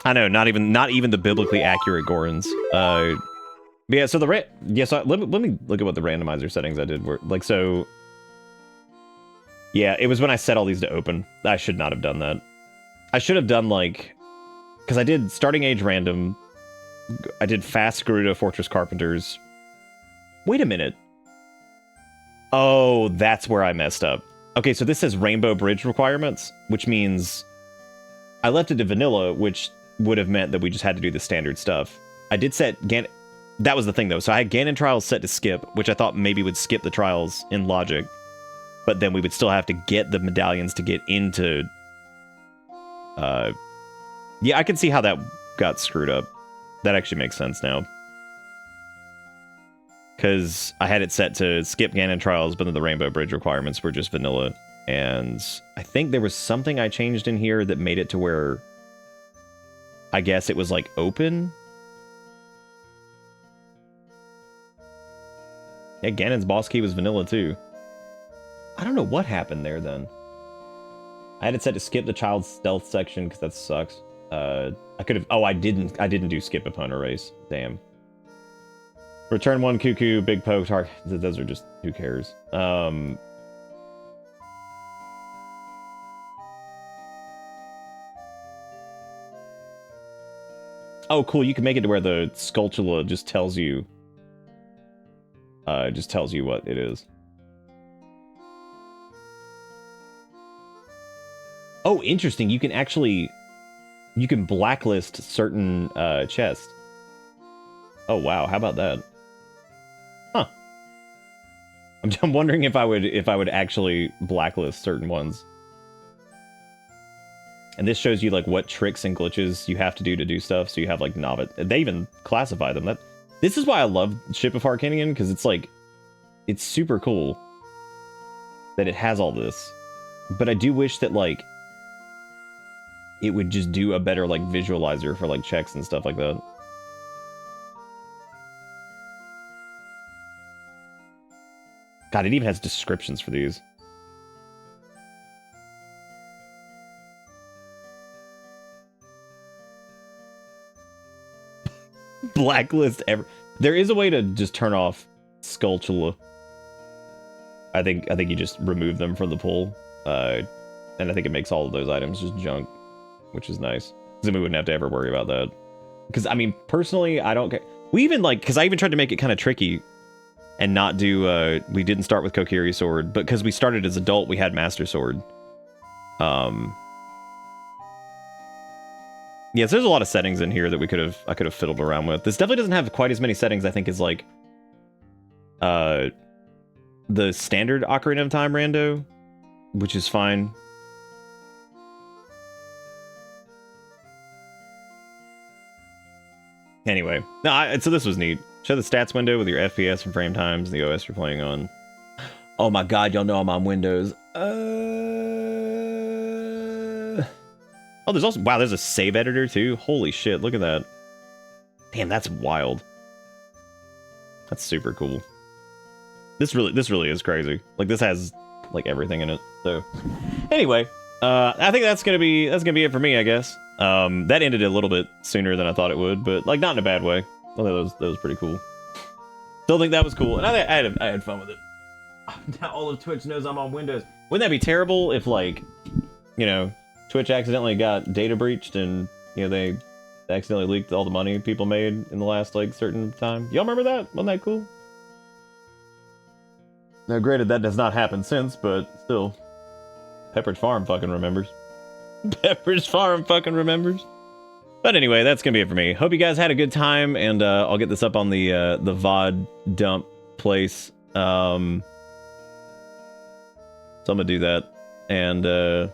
[SPEAKER 3] I know, not even the biblically accurate Gorons. But yeah, so let me look at what the randomizer settings I did were like. So yeah, it was when I set all these to open. I should not have done that. I should have done like, because I did starting age random. I did fast Gerudo Fortress Carpenters. Wait a minute. Oh, that's where I messed up. Okay, so this says Rainbow Bridge requirements, which means I left it to vanilla, which would have meant that we just had to do the standard stuff. I did set that was the thing though. So I had Ganon Trials set to skip, which I thought maybe would skip the trials in logic, but then we would still have to get the medallions to get into. Yeah, I can see how that got screwed up. That actually makes sense now. Because I had it set to skip Ganon Trials, but then the Rainbow Bridge requirements were just vanilla. And I think there was something I changed in here that made it to where I guess it was like open. Yeah, Ganon's boss key was vanilla too. I don't know what happened there then. I had it set to skip the child's stealth section because that sucks. I could have. Oh, I didn't do skip opponent race. Damn. Return one Cuckoo, Big Poke, those are just, who cares? Oh, cool. You can make it to where the Skulltula just tells you what it is. Oh, interesting. You can blacklist certain chests. Oh wow, how about that? Huh. I'm wondering if I would actually blacklist certain ones. And this shows you like what tricks and glitches you have to do stuff. So you have like novice. They even classify them. This is why I love Ship of Harkinian, because it's like it's super cool that it has all this. But I do wish that like it would just do a better like visualizer for like checks and stuff like that. God, it even has descriptions for these. Blacklist ever. There is a way to just turn off Skulltula. I think you just remove them from the pool. And I think it makes all of those items just junk, which is nice. Then we wouldn't have to ever worry about that. Because, I mean, personally, I don't care. We even, like, because I even tried to make it kind of tricky and not do, we didn't start with Kokiri Sword, but because we started as adult, we had Master Sword. Yes, there's a lot of settings in here that I could have fiddled around with. This definitely doesn't have quite as many settings, I think, as, like, the standard Ocarina of Time rando, which is fine. Anyway, no, so this was neat. Show the stats window with your FPS and frame times and the OS you're playing on. Oh my god, y'all know I'm on Windows. Oh, there's also... Wow, there's a save editor too? Holy shit, look at that. Damn, that's wild. That's super cool. This really is crazy. Like, this has, like, everything in it. So, anyway, I think that's gonna be it for me, I guess. That ended a little bit sooner than I thought it would, but, like, not in a bad way. I thought that was pretty cool. Still think that was cool, and I had fun with it. Now all of Twitch knows I'm on Windows. Wouldn't that be terrible if, like, you know, Twitch accidentally got data breached, and you know they accidentally leaked all the money people made in the last like certain time. Y'all remember that? Wasn't that cool? Now, granted, that does not happen since, but still, Pepperidge Farm fucking remembers. Pepperidge Farm fucking remembers. But anyway, that's gonna be it for me. Hope you guys had a good time, and I'll get this up on the VOD dump place. So I'm gonna do that, and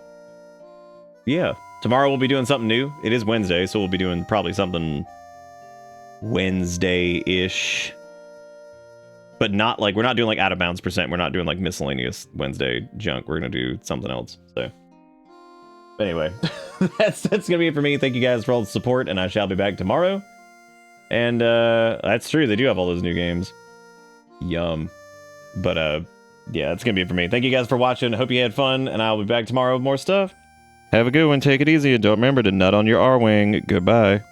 [SPEAKER 3] yeah, tomorrow we'll be doing something new. It is Wednesday, so we'll be doing probably something Wednesday-ish. But not like, we're not doing like out of bounds %. We're not doing like miscellaneous Wednesday junk. We're gonna do something else. So anyway, that's gonna be it for me. Thank you guys for all the support, and I shall be back tomorrow. And that's true, they do have all those new games. Yum. But yeah, that's gonna be it for me. Thank you guys for watching. Hope you had fun, and I'll be back tomorrow with more stuff. Have a good one. Take it easy, and don't remember to nut on your R-wing. Goodbye.